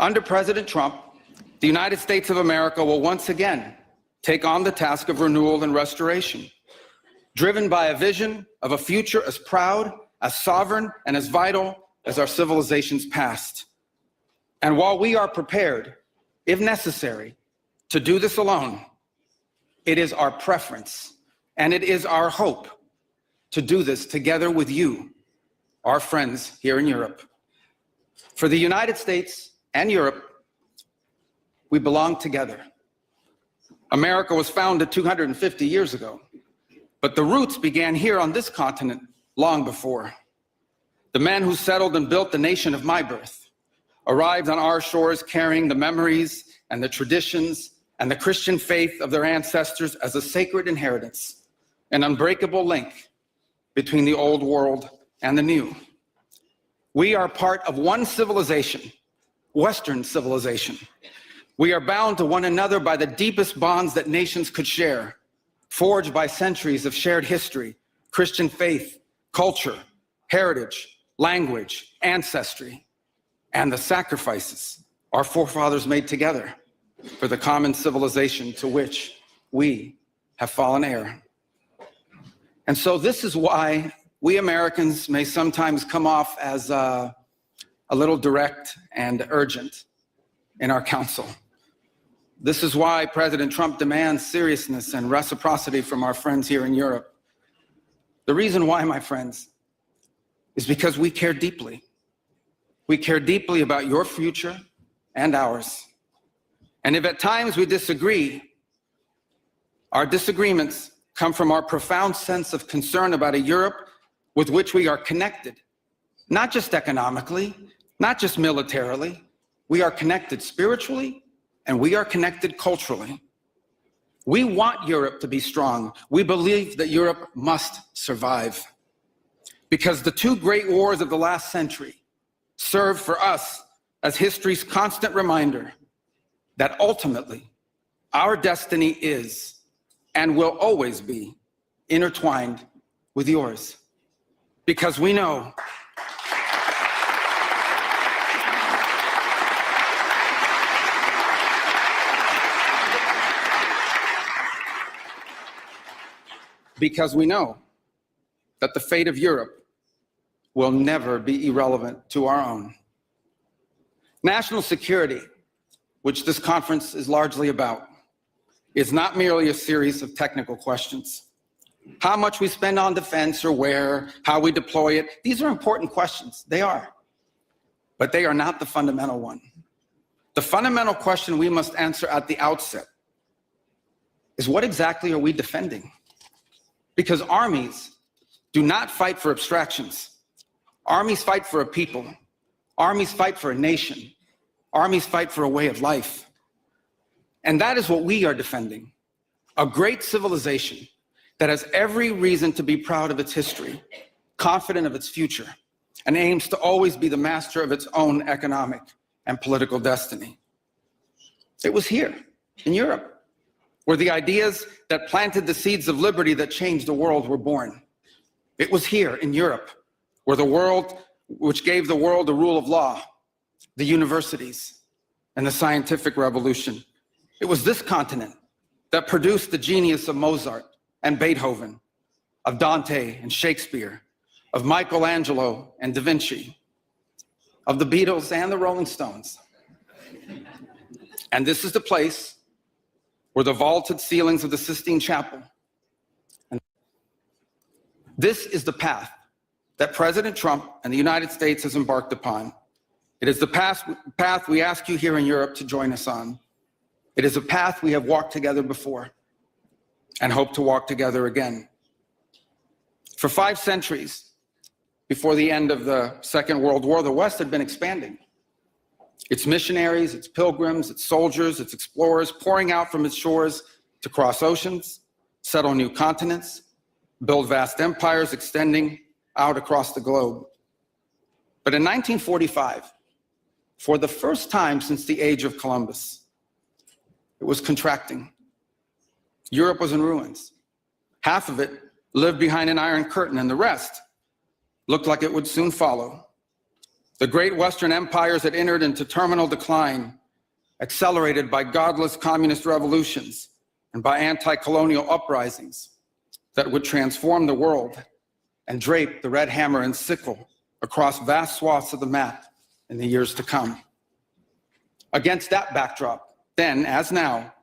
Under President Trump, the United States of America will once again take on the task of renewal and restoration, driven by a vision of a future as proud, as sovereign, and as vital as our civilization's past. And while we are prepared, if necessary, to do this alone, it is our preference and it is our hope to do this together with you, our friends here in Europe. For the United States and Europe, we belong together. America was founded 250 years ago, but the roots began here on this continent long before. The men who settled and built the nation of my birth arrived on our shores carrying the memories and the traditions and the Christian faith of their ancestors as a sacred inheritance, an unbreakable link between the old world and the new. We are part of one civilization, Western civilization. We are bound to one another by the deepest bonds that nations could share, forged by centuries of shared history, Christian faith, culture, heritage, language, ancestry, and the sacrifices our forefathers made together for the common civilization to which we have fallen heir. And so this is why we Americans may sometimes come off as a little direct and urgent in our counsel. This is why President Trump demands seriousness and reciprocity from our friends here in Europe. The reason why, my friends, is because we care deeply. We care deeply about your future and ours. And if at times we disagree, our disagreements come from our profound sense of concern about a Europe with which we are connected, not just economically, not just militarily. We are connected spiritually, and we are connected culturally. We want Europe to be strong. We believe that Europe must survive, because the two great wars of the last century serve for us as history's constant reminder that ultimately our destiny is and will always be intertwined with yours. Because we know that the fate of Europe will never be irrelevant to our own. National security, which this conference is largely about, is not merely a series of technical questions. How much we spend on defense or where, how we deploy it, these are important questions. They are. But they are not the fundamental one. The fundamental question we must answer at the outset is, what exactly are we defending? Because armies do not fight for abstractions. Armies fight for a people. Armies fight for a nation. Armies fight for a way of life. And that is what we are defending. A great civilization that has every reason to be proud of its history, confident of its future, and aims to always be the master of its own economic and political destiny. It was here in Europe where the ideas that planted the seeds of liberty that changed the world were born. It was here in Europe where which gave the world the rule of law, the universities, and the scientific revolution. It was this continent that produced the genius of Mozart and Beethoven, of Dante and Shakespeare, of Michelangelo and Da Vinci, of the Beatles and the Rolling Stones. And this is the place where the vaulted ceilings of the Sistine Chapel. And this is the path that President Trump and the United States has embarked upon. It is the path we ask you here in Europe to join us on. It is a path we have walked together before and hope to walk together again. For 5 centuries, before the end of the Second World War, the West had been expanding. Its missionaries, its pilgrims, its soldiers, its explorers pouring out from its shores to cross oceans, settle new continents, build vast empires extending out across the globe. But in 1945, for the first time since the age of Columbus, it was contracting. Europe was in ruins. Half of it lived behind an iron curtain, and the rest looked like it would soon follow. The great Western empires had entered into terminal decline, accelerated by godless communist revolutions and by anti-colonial uprisings that would transform the world and drape the red hammer and sickle across vast swaths of the map in the years to come. Against that backdrop, then as now,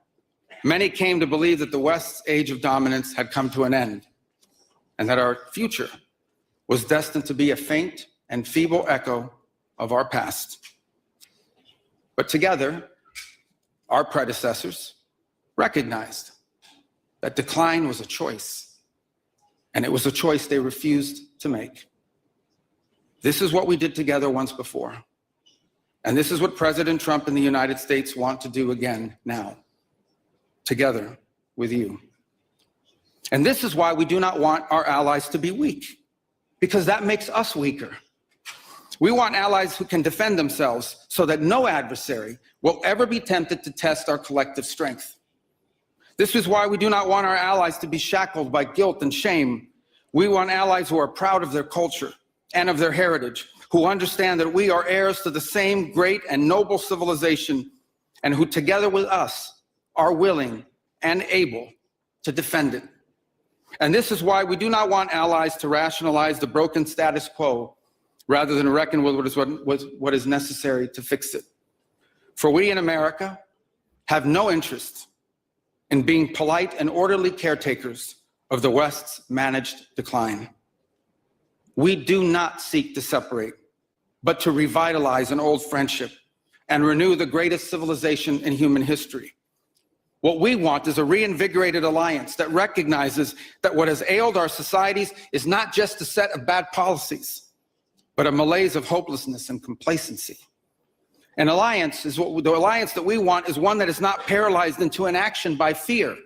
many came to believe that the West's age of dominance had come to an end and that our future was destined to be a faint and feeble echo of our past. But together, our predecessors recognized that decline was a choice, and it was a choice they refused to make. This is what we did together once before, and this is what President Trump and the United States want to do again now, together with you. And this is why we do not want our allies to be weak, because that makes us weaker. We want allies who can defend themselves so that no adversary will ever be tempted to test our collective strength. This is why we do not want our allies to be shackled by guilt and shame. We want allies who are proud of their culture and of their heritage, who understand that we are heirs to the same great and noble civilization, and who together with us are willing and able to defend it. And this is why we do not want allies to rationalize the broken status quo rather than reckon with what is necessary to fix it. For we in America have no interest in being polite and orderly caretakers of the West's managed decline. We do not seek to separate, but to revitalize an old friendship and renew the greatest civilization in human history. What we want is a reinvigorated alliance that recognizes that what has ailed our societies is not just a set of bad policies, but a malaise of hopelessness and complacency. An alliance is the alliance that we want is one that is not paralyzed into inaction by fear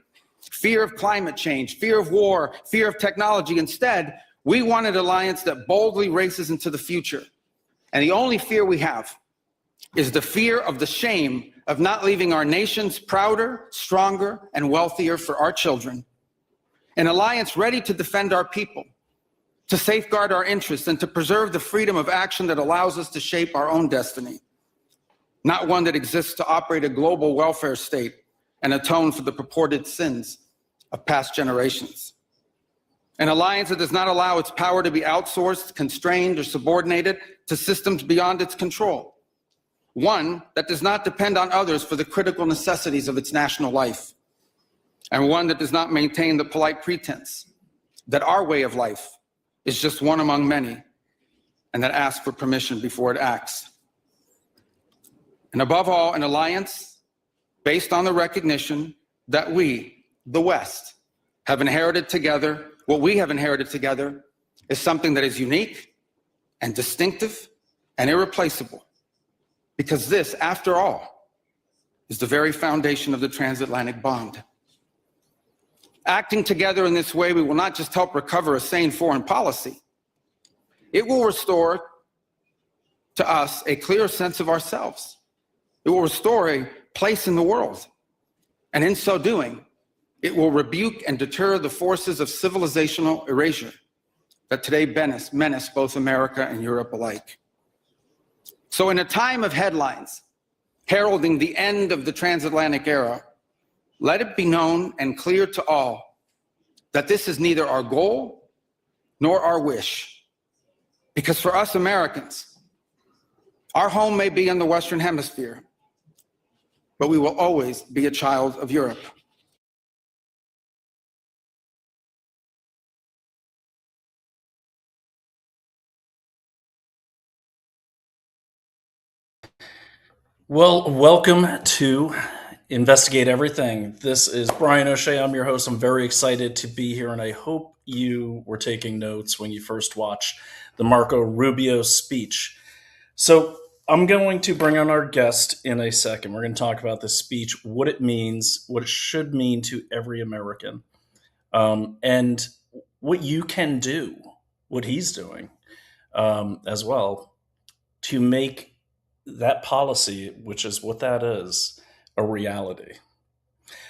of climate change, fear of war, fear of technology. Instead, we want an alliance that boldly races into the future. And the only fear we have is the fear of the shame of not leaving our nations prouder, stronger, and wealthier for our children. An alliance ready to defend our people, to safeguard our interests, and to preserve the freedom of action that allows us to shape our own destiny. Not one that exists to operate a global welfare state and atone for the purported sins of past generations. An alliance that does not allow its power to be outsourced, constrained, or subordinated to systems beyond its control. One that does not depend on others for the critical necessities of its national life. And one that does not maintain the polite pretense that our way of life is just one among many, and that asks for permission before it acts. And above all, an alliance based on the recognition that we, the West, have inherited together. What we have inherited together is something that is unique and distinctive and irreplaceable, because this, after all, is the very foundation of the transatlantic bond. Acting together in this way, we will not just help recover a sane foreign policy, it will restore to us a clear sense of ourselves. It will restore a place in the world. And in so doing, it will rebuke and deter the forces of civilizational erasure that today menace both America and Europe alike. So in a time of headlines heralding the end of the transatlantic era, let it be known and clear to all that this is neither our goal nor our wish. Because for us Americans, our home may be in the Western Hemisphere, but we will always be a child of Europe. Well, welcome to Investigate Everything. This is Brian O'Shea. I'm your host. I'm very excited to be here, and I hope you were taking notes when you first watched the Marco Rubio speech. So I'm going to bring on our guest in a second. We're going to talk about this speech, what it means, what it should mean to every American, and what you can do, what he's doing as well, to make that policy, which is what that is, a reality.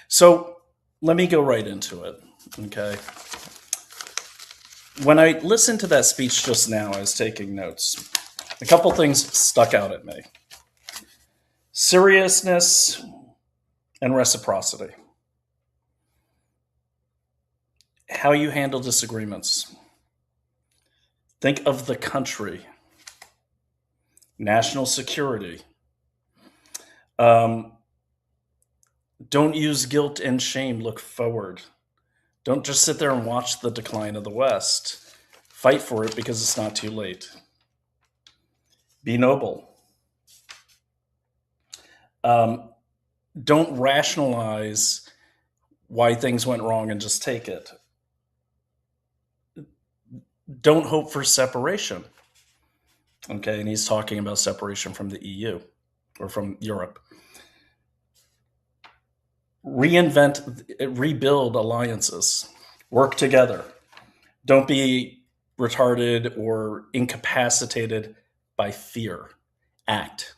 So let me go right into it, okay? When I listened to that speech just now, I was taking notes. a couple things stuck out at me. Seriousness and reciprocity. How you handle disagreements. Think of the country. National security. Don't use guilt and shame. Look forward. Don't just sit there and watch the decline of the West. Fight for it because it's not too late. Be noble. Don't rationalize why things went wrong and just take it. Don't hope for separation. Okay, and he's talking about separation from the EU or from Europe. Rebuild alliances. Work together. Don't be retarded or incapacitated by fear. Act.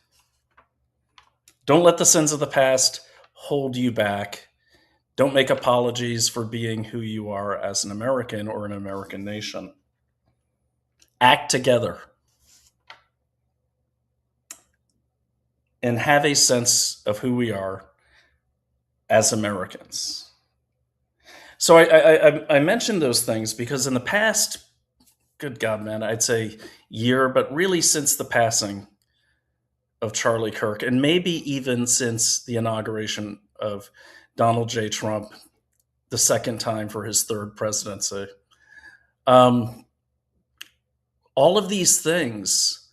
Don't let the sins of the past hold you back. Don't make apologies for being who you are as an American or an American nation. Act together. And have a sense of who we are as Americans. So I mentioned those things because in the past, good God, man, I'd say year, but really since the passing of Charlie Kirk, and maybe even since the inauguration of Donald J. Trump, the second time for his third presidency, all of these things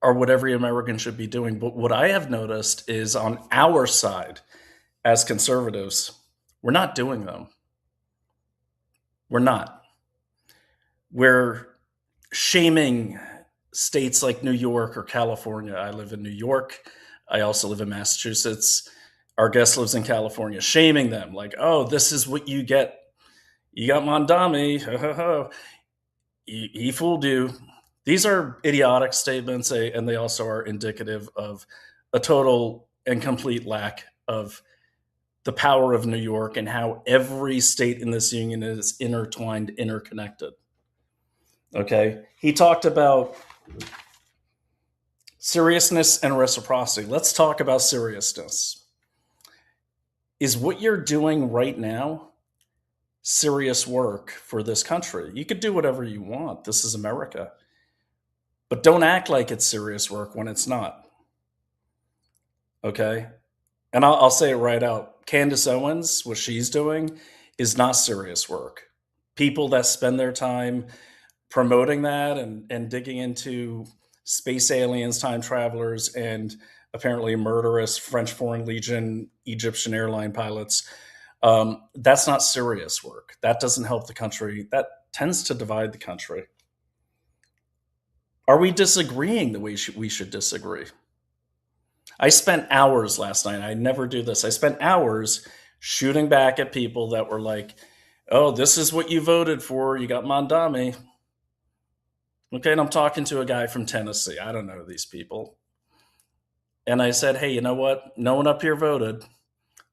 are what every American should be doing. But what I have noticed is on our side, as conservatives, we're not doing them. We're not. We're shaming states like New York or California. I live in New York. I also live in Massachusetts. Our guest lives in California, shaming them like, oh, this is what you get. You got Mondami. He fooled you. These are idiotic statements, and they also are indicative of a total and complete lack of the power of New York and how every state in this union is intertwined, interconnected. Okay? He talked about seriousness and reciprocity. Let's talk about seriousness. Is what you're doing right now serious work for this country? You could do whatever you want. This is America. But don't act like it's serious work when it's not. Okay? And I'll say it right out. Candace Owens, what she's doing is not serious work. People that spend their time promoting that and digging into space aliens, time travelers, and apparently murderous French Foreign Legion, Egyptian airline pilots, that's not serious work. That doesn't help the country. That tends to divide the country. Are we disagreeing the way we should disagree? I spent hours last night. I never do this. I spent hours shooting back at people that were like, oh, this is what you voted for. You got Mondami. Okay, and I'm talking to a guy from Tennessee. I don't know these people. And I said, hey, you know what? No one up here voted.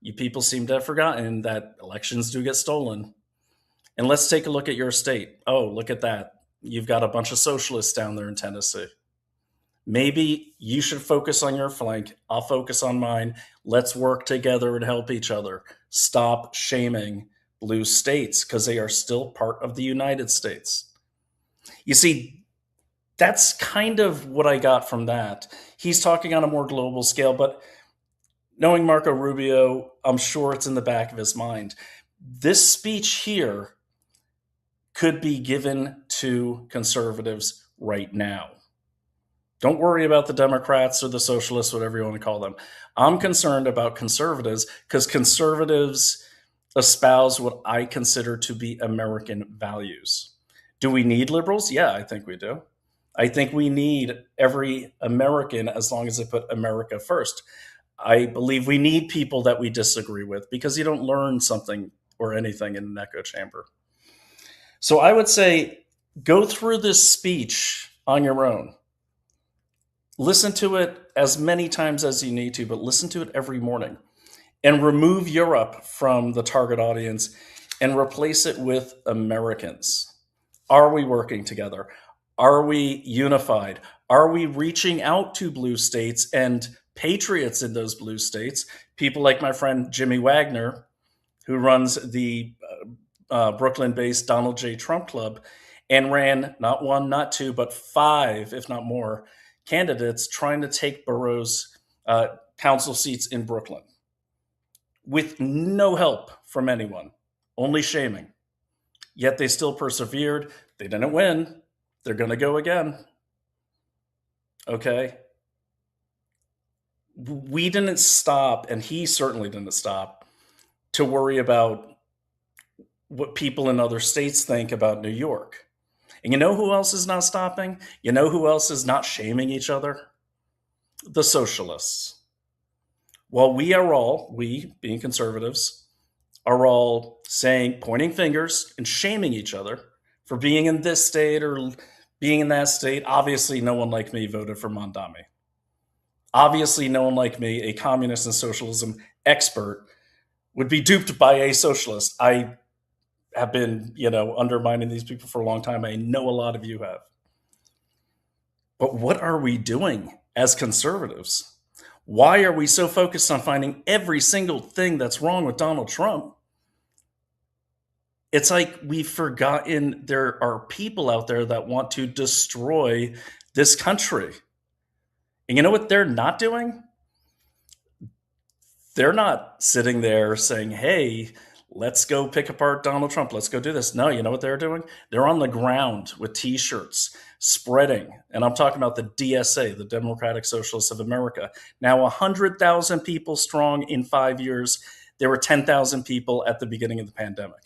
You people seem to have forgotten that elections do get stolen. And let's take a look at your state. Oh, look at that. You've got a bunch of socialists down there in Tennessee. Maybe you should focus on your flank. I'll focus on mine. Let's work together and help each other. Stop shaming blue states because they are still part of the United States. You see, that's kind of what I got from that. He's talking on a more global scale, but knowing Marco Rubio, I'm sure it's in the back of his mind. This speech here could be given to conservatives right now. Don't worry about the Democrats or the socialists, whatever you want to call them. I'm concerned about conservatives because conservatives espouse what I consider to be American values. Do we need liberals? Yeah, I think we do. I think we need every American as long as they put America first. I believe we need people that we disagree with because you don't learn something or anything in an echo chamber. So I would say go through this speech on your own. Listen to it as many times as you need to, but listen to it every morning and remove Europe from the target audience and replace it with Americans. Are we working together? Are we unified? Are we reaching out to blue states and patriots in those blue states? People like my friend Jimmy Wagner, who runs the Brooklyn-based Donald J. Trump Club, and ran not one, not two, but 5, if not more, candidates trying to take boroughs' council seats in Brooklyn with no help from anyone, only shaming. Yet they still persevered. They didn't win. They're going to go again. Okay? We didn't stop, and he certainly didn't stop, to worry about what people in other states think about New York. And you know who else is not stopping? You know who else is not shaming each other? The socialists. While we being conservatives, are all saying, pointing fingers and shaming each other for being in this state or being in that state. Obviously, no one like me voted for Mondami. Obviously, no one like me, a communist and socialism expert, would be duped by a socialist. I have been, undermining these people for a long time. I know a lot of you have. But what are we doing as conservatives? Why are we so focused on finding every single thing that's wrong with Donald Trump? It's like we've forgotten there are people out there that want to destroy this country. And you know what they're not doing? They're not sitting there saying, hey, let's go pick apart Donald Trump. Let's go do this. No, you know what they're doing? They're on the ground with T-shirts, spreading. And I'm talking about the DSA, the Democratic Socialists of America. Now 100,000 people strong in 5 years. There were 10,000 people at the beginning of the pandemic.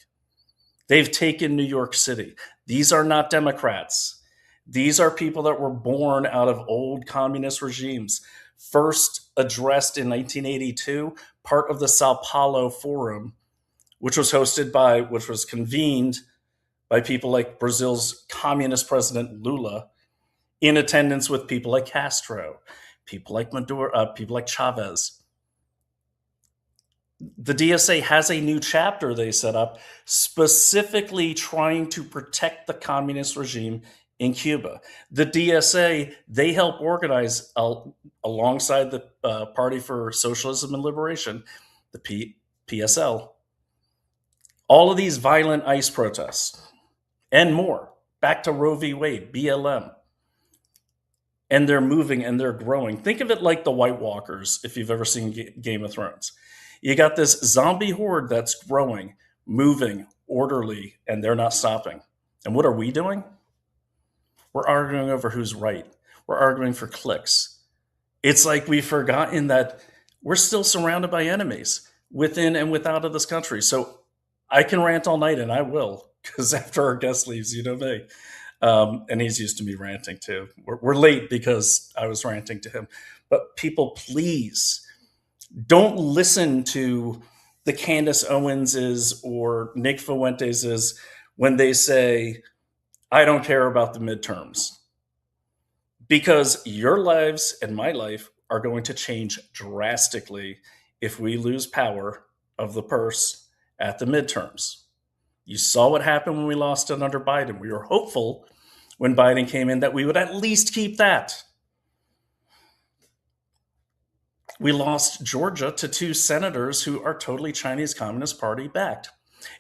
They've taken New York City. These are not Democrats. These are people that were born out of old communist regimes. First addressed in 1982, part of the Sao Paulo Forum, which was convened by people like Brazil's communist president Lula, in attendance with people like Castro, people like Maduro, people like Chavez. The DSA has a new chapter they set up specifically trying to protect the communist regime in Cuba. The DSA, they help organize alongside the Party for Socialism and Liberation, the PSL, all of these violent ICE protests and more, back to Roe v. Wade, BLM. And they're moving and they're growing. Think of it like the White Walkers, if you've ever seen Game of Thrones. You got this zombie horde that's growing, moving, orderly, and they're not stopping. And what are we doing? We're arguing over who's right. We're arguing for clicks. It's like we've forgotten that we're still surrounded by enemies within and without of this country. So I can rant all night, and I will, because after our guest leaves, you know me. And he's used to me ranting too. We're late because I was ranting to him. But people, please don't listen to the Candace Owenses or Nick Fuenteses when they say, I don't care about the midterms. Because your lives and my life are going to change drastically if we lose power of the purse at the midterms. You saw what happened when we lost it under Biden. We were hopeful when Biden came in that we would at least keep that. We lost Georgia to 2 senators who are totally Chinese Communist Party backed.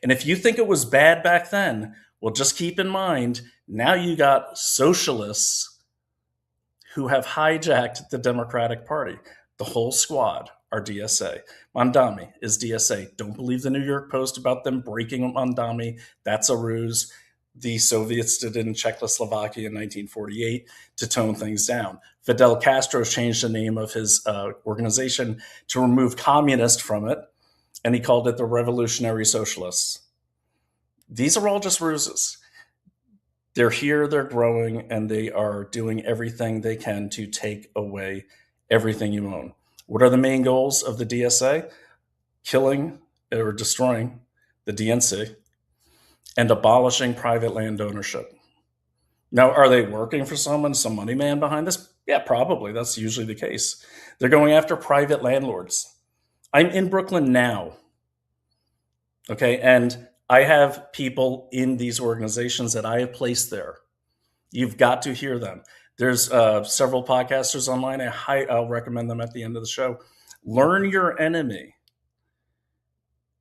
And if you think it was bad back then, well, just keep in mind, now you got socialists who have hijacked the Democratic Party. The whole squad are DSA. Mondami is DSA. Don't believe the New York Post about them breaking Mondami. That's a ruse. The Soviets did it in Czechoslovakia in 1948 to tone things down. Fidel Castro changed the name of his organization to remove communist from it, and he called it the Revolutionary Socialists. These are all just ruses. They're here, they're growing, and they are doing everything they can to take away everything you own. What are the main goals of the DSA? Killing or destroying the DNC and abolishing private land ownership. Now, are they working for someone, some money man behind this? Yeah, probably. That's usually the case. They're going after private landlords. I'm in Brooklyn now. Okay, and I have people in these organizations that I have placed there You've got to hear them. There's several podcasters online. I'll recommend them at the end of the show. Learn your enemy.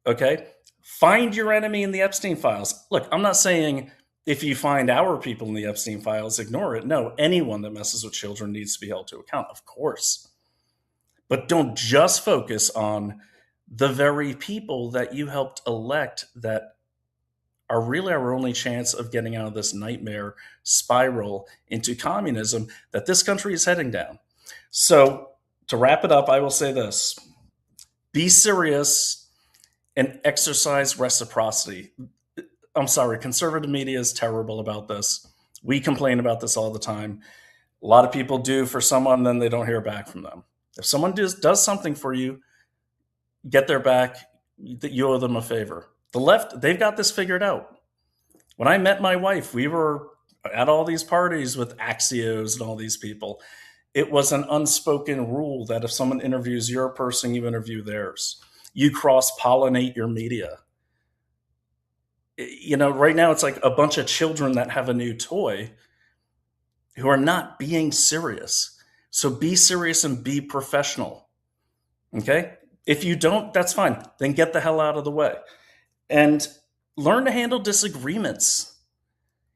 Okay? Find your enemy in the Epstein files. Look, I'm not saying if you find our people in the Epstein files, ignore it. No, anyone that messes with children needs to be held to account, of course. But don't just focus on the very people that you helped elect that are really our only chance of getting out of this nightmare spiral into communism that this country is heading down. So to wrap it up, I will say this: be serious and exercise reciprocity. I'm sorry, conservative media is terrible about this. We complain about this all the time. A lot of people do for someone, then they don't hear back from them. If someone does something for you, get their back, you owe them a favor. The left, they've got this figured out. When I met my wife, we were at all these parties with Axios and all these people. It was an unspoken rule that if someone interviews your person, you interview theirs. You cross-pollinate your media. Right now it's like a bunch of children that have a new toy who are not being serious. So be serious and be professional. Okay? If you don't, that's fine. Then get the hell out of the way. And learn to handle disagreements.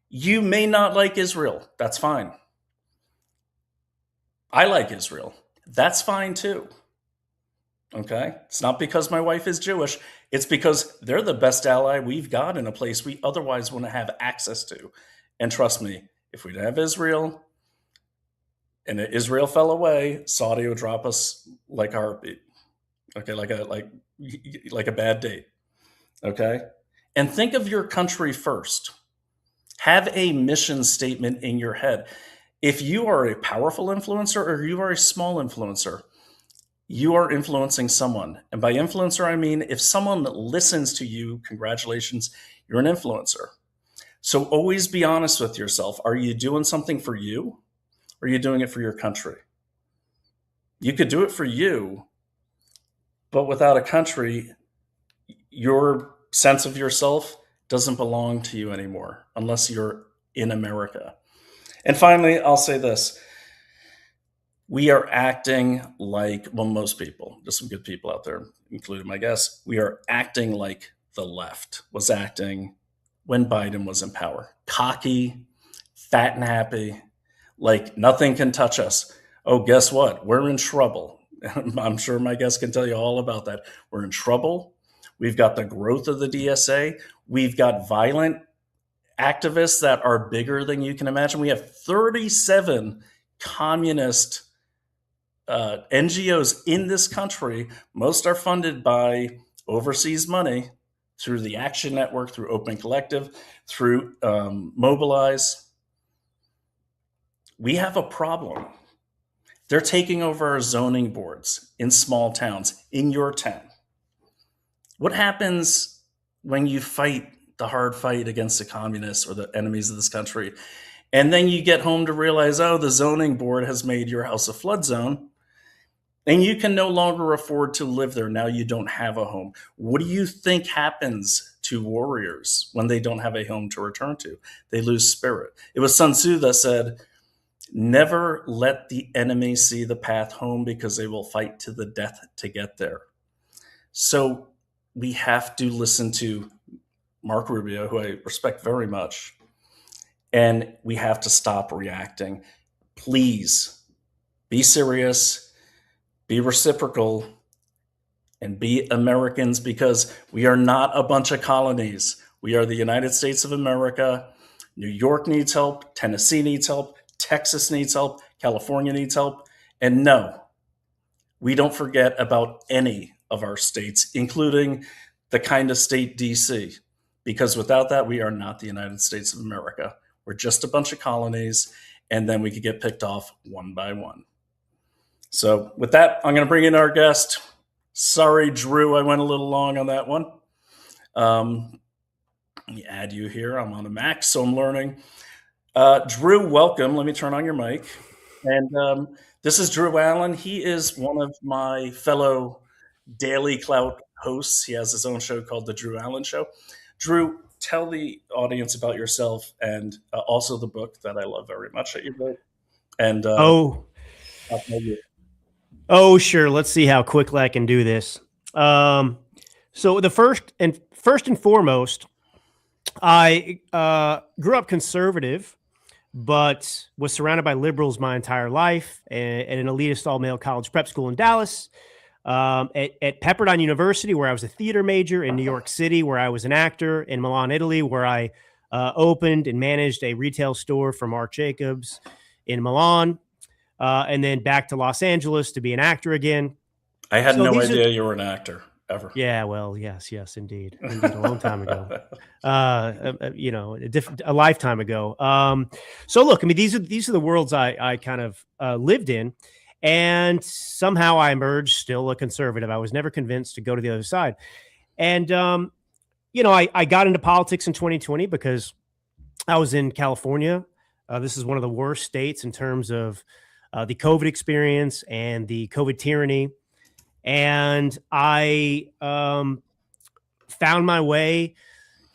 You may not like Israel. That's fine. I like Israel. That's fine too. Okay? It's not because my wife is Jewish. It's because they're the best ally we've got in a place we otherwise wouldn't have access to. And trust me, if we didn't have Israel and Israel fell away, Saudi would drop us like a heartbeat. Okay, like a bad date. Okay? And think of your country first. Have a mission statement in your head. If you are a powerful influencer or you are a small influencer, you are influencing someone. And by influencer, I mean if someone listens to you, congratulations, you're an influencer. So always be honest with yourself. Are you doing something for you? Or are you doing it for your country? You could do it for you, but without a country, your sense of yourself doesn't belong to you anymore unless you're in America. And finally, I'll say this. We are acting like, well, most people, there's some good people out there, including my guests, we are acting like the left was acting when Biden was in power. Cocky, fat and happy, like nothing can touch us. Oh, guess what? We're in trouble. I'm sure my guests can tell you all about that. We're in trouble. We've got the growth of the DSA. We've got violent activists that are bigger than you can imagine. We have 37 communist NGOs in this country. Most are funded by overseas money through the Action Network, through Open Collective, through Mobilize. We have a problem. They're taking over our zoning boards in small towns, in your town. What happens when you fight the hard fight against the communists or the enemies of this country, and then you get home to realize, oh, the zoning board has made your house a flood zone, and you can no longer afford to live there. Now you don't have a home. What do you think happens to warriors when they don't have a home to return to? They lose spirit. It was Sun Tzu that said, never let the enemy see the path home because they will fight to the death to get there. So we have to listen to Marco Rubio, who I respect very much, and we have to stop reacting. Please be serious, be reciprocal, and be Americans, because we are not a bunch of colonies. We are the United States of America. New York needs help. Tennessee needs help. Texas needs help. California needs help. And no, we don't forget about any of our states, including the kind of state DC, because without that, we are not the United States of America. We're just a bunch of colonies, and then we could get picked off one by one. So with that, I'm going to bring in our guest. Sorry, Drew, I went a little long on that one. Let me add you here. I'm on a Mac, so I'm learning. Drew, welcome. Let me turn on your mic. And this is Drew Allen. He is one of my fellow DailyClout hosts. He has his own show called The Drew Allen Show. Drew, tell the audience about yourself and also the book that I love very much that you wrote. And Oh, sure. Let's see how quickly I can do this. So the first and foremost, I grew up conservative, but was surrounded by liberals my entire life at an elitist all-male college prep school in Dallas, at Pepperdine University, where I was a theater major, in New York City, where I was an actor, in Milan, Italy, where I opened and managed a retail store for Marc Jacobs in Milan, and then back to Los Angeles to be an actor again. I had no idea you were an actor. Ever. Yeah, well, yes, indeed, a long time ago, a lifetime ago. So look, I mean, these are the worlds I kind of lived in, and somehow I emerged still a conservative. I was never convinced to go to the other side, and I got into politics in 2020 because I was in California. This is one of the worst states in terms of the COVID experience and the COVID tyranny. And I found my way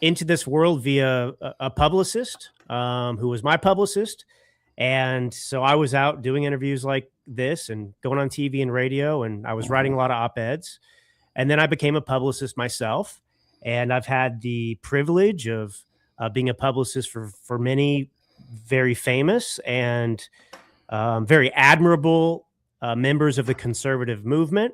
into this world via a publicist who was my publicist. And so I was out doing interviews like this and going on TV and radio, and I was writing a lot of op-eds. And then I became a publicist myself. And I've had the privilege of being a publicist for many very famous and very admirable members of the conservative movement,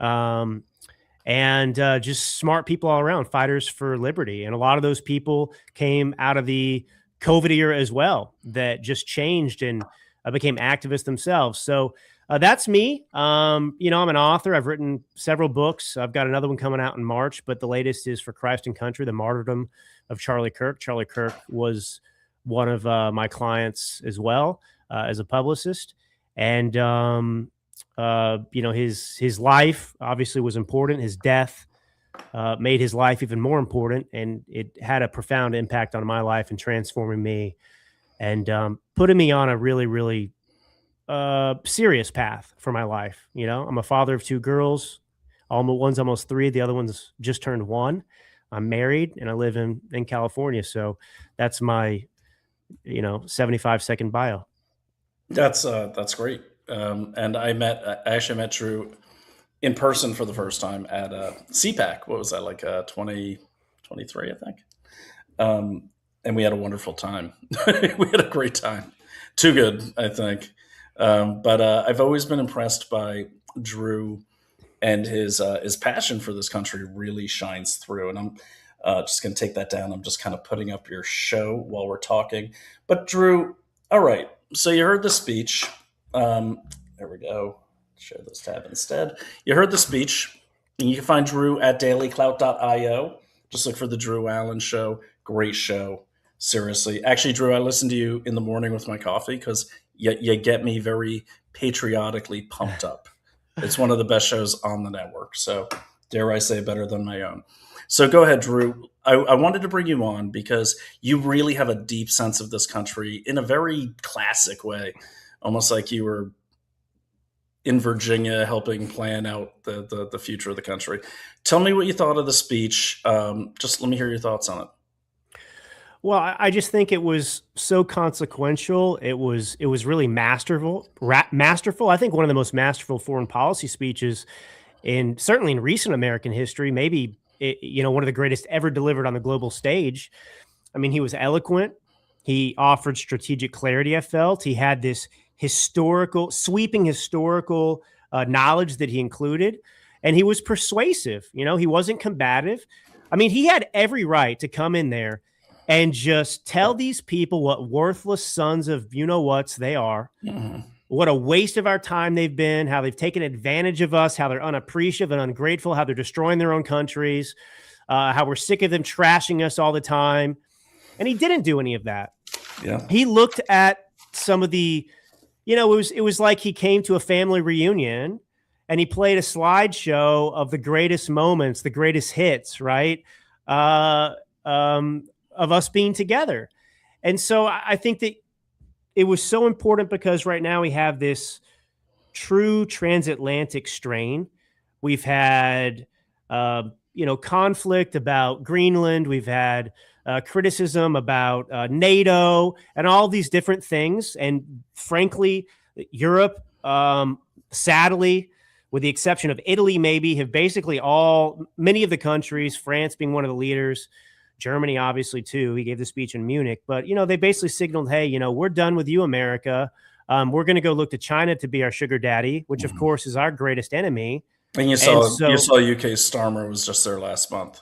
and just smart people all around, fighters for liberty. And a lot of those people came out of the COVID era as well, that just changed and became activists themselves. So that's me. I'm an author. I've written several books. I've got another one coming out in March, but the latest is For Christ and Country, the martyrdom of Charlie Kirk. Charlie Kirk was one of my clients as well, as a publicist. And, his life obviously was important. His death made his life even more important. And it had a profound impact on my life and transforming me and putting me on a really, really serious path for my life. I'm a father of two girls. One's almost 3. The other one's just turned 1. I'm married and I live in California. So that's my, 75-second bio. That's great. And I actually met Drew in person for the first time at CPAC. What was that, like 2023, I think? And we had a wonderful time. We had a great time. Too good, I think. But I've always been impressed by Drew, and his passion for this country really shines through. And I'm just going to take that down. I'm just kind of putting up your show while we're talking. But Drew, all right. So you heard the speech. There we go. Share this tab instead. You heard the speech. And you can find Drew at DailyClout.io. Just look for the Drew Allen Show. Great show. Seriously. Actually, Drew, I listen to you in the morning with my coffee because you get me very patriotically pumped up. It's one of the best shows on the network. So dare I say better than my own. So go ahead, Drew. I wanted to bring you on because you really have a deep sense of this country in a very classic way, almost like you were in Virginia helping plan out the future of the country. Tell me what you thought of the speech. Just let me hear your thoughts on it. Well, I just think it was so consequential. It was really masterful. I think one of the most masterful foreign policy speeches certainly in recent American history, maybe one of the greatest ever delivered on the global stage. I mean, he was eloquent. He offered strategic clarity, I felt. He had this sweeping historical knowledge that he included, and he was persuasive. He wasn't combative. I mean, he had every right to come in there and just tell these people what worthless sons of you-know-whats they are, what a waste of our time they've been, how they've taken advantage of us, how they're unappreciative and ungrateful, how they're destroying their own countries, how we're sick of them trashing us all the time. And he didn't do any of that. Yeah. He looked at some of the, it was like he came to a family reunion and he played a slideshow of the greatest moments, the greatest hits, right? Of us being together. And so I think that it was so important because right now we have this true transatlantic strain. We've had, conflict about Greenland. We've had criticism about NATO and all these different things. And frankly, Europe, sadly, with the exception of Italy, maybe, have basically many of the countries, France being one of the leaders, Germany, obviously, too. He gave the speech in Munich. But, they basically signaled, hey, we're done with you, America. We're going to go look to China to be our sugar daddy, which, of course, is our greatest enemy. And you saw UK Starmer was just there last month.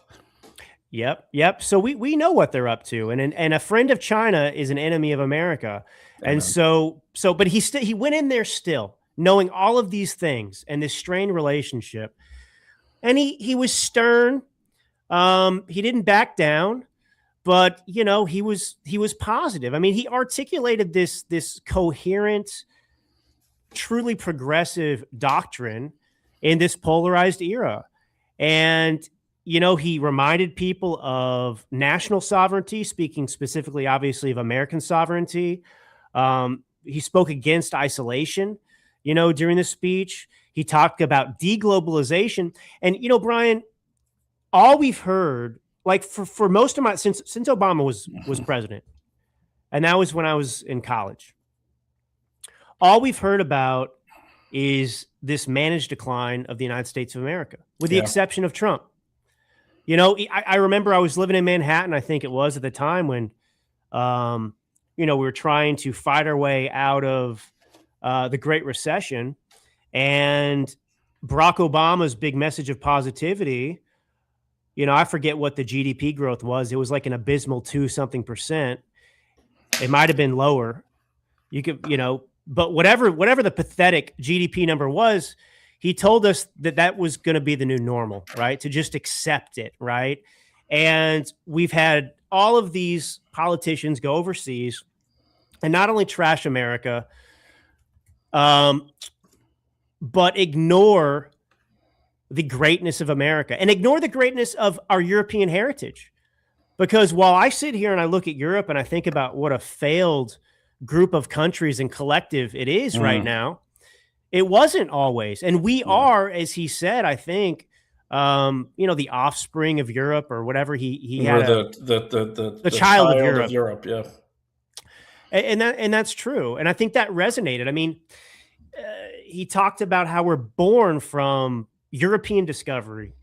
Yep. So we know what they're up to. And a friend of China is an enemy of America. Amen. And but he went in there still, knowing all of these things and this strained relationship. And he was stern. He didn't back down, but he was positive. I mean, he articulated this coherent, truly progressive doctrine in this polarized era. And he reminded people of national sovereignty, speaking specifically, obviously, of American sovereignty. He spoke against isolation, during the speech. He talked about deglobalization. And, Brian, all we've heard, like for most of since Obama was president, and that was when I was in college, all we've heard about is this managed decline of the United States of America, with the exception of Trump. I remember I was living in Manhattan, I think it was at the time when, we were trying to fight our way out of the Great Recession, and Barack Obama's big message of positivity, I forget what the GDP growth was. It was like an abysmal 2-something%. It might've been lower. You could, but whatever the pathetic GDP number was, he told us that was going to be the new normal, right? To just accept it, right? And we've had all of these politicians go overseas and not only trash America, but ignore the greatness of America and ignore the greatness of our European heritage. Because while I sit here and I look at Europe and I think about what a failed group of countries and collective it is right now, it wasn't always. And we are, as he said, I think, the offspring of Europe or whatever he had. The child of Europe. Yeah. And that's true. And I think that resonated. I mean, he talked about how we're born from European discovery,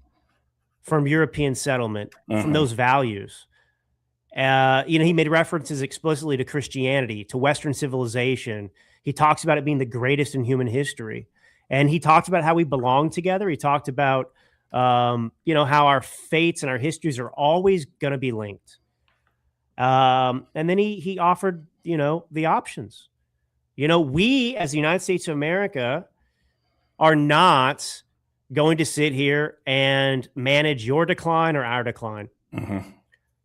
from European settlement, from those values. He made references explicitly to Christianity, to Western civilization. He talks about it being the greatest in human history. And he talked about how we belong together. He talked about, how our fates and our histories are always going to be linked. And then he offered, the options. We as the United States of America are not going to sit here and manage your decline or our decline.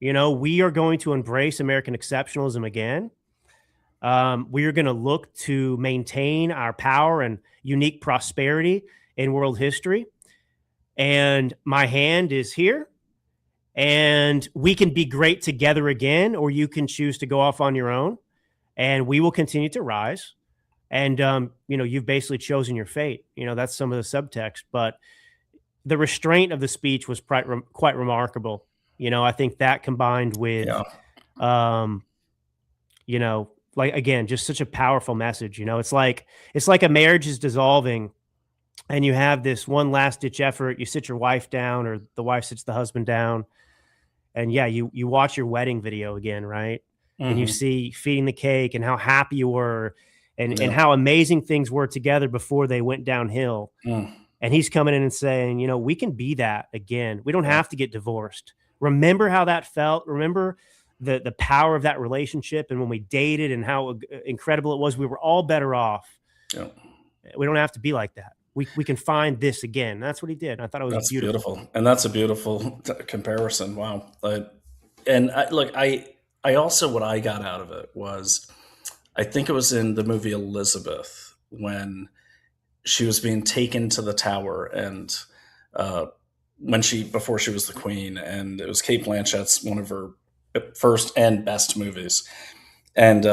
We are going to embrace American exceptionalism again. We are going to look to maintain our power and unique prosperity in world history. And my hand is here. And we can be great together again, or you can choose to go off on your own. And we will continue to rise. And, you've basically chosen your fate. That's some of the subtext. But the restraint of the speech was quite remarkable. I think that combined with, like, again, just such a powerful message. It's like a marriage is dissolving and you have this one last ditch effort. You sit your wife down, or the wife sits the husband down, and you watch your wedding video again, right? And you see feeding the cake and how happy you were and how amazing things were together before they went downhill. And he's coming in and saying, we can be that again. We don't have to get divorced. Remember how that felt. Remember the power of that relationship. And when we dated and how incredible it was, we were all better off. We don't have to be like that. We can find this again. That's what he did. I thought it was beautiful. And that's a beautiful comparison. Wow. I also, what I got out of it was, I think it was in the movie Elizabeth, when she was being taken to the tower, and before she was the queen, and it was Cate Blanchett's one of her first and best movies, and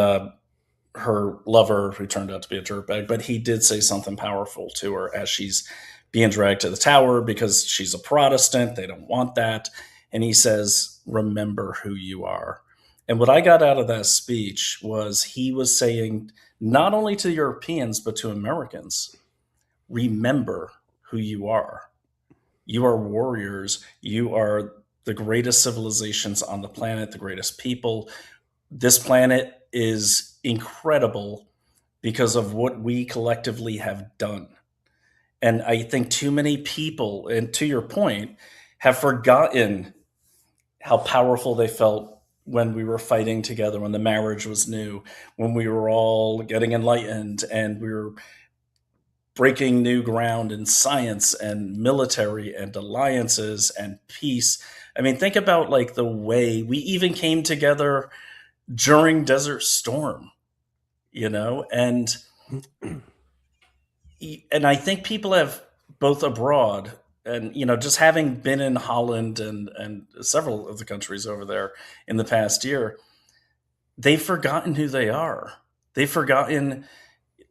her lover, who turned out to be a dirtbag, but he did say something powerful to her as she's being dragged to the tower because she's a Protestant. They don't want that. and he says, remember who you are. And what I got out of that speech was he was saying, not only to Europeans, but to Americans, remember who you are. You are warriors. You are the greatest civilizations on the planet, the greatest people. This planet is incredible because of what we collectively have done. And I think too many people, and to your point, have forgotten how powerful they felt when we were fighting together, when the marriage was new, when we were all getting enlightened and we were breaking new ground in science and military and alliances and peace. I mean, think about like the way we even came together during Desert Storm, and I think people have, both abroad and, just having been in Holland and several of the countries over there in the past year, they've forgotten who they are. They've forgotten,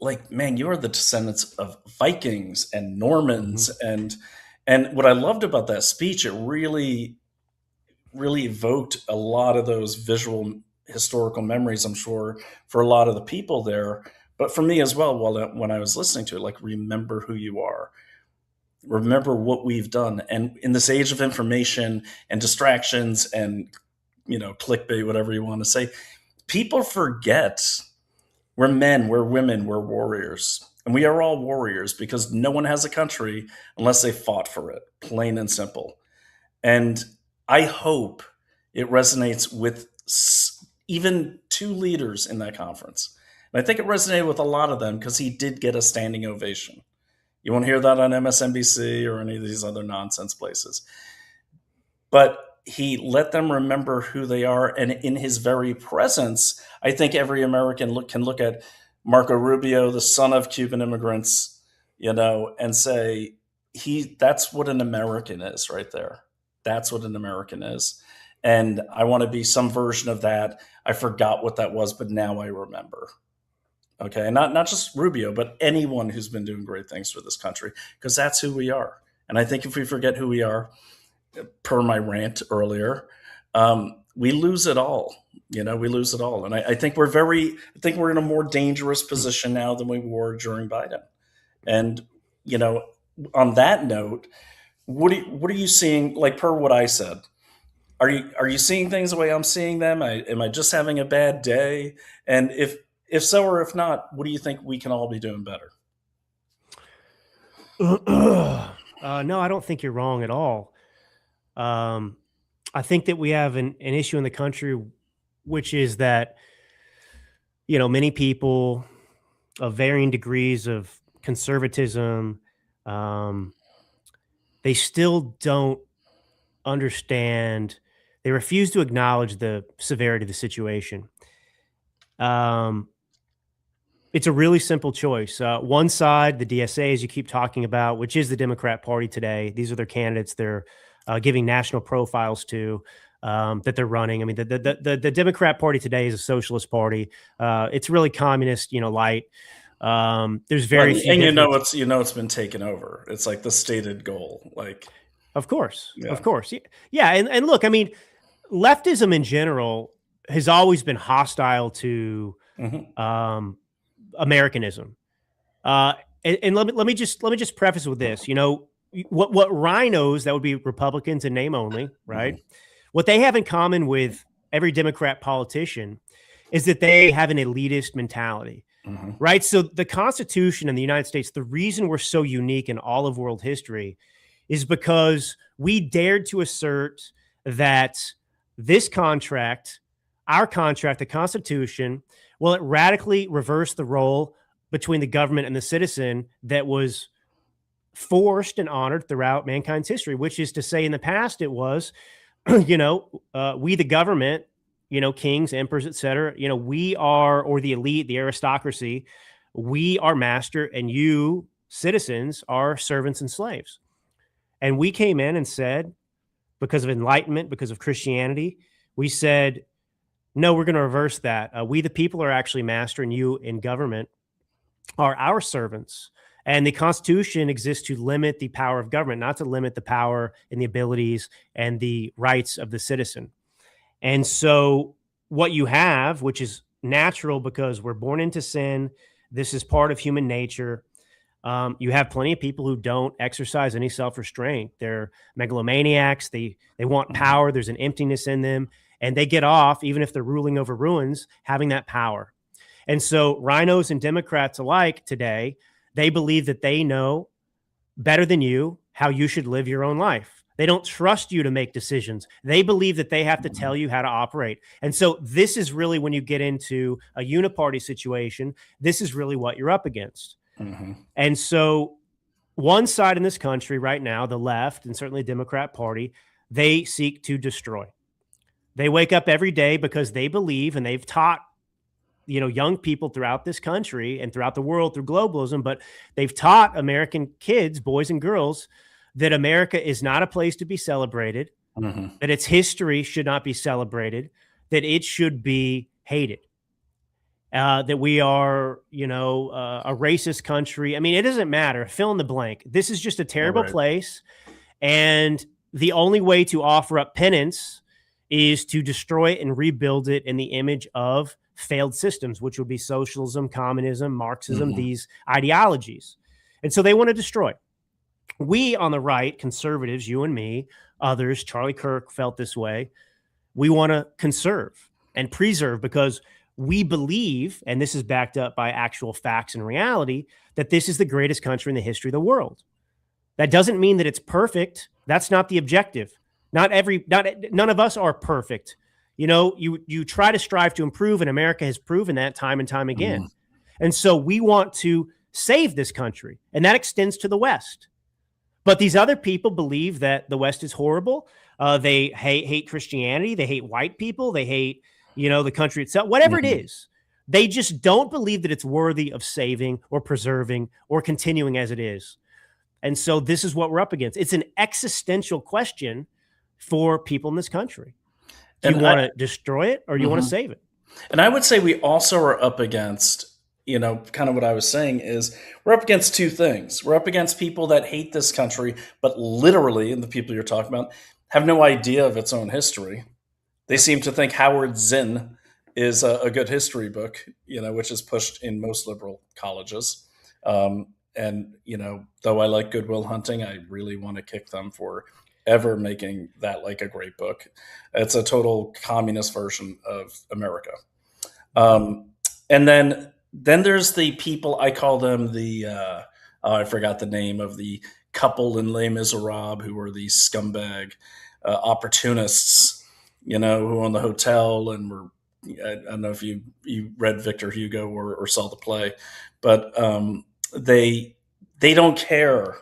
like, man, you are the descendants of Vikings and Normans. And what I loved about that speech, it really, really evoked a lot of those visual historical memories, I'm sure, for a lot of the people there. But for me as well, when I was listening to it, like, remember who you are. Remember what we've done. And in this age of information and distractions and, clickbait, whatever you want to say, people forget we're men, we're women, we're warriors. And we are all warriors because no one has a country unless they fought for it, plain and simple. And I hope it resonates with even two leaders in that conference. And I think it resonated with a lot of them because he did get a standing ovation. You won't hear that on MSNBC or any of these other nonsense places. But he let them remember who they are. And in his very presence, I think every American can look at Marco Rubio, the son of Cuban immigrants, and say, that's what an American is right there. That's what an American is. And I want to be some version of that. I forgot what that was, but now I remember. Okay. And not just Rubio, but anyone who's been doing great things for this country, because that's who we are. And I think if we forget who we are, per my rant earlier, we lose it all. We lose it all. And I think we're in a more dangerous position now than we were during Biden. And, on that note, what are you seeing, like, per what I said? Are you seeing things the way I'm seeing them? Am I just having a bad day? And if so, or if not, what do you think we can all be doing better? No, I don't think you're wrong at all. I think that we have an issue in the country, which is that, many people of varying degrees of conservatism, they still don't understand. They refuse to acknowledge the severity of the situation. It's a really simple choice. One side, the DSA, as you keep talking about, which is the Democrat Party today, these are their candidates they're giving national profiles to, that they're running. I mean, the Democrat Party today is a socialist party. It's really communist, light. There's very few. And it's been taken over. It's like the stated goal. Like, of course. Yeah. And look, I mean, leftism in general has always been hostile to Americanism. And let me just preface with this. What rhinos, that would be Republicans in name only, right? What they have in common with every Democrat politician is that they have an elitist mentality, right? So the Constitution in the United States, the reason we're so unique in all of world history is because we dared to assert that this contract, our contract, the Constitution, well, it radically reversed the role between the government and the citizen that was forced and honored throughout mankind's history, which is to say, in the past, it was, we, the government, kings, emperors, etc. We are, or the elite, the aristocracy, we are master, and you, citizens, are servants and slaves. And we came in and said, because of enlightenment, because of Christianity, we said, no, we're going to reverse that. We, the people, are actually master, and you in government are our servants. And the Constitution exists to limit the power of government, not to limit the power and the abilities and the rights of the citizen. And so what you have, which is natural because we're born into sin, this is part of human nature. You have plenty of people who don't exercise any self-restraint. They're megalomaniacs. They want power. There's an emptiness in them, and they get off, even if they're ruling over ruins, having that power. And so rhinos and Democrats alike today, they believe that they know better than you how you should live your own life. They don't trust you to make decisions. They believe that they have to tell you how to operate. And so this is really, when you get into a uniparty situation, this is really what you're up against. Mm-hmm. And so one side in this country right now, the left, and certainly the Democrat Party, they seek to destroy. They wake up every day because they believe, and they've taught, young people throughout this country and throughout the world through globalism, but they've taught American kids, boys and girls, that America is not a place to be celebrated, that its history should not be celebrated, that it should be hated, that we are, a racist country. I mean, it doesn't matter. Fill in the blank. This is just a terrible place. And the only way to offer up penance is to destroy it and rebuild it in the image of failed systems, which would be socialism, communism, Marxism, these ideologies. And so they want to destroy. We on the right, conservatives, you and me, others, Charlie Kirk felt this way. We want to conserve and preserve because we believe, and this is backed up by actual facts and reality, that this is the greatest country in the history of the world. That doesn't mean that it's perfect. That's not the objective. None of us are perfect. You try to strive to improve, and America has proven that time and time again. And so we want to save this country, and that extends to the West. But these other people believe that the West is horrible. They hate Christianity. They hate white people. They hate, the country itself, whatever it is. They just don't believe that it's worthy of saving or preserving or continuing as it is. And so this is what we're up against. It's an existential question for people in this country. Do you want to destroy it or do you want to save it? And I would say we also are up against, kind of what I was saying is we're up against two things. We're up against people that hate this country, but literally, and the people you're talking about, have no idea of its own history. They seem to think Howard Zinn is a good history book, which is pushed in most liberal colleges. And, though I like Good Will Hunting, I really want to kick them for ever making that like a great book. It's a total communist version of America. And then there's the people, I call them the, I forgot the name of the couple in Les Miserables who are these scumbag opportunists, who own the hotel and were, I don't know if you read Victor Hugo or saw the play, but they don't care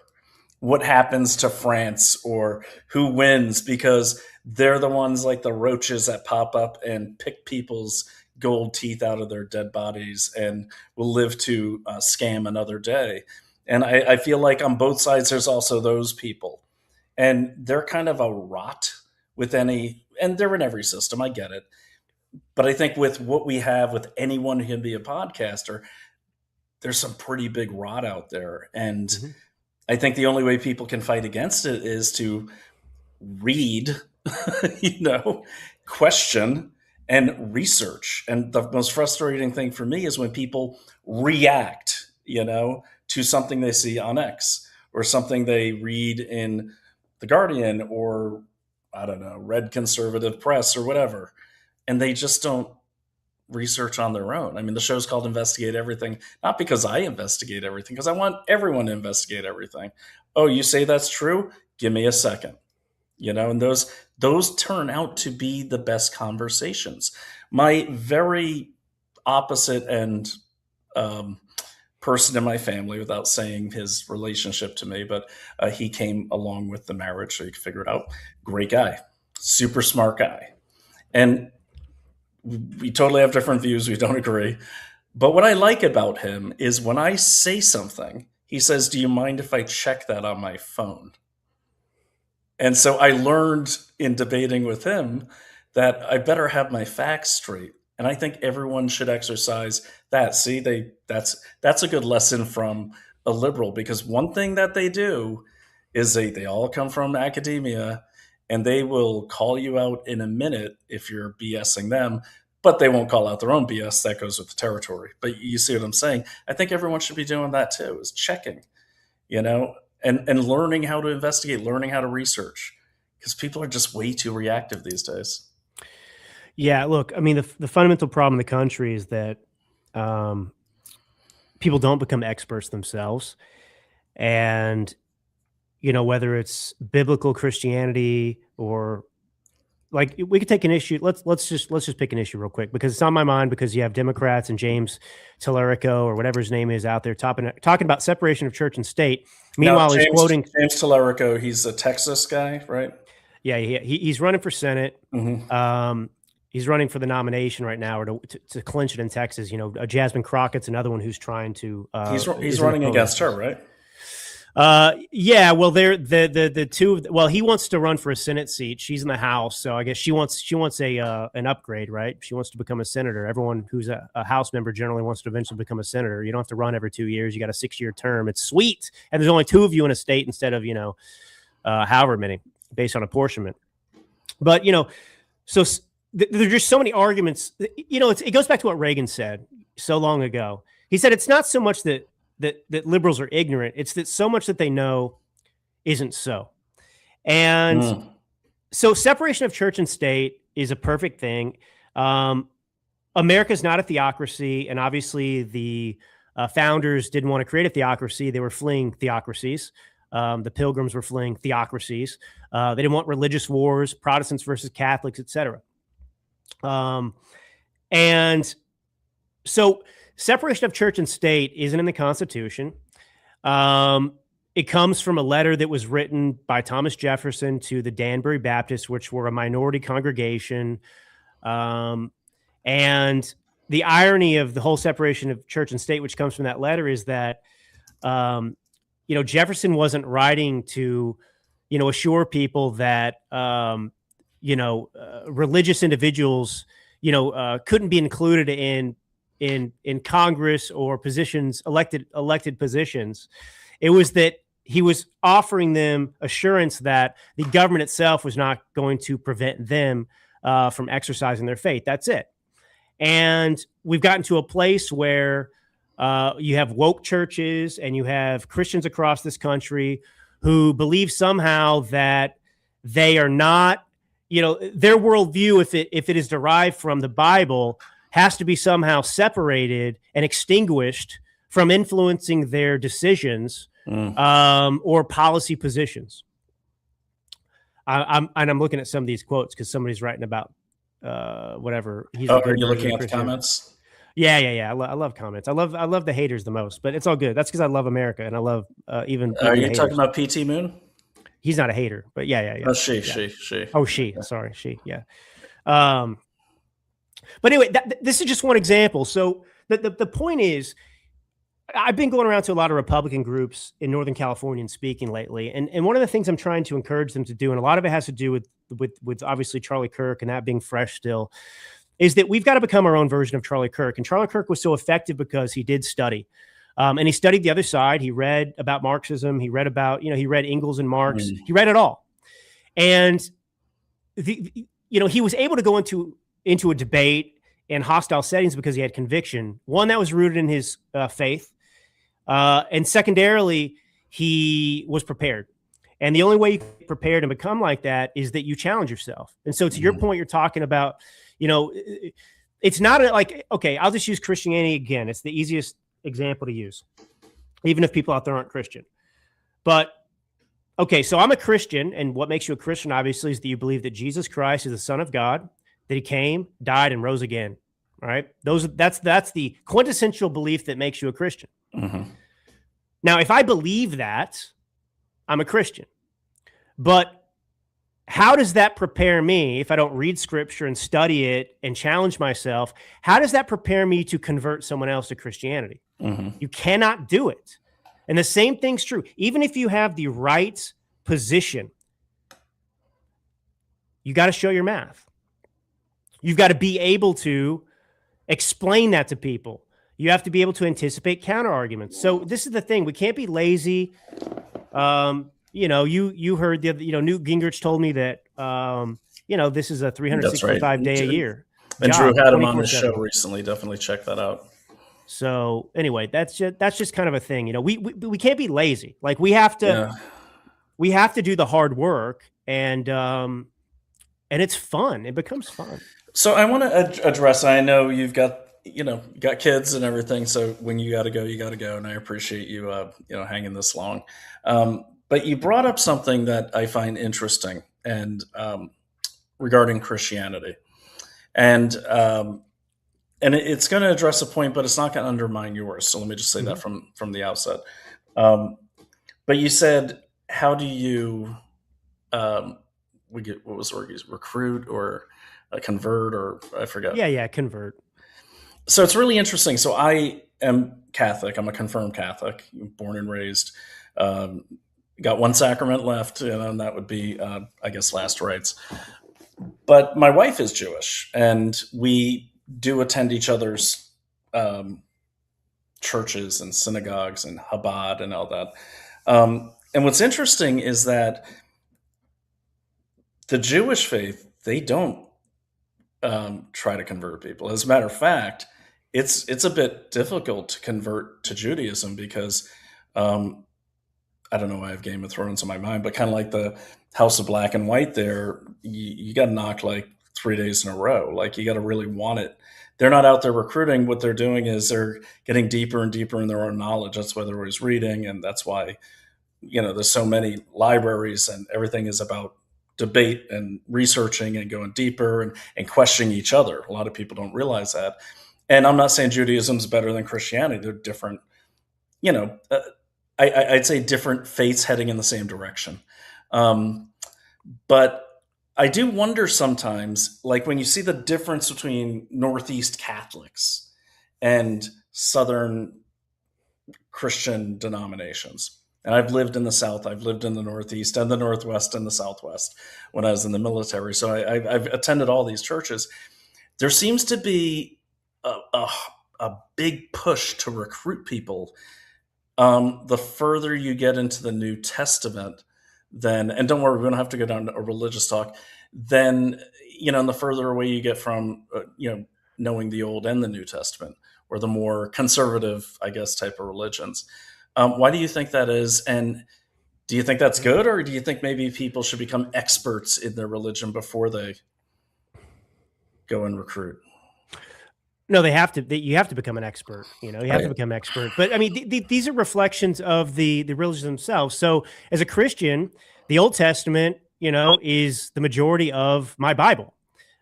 what happens to France or who wins because they're the ones like the roaches that pop up and pick people's gold teeth out of their dead bodies and will live to scam another day. And I feel like on both sides, there's also those people. And they're kind of a rot with and they're in every system, I get it. But I think with what we have with anyone who can be a podcaster, there's some pretty big rot out there. And I think the only way people can fight against it is to read, question, and research. And the most frustrating thing for me is when people react, to something they see on X or something they read in The Guardian or, I don't know, Red Conservative Press or whatever. And they just don't research on their own. I mean, the show's called Investigate Everything, not because I investigate everything, because I want everyone to investigate everything. Oh, you say that's true? Give me a second. And those turn out to be the best conversations. My very opposite and person in my family, without saying his relationship to me, but he came along with the marriage, so you can figure it out. Great guy, super smart guy. And we totally have different views. We don't agree. But what I like about him is when I say something, he says, do you mind if I check that on my phone? And so I learned in debating with him that I better have my facts straight. And I think everyone should exercise that. See, that's a good lesson from a liberal, because one thing that they do is they all come from academia, and they will call you out in a minute if you're BSing them, but they won't call out their own BS. That goes with the territory. But you see what I'm saying? I think everyone should be doing that too, is checking, and learning how to investigate, learning how to research, because people are just way too reactive these days. Yeah, look, I mean, the fundamental problem in the country is that people don't become experts themselves. And, whether it's biblical Christianity or like, we could take an issue. Let's just pick an issue real quick, because it's on my mind, because you have Democrats and James Tallarico or whatever his name is out there talking about separation of church and state. Meanwhile, he's quoting James Tallarico. He's a Texas guy, right? Yeah, he's running for Senate. Mm-hmm. He's running for the nomination right now, or to clinch it in Texas. Jasmine Crockett's another one who's trying to. He's running against her, right? Yeah. Well, they're the two. Well, he wants to run for a Senate seat. She's in the House, so I guess she wants an upgrade, right? She wants to become a senator. Everyone who's a House member generally wants to eventually become a senator. You don't have to run every 2 years. You got a 6-year term. It's sweet, and there's only 2 of you in a state instead of however many, based on apportionment. But so. There's just so many arguments. It goes back to what Reagan said so long ago. He said it's not so much that liberals are ignorant; it's that so much that they know isn't so. And so, separation of church and state is a perfect thing. America's not a theocracy, and obviously the founders didn't want to create a theocracy. They were fleeing theocracies. The Pilgrims were fleeing theocracies. They didn't want religious wars, Protestants versus Catholics, etc. And so separation of church and state isn't in the Constitution. It comes from a letter that was written by Thomas Jefferson to the Danbury Baptists, which were a minority congregation. And the irony of the whole separation of church and state, which comes from that letter, is that, Jefferson wasn't writing to, assure people that, religious individuals, couldn't be included in Congress or positions, elected positions. It was that he was offering them assurance that the government itself was not going to prevent them from exercising their faith. That's it. And we've gotten to a place where you have woke churches and you have Christians across this country who believe somehow that they are not, their worldview, if it is derived from the Bible, has to be somehow separated and extinguished from influencing their decisions or policy positions. I'm looking at some of these quotes because somebody's writing about whatever. Are you looking at the comments? Yeah. I love comments. I love the haters the most, but it's all good. That's because I love America and I love even. Are you talking about PT Moon? He's not a hater, but yeah. Oh, she. Oh, she. Sorry, she. Yeah. But anyway, this is just one example. So the point is, I've been going around to a lot of Republican groups in Northern California and speaking lately, and one of the things I'm trying to encourage them to do, and a lot of it has to do with obviously Charlie Kirk and that being fresh still, is that we've got to become our own version of Charlie Kirk. And Charlie Kirk was so effective because he did study. And he studied the other side. He read about Marxism. He read about, he read Engels and Marx. He read it all. And, he was able to go into a debate in hostile settings because he had conviction. One, that was rooted in his faith. And secondarily, he was prepared. And the only way you can get prepared and become like that is that you challenge yourself. And so to your point, you're talking about, it's not okay, I'll just use Christianity again. It's the easiest example to use, even if people out there aren't Christian. But okay, so I'm a Christian, and what makes you a Christian, obviously, is that you believe that Jesus Christ is the Son of God, that he came, died, and rose again. All right, that's the quintessential belief that makes you a Christian. Mm-hmm. Now, if I believe that, I'm a Christian. But how does that prepare me if I don't read scripture and study it and challenge myself? How does that prepare me to convert someone else to Christianity? Mm-hmm. You cannot do it. And the same thing's true. Even if you have the right position, you got to show your math. You've got to be able to explain that to people. You have to be able to anticipate counter arguments. So this is the thing. We can't be lazy. You heard Newt Gingrich told me that, this is a 365 day a year. And Drew had him on the 24/7. show recently. Definitely check that out. So anyway, that's just kind of a thing. We can't be lazy. Like we have to do the hard work, and it's fun. It becomes fun. So I want to address, I know you've got kids and everything. So when you got to go, you got to go. And I appreciate you, hanging this long. But you brought up something that I find interesting and regarding Christianity. And it's going to address a point, but it's not going to undermine yours. So let me just say that from the outset. But you said, how do you, what was the word used? Recruit or convert, or I forget. Yeah, convert. So it's really interesting. So I am Catholic. I'm a confirmed Catholic, born and raised. Got one sacrament left, and that would be, I guess, last rites. But my wife is Jewish, and we do attend each other's churches and synagogues and Chabad and all that. And what's interesting is that the Jewish faith, they don't try to convert people. As a matter of fact, it's a bit difficult to convert to Judaism because I don't know why I have Game of Thrones in my mind, but kind of like the House of Black and White there, you got to knock like 3 days in a row. Like you got to really want it. They're not out there recruiting. What they're doing is they're getting deeper and deeper in their own knowledge. That's why they're always reading. And that's why, there's so many libraries and everything is about debate and researching and going deeper and questioning each other. A lot of people don't realize that. And I'm not saying Judaism is better than Christianity. They're different, I'd say different faiths heading in the same direction. But I do wonder sometimes, like when you see the difference between Northeast Catholics and Southern Christian denominations. And I've lived in the South, I've lived in the Northeast and the Northwest and the Southwest when I was in the military. So I've attended all these churches. There seems to be a big push to recruit people. The further you get into the New Testament, then, and don't worry, we don't have to go down to a religious talk, then, and the further away you get from, knowing the Old and the New Testament, or the more conservative, I guess, type of religions. Why do you think that is? And do you think that's good? Or do you think maybe people should become experts in their religion before they go and recruit? No, you have to become an expert. You have to become expert. But I mean, these are reflections of the religions themselves. So as a Christian, the Old Testament, is the majority of my Bible.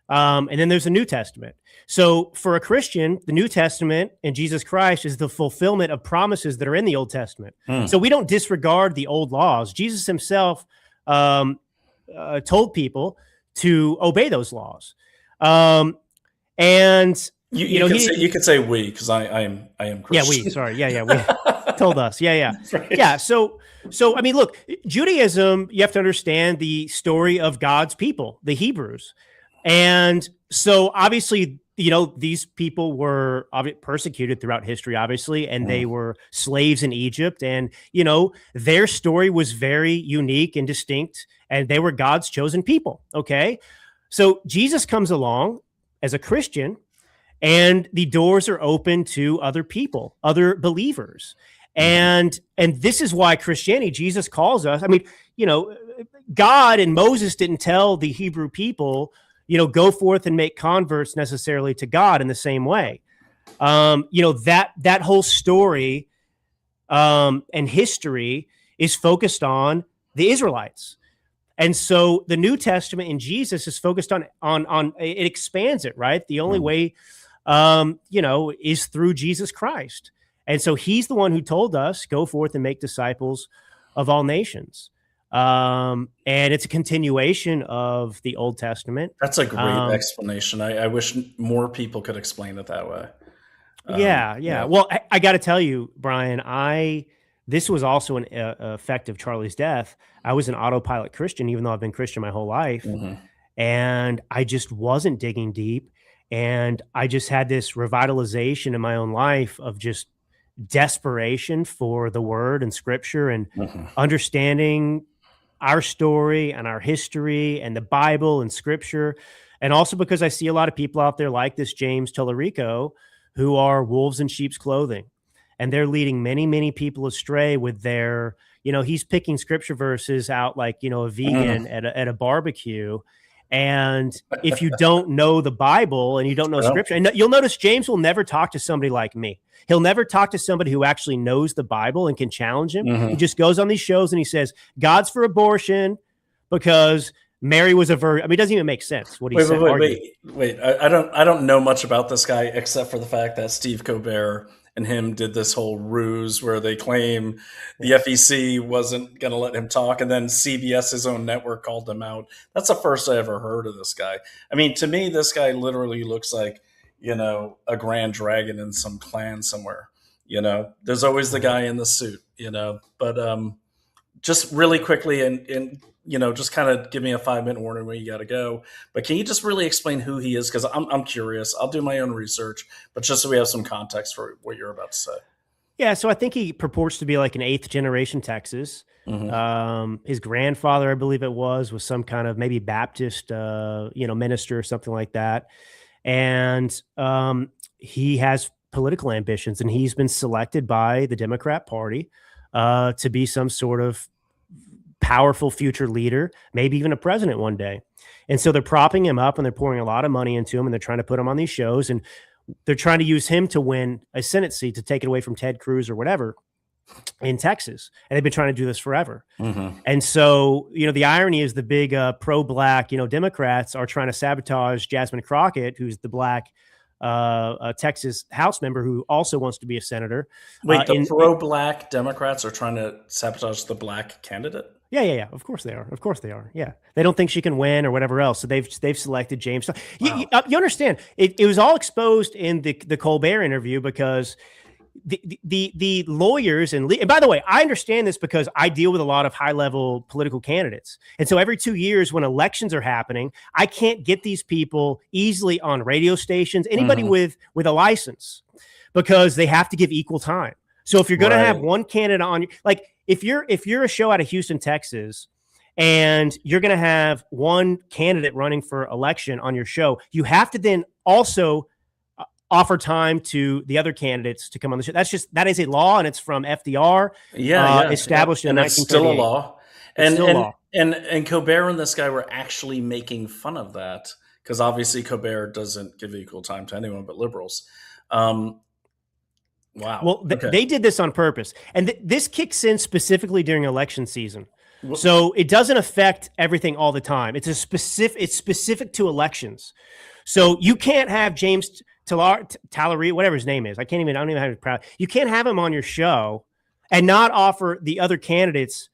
And then there's a New Testament. So for a Christian, the New Testament and Jesus Christ is the fulfillment of promises that are in the Old Testament. So we don't disregard the old laws. Jesus himself told people to obey those laws. And you could say we, because I am Christian. Yeah, we. Sorry, yeah, we told us. Yeah. Right. Yeah. So I mean, look, Judaism. You have to understand the story of God's people, the Hebrews, and so obviously, these people were persecuted throughout history, obviously, and they were slaves in Egypt, and their story was very unique and distinct, and they were God's chosen people. Okay, so Jesus comes along as a Christian. And the doors are open to other people, other believers. And this is why Christianity, Jesus calls us. I mean, God and Moses didn't tell the Hebrew people, go forth and make converts necessarily to God in the same way. That whole story and history is focused on the Israelites. And so the New Testament in Jesus is focused on it expands it, right? The only way is through Jesus Christ. And so he's the one who told us, go forth and make disciples of all nations. And it's a continuation of the Old Testament. That's a great explanation. I wish more people could explain it that way. Yeah. Well, I got to tell you, Brian, this was also an effect of Charlie's death. I was an autopilot Christian, even though I've been Christian my whole life. And I just wasn't digging deep. And I just had this revitalization in my own life of just desperation for the word and scripture and understanding our story and our history and the Bible and scripture. And also because I see a lot of people out there like this James Tallarico who are wolves in sheep's clothing. And they're leading many, many people astray with their, he's picking scripture verses out like, a vegan at a barbecue. And if you don't know the Bible and you don't know scripture, and you'll notice James will never talk to somebody like me. He'll never talk to somebody who actually knows the Bible and can challenge him. He just goes on these shows and he says, God's for abortion because Mary was a virgin. I mean, it doesn't even make sense what he said. Wait. I don't know much about this guy except for the fact that Steve Colbert and him did this whole ruse where they claim the FEC wasn't going to let him talk, and then CBS, his own network, called him out. That's the first I ever heard of this guy. I mean, to me, this guy literally looks like, a grand dragon in some clan somewhere. There's always the guy in the suit, but just really quickly and just kind of give me a 5-minute warning when you got to go. But can you just really explain who he is? Because I'm curious. I'll do my own research, but just so we have some context for what you're about to say. Yeah, so I think he purports to be like an 8th generation Texas. His grandfather, I believe it was some kind of maybe Baptist, minister or something like that. And he has political ambitions, and he's been selected by the Democrat Party to be some sort of powerful future leader, maybe even a president one day. And so they're propping him up and they're pouring a lot of money into him and they're trying to put him on these shows and they're trying to use him to win a Senate seat to take it away from Ted Cruz or whatever in Texas. And they've been trying to do this forever. And so, the irony is the big pro-black, Democrats are trying to sabotage Jasmine Crockett, who's the black Texas House member who also wants to be a senator. Wait, the pro-black Democrats are trying to sabotage the black candidate? Yeah. Of course they are. Yeah. They don't think she can win or whatever else. So they've selected James. You understand it was all exposed in the Colbert interview because the lawyers and by the way, I understand this because I deal with a lot of high level political candidates. And so every 2 years when elections are happening, I can't get these people easily on radio stations, anybody with a license, because they have to give equal time. So if you're going to have one candidate on, like if you're a show out of Houston, Texas, and you're going to have one candidate running for election on your show, you have to then also offer time to the other candidates to come on the show. That is a law, and it's from FDR. Established in 1938. It's still a law. It's still a law. And Colbert and this guy were actually making fun of that because obviously Colbert doesn't give equal time to anyone but liberals. Wow. Well, they did this on purpose. And this kicks in specifically during election season. So it doesn't affect everything all the time. It's specific to elections. So you can't have James Tallarico, whatever his name is. I don't even have it proud. You can't have him on your show and not offer the other candidates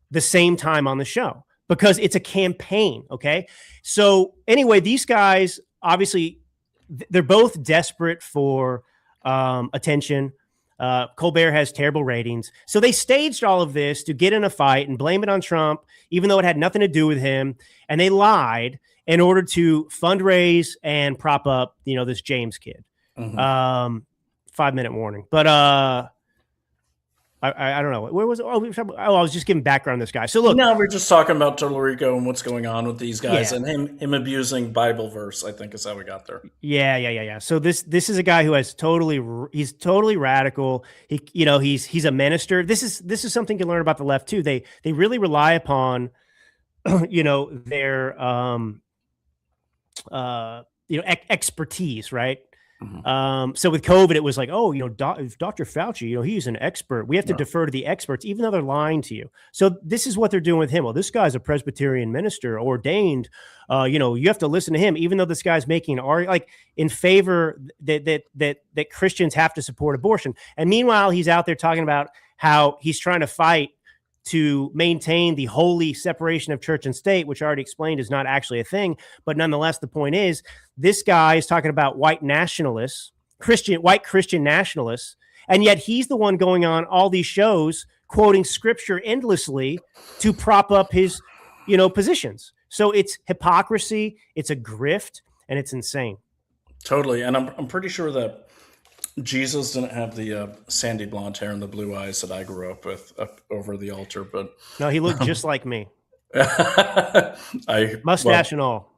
the same time on the show because it's a campaign. Okay. So anyway, these guys, obviously they're both desperate for attention. Colbert has terrible ratings. So they staged all of this to get in a fight and blame it on Trump, even though it had nothing to do with him. And they lied in order to fundraise and prop up, this James kid. 5-minute warning. But I don't know. Where was it? I was just giving background on this guy. So look. No, we're just talking about Tallarico and what's going on with these guys and him abusing Bible verse, I think is how we got there. Yeah. So this is a guy who he's totally radical. He's a minister. This is something you can learn about the left too. They really rely upon, their expertise, right? So with COVID, it was like, Dr. Fauci, he's an expert. We have to defer to the experts, even though they're lying to you. So this is what they're doing with him. Well, this guy's a Presbyterian minister ordained. You have to listen to him, even though this guy's making an argument like in favor that Christians have to support abortion. And meanwhile, he's out there talking about how he's trying to fight to maintain the holy separation of church and state, which I already explained is not actually a thing. But nonetheless, the point is, this guy is talking about white Christian nationalists, and yet he's the one going on all these shows quoting scripture endlessly to prop up his, positions. So it's hypocrisy, it's a grift, and it's insane. Totally. And I'm pretty sure that Jesus didn't have the sandy blonde hair and the blue eyes that I grew up with up over the altar, but No, he looked just like me, I mustache and all.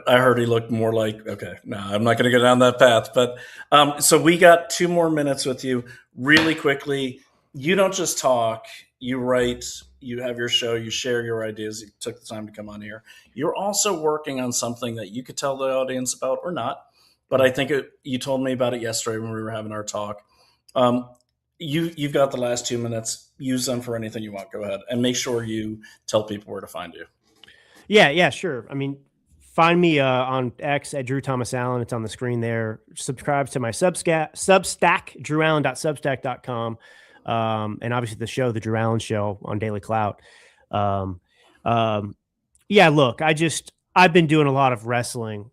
I heard he looked more like, okay, no, I'm not going to go down that path. But so we got 2 more minutes with you really quickly. You don't just talk, you write, you have your show, you share your ideas. You took the time to come on here. You're also working on something that you could tell the audience about or not. But I think you told me about it yesterday when we were having our talk. You've got the last 2 minutes. Use them for anything you want. Go ahead and make sure you tell people where to find you. Yeah, sure. I mean, find me on X at Drew Thomas Allen. It's on the screen there. Subscribe to my Substack, drewallen.substack.com. And obviously the show, The Drew Allen Show on DailyClout. Yeah, look, I've been doing a lot of wrestling.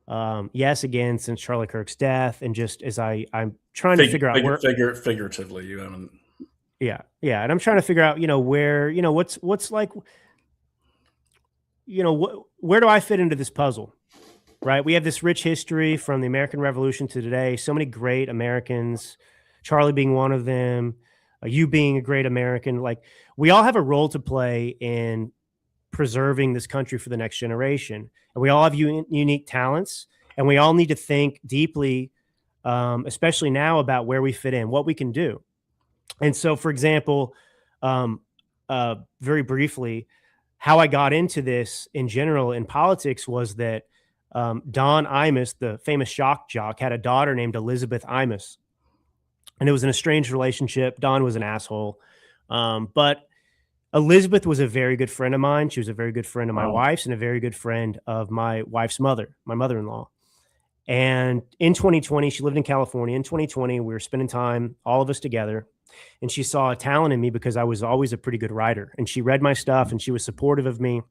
Again, since Charlie Kirk's death, and just as I'm trying to figure out where figuratively, you haven't. Yeah. And I'm trying to figure out, where, what's like, where do I fit into this puzzle? Right. We have this rich history from the American Revolution to today. So many great Americans, Charlie being one of them, you being a great American. Like, we all have a role to play in preserving this country for the next generation. And we all have unique talents, and we all need to think deeply, especially now, about where we fit in, what we can do. And so, for example, very briefly, how I got into this in general in politics was that Don Imus, the famous shock jock, had a daughter named Elizabeth Imus. And it was an estranged relationship. Don was an asshole. But Elizabeth was a very good friend of mine. She was a very good friend of my wife's and a very good friend of my wife's mother, my mother-in-law. And in 2020, she lived in California. In 2020, we were spending time, all of us together. And she saw a talent in me because I was always a pretty good writer. And she read my stuff and she was supportive of me.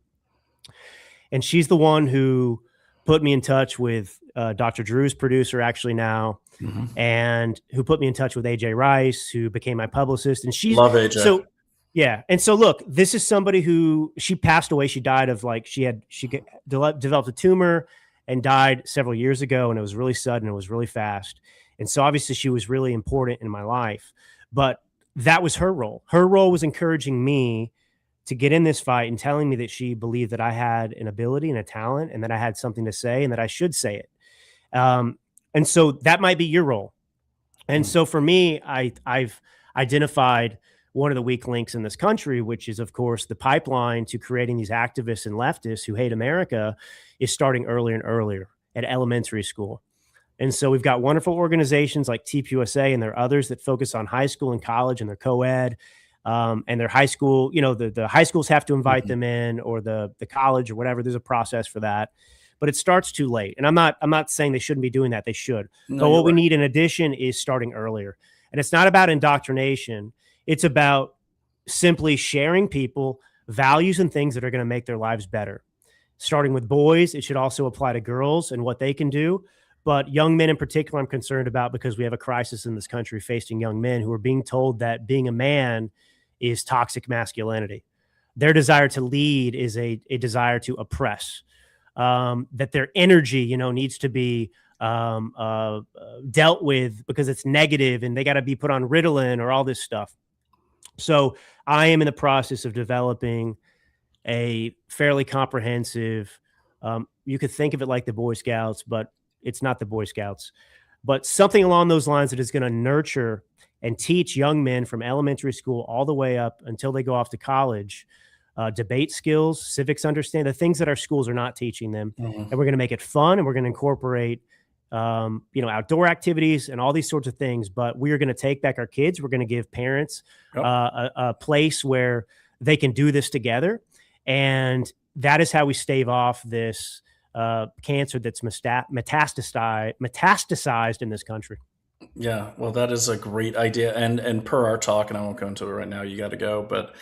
And she's the one who put me in touch with Dr. Drew's producer, actually now, and who put me in touch with AJ Rice, who became my publicist. And she's love AJ. So yeah. And so look, this is somebody who, she passed away. She died of she developed a tumor and died several years ago. And it was really sudden. It was really fast. And so obviously she was really important in my life, but that was her role. Her role was encouraging me to get in this fight and telling me that she believed that I had an ability and a talent and that I had something to say and that I should say it. And so that might be your role. And so for me, I've identified one of the weak links in this country, which is, of course, the pipeline to creating these activists and leftists who hate America is starting earlier and earlier at elementary school. And so we've got wonderful organizations like TPUSA, and there are others that focus on high school and college, and they're co-ed, and their high school, the high schools have to invite them in, or the college or whatever. There's a process for that, but it starts too late. And I'm not saying they shouldn't be doing that. They should. But what we need in addition is starting earlier. And it's not about indoctrination. It's about simply sharing people values and things that are going to make their lives better. Starting with boys, it should also apply to girls and what they can do. But young men in particular, I'm concerned about, because we have a crisis in this country facing young men who are being told that being a man is toxic masculinity. Their desire to lead is a desire to oppress, that their energy, needs to be dealt with because it's negative and they got to be put on Ritalin or all this stuff. So I am in the process of developing a fairly comprehensive, you could think of it like the Boy Scouts, but it's not the Boy Scouts, but something along those lines that is going to nurture and teach young men from elementary school all the way up until they go off to college, debate skills, civics understanding, the things that our schools are not teaching them. And we're going to make it fun, and we're going to incorporate outdoor activities and all these sorts of things. But we are going to take back our kids. We're going to give parents a place where they can do this together. And that is how we stave off this cancer that's metastasized in this country. Yeah, well, that is a great idea. And per our talk, and I won't go into it right now, you got to go, but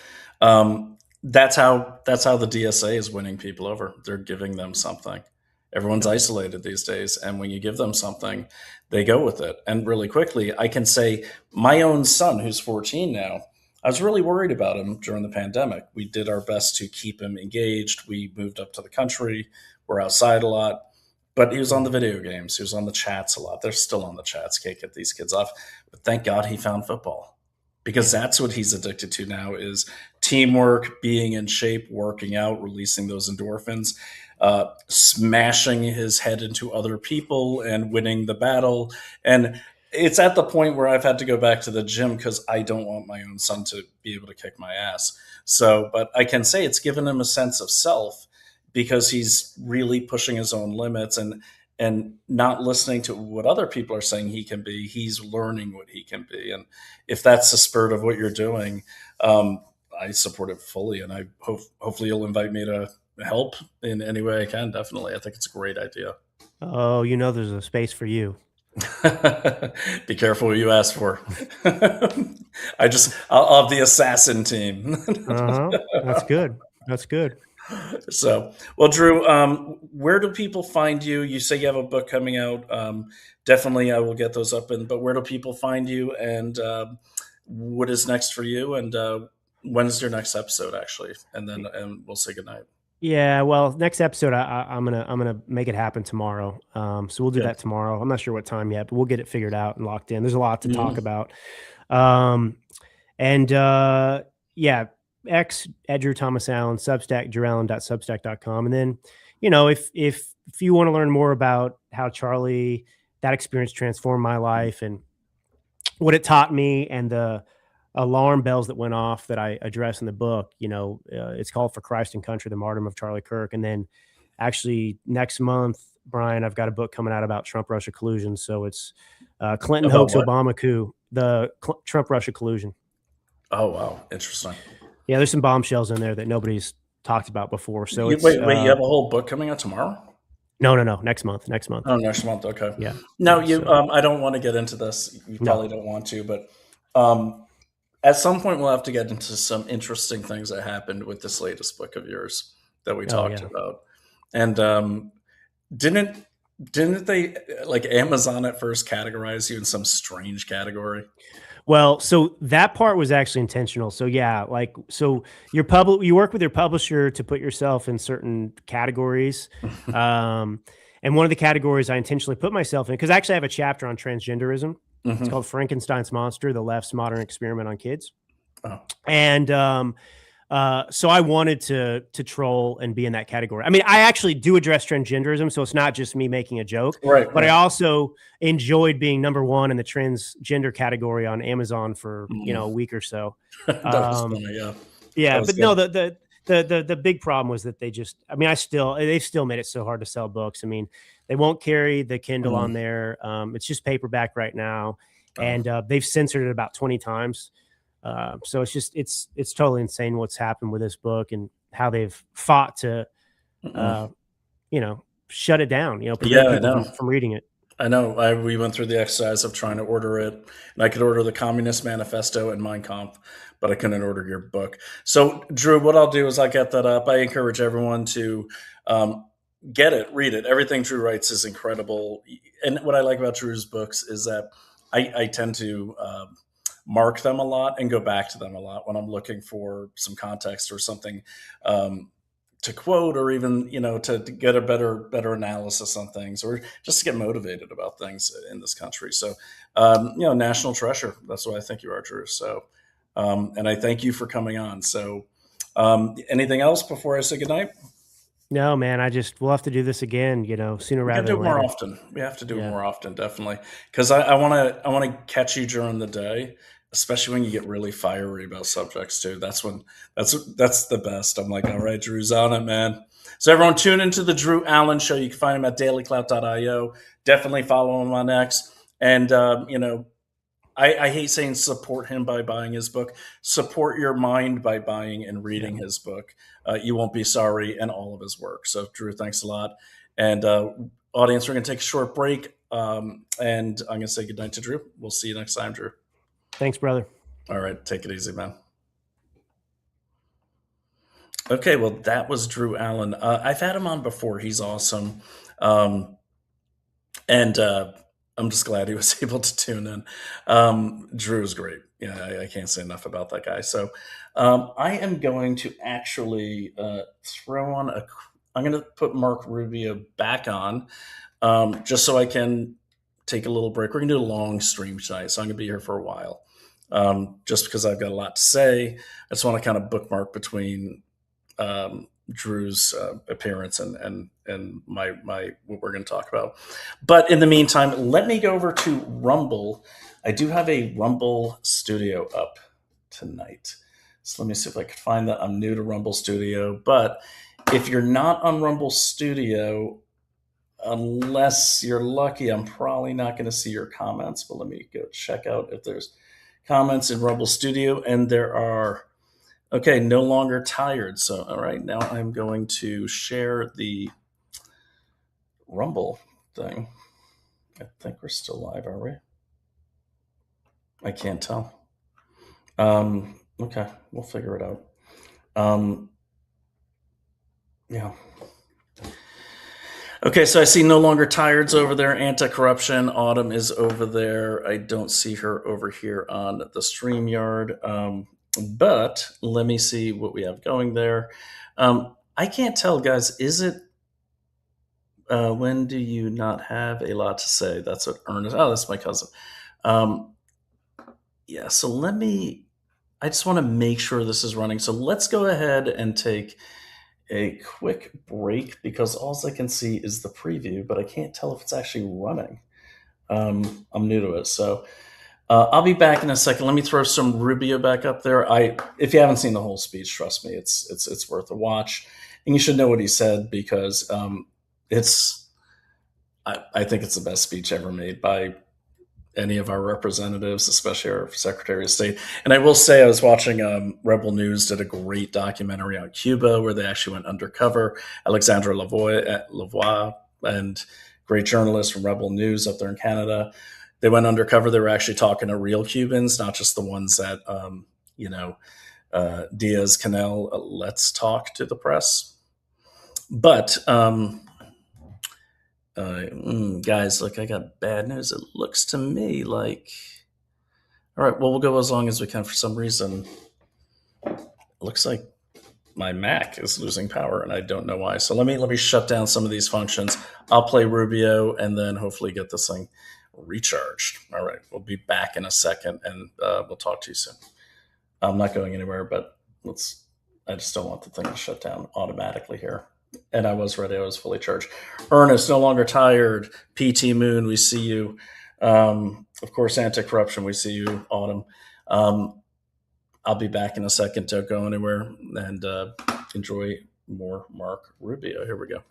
that's how the DSA is winning people over. They're giving them something. Everyone's isolated these days, and when you give them something, they go with it. And really quickly, I can say my own son, who's 14 now, I was really worried about him during the pandemic. We did our best to keep him engaged. We moved up to the country. We're outside a lot. But he was on the video games. He was on the chats a lot. They're still on the chats. Can't get these kids off. But thank God he found football, because that's what he's addicted to now, is teamwork, being in shape, working out, releasing those endorphins, smashing his head into other people and winning the battle. And it's at the point where I've had to go back to the gym because I don't want my own son to be able to kick my ass. So, but I can say it's given him a sense of self, because he's really pushing his own limits and not listening to what other people are saying he can be. He's learning what he can be. And if that's the spirit of what you're doing, I support it fully. And I hopefully you'll invite me to help in any way I can. Definitely. I think it's a great idea. Oh, there's a space for you. Be careful what you ask for. I'll have the assassin team. That's good. That's good. So, well, Drew, where do people find you? You say you have a book coming out. Definitely, I will get those up. But where do people find you? And what is next for you? And when is your next episode, actually? And then we'll say goodnight. Yeah, well, next episode, I'm gonna make it happen tomorrow. So we'll do that tomorrow. I'm not sure what time yet, but we'll get it figured out and locked in. There's a lot to talk about. Yeah, X at Drew Thomas Allen, Substack, drewallen.substack.com. And then, if you want to learn more about how Charlie, that experience transformed my life and what it taught me, and the alarm bells that went off that I address in the book, it's called For Christ and Country, the Martyrdom of Charlie Kirk. And then actually next month, Brian, I've got a book coming out about Trump-Russia collusion. So it's Clinton hoax, Obama coup, the Trump-Russia collusion. Oh, wow. Interesting. Yeah, there's some bombshells in there that nobody's talked about before. So wait, you have a whole book coming out tomorrow? No, next month. Oh, next month. Okay. Yeah. No, I don't want to get into this. You probably don't want to, but at some point we'll have to get into some interesting things that happened with this latest book of yours that we talked about. And didn't they, like, Amazon at first categorize you in some strange category? Well, so that part was actually intentional. So yeah, you work with your publisher to put yourself in certain categories. And one of the categories I intentionally put myself in, because actually I have a chapter on transgenderism. It's called Frankenstein's Monster, the left's modern experiment on kids. Oh. And so I wanted to troll and be in that category. I mean, I actually do address transgenderism, so it's not just me making a joke. Right. But I also enjoyed being number one in the transgender category on Amazon for a week or so. That was funny, yeah. Yeah, but good. No, the big problem was that they've still made it so hard to sell books. I mean, they won't carry the Kindle on there. It's just paperback right now, and they've censored it about 20 times. So it's totally insane what's happened with this book and how they've fought to, shut it down, prevent people from reading it. I know. We went through the exercise of trying to order it, and I could order the Communist Manifesto and Mein Kampf, but I couldn't order your book. So, Drew, what I'll do is I'll get that up. I encourage everyone to get it, read it. Everything Drew writes is incredible. And what I like about Drew's books is that I tend to mark them a lot and go back to them a lot when I'm looking for some context or something to quote, or even, to get a better analysis on things, or just to get motivated about things in this country. So, national treasure. That's what I think you are, Drew. So, and I thank you for coming on. So, anything else before I say goodnight? No, man, we'll have to do this again, sooner rather than later. More often. We have to do it more often, definitely. Because I want to catch you during the day, especially when you get really fiery about subjects too. That's the best. I'm like, all right, Drew's on it, man. So everyone, tune into the Drew Allen Show. You can find him at dailyclout.io. Definitely follow him on X. And I hate saying support him by buying his book. Support your mind by buying and reading his book. You won't be sorry, and all of his work. So, Drew, thanks a lot. And audience, we're going to take a short break. And I'm going to say goodnight to Drew. We'll see you next time, Drew. Thanks, brother. All right. Take it easy, man. Okay. Well, that was Drew Allen. I've had him on before. He's awesome. And I'm just glad he was able to tune in. Drew's great. Yeah, I can't say enough about that guy. So I am going to actually throw on I'm going to put Marco Rubio back on just so I can take a little break. We're going to do a long stream tonight, so I'm going to be here for a while. Just because I've got a lot to say. I just want to kind of bookmark between Drew's appearance and my what we're going to talk about. But in the meantime, let me go over to Rumble. I do have a Rumble Studio up tonight. So let me see if I can find that. I'm new to Rumble Studio, but if you're not on Rumble Studio, unless you're lucky, I'm probably not going to see your comments, but let me go check out if there's comments in Rumble Studio, and there are, okay, no longer tired. So, all right, now I'm going to share the Rumble thing. I think we're still live, are we? I can't tell. Okay, we'll figure it out. Yeah. Okay, so I see No Longer Tired's over there. Anti-Corruption. Autumn is over there. I don't see her over here on the StreamYard. But let me see what we have going there. I can't tell, guys. Is it when do you not have a lot to say? That's what Ernest. Oh, that's my cousin. Yeah, so I just want to make sure this is running. So let's go ahead and take a quick break because all I can see is the preview, but I can't tell if it's actually running. I'm new to it. So I'll be back in a second. Let me throw some Rubio back up there. If you haven't seen the whole speech, trust me, it's worth a watch. And you should know what he said because I think it's the best speech ever made by any of our representatives, especially our Secretary of State. And I will say I was watching Rebel News did a great documentary on Cuba where they actually went undercover. Alexandra Lavoie and great journalist from Rebel News up there in Canada. They went undercover. They were actually talking to real Cubans, not just the ones that, Diaz-Canel lets talk to the press. But guys, look, I got bad news. It looks to me like, all right, well, we'll go as long as we can. For some reason, it looks like my Mac is losing power, and I don't know why. So let me shut down some of these functions. I'll play Rubio, and then hopefully get this thing recharged. All right, we'll be back in a second, and we'll talk to you soon. I'm not going anywhere, but I just don't want the thing to shut down automatically here. And I was ready. I was fully charged. Ernest, No Longer Tired. PT Moon, we see you. Of course, Anti-Corruption, we see you. Autumn. I'll be back in a second. Don't go anywhere. And enjoy more Marco Rubio. Here we go.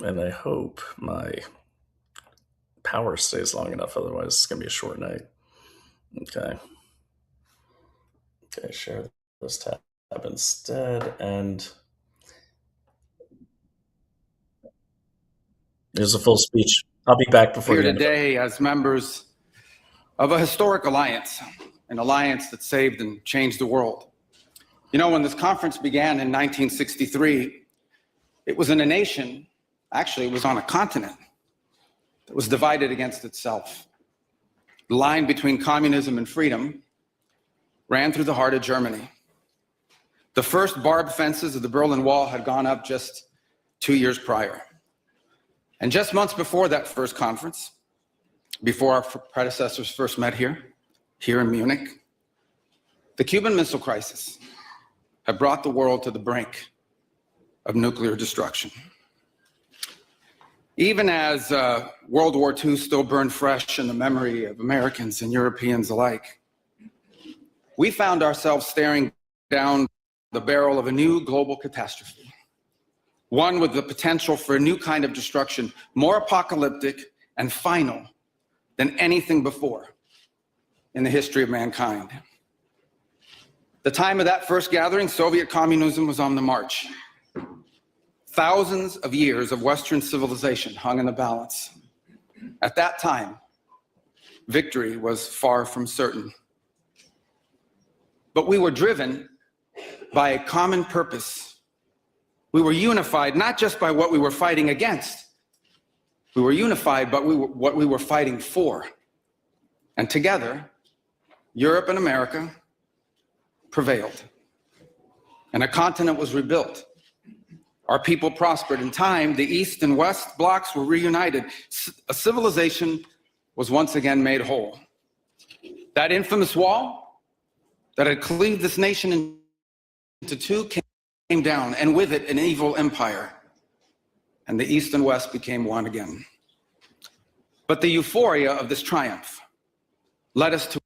And I hope my power stays long enough. Otherwise, it's going to be a short night. Okay. Okay, share this tab instead. And there's a full speech. I'll be back before here today as members of a historic alliance, an alliance that saved and changed the world. You know, when this conference began in 1963, it was in a nation, actually it was on a continent, that was divided against itself. The line between communism and freedom ran through the heart of Germany. The first barbed fences of the Berlin Wall had gone up just 2 years prior. And just months before that first conference, before our predecessors first met here in Munich, the Cuban Missile Crisis had brought the world to the brink of nuclear destruction. Even as World War II still burned fresh in the memory of Americans and Europeans alike, we found ourselves staring down the barrel of a new global catastrophe. One with the potential for a new kind of destruction, more apocalyptic and final than anything before in the history of mankind. The time of that first gathering, Soviet communism was on the march. Thousands of years of Western civilization hung in the balance. At that time, victory was far from certain. But we were driven by a common purpose. We were unified not just by what we were fighting against. We were unified by what we were fighting for. And together, Europe and America prevailed. And a continent was rebuilt. Our people prospered. In time, the East and West blocks were reunited. A civilization was once again made whole. That infamous wall that had cleaved this nation into two came down, and with it, an evil empire. And the East and West became one again. But the euphoria of this triumph led us to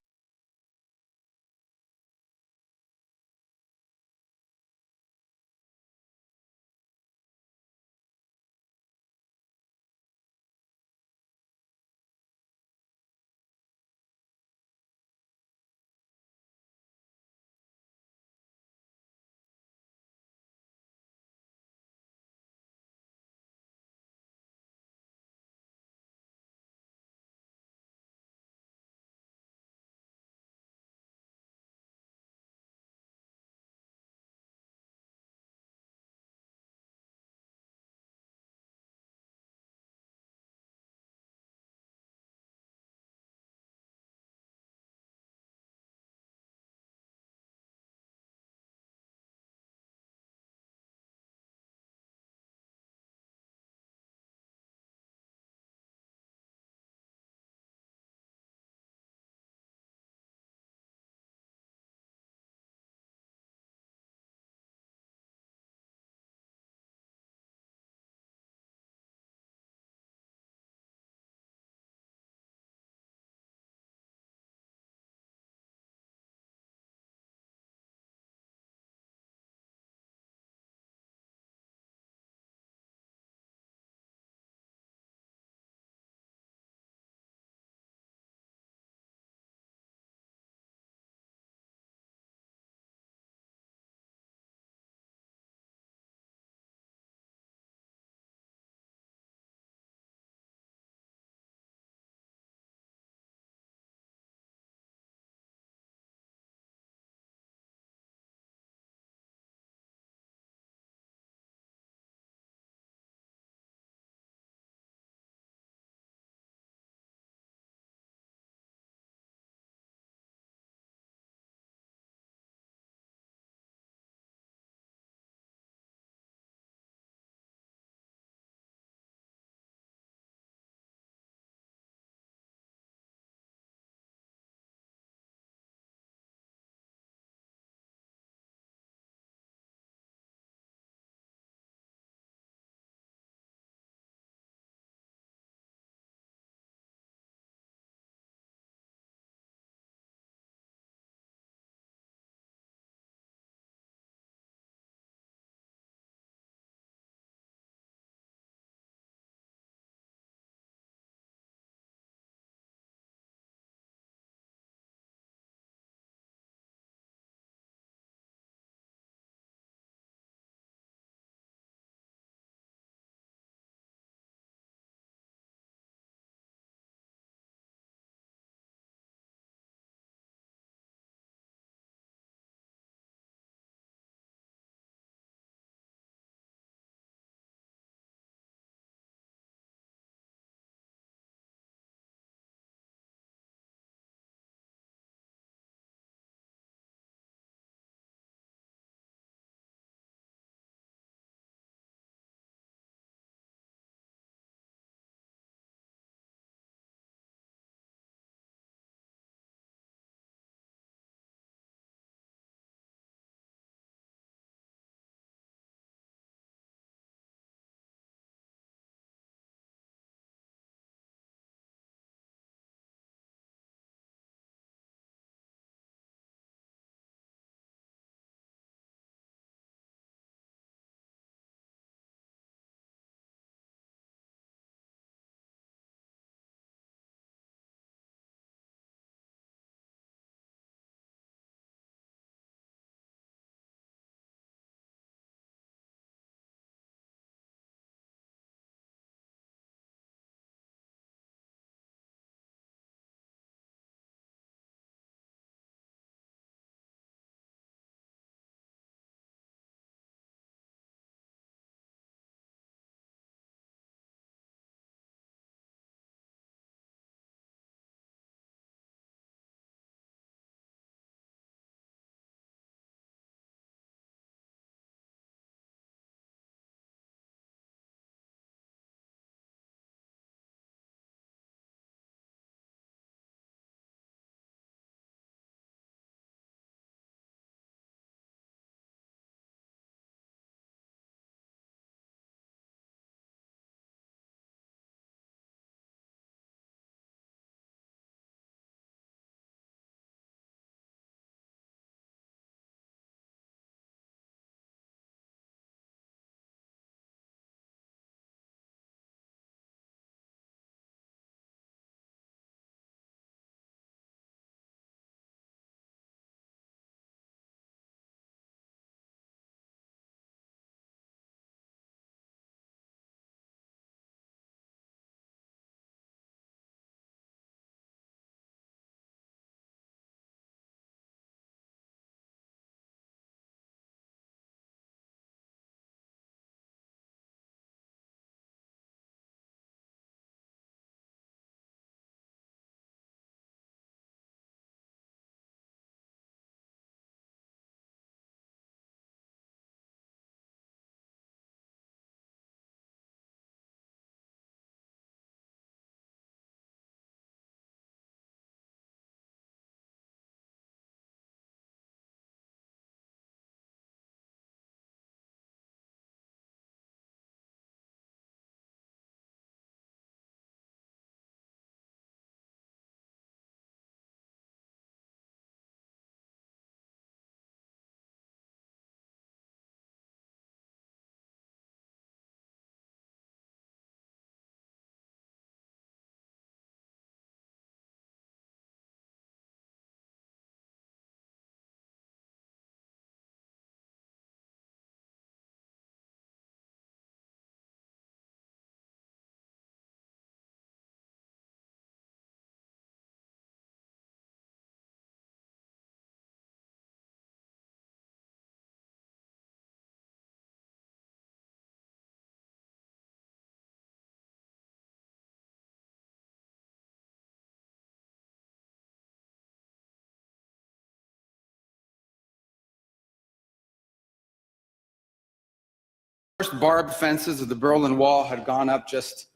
first barbed fences of the Berlin Wall had gone up just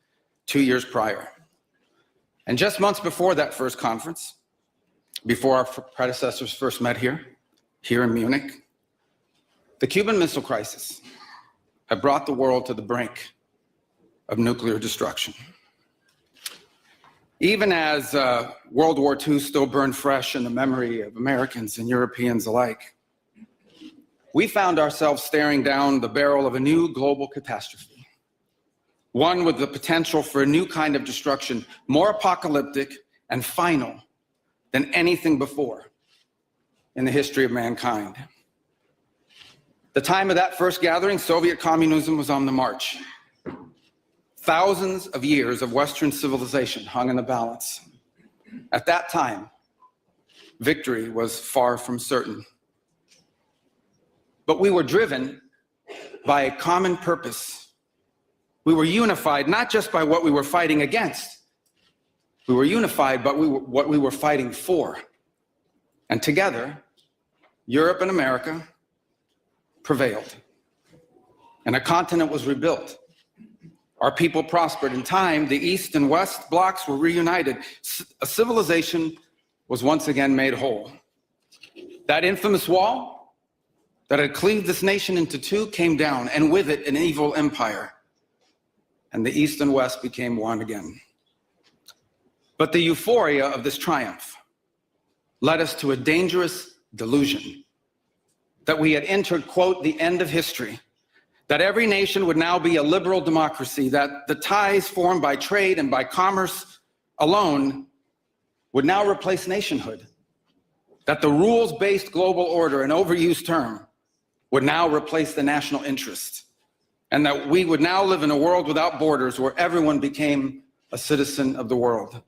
2 years prior. And just months before that first conference, before our predecessors first met here in Munich, the Cuban Missile Crisis had brought the world to the brink of nuclear destruction. Even as World War II still burned fresh in the memory of Americans and Europeans alike, we found ourselves staring down the barrel of a new global catastrophe, one with the potential for a new kind of destruction, more apocalyptic and final than anything before in the history of mankind. The time of that first gathering, Soviet communism was on the march. Thousands of years of Western civilization hung in the balance. At that time, victory was far from certain. But we were driven by a common purpose. We were unified not just by what we were fighting against. We were unified by what we were fighting for. And together, Europe and America prevailed. And a continent was rebuilt. Our people prospered. In time, the East and West blocks were reunited. A civilization was once again made whole. That infamous wall that had cleaved this nation into two came down, and with it, an evil empire. And the East and West became one again. But the euphoria of this triumph led us to a dangerous delusion that we had entered, quote, the end of history, that every nation would now be a liberal democracy, that the ties formed by trade and by commerce alone would now replace nationhood, that the rules-based global order, an overused term, would now replace the national interest, and that we would now live in a world without borders where everyone became a citizen of the world.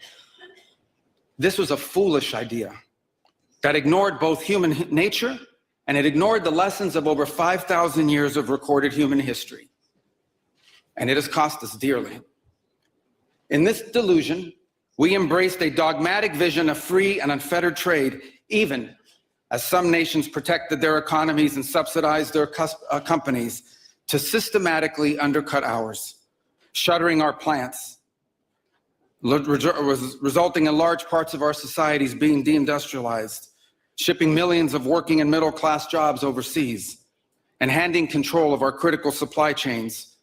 This was a foolish idea that ignored both human nature and it ignored the lessons of over 5,000 years of recorded human history. And it has cost us dearly. In this delusion, we embraced a dogmatic vision of free and unfettered trade, even as some nations protected their economies and subsidized their companies to systematically undercut ours, shuttering our plants, resulting in large parts of our societies being deindustrialized, shipping millions of working and middle-class jobs overseas, and handing control of our critical supply chains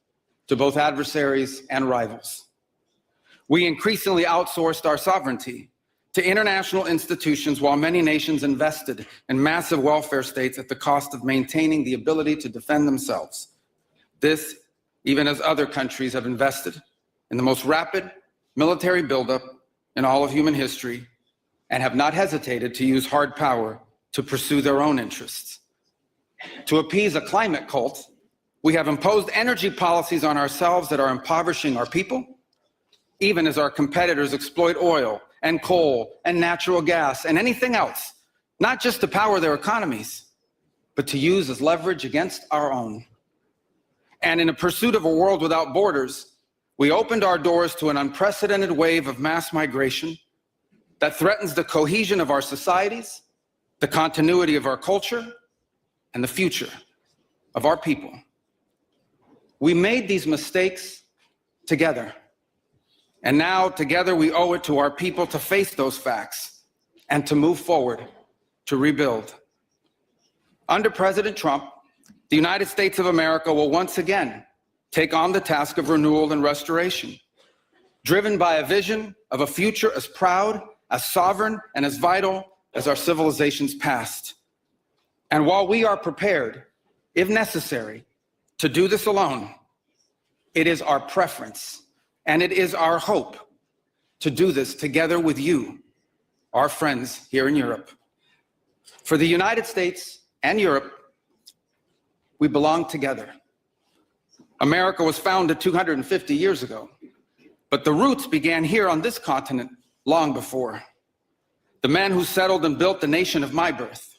to both adversaries and rivals. We increasingly outsourced our sovereignty to international institutions while many nations invested in massive welfare states at the cost of maintaining the ability to defend themselves. This, even as other countries have invested in the most rapid military buildup in all of human history and have not hesitated to use hard power to pursue their own interests. To appease a climate cult, we have imposed energy policies on ourselves that are impoverishing our people, even as our competitors exploit oil and coal and natural gas and anything else, not just to power their economies, but to use as leverage against our own. And in a pursuit of a world without borders, we opened our doors to an unprecedented wave of mass migration that threatens the cohesion of our societies, the continuity of our culture, and the future of our people. We made these mistakes together. And now, together, we owe it to our people to face those facts and to move forward, to rebuild. Under President Trump, the United States of America will once again take on the task of renewal and restoration, driven by a vision of a future as proud, as sovereign, and as vital as our civilization's past. And while we are prepared, if necessary, to do this alone, it is our preference and it is our hope to do this together with you, our friends here in Europe. For the United States and Europe, we belong together. America was founded 250 years ago, but the roots began here on this continent long before. The men who settled and built the nation of my birth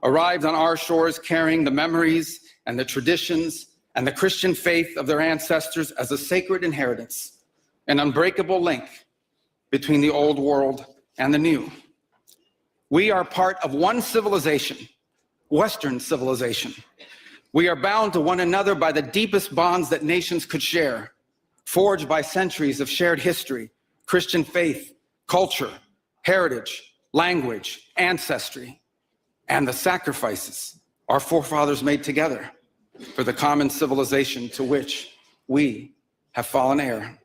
arrived on our shores carrying the memories and the traditions and the Christian faith of their ancestors as a sacred inheritance, an unbreakable link between the old world and the new. We are part of one civilization, Western civilization, We are bound to one another by the deepest bonds that nations could share, forged by centuries of shared history, Christian faith, culture, heritage, language, ancestry, and the sacrifices our forefathers made together for the common civilization to which we have fallen heir.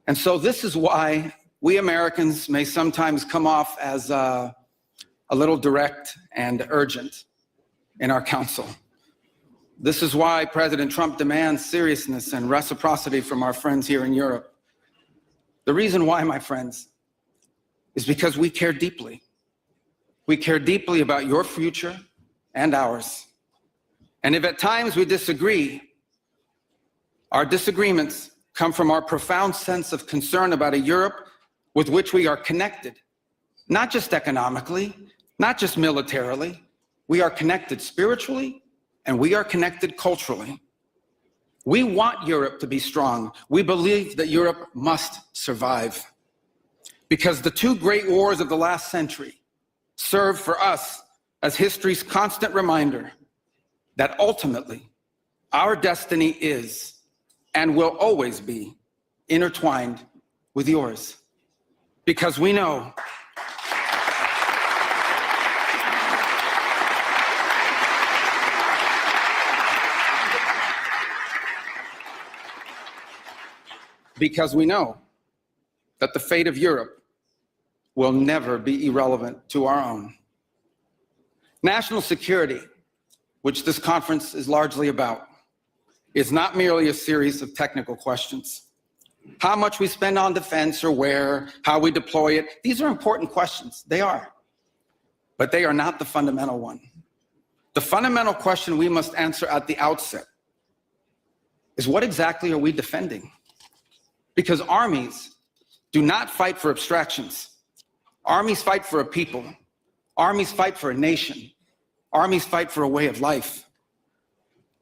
And so this is why we Americans may sometimes come off as a little direct and urgent in our counsel. This is why President Trump demands seriousness and reciprocity from our friends here in Europe. The reason why, my friends, is because we care deeply. We care deeply about your future and ours. And if at times we disagree, our disagreements come from our profound sense of concern about a Europe with which we are connected, not just economically, not just militarily. We are connected spiritually, and we are connected culturally. We want Europe to be strong. We believe that Europe must survive, because the two great wars of the last century serve for us as history's constant reminder that ultimately our destiny is and will always be intertwined with yours. Because we know that the fate of Europe will never be irrelevant to our own. National security, which this conference is largely about, is not merely a series of technical questions. How much we spend on defense or where, how we deploy it, these are important questions. They are. But they are not the fundamental one. The fundamental question we must answer at the outset is, what exactly are we defending? Because armies do not fight for abstractions. Armies fight for a people. Armies fight for a nation. Armies fight for a way of life.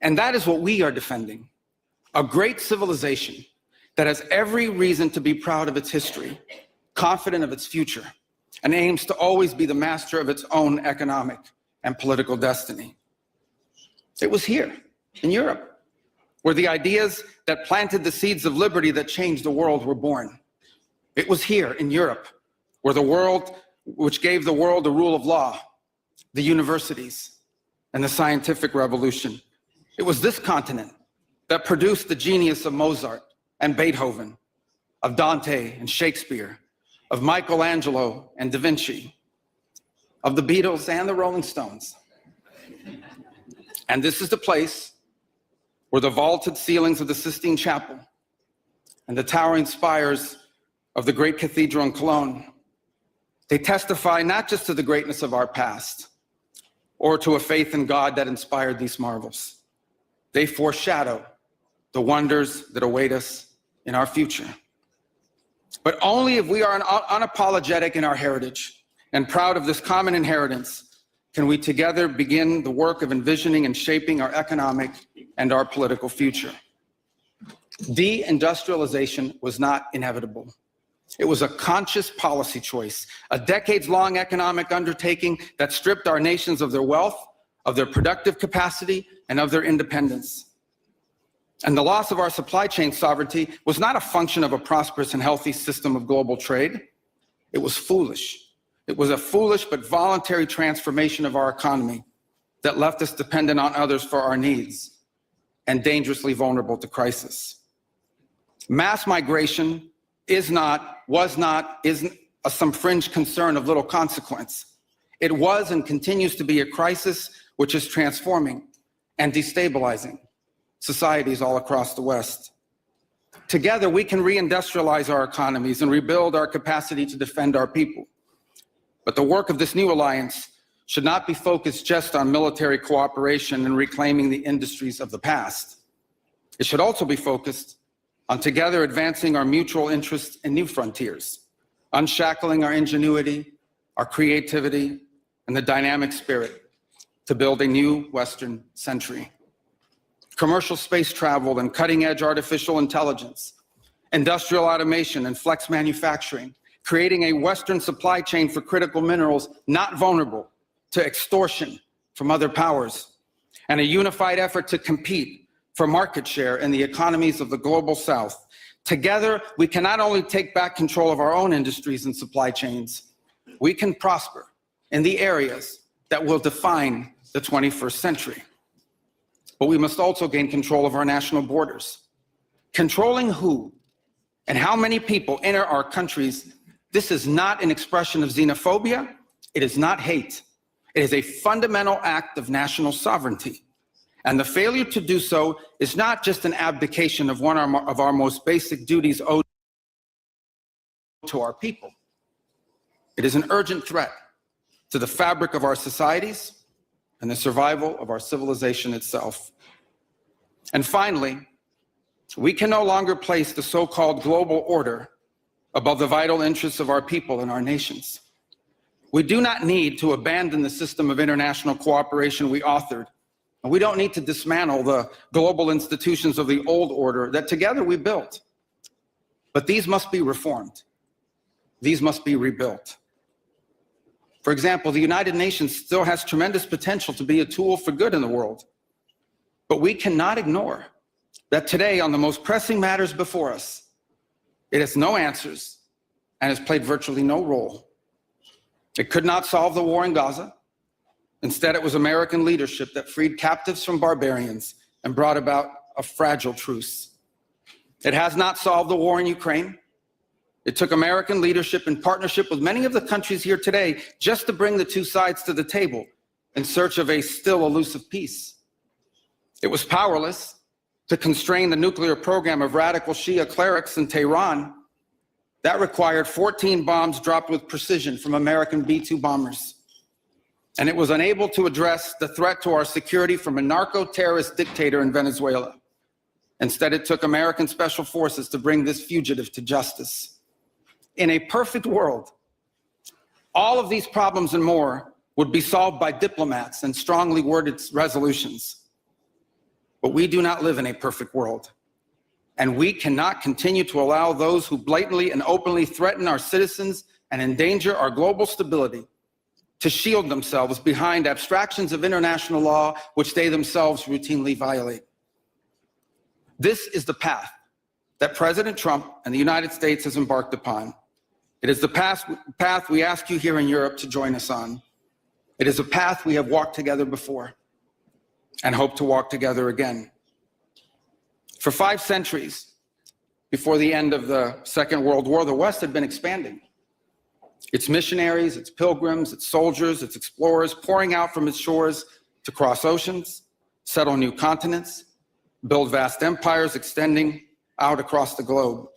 And that is what we are defending. A great civilization that has every reason to be proud of its history, confident of its future, and aims to always be the master of its own economic and political destiny. It was here in Europe where the ideas that planted the seeds of liberty that changed the world were born. It was here in Europe where which gave the world the rule of law, the universities, and the scientific revolution. It was this continent that produced the genius of Mozart and Beethoven, of Dante and Shakespeare, of Michelangelo and Da Vinci, of the Beatles and the Rolling Stones. And this is the place where the vaulted ceilings of the Sistine Chapel and the towering spires of the great cathedral in Cologne, they testify not just to the greatness of our past or to a faith in God that inspired these marvels. They foreshadow the wonders that await us in our future. But only if we are unapologetic in our heritage and proud of this common inheritance can we together begin the work of envisioning and shaping our economic and our political future. Deindustrialization was not inevitable. It was a conscious policy choice, a decades-long economic undertaking that stripped our nations of their wealth, of their productive capacity, and of their independence. And the loss of our supply chain sovereignty was not a function of a prosperous and healthy system of global trade. It was foolish. It was a foolish but voluntary transformation of our economy that left us dependent on others for our needs and dangerously vulnerable to crisis. Mass migration isn't some fringe concern of little consequence. It was and continues to be a crisis which is transforming and destabilizing societies all across the West. Together, we can reindustrialize our economies and rebuild our capacity to defend our people. But the work of this new alliance should not be focused just on military cooperation and reclaiming the industries of the past. It should also be focused on together advancing our mutual interests in new frontiers, unshackling our ingenuity, our creativity, and the dynamic spirit to build a new Western century. Commercial space travel and cutting-edge artificial intelligence, industrial automation and flex manufacturing, creating a Western supply chain for critical minerals not vulnerable to extortion from other powers, and a unified effort to compete for market share in the economies of the global South. Together, we can not only take back control of our own industries and supply chains, we can prosper in the areas that will define the 21st century. But we must also gain control of our national borders. Controlling who and how many people enter our countries, this is not an expression of xenophobia. It is not hate. It is a fundamental act of national sovereignty. And the failure to do so is not just an abdication of one of our most basic duties owed to our people. It is an urgent threat to the fabric of our societies and the survival of our civilization itself. And finally, we can no longer place the so-called global order above the vital interests of our people and our nations. We do not need to abandon the system of international cooperation we authored, and we don't need to dismantle the global institutions of the old order that together we built. But these must be reformed. These must be rebuilt. For example, the United Nations still has tremendous potential to be a tool for good in the world. But we cannot ignore that today, on the most pressing matters before us, it has no answers and has played virtually no role. It could not solve the war in Gaza. Instead, it was American leadership that freed captives from barbarians and brought about a fragile truce. It has not solved the war in Ukraine. It took American leadership in partnership with many of the countries here today just to bring the two sides to the table in search of a still elusive peace. It was powerless to constrain the nuclear program of radical Shia clerics in Tehran. That required 14 bombs dropped with precision from American B-2 bombers. And it was unable to address the threat to our security from a narco-terrorist dictator in Venezuela. Instead, it took American special forces to bring this fugitive to justice. In a perfect world, all of these problems and more would be solved by diplomats and strongly worded resolutions. But we do not live in a perfect world. And we cannot continue to allow those who blatantly and openly threaten our citizens and endanger our global stability to shield themselves behind abstractions of international law, which they themselves routinely violate. This is the path that President Trump and the United States has embarked upon. It is the path we ask you here in Europe to join us on. It is a path we have walked together before and hope to walk together again. For 5 centuries, before the end of the Second World War, the West had been expanding. Its missionaries, its pilgrims, its soldiers, its explorers pouring out from its shores to cross oceans, settle new continents, build vast empires extending out across the globe.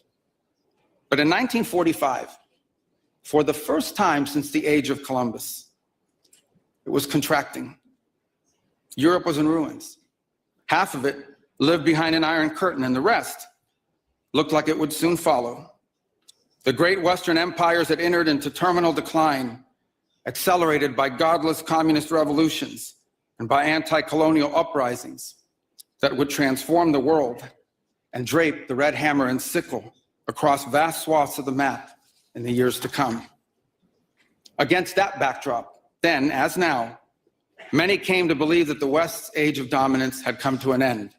But in 1945, for the first time since the age of Columbus, it was contracting. Europe was in ruins. Half of it lived behind an iron curtain, and the rest looked like it would soon follow. The great Western empires had entered into terminal decline, accelerated by godless communist revolutions and by anti-colonial uprisings that would transform the world and drape the red hammer and sickle across vast swaths of the map in the years to come. Against that backdrop, then as now, many came to believe that the West's age of dominance had come to an end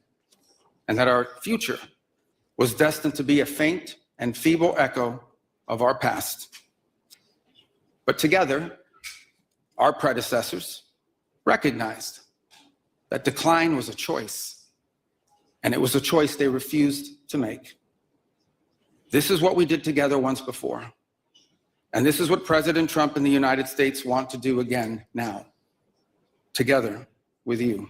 and that our future was destined to be a faint and feeble echo of our past. But together, our predecessors recognized that decline was a choice, and it was a choice they refused to make. This is what we did together once before, and this is what President Trump and the United States want to do again now, together with you.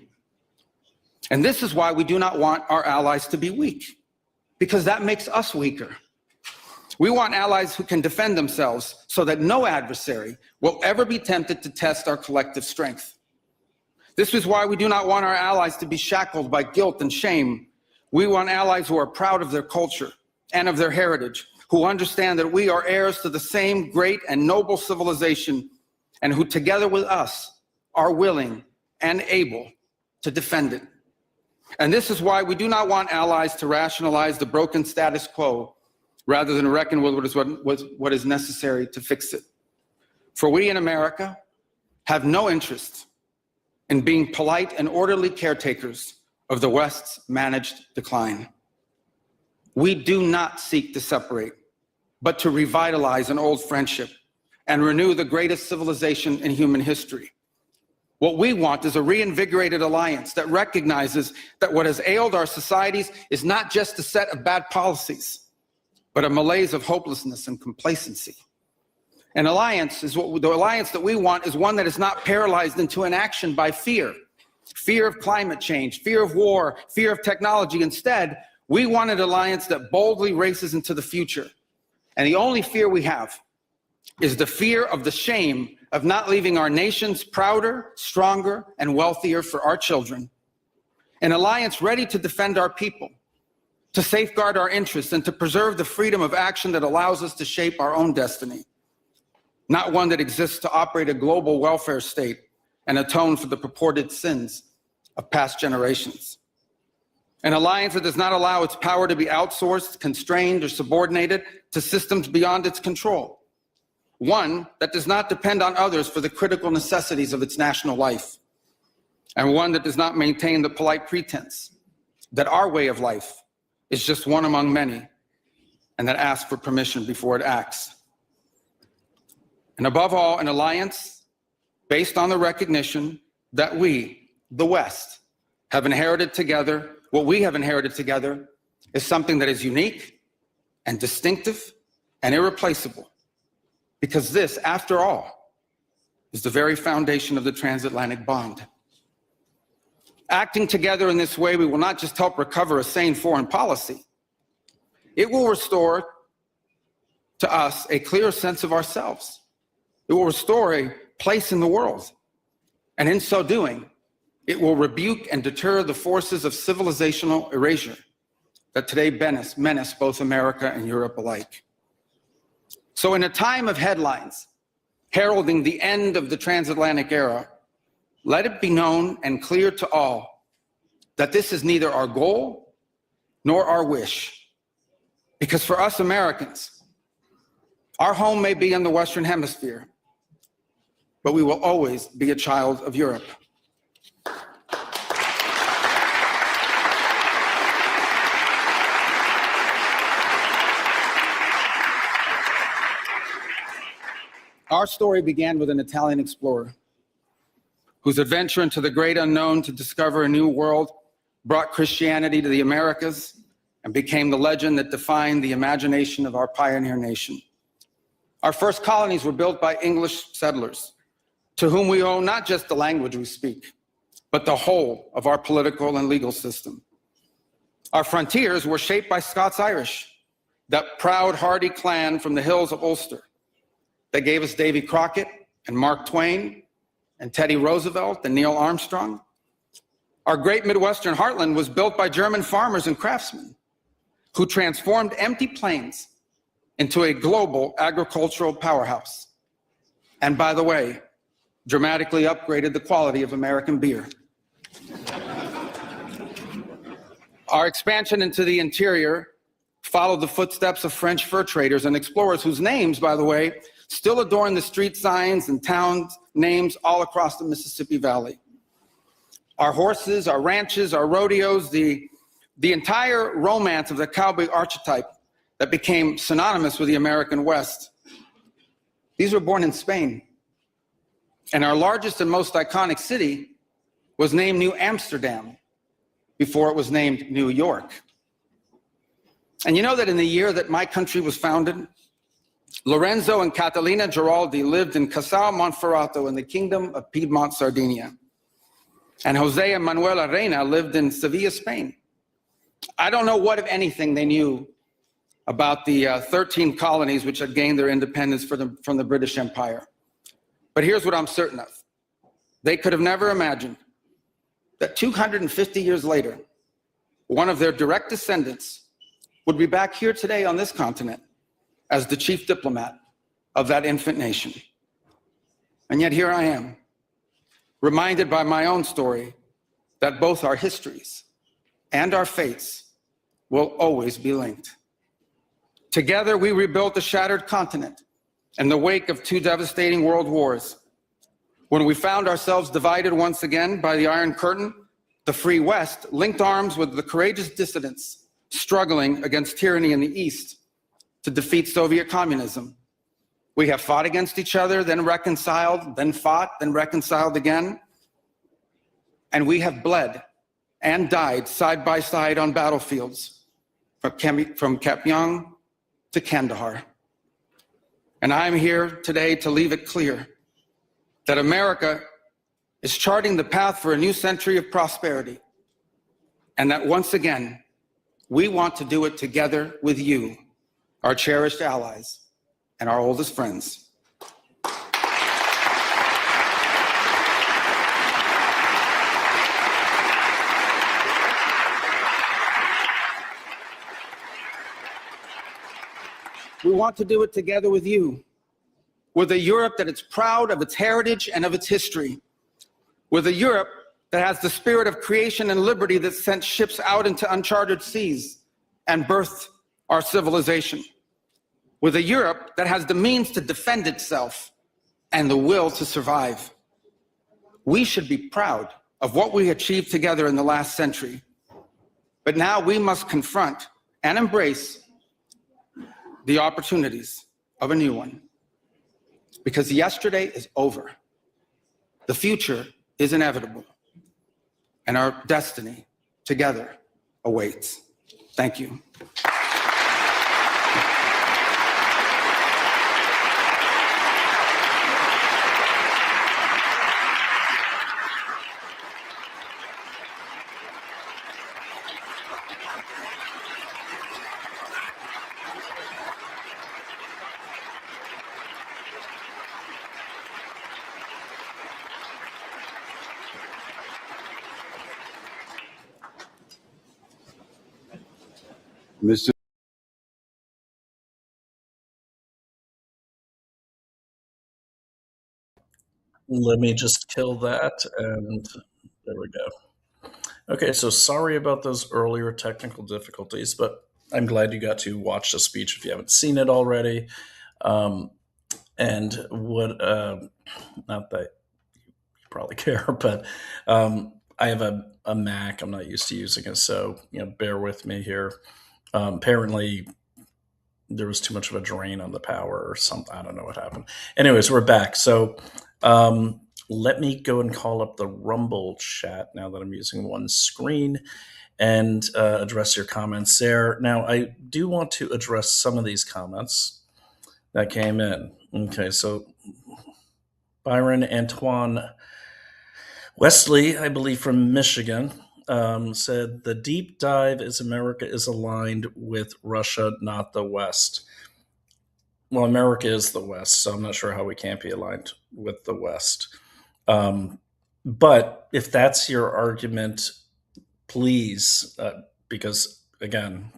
And this is why we do not want our allies to be weak, because that makes us weaker. We want allies who can defend themselves so that no adversary will ever be tempted to test our collective strength. This is why we do not want our allies to be shackled by guilt and shame. We want allies who are proud of their culture and of their heritage, who understand that we are heirs to the same great and noble civilization, and who together with us are willing and able to defend it. And this is why we do not want allies to rationalize the broken status quo rather than reckon with what is necessary to fix it. For we in America have no interest in being polite and orderly caretakers of the West's managed decline. We do not seek to separate, but to revitalize an old friendship and renew the greatest civilization in human history. What we want is a reinvigorated alliance that recognizes that what has ailed our societies is not just a set of bad policies, but a malaise of hopelessness and complacency. An alliance is the alliance that we want is one that is not paralyzed into inaction by fear of climate change, fear of war, fear of technology. Instead, we want an alliance that boldly races into the future. And the only fear we have is the fear of the shame of not leaving our nations prouder, stronger, and wealthier for our children. An alliance ready to defend our people, to safeguard our interests, and to preserve the freedom of action that allows us to shape our own destiny. Not one that exists to operate a global welfare state and atone for the purported sins of past generations. An alliance that does not allow its power to be outsourced, constrained, or subordinated to systems beyond its control. One that does not depend on others for the critical necessities of its national life. And one that does not maintain the polite pretense that our way of life is just one among many, and that asks for permission before it acts. And above all, an alliance based on the recognition that we, the West, have inherited together. What we have inherited together is something that is unique and distinctive and irreplaceable. Because this, after all, is the very foundation of the transatlantic bond. Acting together in this way, we will not just help recover a sane foreign policy, it will restore to us a clear sense of ourselves. It will restore a place in the world. And in so doing, it will rebuke and deter the forces of civilizational erasure that today menace both America and Europe alike. So in a time of headlines heralding the end of the transatlantic era, let it be known and clear to all that this is neither our goal nor our wish. Because for us Americans, our home may be in the Western Hemisphere, but we will always be a child of Europe. Our story began with an Italian explorer whose adventure into the great unknown to discover a new world brought Christianity to the Americas and became the legend that defined the imagination of our pioneer nation. Our first colonies were built by English settlers, to whom we owe not just the language we speak, but the whole of our political and legal system. Our frontiers were shaped by Scots-Irish, that proud, hardy clan from the hills of Ulster that gave us Davy Crockett and Mark Twain and Teddy Roosevelt and Neil Armstrong. Our great Midwestern heartland was built by German farmers and craftsmen who transformed empty plains into a global agricultural powerhouse. And by the way, dramatically upgraded the quality of American beer. Our expansion into the interior followed the footsteps of French fur traders and explorers whose names, by the way, still adorn the street signs and town names all across the Mississippi Valley. Our horses, our ranches, our rodeos, the entire romance of the cowboy archetype that became synonymous with the American West. These were born in Spain. And our largest and most iconic city was named New Amsterdam before it was named New York. And you know that in the year that my country was founded, Lorenzo and Catalina Giraldi lived in Casal Monferrato in the Kingdom of Piedmont, Sardinia. And Jose and Manuela Reina lived in Sevilla, Spain. I don't know what, if anything, they knew about the 13 colonies which had gained their independence from the British Empire. But here's what I'm certain of. They could have never imagined that 250 years later, one of their direct descendants would be back here today on this continent as the chief diplomat of that infant nation. And yet here I am, reminded by my own story that both our histories and our fates will always be linked. Together, we rebuilt a shattered continent in the wake of 2 devastating world wars. When we found ourselves divided once again by the Iron Curtain, the Free West linked arms with the courageous dissidents struggling against tyranny in the East to defeat Soviet communism. We have fought against each other, then reconciled, then fought, then reconciled again. And we have bled and died side by side on battlefields from Kapyong to Kandahar. And I'm here today to leave it clear that America is charting the path for a new century of prosperity, and that once again, we want to do it together with you, our cherished allies and our oldest friends. We want to do it together with you, with a Europe that is proud of its heritage and of its history, with a Europe that has the spirit of creation and liberty that sent ships out into uncharted seas and birthed our civilization, with a Europe that has the means to defend itself and the will to survive. We should be proud of what we achieved together in the last century, but now we must confront and embrace the opportunities of a new one. Because yesterday is over. The future is inevitable. And our destiny together awaits. Thank you. Mr. Let me just kill that, and there we go. Okay, so sorry about those earlier technical difficulties, but I'm glad you got to watch the speech if you haven't seen it already. And what, not that you probably care, but I have a Mac. I'm not used to using it, so bear with me here. Apparently, there was too much of a drain on the power or something. I don't know what happened. Anyways, we're back. So let me go and call up the Rumble chat now that I'm using one screen and address your comments there. Now, I do want to address some of these comments that came in. Okay, so Byron Antoine Wesley, I believe from Michigan, said the deep dive is America is aligned with Russia, not the West. Well, America is the West, so I'm not sure how we can't be aligned with the West. But if that's your argument, please, because again,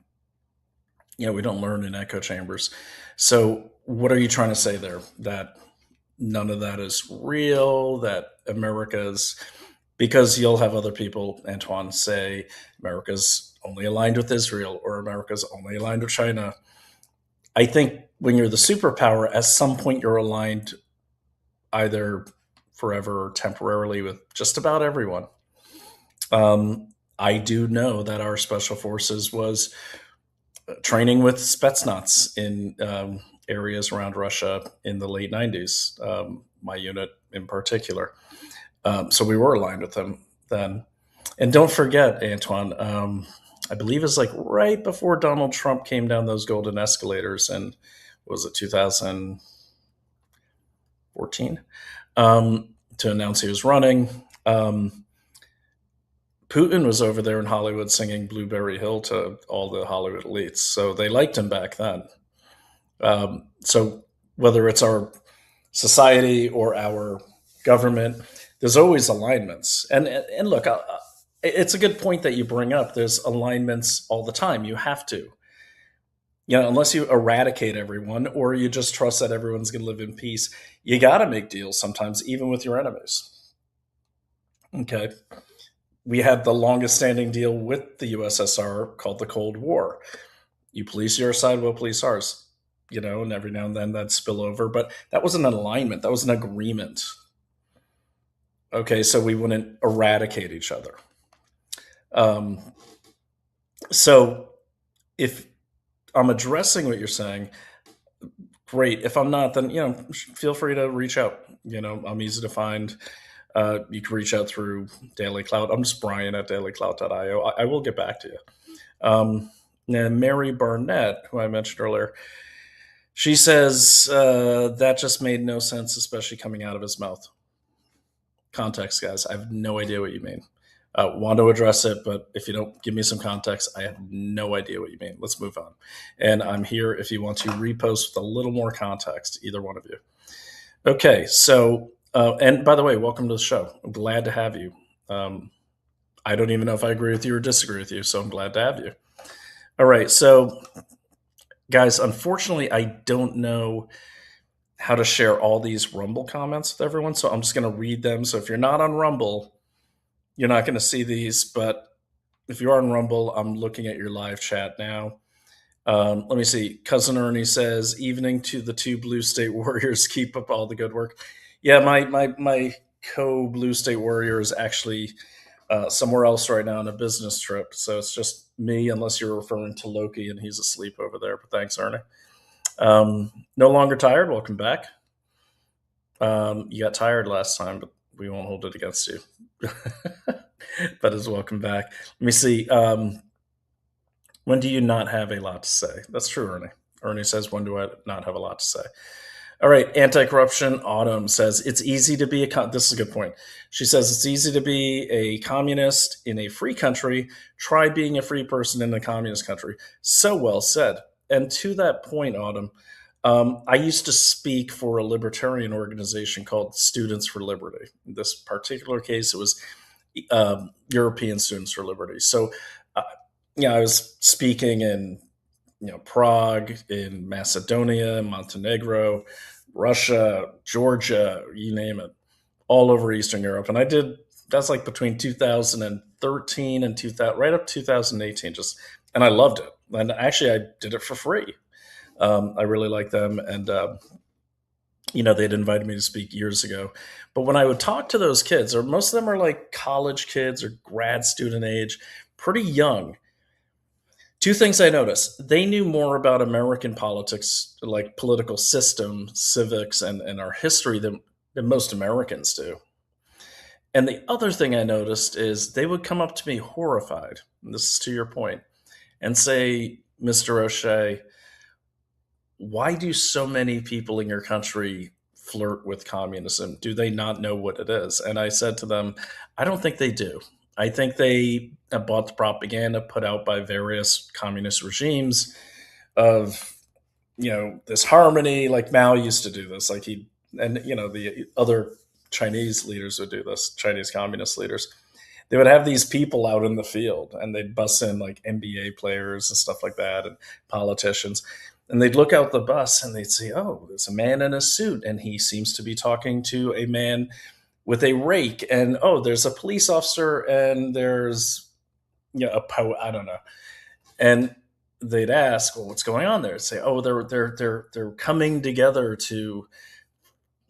we don't learn in echo chambers. So what are you trying to say there? That none of that is real, that America's, because you'll have other people, Antoine, say America's only aligned with Israel or America's only aligned with China. I think when you're the superpower, at some point you're aligned either forever or temporarily with just about everyone. I do know that our special forces was training with Spetsnaz in areas around Russia in the late 90s, my unit in particular. So we were aligned with them then. And don't forget, Antoine, I believe it's like right before Donald Trump came down those golden escalators in, was it 2014, to announce he was running. Putin was over there in Hollywood singing Blueberry Hill to all the Hollywood elites. So they liked him back then. So whether it's our society or our government, there's always alignments. And look, it's a good point that you bring up. There's alignments all the time. You have to. Unless you eradicate everyone or you just trust that everyone's going to live in peace, you got to make deals sometimes, even with your enemies. Okay. We had the longest standing deal with the USSR called the Cold War. You police your side, we'll police ours. And every now and then that'd spill over. But that wasn't an alignment. That was an agreement. Okay, so we wouldn't eradicate each other. So if I'm addressing what you're saying, great. If I'm not, then feel free to reach out. I'm easy to find. You can reach out through DailyClout. I'm just Brian at DailyClout.io. I will get back to you. And Mary Barnett, who I mentioned earlier, she says that just made no sense, especially coming out of his mouth. Context, guys. I have no idea what you mean. Want to address it, but if you don't give me some context, I have no idea what you mean. Let's move on. And I'm here if you want to repost with a little more context, either one of you. Okay, so, and by the way, welcome to the show. I'm glad to have you. I don't even know if I agree with you or disagree with you, so I'm glad to have you. All right, so guys, unfortunately, I don't know how to share all these Rumble comments with everyone, so I'm just going to read them. So if you're not on Rumble, you're not going to see these, but if you are on Rumble, I'm looking at your live chat now. Let me see. Cousin Ernie says, "Evening to the two Blue State Warriors. Keep up all the good work." Yeah, my co-Blue State Warrior is actually somewhere else right now on a business trip, so it's just me, unless you're referring to Loki, and he's asleep over there. But thanks, Ernie. No longer tired. Welcome back. You got tired last time, but we won't hold it against you. But is welcome back. Let me see. When do you not have a lot to say? That's true, Ernie. Ernie says, when do I not have a lot to say? All right. Anti-corruption Autumn says, it's easy to be this is a good point. She says, it's easy to be a communist in a free country. Try being a free person in a communist country. So well said. And to that point, Autumn, I used to speak for a libertarian organization called Students for Liberty. In this particular case, it was European Students for Liberty. So, I was speaking in Prague, in Macedonia, Montenegro, Russia, Georgia, you name it, all over Eastern Europe. And that's like between 2013 and 2000, right up 2018. And I loved it. And actually, I did it for free. I really like them. And, they'd invited me to speak years ago. But when I would talk to those kids, or most of them are like college kids or grad student age, pretty young, two things I noticed. They knew more about American politics, like political system, civics, and our history than most Americans do. And the other thing I noticed is they would come up to me horrified, and this is to your point, and say, Mr. O'Shea, why do so many people in your country flirt with communism? Do they not know what it is? And I said to them, I don't think they do. I think they bought the propaganda put out by various communist regimes of, this harmony, like Mao used to do this, the other Chinese leaders would do this, Chinese communist leaders. They would have these people out in the field, and they'd bus in like NBA players and stuff like that, and politicians. And they'd look out the bus and they'd say, oh, there's a man in a suit, and he seems to be talking to a man with a rake. And, oh, there's a police officer, and there's a poet, I don't know. And they'd ask, well, what's going on there? They'd say, oh, they're coming together to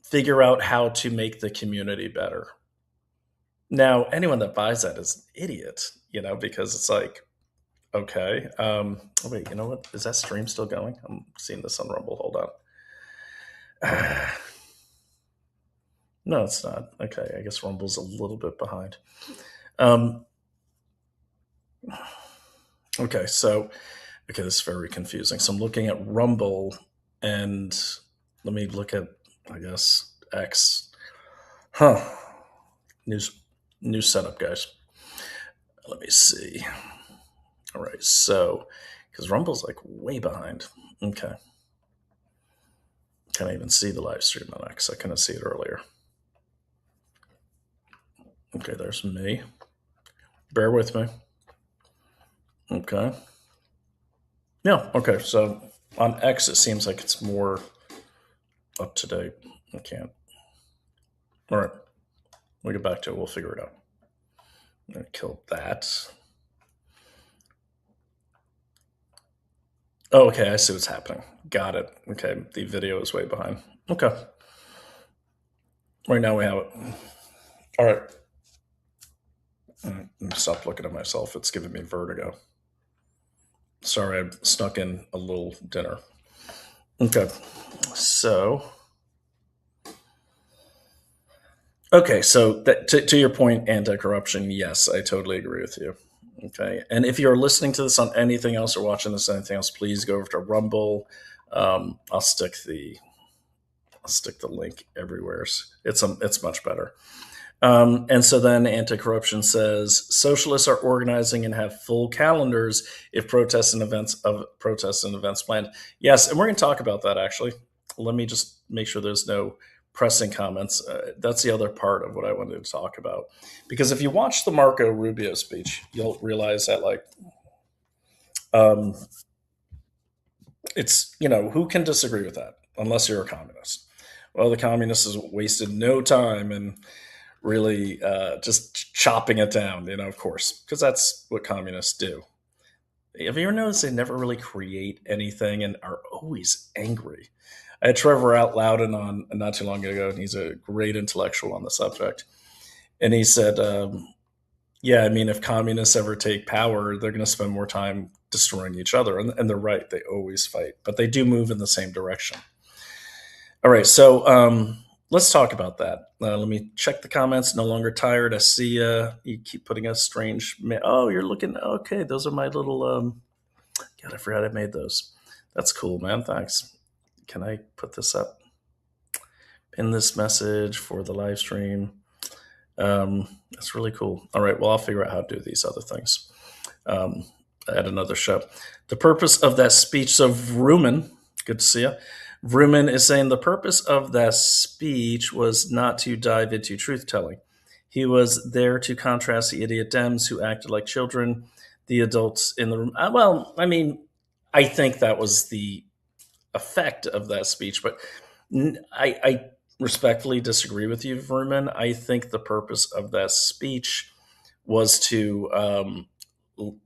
figure out how to make the community better. Now, anyone that buys that is an idiot, because it's like, okay. Wait, you know what? Is that stream still going? I'm seeing this on Rumble. Hold on. No, it's not. Okay, I guess Rumble's a little bit behind. Okay, this is very confusing. So I'm looking at Rumble, and let me look at, I guess, X. New setup, guys. Let me see. All right, so, because Rumble's like way behind. Okay. Can't even see the live stream on X. I couldn't see it earlier. Okay, there's me. Bear with me. Okay. Yeah, okay, so on X, it seems like it's more up to date. I can't. All right, we'll get back to it. We'll figure it out. I'm going to kill that. Oh, okay, I see what's happening. Got it. Okay, the video is way behind. Okay. Right now we have it. All right. Stop looking at myself. It's giving me vertigo. Sorry, I snuck in a little dinner. Okay. So to your point, anti-corruption, yes, I totally agree with you. Okay. And if you're listening to this on anything else or watching this on anything else, please go over to Rumble. I'll stick the link everywhere. It's much better. And so then anti-corruption says socialists are organizing and have full calendars if protests and events planned. Yes, and we're going to talk about that actually. Let me just make sure there's no pressing comments. That's the other part of what I wanted to talk about. Because if you watch the Marco Rubio speech, you'll realize that it's, who can disagree with that unless you're a communist? Well, the communists has wasted no time in really just chopping it down, of course, because that's what communists do. Have you ever noticed they never really create anything and are always angry? I had Trevor Out Loudon on not too long ago, and he's a great intellectual on the subject. And he said, if communists ever take power, they're going to spend more time destroying each other. And they're right. They always fight, but they do move in the same direction. All right. So let's talk about that. Let me check the comments. No longer tired. I see you keep putting a strange. Oh, you're looking. Okay. Those are my little. God, I forgot I made those. That's cool, man. Thanks. Can I put this up? Pin this message for the live stream. That's really cool. All right. Well, I'll figure out how to do these other things at another show. The purpose of that speech. So Vrooman, good to see you. Vrooman is saying the purpose of that speech was not to dive into truth-telling. He was there to contrast the idiot Dems who acted like children, the adults in the room. I think that was the effect of that speech, but I respectfully disagree with you, Vrooman. I think the purpose of that speech was to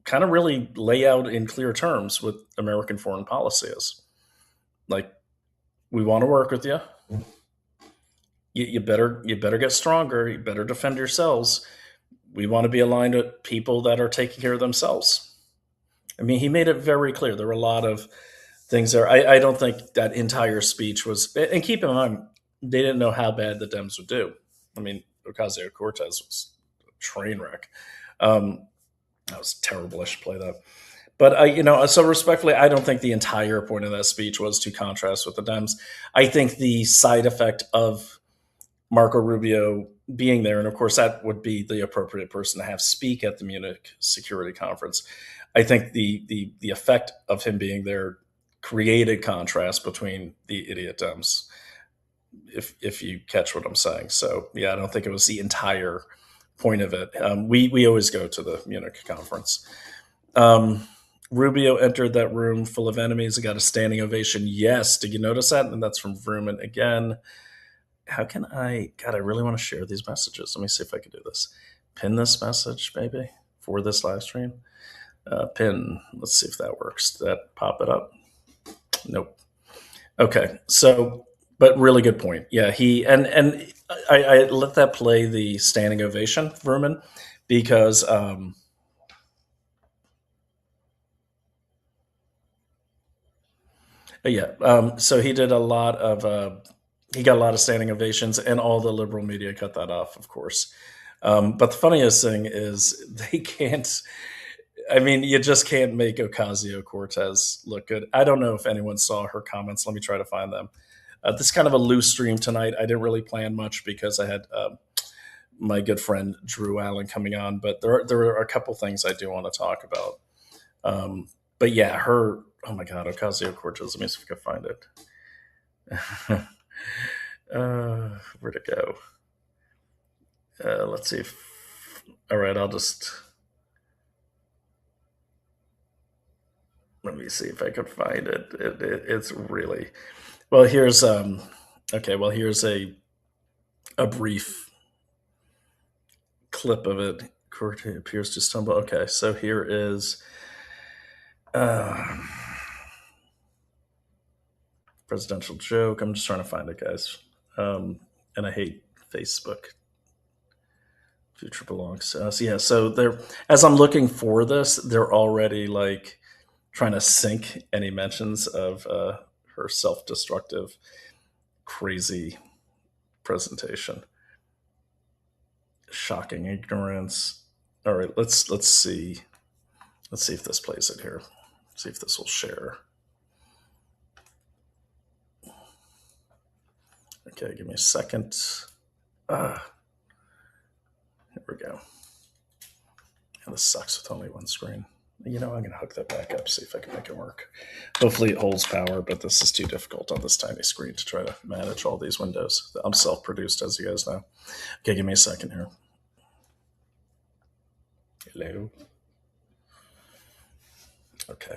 kind of really lay out in clear terms what American foreign policy is. Like, we want to work with you. You better get stronger. You better defend yourselves. We want to be aligned with people that are taking care of themselves. I mean, he made it very clear. There were a lot of things there. I don't think that entire speech was, and keep in mind, they didn't know how bad the Dems would do. I mean, Ocasio-Cortez was a train wreck. That was terrible. I should play that. But, so respectfully, I don't think the entire point of that speech was to contrast with the Dems. I think the side effect of Marco Rubio being there, and of course that would be the appropriate person to have speak at the Munich Security Conference. I think the effect of him being there created contrast between the idiot Dems, if you catch what I'm saying. So, yeah, I don't think it was the entire point of it. We always go to the Munich conference. Rubio entered that room full of enemies and got a standing ovation. Yes. Did you notice that? And that's from Vrooman again. How can I really want to share these messages. Let me see if I can do this. Pin this message, maybe, for this live stream. Pin. Let's see if that works. Did that pop it up? Nope. Okay. So, but really good point. Yeah. I let that play the standing ovation, Vrooman, because, so he did he got a lot of standing ovations, and all the liberal media cut that off, of course. But the funniest thing is they can't. I mean, you just can't make Ocasio-Cortez look good. I don't know if anyone saw her comments. Let me try to find them. This is kind of a loose stream tonight. I didn't really plan much because I had my good friend Drew Allen coming on, but there are a couple things I do want to talk about. But yeah, oh my God, Ocasio-Cortez. Let me see if I can find it. Where'd it go? Let's see. All right, let me see if I can find it. It's really, well, here's, here's a brief clip of it. Court appears to stumble. Okay, so here is, presidential joke. I'm just trying to find it, guys. And I hate Facebook. Future belongs to us. Yeah. So they're, as I'm looking for this, they're already like trying to sink any mentions of her self-destructive, crazy presentation. Shocking ignorance. All right, let's see. Let's see if this plays in here. See if this will share. Okay, give me a second. Here we go. And this sucks with only one screen. I'm going to hook that back up, see if I can make it work. Hopefully it holds power, but this is too difficult on this tiny screen to try to manage all these windows. I'm self-produced, as you guys know. Okay, give me a second here. Hello. Okay.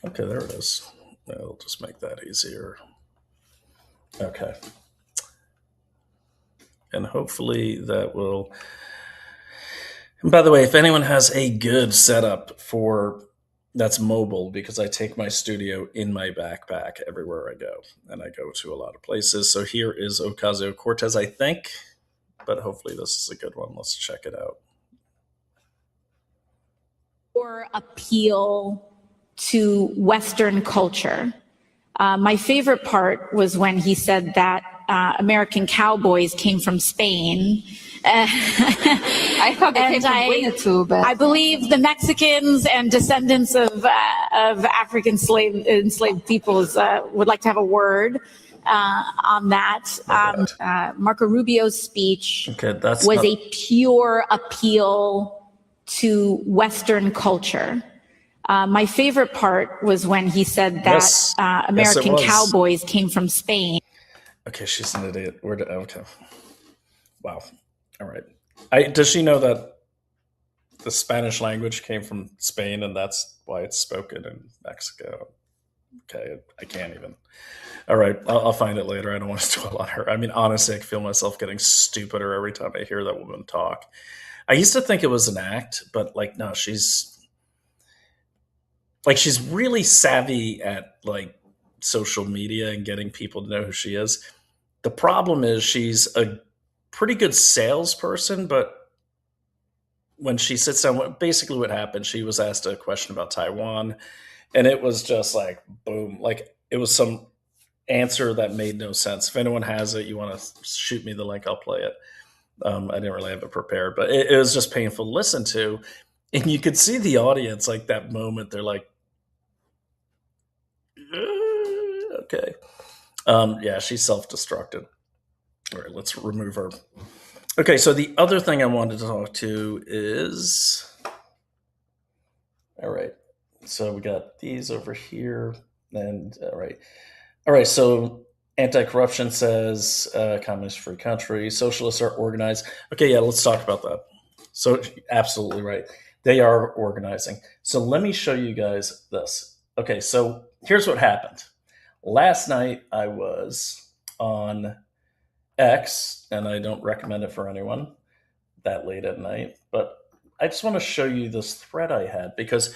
Okay, there it is. I'll just make that easier. Okay. And hopefully that will... And by the way, if anyone has a good setup for that's mobile, because I take my studio in my backpack everywhere I go, and I go to a lot of places. So here is Ocasio-Cortez, I think, but hopefully this is a good one. Let's check it out. Or appeal to Western culture. My favorite part was when he said that American cowboys came from Spain. I thought they came from Winnetou, but I believe the Mexicans and descendants of African enslaved peoples would like to have a word on that. Marco Rubio's speech was a pure appeal to Western culture. My favorite part was when he said that American cowboys came from Spain. Okay, she's an idiot. Okay. Wow. All right. Does she know that the Spanish language came from Spain and that's why it's spoken in Mexico? Okay, I can't even. All right, I'll find it later. I don't want to dwell on her. I mean, honestly, I feel myself getting stupider every time I hear that woman talk. I used to think it was an act, but no, she's really savvy at social media and getting people to know who she is. The problem is she's a pretty good salesperson, but when she sits down, basically what happened, she was asked a question about Taiwan, and it was just boom, it was some answer that made no sense. If anyone has it, you want to shoot me the link, I'll play it. I didn't really have it prepared, but it was just painful to listen to. And you could see the audience, that moment, they're like, okay. Yeah, she's self-destructed. All right, let's remove her. Okay, so the other thing I wanted to talk to is, all right, so we got these over here, and all right, so anti-corruption says communist-free country, socialists are organized. Okay, yeah, let's talk about that. So absolutely right. They are organizing. So let me show you guys this. Okay, so here's what happened. Last night I was on X, and I don't recommend it for anyone that late at night, but I just want to show you this thread I had, because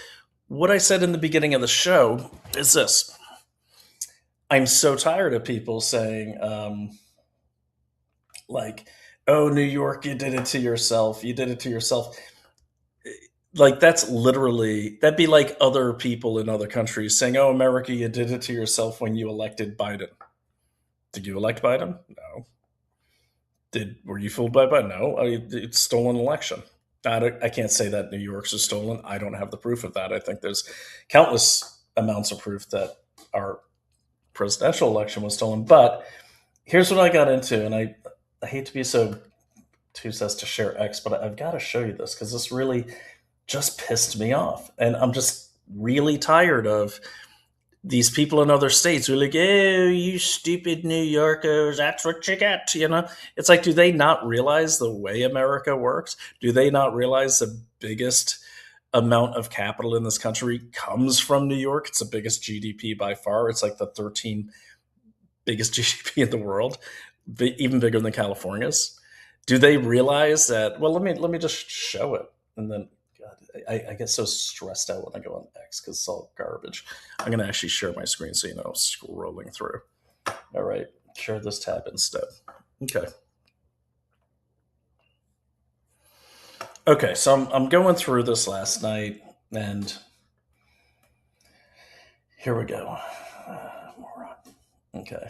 what I said in the beginning of the show is this. I'm so tired of people saying, oh, New York, you did it to yourself. You did it to yourself. That's literally, that'd be like other people in other countries saying, oh, America, you did it to yourself when you elected Biden. Did you elect Biden? No. Were you fooled by Biden? No. It's a stolen election. I can't say that New York's is stolen. I don't have the proof of that. I think there's countless amounts of proof that our presidential election was stolen. But here's what I got into, and I hate to be so too says to share X, but I've got to show you this because this really just pissed me off. And I'm just really tired of these people in other states who are like, oh, you stupid New Yorkers, that's what you get, It's do they not realize the way America works? Do they not realize the biggest amount of capital in this country comes from New York? It's the biggest GDP by far. It's the 13th biggest GDP in the world, even bigger than California's. Do they realize that? Well, let me just show it. And then I get so stressed out when I go on X because it's all garbage. I'm going to actually share my screen so scrolling through. All right, share this tab instead. Okay. Okay, so I'm going through this last night, and here we go. Okay.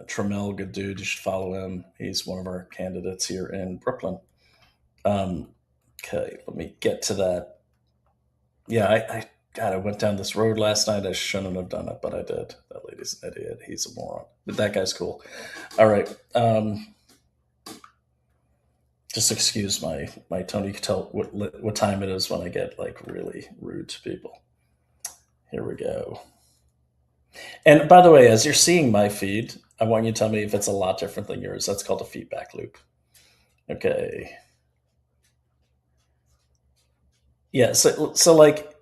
Trammell, good dude. You should follow him. He's one of our candidates here in Brooklyn. Okay, let me get to that. Yeah, I went down this road last night. I shouldn't have done it, but I did. That lady's an idiot. He's a moron. But that guy's cool. All right. Just excuse my tone. You can tell what time it is when I get like really rude to people. Here we go. And by the way, as you're seeing my feed, I want you to tell me if it's a lot different than yours. That's called a feedback loop. Okay. Yeah, so like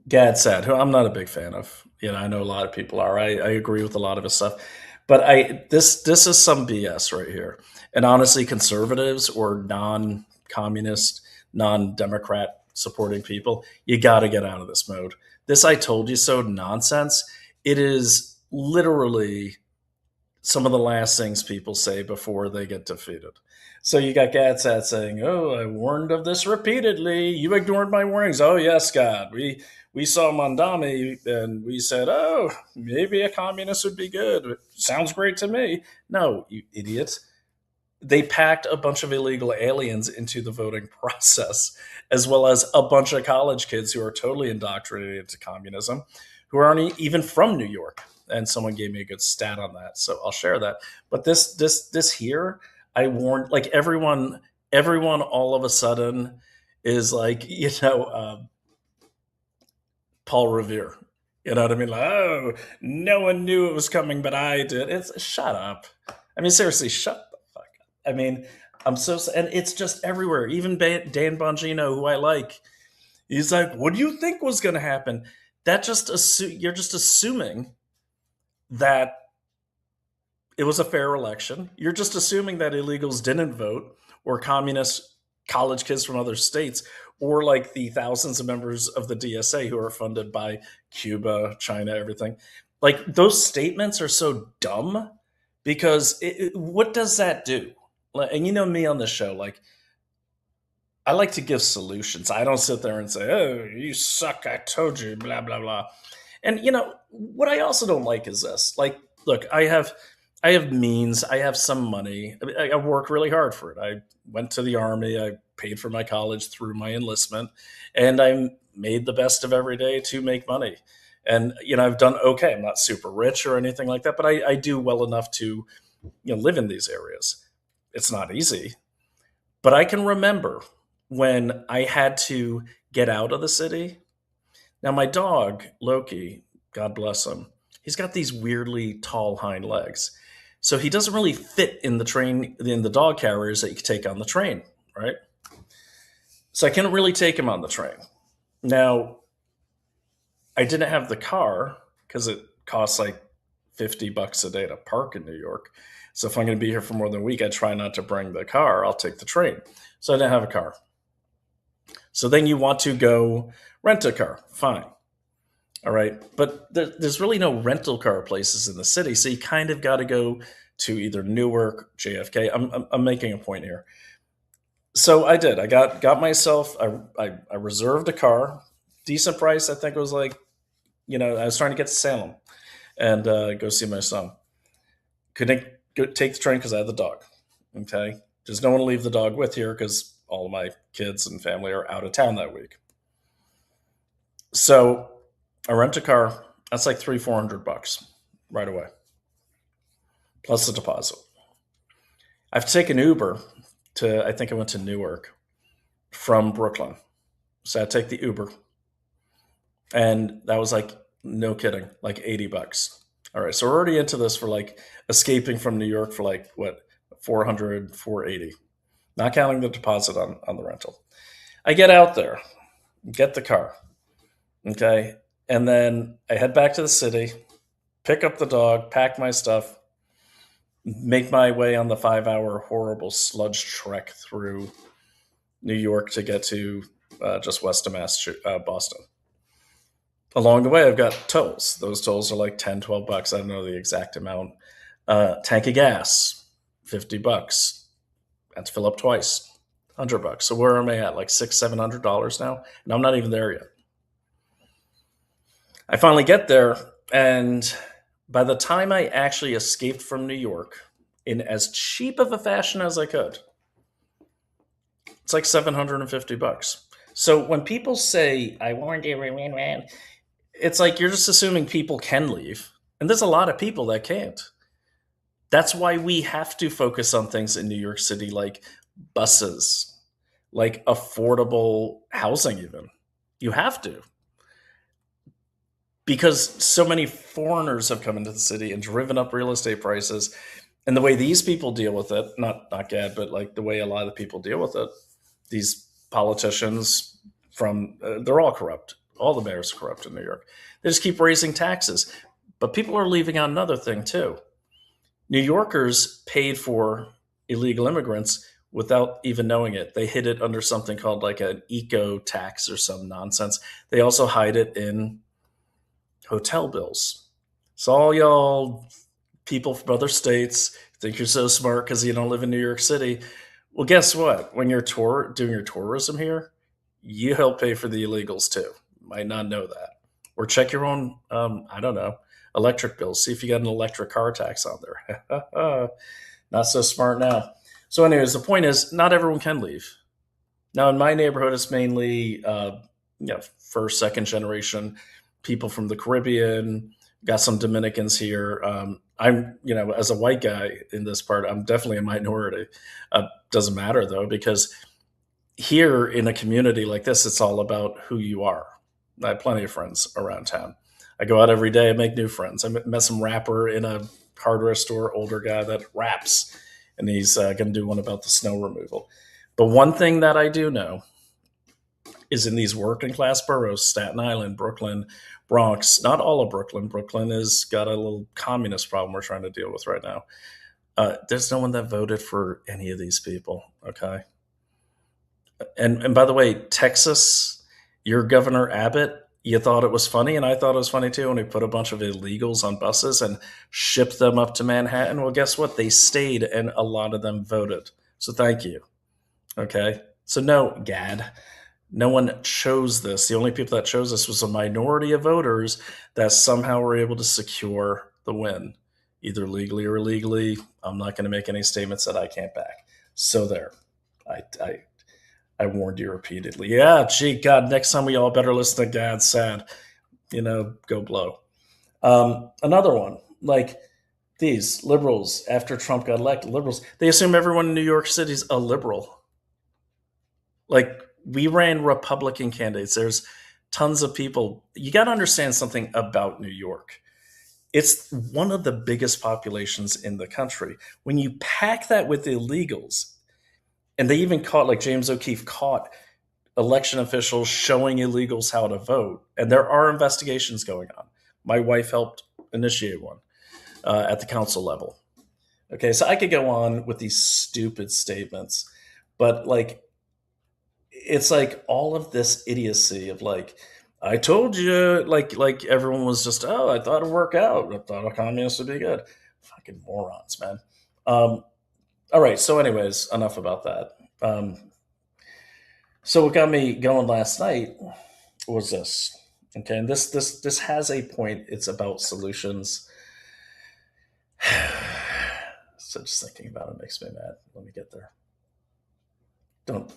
Gad said, who I'm not a big fan of. I know a lot of people are. I agree with a lot of his stuff. But this is some BS right here. And honestly, conservatives or non-communist, non-Democrat supporting people, you got to get out of this mode. This "I told you so" nonsense. It is literally some of the last things people say before they get defeated. So you got Gadsat saying, "Oh, I warned of this repeatedly. You ignored my warnings." Oh yes, God, we saw Mandami and we said, "Oh, maybe a communist would be good. It sounds great to me." No, you idiots. They packed a bunch of illegal aliens into the voting process, as well as a bunch of college kids who are totally indoctrinated into communism, who aren't even from New York. And someone gave me a good stat on that, so I'll share that. But this here, I warned, like everyone all of a sudden is like, Paul Revere. You know what I mean? Like, oh, no one knew it was coming, but I did. It's shut up. I mean, seriously, shut the fuck up. I mean, and it's just everywhere. Even Dan Bongino, who I like, he's like, "What do you think was going to happen?" That you're just assuming that it was a fair election. You're just assuming that illegals didn't vote, or communist college kids from other states, or like the thousands of members of the DSA who are funded by Cuba, China, everything. Like, those statements are so dumb because what does that do? And you know me on the show, like, I like to give solutions. I don't sit there and say, "Oh, you suck, I told you, blah, blah, blah." And what I also don't like is this. Like, look, I have means, I have some money. I work really hard for it. I went to the Army, I paid for my college through my enlistment, and I made the best of every day to make money. And, I've done okay. I'm not super rich or anything like that, but I do well enough to, live in these areas. It's not easy, but I can remember when I had to get out of the city. Now, my dog, Loki, God bless him, he's got these weirdly tall hind legs. So he doesn't really fit in the dog carriers that you could take on the train, right? So I couldn't really take him on the train. Now, I didn't have the car because it costs like $50 a day to park in New York. So if I'm going to be here for more than a week, I try not to bring the car. I'll take the train. So I didn't have a car. So then you want to go rent a car. Fine. All right. But there's really no rental car places in the city. So you kind of got to go to either Newark, JFK. I'm making a point here. So I did. I got myself, I reserved a car. Decent price. I think it was like, I was trying to get to Salem and go see my son. Couldn't take the train because I had the dog. Okay. Just don't want to leave the dog with here because all of my kids and family are out of town that week. So I rent a car. That's like $300-400 right away, plus the deposit. I've taken Uber I think I went to Newark from Brooklyn. So I take the Uber, and that was like, no kidding, like $80. All right, so we're already into this for like escaping from New York for like what, $400, $480, not counting the deposit on the rental. I get out there, get the car, okay, and then I head back to the city, pick up the dog, pack my stuff, make my way on the 5-hour horrible sludge trek through New York to get to just west of Boston. Along the way, I've got tolls. Those tolls are like $10, $12. I don't know the exact amount. Tank of gas, $50. I have to fill up twice. $100. So where am I at? Like $600-700 now, and I'm not even there yet. I finally get there, and by the time I actually escaped from New York in as cheap of a fashion as I could, it's like $750. So when people say, I warned you, it's like you're just assuming people can leave. And there's a lot of people that can't. That's why we have to focus on things in New York City like buses, like affordable housing even. You have to. Because so many foreigners have come into the city and driven up real estate prices. And the way these people deal with it, not Gad, but like the way a lot of the people deal with it, these politicians they're all corrupt. All the mayors are corrupt in New York. They just keep raising taxes. But people are leaving out another thing too. New Yorkers paid for illegal immigrants without even knowing it. They hid it under something called like an eco tax or some nonsense. They also hide it in hotel bills. So all y'all people from other states think you're so smart because you don't live in New York City. Well, guess what? When you're doing your tourism here, you help pay for the illegals too. Might not know that. Or check your own, I don't know, electric bills. See if you got an electric car tax on there. Not so smart now. So anyways, the point is not everyone can leave. Now in my neighborhood, it's mainly first, second generation people from the Caribbean, got some Dominicans here. I'm, as a white guy in this part, I'm definitely a minority. Doesn't matter though, because here in a community like this, it's all about who you are. I have plenty of friends around town. I go out every day and make new friends. I met some rapper in a hardware store, older guy that raps, and he's going to do one about the snow removal. But one thing that I do know is in these working class boroughs, Staten Island, Brooklyn, Bronx, not all of Brooklyn. Brooklyn has got a little communist problem we're trying to deal with right now. There's no one that voted for any of these people, okay? And by the way, Texas, your Governor Abbott, you thought it was funny, and I thought it was funny too, when he put a bunch of illegals on buses and shipped them up to Manhattan. Well, guess what? They stayed, and a lot of them voted. So thank you, okay? So no, Gad. No one chose this. The only people that chose this was a minority of voters that somehow were able to secure the win, either legally or illegally. I'm not going to make any statements that I can't back. So there, I warned you repeatedly. Yeah, gee, God, next time we all better listen to Gad sad. Go blow. Another one, like these liberals, after Trump got elected, liberals, they assume everyone in New York City is a liberal. Like, we ran Republican candidates. There's tons of people. You got to understand something about New York. It's one of the biggest populations in the country. When you pack that with illegals, and they even caught, like James O'Keefe caught election officials showing illegals how to vote. And there are investigations going on. My wife helped initiate one at the council level. Okay, so I could go on with these stupid statements, but like, it's like all of this idiocy of like, I told you, like everyone was just, oh, I thought it'd work out. I thought a communist would be good. Fucking morons, man. All right. So anyways, enough about that. So what got me going last night was this. Okay. And this has a point. It's about solutions. So just thinking about it makes me mad. Let me get there. Don't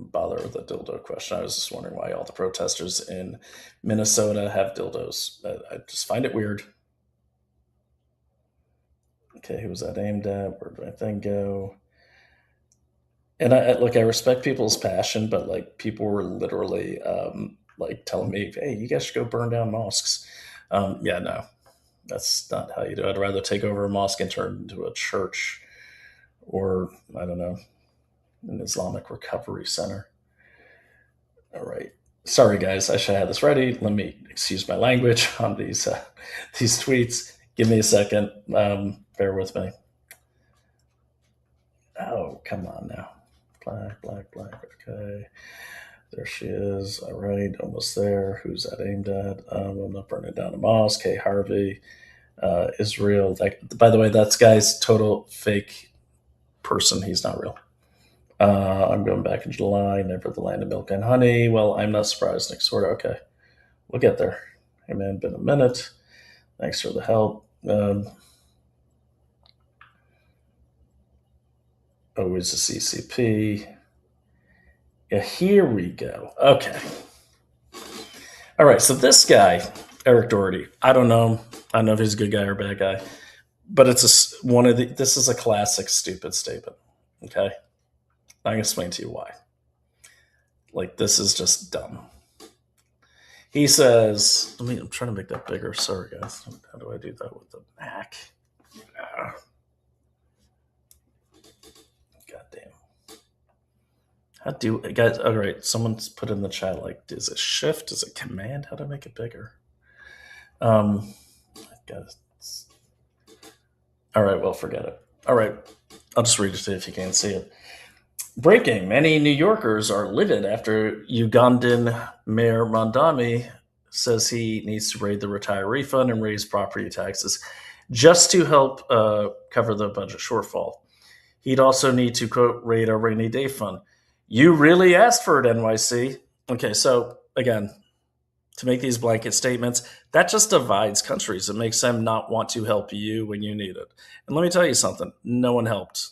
bother with the dildo question. I was just wondering why all the protesters in Minnesota have dildos. I just find it weird. Okay, who was that aimed at? Where did my thing go? And I respect people's passion, but like people were literally like telling me, hey, you guys should go burn down mosques. Yeah, no, that's not how you do it. I'd rather take over a mosque and turn it into a church, or I don't know, an Islamic recovery center. All right. Sorry, guys. I should have this ready. Let me excuse my language on these tweets. Give me a second. Bear with me. Oh, come on now. Black. Okay. There she is. All right. Almost there. Who's that aimed at? I'm not burning down a mosque. Hey, Harvey. Israel. By the way, that's guy's total fake person. He's not real. I'm going back in July, never the land of milk and honey. Well, I'm not surprised. Next order. Okay. We'll get there. Hey, man, been a minute. Thanks for the help. Always a CCP. Yeah, here we go. Okay. All right. So this guy, Eric Doherty, I don't know him. I don't know if he's a good guy or a bad guy, but this is a classic stupid statement. Okay. I'm going to explain to you why. Like, this is just dumb. He says, I'm trying to make that bigger. Sorry, guys. How do I do that with the Mac? Goddamn. Guys, all right, someone's put in the chat, like, is it shift? Is it command? How to make it bigger? All right, well, forget it. All right, I'll just read it to you if you can't see it. Breaking. Many New Yorkers are livid after Ugandan Mayor Mondami says he needs to raid the retiree fund and raise property taxes just to help cover the budget shortfall. He'd also need to, quote, raid our rainy day fund. You really asked for it, NYC. Okay, so again, to make these blanket statements, that just divides countries. It makes them not want to help you when you need it. And let me tell you something. No one helped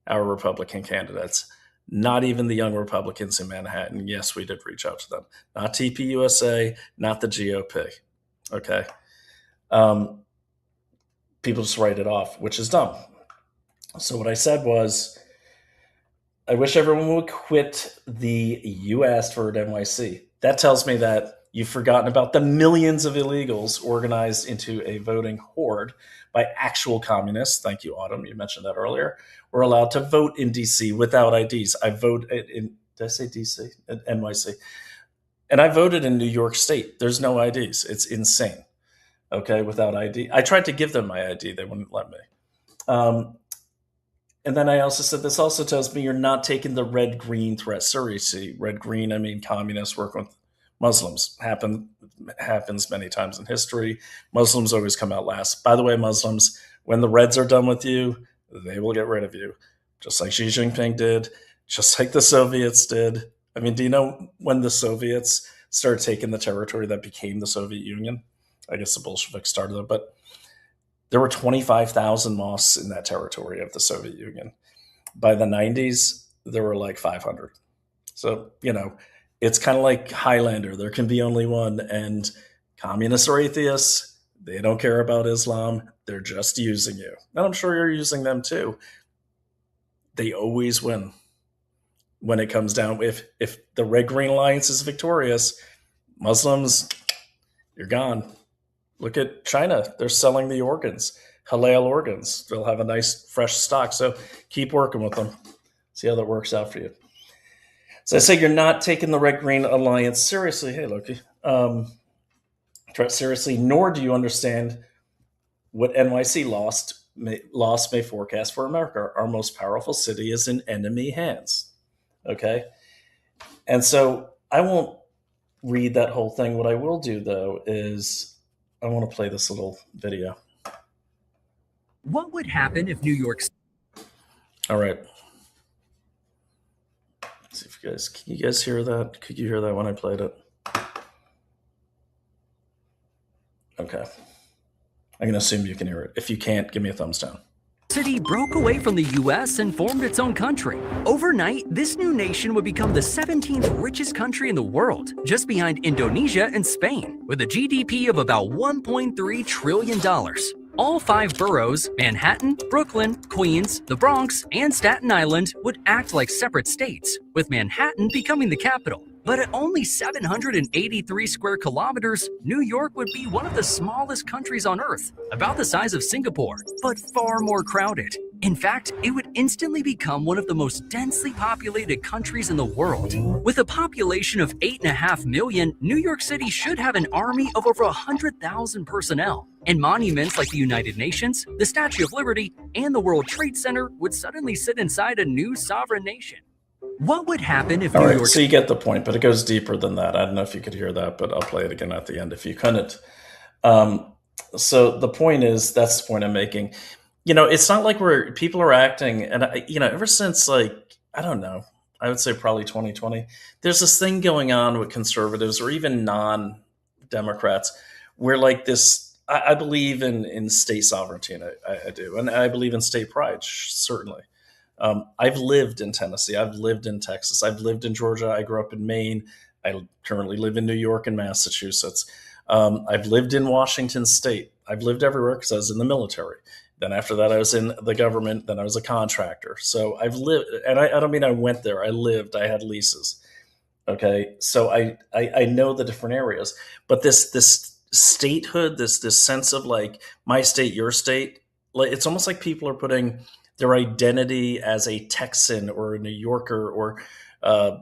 our Republican candidates. Not even the young Republicans in Manhattan. Yes, we did reach out to them. Not TPUSA, not the GOP. Okay. People just write it off, which is dumb. So what I said was, I wish everyone would quit the "you asked for it" NYC. That tells me that you've forgotten about the millions of illegals organized into a voting horde by actual communists. Thank you, Autumn. You mentioned that earlier. We're allowed to vote in DC without IDs. I vote in, did I say DC? NYC. And I voted in New York State. There's no IDs. It's insane. Okay, without ID. I tried to give them my ID. They wouldn't let me. And then I also said, this also tells me you're not taking the red-green threat seriously. Red-green, I mean communists work with Muslims. Happens many times in history. Muslims always come out last. By the way, Muslims, when the Reds are done with you, they will get rid of you, just like Xi Jinping did, just like the Soviets did. I mean, do you know when the Soviets started taking the territory that became the Soviet Union? I guess the Bolsheviks started it, but there were 25,000 mosques in that territory of the Soviet Union. By the 90s, there were like 500. So, it's kind of like Highlander. There can be only one. And communists or atheists, they don't care about Islam. They're just using you. And I'm sure you're using them too. They always win when it comes down. If the Red-Green Alliance is victorious, Muslims, you're gone. Look at China. They're selling the organs, halal organs. They'll have a nice fresh stock. So keep working with them. See how that works out for you. So I say you're not taking the Red-Green Alliance seriously. Hey, Loki. Seriously, nor do you understand what NYC loss may forecast for America. Our most powerful city is in enemy hands. Okay? And so I won't read that whole thing. What I will do, though, is I want to play this little video. What would happen if New York... All right. Let's see if can you guys hear that? Could you hear that when I played it? Okay. I'm going to assume you can hear it. If you can't, give me a thumbs down. City broke away from the U.S. and formed its own country. Overnight, this new nation would become the 17th richest country in the world, just behind Indonesia and Spain, with a GDP of about $1.3 trillion. All 5 boroughs, Manhattan, Brooklyn, Queens, the Bronx, and Staten Island, would act like separate states, with Manhattan becoming the capital. But at only 783 square kilometers, New York would be one of the smallest countries on Earth, about the size of Singapore, but far more crowded. In fact, it would instantly become one of the most densely populated countries in the world. With a population of 8.5 million, New York City should have an army of over 100,000 personnel. And monuments like the United Nations, the Statue of Liberty, and the World Trade Center would suddenly sit inside a new sovereign nation. What would happen if New York... So you get the point, but it goes deeper than that. I don't know if you could hear that, but I'll play it again at the end if you couldn't. So the point is, that's the point I'm making. It's not like people are acting, and ever since like I don't know. I would say probably 2020. There's this thing going on with conservatives or even non-Democrats where like this, I believe in state sovereignty, and I do. And I believe in state pride, certainly. I've lived in Tennessee. I've lived in Texas. I've lived in Georgia. I grew up in Maine. I currently live in New York and Massachusetts. I've lived in Washington State. I've lived everywhere because I was in the military. Then after that, I was in the government. Then I was a contractor. So I've lived, and I don't mean I went there. I lived. I had leases. Okay, so I know the different areas. But this statehood, this sense of like my state, your state, like it's almost like people are putting their identity as a Texan or a New Yorker or a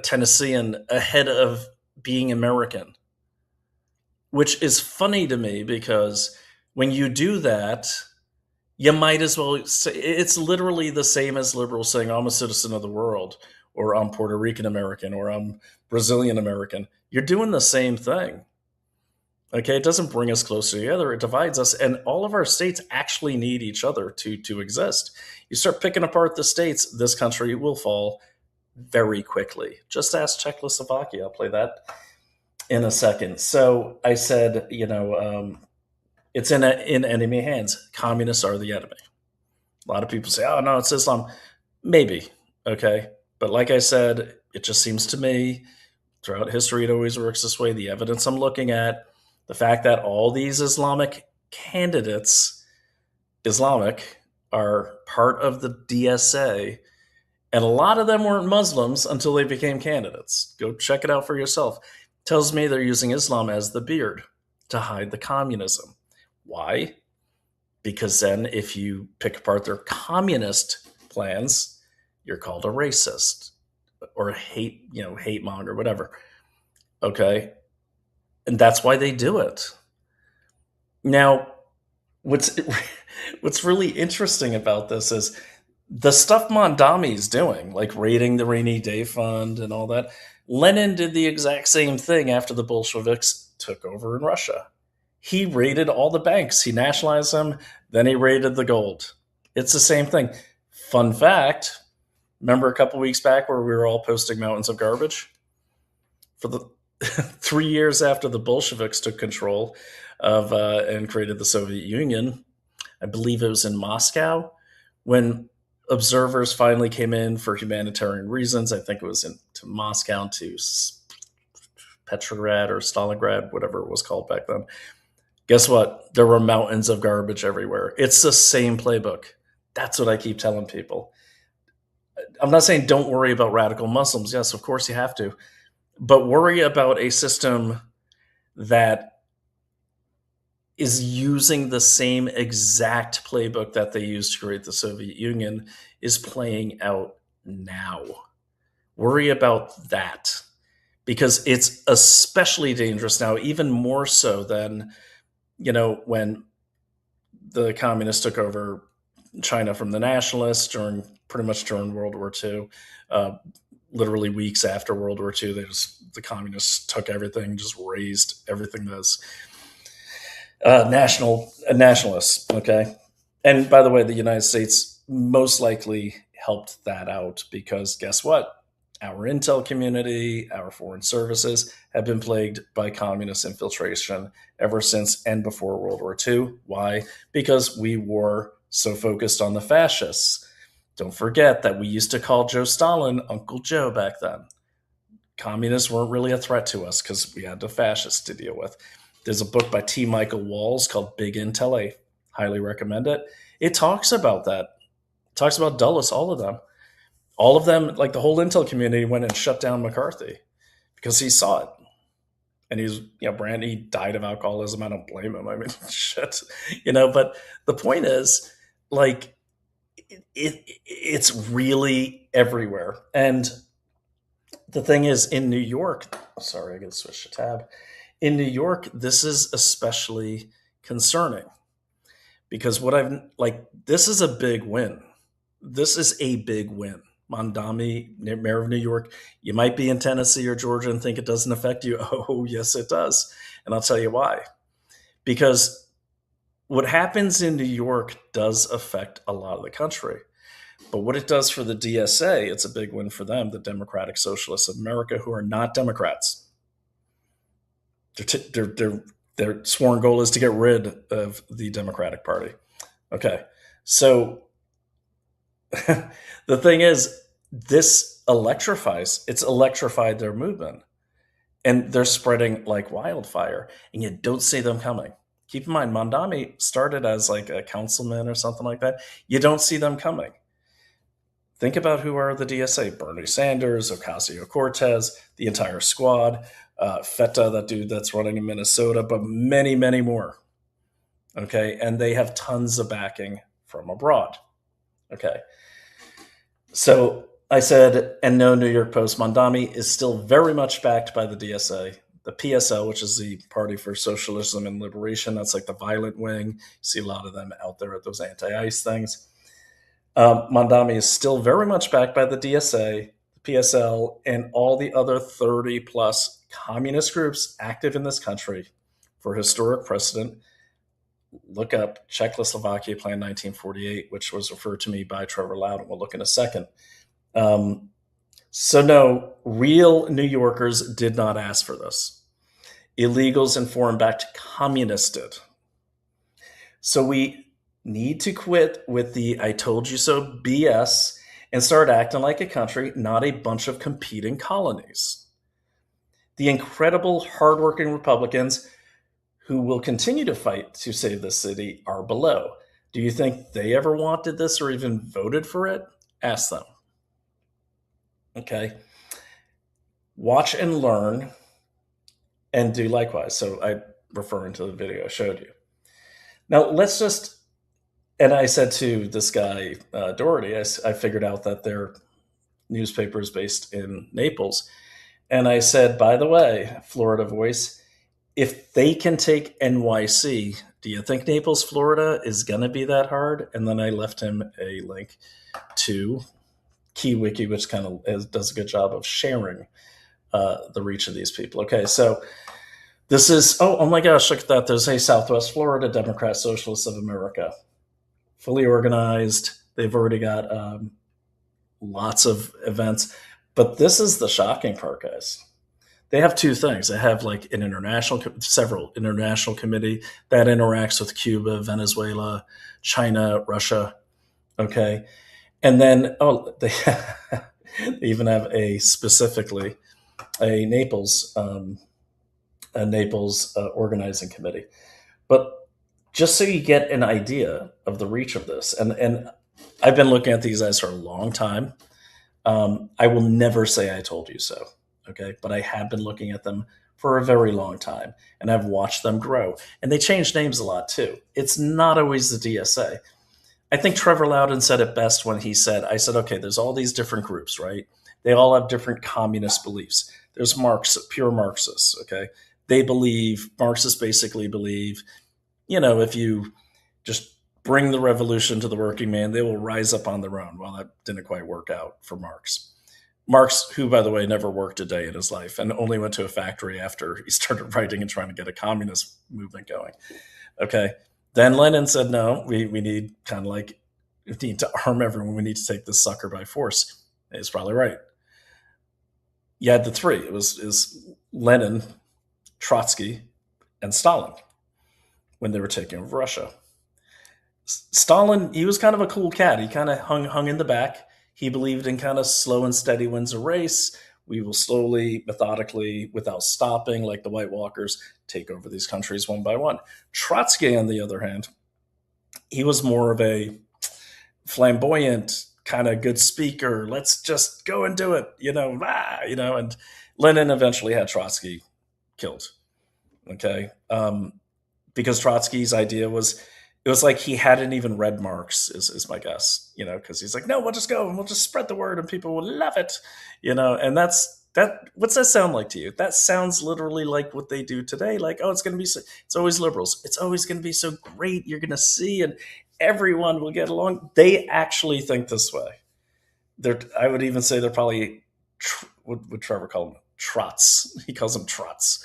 Tennessean ahead of being American, which is funny to me because when you do that, you might as well say it's literally the same as liberals saying I'm a citizen of the world or I'm Puerto Rican American or I'm Brazilian American. You're doing the same thing. Okay, it doesn't bring us closer together. It divides us, and all of our states actually need each other to exist. You start picking apart the states, this country will fall very quickly. Just ask Czechoslovakia. I'll play that in a second. So I said, it's in enemy hands. Communists are the enemy. A lot of people say, oh, no, it's Islam. Maybe, okay? But like I said, it just seems to me, throughout history, it always works this way. The evidence I'm looking at, the fact that all these Islamic candidates, are part of the DSA, and a lot of them weren't Muslims until they became candidates. Go check it out for yourself. Tells me they're using Islam as the beard to hide the communism. Why? Because then if you pick apart their communist plans, you're called a racist or a hate monger, whatever. Okay? And that's why they do it. Now, what's really interesting about this is the stuff Mondami's doing, like raiding the rainy day fund and all that. Lenin did the exact same thing after the Bolsheviks took over in Russia. He raided all the banks. He nationalized them. Then he raided the gold. It's the same thing. Fun fact, remember a couple weeks back where we were all posting mountains of garbage? For the 3 years after the Bolsheviks took control of and created the Soviet Union, I believe it was in Moscow, when observers finally came in for humanitarian reasons. I think it was to Moscow, to Petrograd or Stalingrad, whatever it was called back then. Guess what? There were mountains of garbage everywhere. It's the same playbook. That's what I keep telling people. I'm not saying don't worry about radical Muslims. Yes, of course you have to. But worry about a system that is using the same exact playbook that they used to create the Soviet Union is playing out now. Worry about that because it's especially dangerous now, even more so than, when the communists took over China from the nationalists pretty much during World War II. Literally weeks after World War II, the communists took everything, just razed everything that's nationalists. Okay, and by the way, the United States most likely helped that out because guess what? Our intel community, our foreign services have been plagued by communist infiltration ever since and before World War II. Why? Because we were so focused on the fascists. Don't forget that we used to call Joe Stalin Uncle Joe back then. Communists weren't really a threat to us because we had the fascists to deal with. There's a book by T. Michael Walls called Big Intel. I highly recommend it. It talks about that. It talks about Dulles, all of them. All of them, like the whole intel community, went and shut down McCarthy because he saw it. And Brandy died of alcoholism. I don't blame him. I mean, shit. But the point is, like, it's really everywhere. And the thing is, in New York, sorry, I got to switch the tab. In New York, this is especially concerning because this is a big win. This is a big win. Mondami, mayor of New York, you might be in Tennessee or Georgia and think it doesn't affect you. Oh, yes, it does. And I'll tell you why. Because what happens in New York does affect a lot of the country. But what it does for the DSA, it's a big win for them, the Democratic Socialists of America, who are not Democrats. Their sworn goal is to get rid of the Democratic Party. Okay, so the thing is, this it's electrified their movement. And they're spreading like wildfire, and you don't see them coming. Keep in mind, Mondami started as like a councilman or something like that. You don't see them coming. Think about who are the DSA: Bernie Sanders, Ocasio-Cortez, the entire squad, Feta, that dude that's running in Minnesota, but many, many more. Okay, and they have tons of backing from abroad. Okay, so I said, and no, New York Post, Mondami is still very much backed by the DSA. The PSL, which is the Party for Socialism and Liberation, that's like the violent wing. You see a lot of them out there at those anti-ICE things. Mondami is still very much backed by the DSA, the PSL, and all the other 30 plus communist groups active in this country. For historic precedent, look up Czechoslovakia Plan 1948, which was referred to me by Trevor Loud, and we'll look in a second. So no, real New Yorkers did not ask for this. Illegals and foreign-backed communists did. So we need to quit with the "I told you so" BS and start acting like a country, not a bunch of competing colonies. The incredible, hardworking Republicans who will continue to fight to save the city are below. Do you think they ever wanted this or even voted for it? Ask them. Okay. Watch and learn and do likewise. So I'm referring to the video I showed you. Now let's just, and I said to this guy, Doherty, I figured out that their newspaper is based in Naples. And I said, by the way, Florida Voice, if they can take NYC, do you think Naples, Florida is going to be that hard? And then I left him a link to KeyWiki, which kind of does a good job of sharing the reach of these people. Okay, so this is, oh my gosh, look at that. There's a Southwest Florida Democrat Socialists of America. Fully organized. They've already got lots of events. But this is the shocking part, guys. They have two things. They have like several international committee that interacts with Cuba, Venezuela, China, Russia. Okay. And then, they even have specifically a Naples organizing committee. But just so you get an idea of the reach of this, and I've been looking at these guys for a long time. I will never say I told you so, okay? But I have been looking at them for a very long time, and I've watched them grow. And they change names a lot, too. It's not always the DSA. I think Trevor Loudon said it best when he said, I said, okay, there's all these different groups, right? They all have different communist beliefs. There's pure Marxists, okay? Marxists basically believe, if you just bring the revolution to the working man, they will rise up on their own. Well, that didn't quite work out for Marx. Marx, who, by the way, never worked a day in his life and only went to a factory after he started writing and trying to get a communist movement going. Okay. Then Lenin said, no, we need we need to arm everyone. We need to take this sucker by force. He's probably right. You had the three. It was Lenin, Trotsky, and Stalin when they were taking over Russia. Stalin, he was kind of a cool cat. He kind of hung in the back. He believed in kind of slow and steady wins a race. We will slowly, methodically, without stopping, like the White Walkers, take over these countries one by one. Trotsky, on the other hand, he was more of a flamboyant, kind of good speaker. Let's just go and do it, and Lenin eventually had Trotsky killed. Okay. Because Trotsky's idea was, it was like he hadn't even read Marx, is my guess, because he's like, no, we'll just go and we'll just spread the word and people will love it, and what's that sound like to you? That sounds literally like what they do today. Like, oh, it's always liberals. It's always going to be so great. You're going to see, and everyone will get along. They actually think this way. I would even say they're probably, what would Trevor call them? Trots. He calls them trots.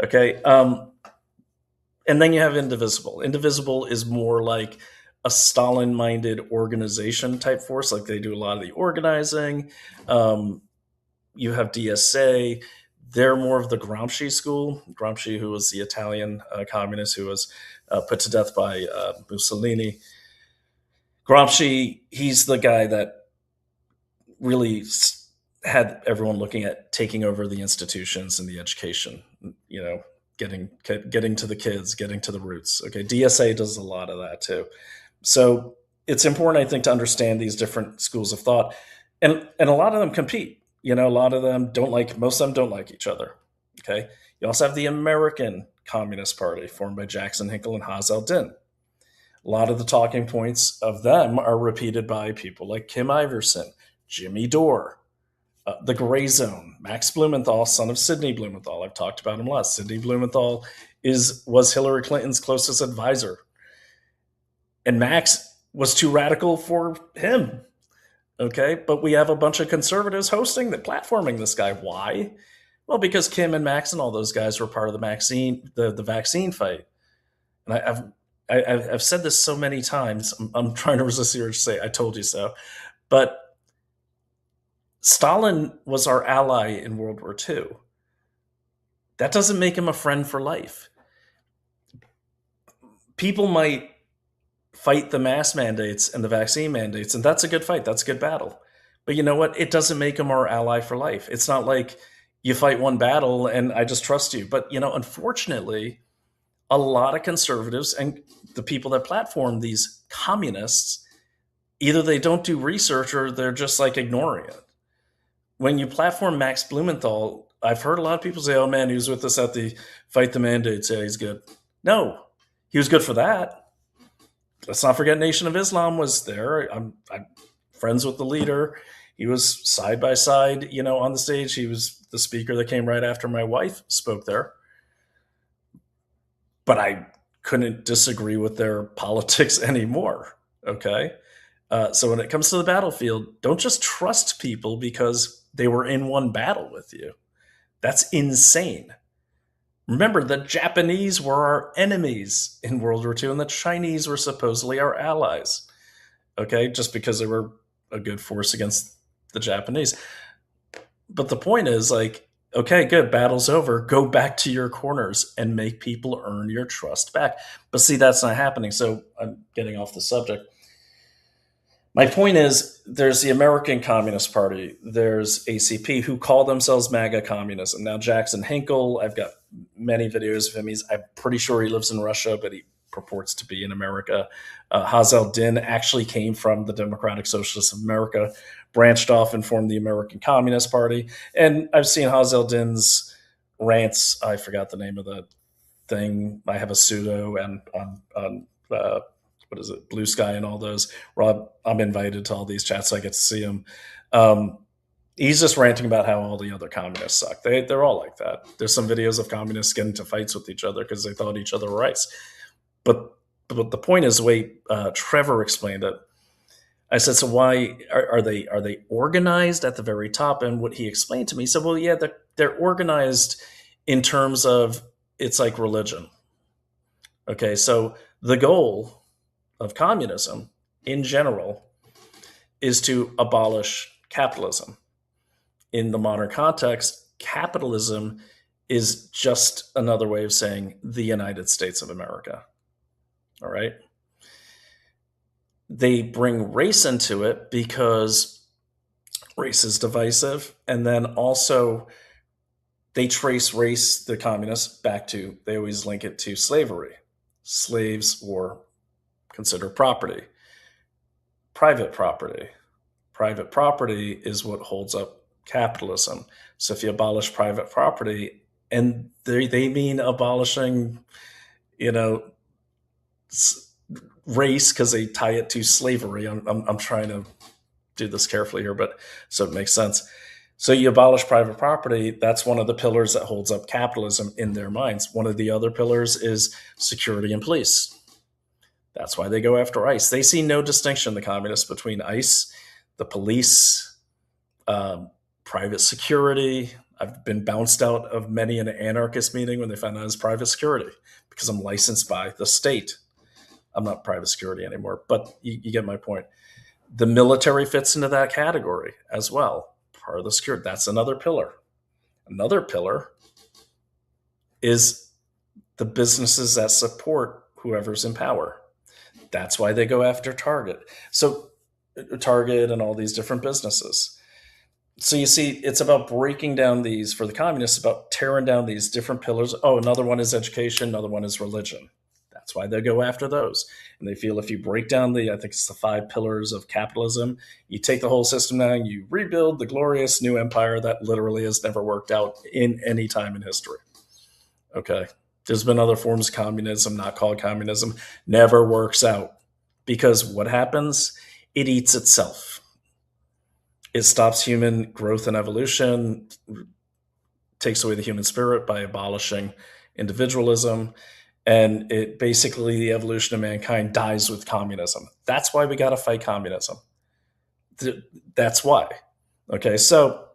Okay. And then you have indivisible. Indivisible is more like a Stalin-minded organization type force, like they do a lot of the organizing. You have DSA. They're more of the Gramsci school. Gramsci, who was the Italian communist who was put to death by Mussolini. Gramsci, he's the guy that really had everyone looking at taking over the institutions and the education, getting to the kids, getting to the roots. Okay, DSA does a lot of that too. So it's important, I think, to understand these different schools of thought. And a lot of them compete. A lot of them most of them don't like each other. Okay. You also have the American Communist Party, formed by Jackson Hinkle and Haz el-Din. A lot of the talking points of them are repeated by people like Kim Iverson, Jimmy Dore, the Gray Zone, Max Blumenthal, son of Sidney Blumenthal. I've talked about him a lot. Sidney Blumenthal was Hillary Clinton's closest advisor. And Max was too radical for him. Okay, but we have a bunch of conservatives platforming this guy. Why? Well, because Kim and Max and all those guys were part of the vaccine fight. And I've said this so many times. I'm trying to resist the urge to say, I told you so. But Stalin was our ally in World War II. That doesn't make him a friend for life. People might fight the mask mandates and the vaccine mandates, and that's a good fight. That's a good battle. But you know what? It doesn't make him our ally for life. It's not like you fight one battle and I just trust you. But, unfortunately, a lot of conservatives and the people that platform these communists, either they don't do research or they're just like ignoring it. When you platform Max Blumenthal, I've heard a lot of people say, oh man, he was with us at the fight the mandates. Yeah, he's good. No, he was good for that. Let's not forget Nation of Islam was there. I'm friends with the leader. He was side by side, on the stage. He was the speaker that came right after my wife spoke there. But I couldn't disagree with their politics anymore. Okay. So when it comes to the battlefield, don't just trust people because they were in one battle with you. That's insane. Remember, the Japanese were our enemies in World War II, and the Chinese were supposedly our allies. Okay, just because they were a good force against the Japanese. But the point is, okay, good, battle's over. Go back to your corners and make people earn your trust back. But see, that's not happening. So I'm getting off the subject. My point is, there's the American Communist Party, there's ACP, who call themselves MAGA communism. Now, Jackson Hinkle, I've got many videos of him. I'm pretty sure he lives in Russia, but he purports to be in America. Haz el-Din actually came from the Democratic Socialists of America, branched off and formed the American Communist Party. And I've seen Haz el-Din's rants. I forgot the name of the thing. I have a pseudo and on what is it, Blue Sky and all those. Rob, I'm invited to all these chats, so I get to see him. He's just ranting about how all the other communists suck. They're all like that. There's some videos of communists getting into fights with each other because they thought each other were right. But the point is the way Trevor explained it. I said, so why are they organized at the very top? And what he explained to me, he said, well, yeah, they're organized in terms of it's like religion. Okay, so the goal of communism in general is to abolish capitalism. In the modern context, capitalism is just another way of saying the United States of America. All right. They bring race into it because race is divisive. And then also they trace race, the communists, back to, they always link it to slavery. Slaves were considered property. Private property. Private property is what holds up capitalism. So if you abolish private property, and they mean abolishing, race because they tie it to slavery. I'm trying to do this carefully here, but so it makes sense. So you abolish private property. That's one of the pillars that holds up capitalism in their minds. One of the other pillars is security and police. That's why they go after ICE. They see no distinction, the communists, between ICE, the police, private security. I've been bounced out of many an anarchist meeting when they found out it's private security because I'm licensed by the state. I'm not private security anymore, but you get my point. The military fits into that category as well. Part of the security. That's another pillar. Another pillar is the businesses that support whoever's in power. That's why they go after Target. So Target and all these different businesses. So you see, it's about breaking down these, for the communists, about tearing down these different pillars. Oh, another one is education. Another one is religion. That's why they go after those. And they feel if you break down I think it's the 5 pillars of capitalism, you take the whole system down, you rebuild the glorious new empire that literally has never worked out in any time in history. Okay. There's been other forms of communism, not called communism, never works out. Because what happens? It eats itself. It stops human growth and evolution, takes away the human spirit by abolishing individualism, and it basically, the evolution of mankind dies with communism. That's why we got to fight communism. That's why. Okay, so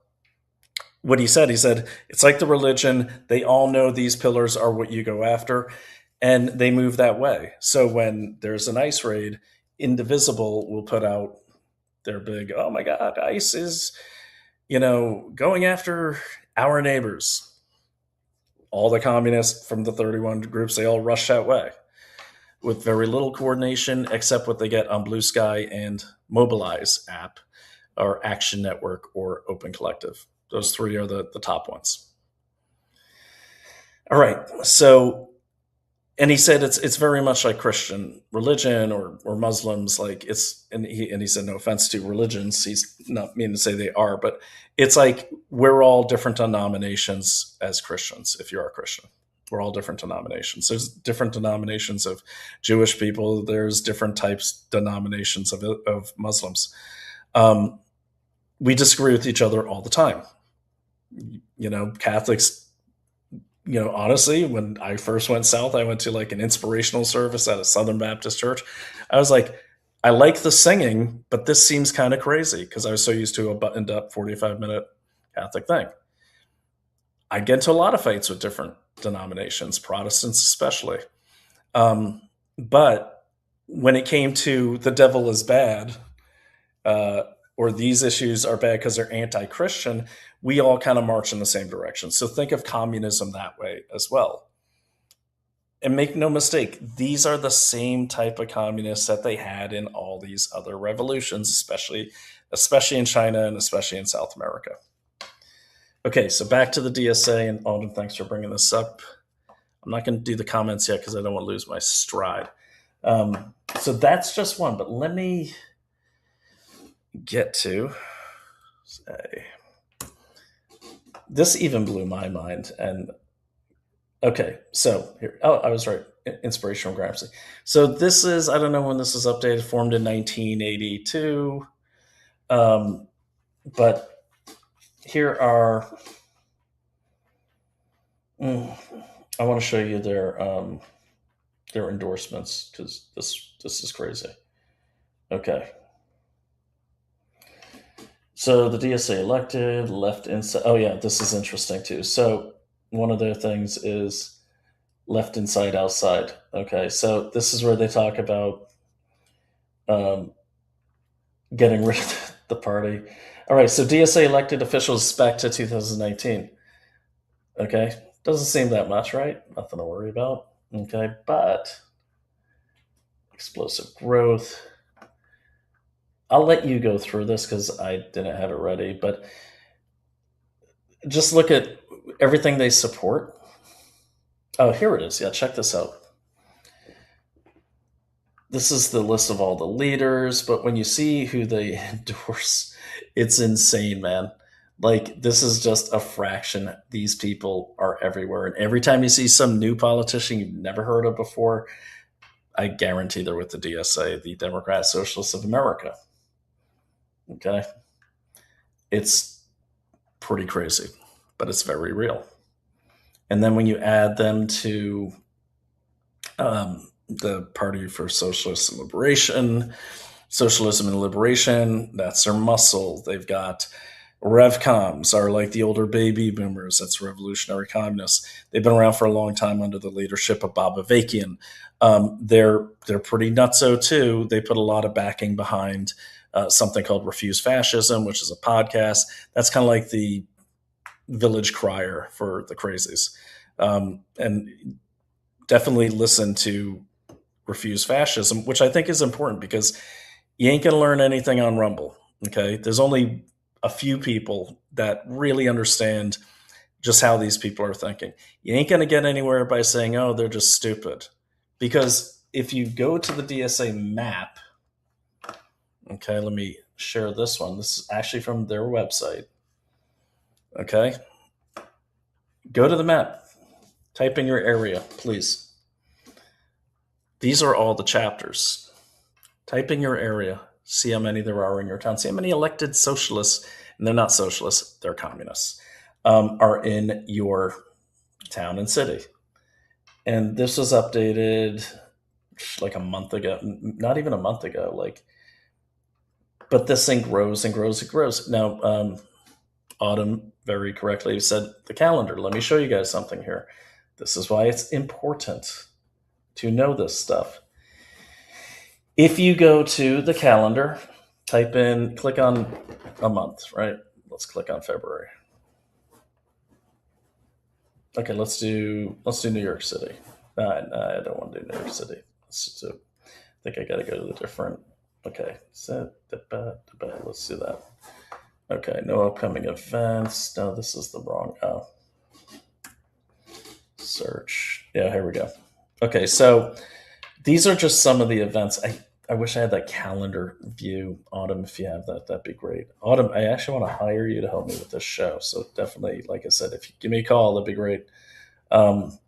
what he said, it's like the religion. They all know these pillars are what you go after, and they move that way. So when there's an ICE raid, Indivisible will put out their big, oh my God, ICE is, going after our neighbors. All the communists from the 31 groups, they all rush that way with very little coordination, except what they get on Blue Sky and Mobilize app, or Action Network, or Open Collective. Those 3 are the top ones. All right. So, and he said it's very much like Christian religion or Muslims, like and he said, no offense to religions, he's not meaning to say they are, but it's like we're all different denominations as Christians. If you are a Christian, we're all different denominations. There's different denominations of Jewish people. There's different denominations of Muslims. We disagree with each other all the time. Catholics, honestly, when I first went south, I went to like an inspirational service at a Southern Baptist church. I was like, I like the singing, but this seems kind of crazy, because I was so used to a buttoned up 45-minute Catholic thing. I get into a lot of fights with different denominations, Protestants especially. But when it came to the devil is bad, or these issues are bad because they're anti-Christian, we all kind of march in the same direction. So think of communism that way as well. And make no mistake, these are the same type of communists that they had in all these other revolutions, especially in China and especially in South America. Okay, so back to the DSA, and Alden, thanks for bringing this up. I'm not going to do the comments yet because I don't want to lose my stride. So that's just one, but let me get to say, this even blew my mind. And okay, so here, I was right, inspirational gramsci. So this is, I don't know when this is updated, formed in 1982. But here are, I want to show you their endorsements, because this is crazy. Okay. So the DSA elected, left inside. Oh yeah, this is interesting too. So one of their things is left inside, outside. Okay, so this is where they talk about getting rid of the party. All right, so DSA elected officials back to 2019. Okay, doesn't seem that much, right? Nothing to worry about. Okay, but explosive growth. I'll let you go through this because I didn't have it ready, but just look at everything they support. Oh, here it is. Yeah, check this out. This is the list of all the leaders, but when you see who they endorse, it's insane, man. Like, this is just a fraction. These people are everywhere. And every time you see some new politician you've never heard of before, I guarantee they're with the DSA, the Democrat Socialists of America. Okay. It's pretty crazy, but it's very real. And then when you add them to the Party for Socialism and Liberation, that's their muscle. They've got RevComs are like the older baby boomers. That's revolutionary communists. They've been around for a long time under the leadership of Bob Avakian. They're pretty nutso too. They put a lot of backing behind something called Refuse Fascism, which is a podcast. That's kind of like the village crier for the crazies. And definitely listen to Refuse Fascism, which I think is important because you ain't going to learn anything on Rumble. Okay. There's only a few people that really understand just how these people are thinking. You ain't going to get anywhere by saying, oh, they're just stupid. Because if you go to the DSA map, okay, let me share this one. This is actually from their website. Okay. Go to the map. Type in your area, please. These are all the chapters. Type in your area. See how many there are in your town. See how many elected socialists, and they're not socialists, they're communists, are in your town and city. And this was updated like a month ago, not even a month ago. But this thing grows and grows and grows. Now, Autumn very correctly said the calendar. Let me show you guys something here. This is why it's important to know this stuff. If you go to the calendar, click on a month, right? Let's click on February. Okay, let's do New York City. I don't want to do New York City. I think I got to go to the different. Okay, let's do that. Okay, no upcoming events. No, this is the wrong. Search. Yeah, here we go. Okay, so these are just some of the events. I wish I had that calendar view. Autumn, if you have that, that'd be great. Autumn, I actually want to hire you to help me with this show. So definitely, like I said, if you give me a call, that'd be great. Because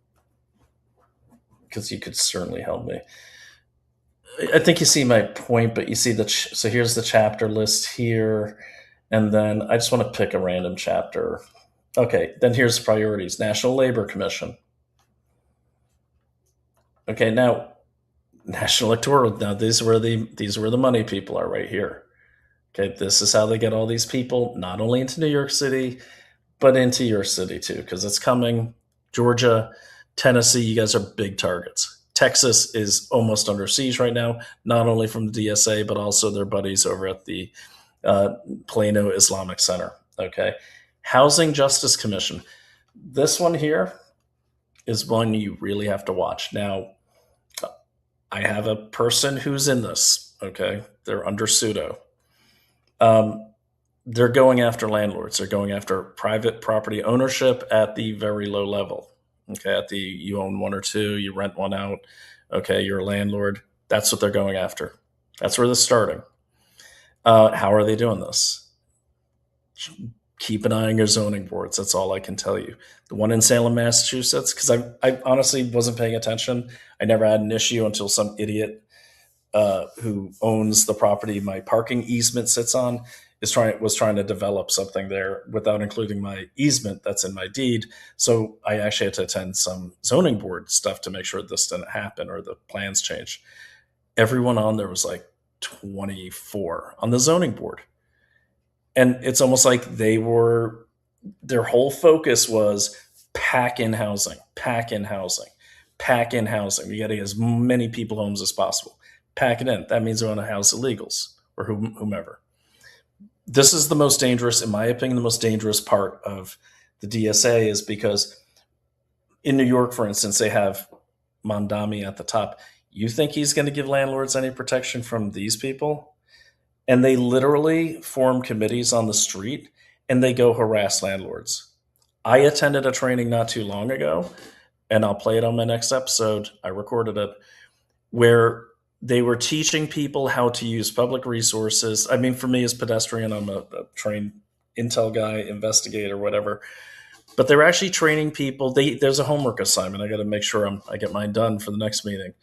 you could certainly help me. I think you see my point, but you see so here's the chapter list here. And then I just want to pick a random chapter. Okay, then here's priorities. National Labor Commission. Okay, now National Electoral. Now these are where the money people are right here. Okay, this is how they get all these people not only into New York City, but into your city too, because it's coming. Georgia, Tennessee, you guys are big targets. Texas is almost under siege right now, not only from the DSA, but also their buddies over at the Plano Islamic Center. Okay, Housing Justice Commission. This one here is one you really have to watch. Now, I have a person who's in this. Okay, they're under pseudo. They're going after landlords. They're going after private property ownership at the very low level. Okay, you own one or two, you rent one out. Okay, you're a landlord. That's what they're going after. That's where they're starting. How are they doing this? Keep an eye on your zoning boards. That's all I can tell you. The one in Salem, Massachusetts, because I honestly wasn't paying attention. I never had an issue until some idiot who owns the property my parking easement sits on was trying to develop something there without including my easement that's in my deed. So I actually had to attend some zoning board stuff to make sure this didn't happen or the plans changed. Everyone on there was like 24 on the zoning board. And it's almost like their whole focus was pack in housing. We got to get as many people homes as possible. Pack it in. That means they want to house illegals or whomever. This is the most dangerous, in my opinion, the most dangerous part of the DSA is because in New York, for instance, they have Mondami at the top. You think he's going to give landlords any protection from these people? And they literally form committees on the street and they go harass landlords. I attended a training not too long ago, and I'll play it on my next episode. I recorded it, where they were teaching people how to use public resources. I mean, for me as pedestrian, I'm a trained intel guy, investigator, whatever. But they're actually training people. There's a homework assignment. I got to make sure I get mine done for the next meeting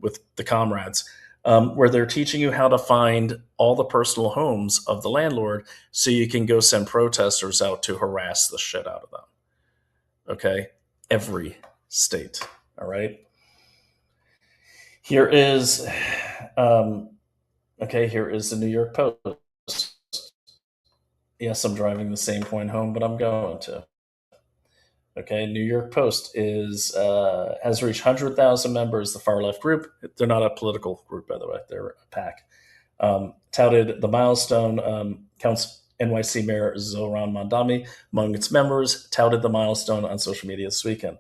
with the comrades, where they're teaching you how to find all the personal homes of the landlord so you can go send protesters out to harass the shit out of them. Okay? Every state. All right? Here is the New York Post. Yes, I'm driving the same point home, but I'm going to. Okay, New York Post has reached 100,000 members, the far left group. They're not a political group, by the way. They're a PAC. Touted the milestone, counts NYC Mayor Zohran Mamdani among its members, touted the milestone on social media this weekend.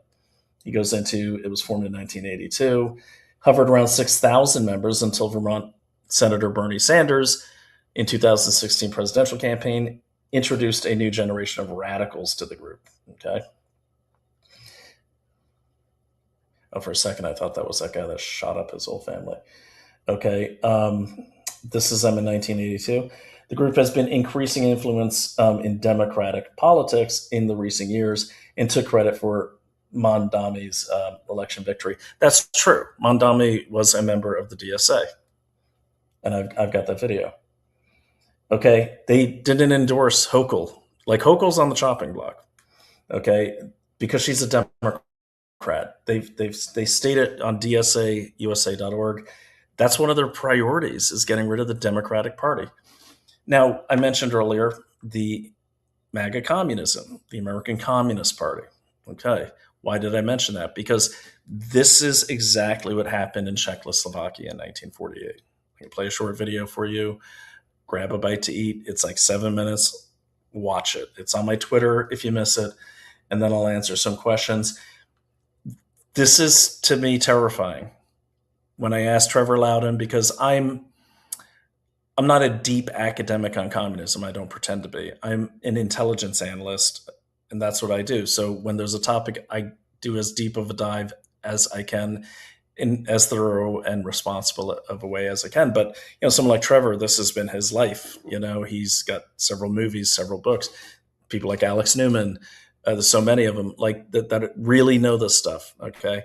He goes into, it was formed in 1982, hovered around 6,000 members until Vermont Senator Bernie Sanders, in 2016 presidential campaign, introduced a new generation of radicals to the group. Okay. Oh, for a second, I thought that was that guy that shot up his whole family. Okay. This is them in 1982. The group has been increasing influence in Democratic politics in the recent years and took credit for Mamdani's election victory. That's true. Mamdani was a member of the DSA. And I've got that video. Okay. They didn't endorse Hochul. Like, Hochul's on the chopping block. Okay. Because she's a Democrat. They state it on DSAUSA.org. That's one of their priorities, is getting rid of the Democratic Party. Now, I mentioned earlier the MAGA communism, the American Communist Party. Okay. Why did I mention that? Because this is exactly what happened in Czechoslovakia in 1948. I can play a short video for you. Grab a bite to eat. It's like 7 minutes. Watch it. It's on my Twitter if you miss it. And then I'll answer some questions. This is, to me, terrifying. When I asked Trevor Loudon, because I'm not a deep academic on communism. I don't pretend to be. I'm an intelligence analyst, and that's what I do. So when there's a topic, I do as deep of a dive as I can, in as thorough and responsible of a way as I can. But, someone like Trevor, this has been his life. He's got several movies, several books. People like Alex Newman, there's so many of them like that really know this stuff. Okay.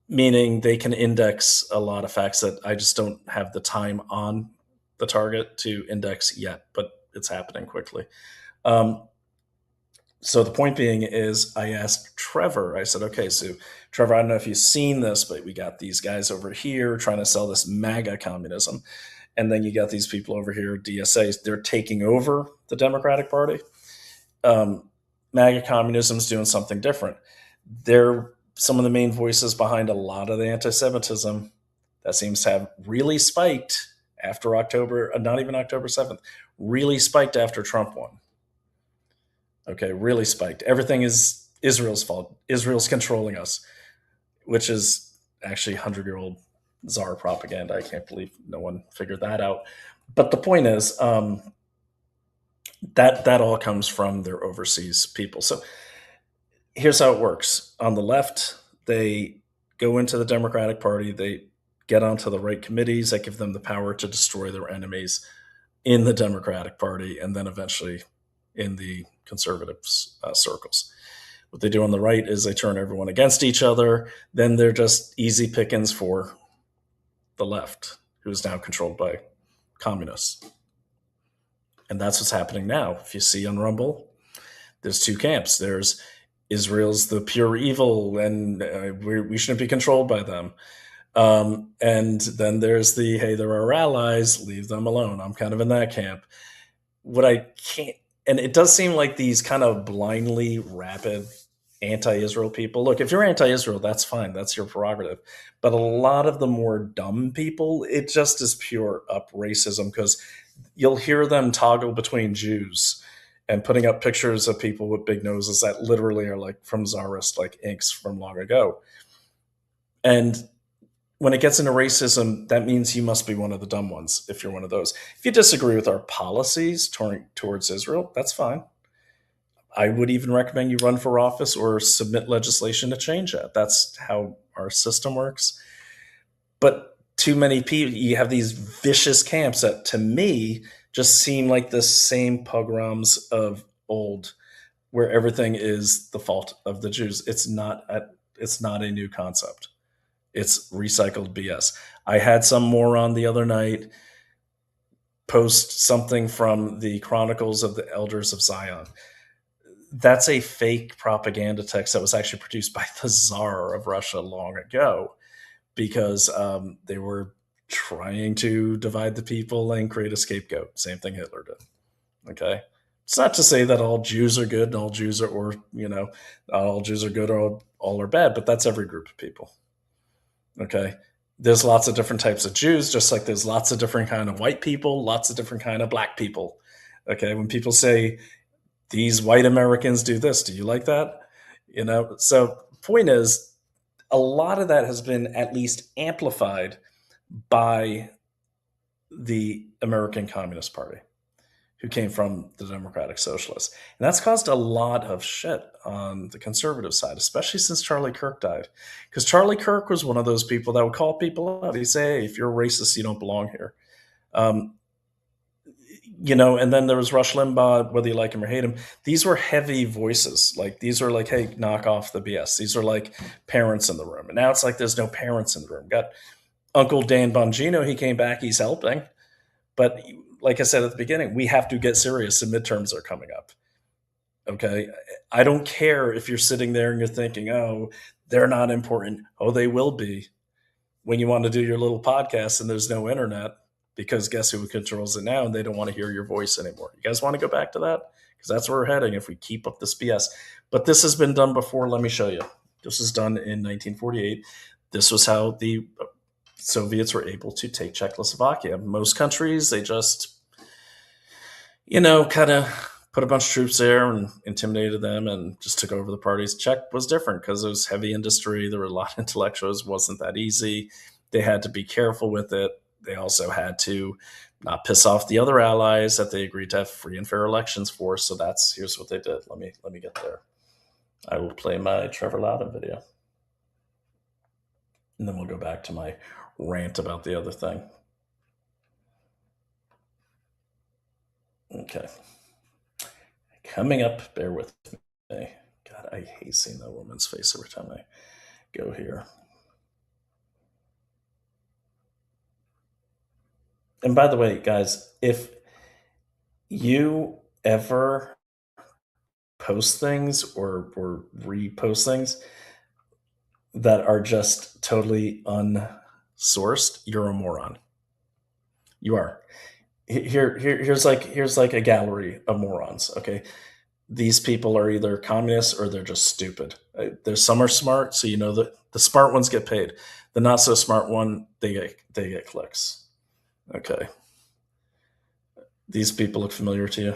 Meaning they can index a lot of facts that I just don't have the time on the target to index yet, but it's happening quickly. So the point being is, I asked Trevor, I said, okay, so Trevor, I don't know if you've seen this, but we got these guys over here trying to sell this MAGA communism. And then you got these people over here, DSAs, they're taking over the Democratic Party. MAGA communism is doing something different. They're some of the main voices behind a lot of the anti-Semitism that seems to have really spiked after October, not even October 7th, really spiked after Trump won. Okay, really spiked. Everything is Israel's fault. Israel's controlling us, which is actually 100-year-old czar propaganda. I can't believe no one figured that out. But the point is that all comes from their overseas people. So here's how it works. On the left, they go into the Democratic Party. They get onto the right committees that give them the power to destroy their enemies in the Democratic Party and then eventually in the conservative circles. What they do on the right is they turn everyone against each other. Then they're just easy pickings for the left, who is now controlled by communists. And that's what's happening now. If you see on Rumble, there's two camps. There's Israel's the pure evil, and we shouldn't be controlled by them. And then there's the, hey, they're our allies, leave them alone. I'm kind of in that camp. What I can't, and it does seem like these kind of blindly rabid anti-Israel people. Look, if you're anti-Israel, that's fine. That's your prerogative. But a lot of the more dumb people, it just is pure up racism, because you'll hear them toggle between Jews and putting up pictures of people with big noses that literally are like from Tsarist, like inks from long ago. And when it gets into racism, that means you must be one of the dumb ones if you're one of those. If you disagree with our policies towards Israel, that's fine. I would even recommend you run for office or submit legislation to change that. That's how our system works. But too many people, you have these vicious camps that, to me, just seem like the same pogroms of old, where everything is the fault of the Jews. It's not a new concept. It's recycled BS. I had some moron the other night post something from the Chronicles of the Elders of Zion. That's a fake propaganda text that was actually produced by the Tsar of Russia long ago, because they were trying to divide the people and create a scapegoat. Same thing Hitler did. Okay. It's not to say that all Jews are good and all Jews are, or, not all Jews are good or all are bad, but that's every group of people. Okay. There's lots of different types of Jews, just like there's lots of different kind of white people, lots of different kind of black people. Okay. When people say these white Americans do this, do you like that? So point is, a lot of that has been at least amplified by the American Communist Party, who came from the Democratic Socialists. And that's caused a lot of shit on the conservative side, especially since Charlie Kirk died. Because Charlie Kirk was one of those people that would call people out. He'd say, hey, if you're a racist, you don't belong here. And then there was Rush Limbaugh, whether you like him or hate him. These were heavy voices. Like, these are like, hey, knock off the BS. These are like parents in the room. And now it's like there's no parents in the room. Got Uncle Dan Bongino, he came back, he's helping. But like I said at the beginning, we have to get serious. The midterms are coming up. Okay. I don't care if you're sitting there and you're thinking, oh, they're not important. Oh, they will be when you want to do your little podcast and there's no internet, because guess who controls it now? And they don't want to hear your voice anymore. You guys want to go back to that? Because that's where we're heading if we keep up this BS. But this has been done before. Let me show you. This was done in 1948. This was how the Soviets were able to take Czechoslovakia. Most countries, they just, kind of put a bunch of troops there and intimidated them and just took over the parties. Czech was different because it was heavy industry. There were a lot of intellectuals. It wasn't that easy. They had to be careful with it. They also had to not piss off the other allies that they agreed to have free and fair elections for. So here's what they did. Let me get there. I will play my Trevor Loudon video. And then we'll go back to my rant about the other thing. Okay. Coming up, bear with me. God, I hate seeing that woman's face every time I go here. And by the way, guys, if you ever post things or repost things that are just totally unsourced, you're a moron. You are. Here's like a gallery of morons. Okay, these people are either communists or they're just stupid. There's some are smart, so that the smart ones get paid. The not so smart one, they get clicks. Okay, these people look familiar to you.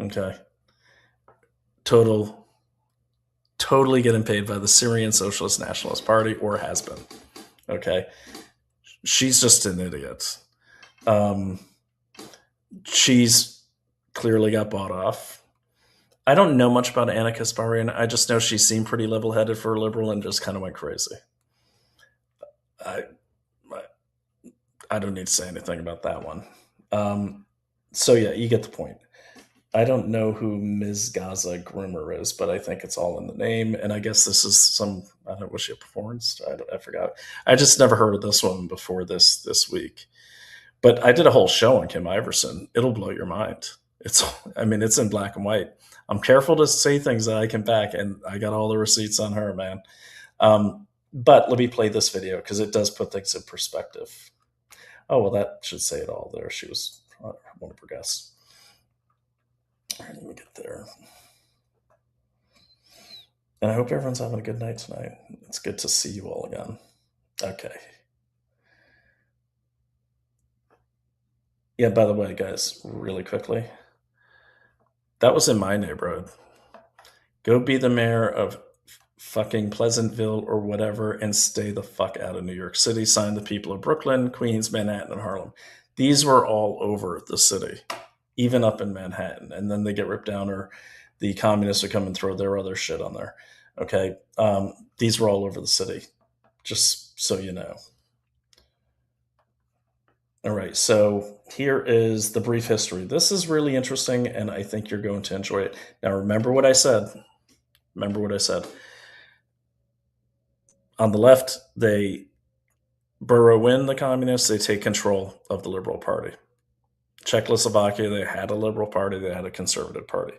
Okay, totally getting paid by the Syrian Socialist Nationalist Party, or has been. Okay, she's just an idiot. She's clearly got bought off. I don't know much about Anna Kasparian. I just know she seemed pretty level-headed for a liberal and just kind of went crazy. I don't need to say anything about that one. So yeah, you get the point. I don't know who Ms. Gaza Groomer is, but I think it's all in the name. And I guess this is I don't know, was she a performance? I forgot. I just never heard of this one before this week. But I did a whole show on Kim Iverson. It'll blow your mind. It's in black and white. I'm careful to say things that I can back, and I got all the receipts on her, man. But let me play this video because it does put things in perspective. Oh, well, that should say it all there. She was one of her guests. All right, let me get there. And I hope everyone's having a good night tonight. It's good to see you all again. Okay. Yeah, by the way, guys, really quickly, that was in my neighborhood. Go be the mayor of fucking Pleasantville or whatever and stay the fuck out of New York City. Sign the people of Brooklyn, Queens, Manhattan, and Harlem. These were all over the city, even up in Manhattan. And then they get ripped down, or the communists would come and throw their other shit on there. Okay. These were all over the city, just so you know. All right, so here is the brief history. This is really interesting, and I think you're going to enjoy it. Now, remember what I said. On the left, they burrow in the communists. They take control of the Liberal Party. Czechoslovakia, they had a Liberal Party. They had a Conservative Party.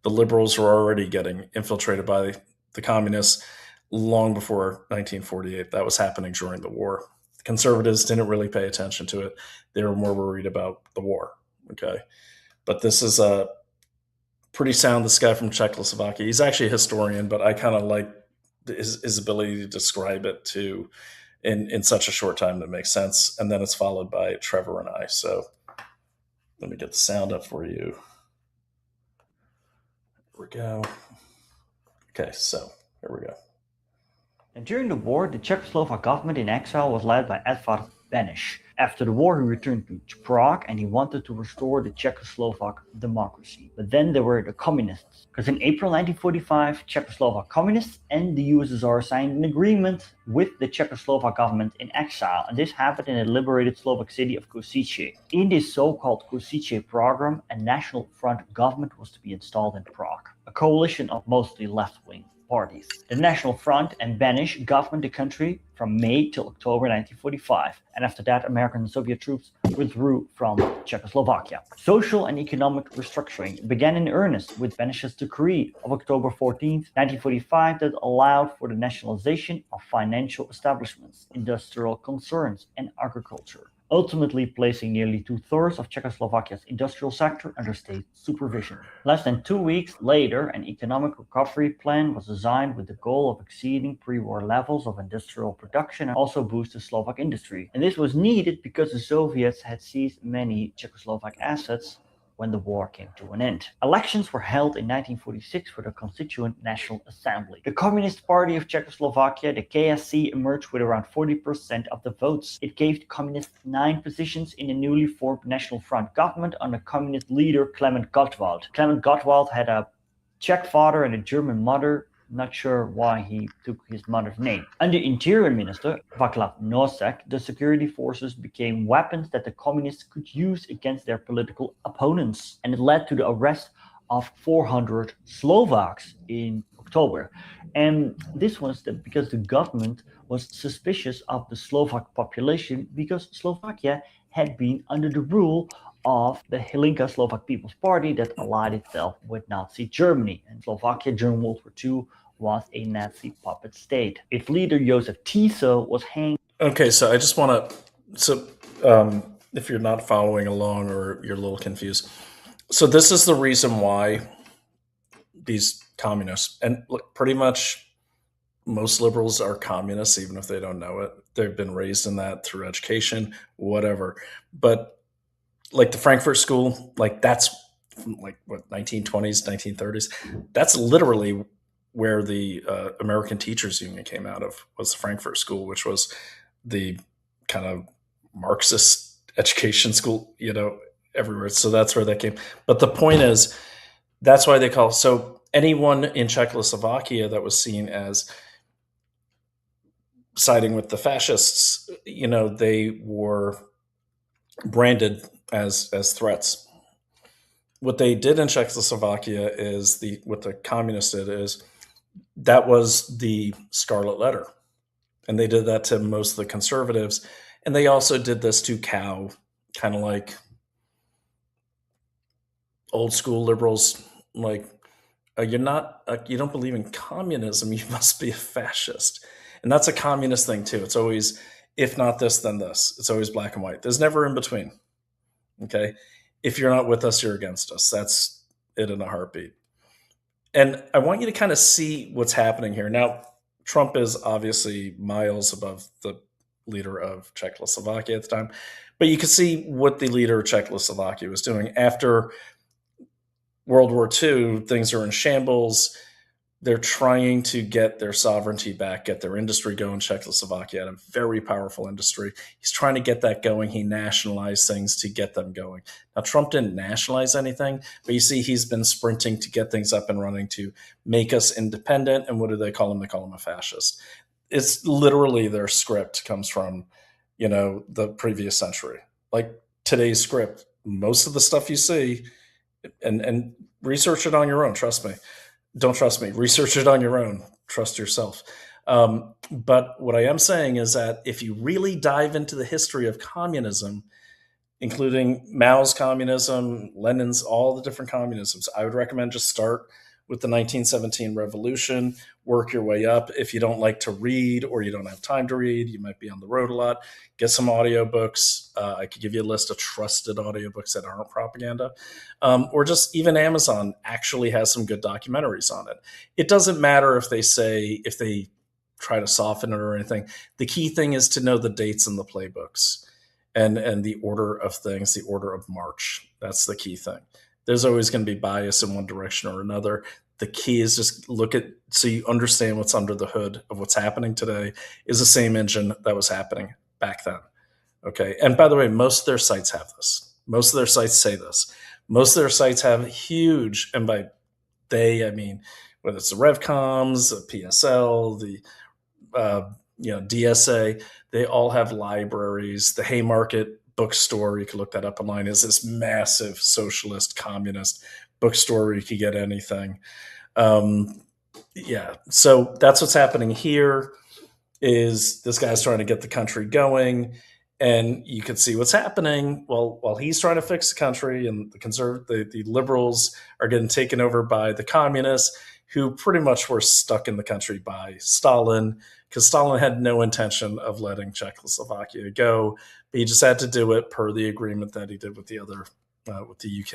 The Liberals were already getting infiltrated by the communists long before 1948. That was happening during the war. Conservatives didn't really pay attention to it. They were more worried about the war. Okay. But this is pretty sound. This guy from Czechoslovakia. He's actually a historian, but I kind of like his ability to describe it to in such a short time that makes sense. And then it's followed by Trevor and I. So let me get the sound up for you. Here we go. Okay, so here we go. And during the war, the Czechoslovak government in exile was led by Edvard Beneš. After the war, he returned to Prague and he wanted to restore the Czechoslovak democracy. But then there were the communists. Because in April 1945, Czechoslovak communists and the USSR signed an agreement with the Czechoslovak government in exile. And this happened in the liberated Slovak city of Košice. In this so-called Košice program, a National Front government was to be installed in Prague, a coalition of mostly left-wing parties. The National Front and Beneš governed the country from May till October 1945, and after that American and Soviet troops withdrew from Czechoslovakia. Social and economic restructuring began in earnest with Beneš's decree of October 14, 1945 that allowed for the nationalization of financial establishments, industrial concerns and agriculture, ultimately placing nearly 2/3 of Czechoslovakia's industrial sector under state supervision. Less than 2 weeks later, an economic recovery plan was designed with the goal of exceeding pre-war levels of industrial production and also boost the Slovak industry. And this was needed because the Soviets had seized many Czechoslovak assets when the war came to an end. Elections were held in 1946 for the Constituent National Assembly. The Communist Party of Czechoslovakia, the KSC, emerged with around 40% of the votes. It gave the Communists 9 positions in the newly formed National Front government under Communist leader Klement Gottwald. Klement Gottwald had a Czech father and a German mother. Not sure why he took his mother's name. Under Interior Minister Václav Nosek, the security forces became weapons that the communists could use against their political opponents. And it led to the arrest of 400 Slovaks in October. And this was because the government was suspicious of the Slovak population because Slovakia had been under the rule of the Hlinka Slovak People's Party that allied itself with Nazi Germany. And Slovakia during World War II was a Nazi puppet state. Its leader, Josef Tiso, was hanged. Okay, so I just want to, if you're not following along or you're a little confused, so this is the reason why these communists, and look, pretty much most liberals are communists, even if they don't know it. They've been raised in that through education, whatever. But like the Frankfurt School, like that's like what, 1920s, 1930s. That's literally where the American Teachers Union came out of, was the Frankfurt School, which was the kind of Marxist education school, everywhere. So that's where that came. But the point is, that's why they call, so anyone in Czechoslovakia that was seen as siding with the fascists, they were branded as threats. What they did in Czechoslovakia is what the communists did is that was the Scarlet Letter. And they did that to most of the conservatives. And they also did this to cow, kind of like old school liberals, like, you don't believe in communism, you must be a fascist. And that's a communist thing too. It's always, if not this, then this. It's always black and white. There's never in between. Okay. If you're not with us, you're against us. That's it in a heartbeat. And I want you to kind of see what's happening here. Now, Trump is obviously miles above the leader of Czechoslovakia at the time, but you can see what the leader of Czechoslovakia was doing. After World War II, things are in shambles. They're trying to get their sovereignty back, get their industry going. Czechoslovakia had a very powerful industry. He's trying to get that going. He nationalized things to get them going. Now, Trump didn't nationalize anything, but you see he's been sprinting to get things up and running to make us independent. And what do they call him? They call him a fascist. It's literally their script comes from, the previous century. Like today's script, most of the stuff you see, and research it on your own, trust me. Don't trust me. Research it on your own. Trust yourself. But what I am saying is that if you really dive into the history of communism, including Mao's communism, Lenin's, all the different communisms, I would recommend just start with the 1917 revolution, work your way up. If you don't like to read or you don't have time to read, you might be on the road a lot, get some audiobooks. I could give you a list of trusted audiobooks that aren't propaganda. Or just even Amazon actually has some good documentaries on it. It doesn't matter if they try to soften it or anything. The key thing is to know the dates in the playbooks and the order of things, the order of march. That's the key thing. There's always going to be bias in one direction or another. The key is just look at, so you understand what's under the hood of what's happening today is the same engine that was happening back then. Okay. And by the way, most of their sites have this. Most of their sites say this. Most of their sites have huge, and by they, I mean, whether it's the RevComs, the PSL, the DSA, they all have libraries. The Haymarket bookstore, you can look that up online, is this massive socialist, communist bookstore where you can get anything. So that's what's happening here. Is this guy's trying to get the country going, and you can see what's happening. Well, while he's trying to fix the country, and the liberals are getting taken over by the communists, who pretty much were stuck in the country by Stalin, because Stalin had no intention of letting Czechoslovakia go. But he just had to do it per the agreement that he did with the UK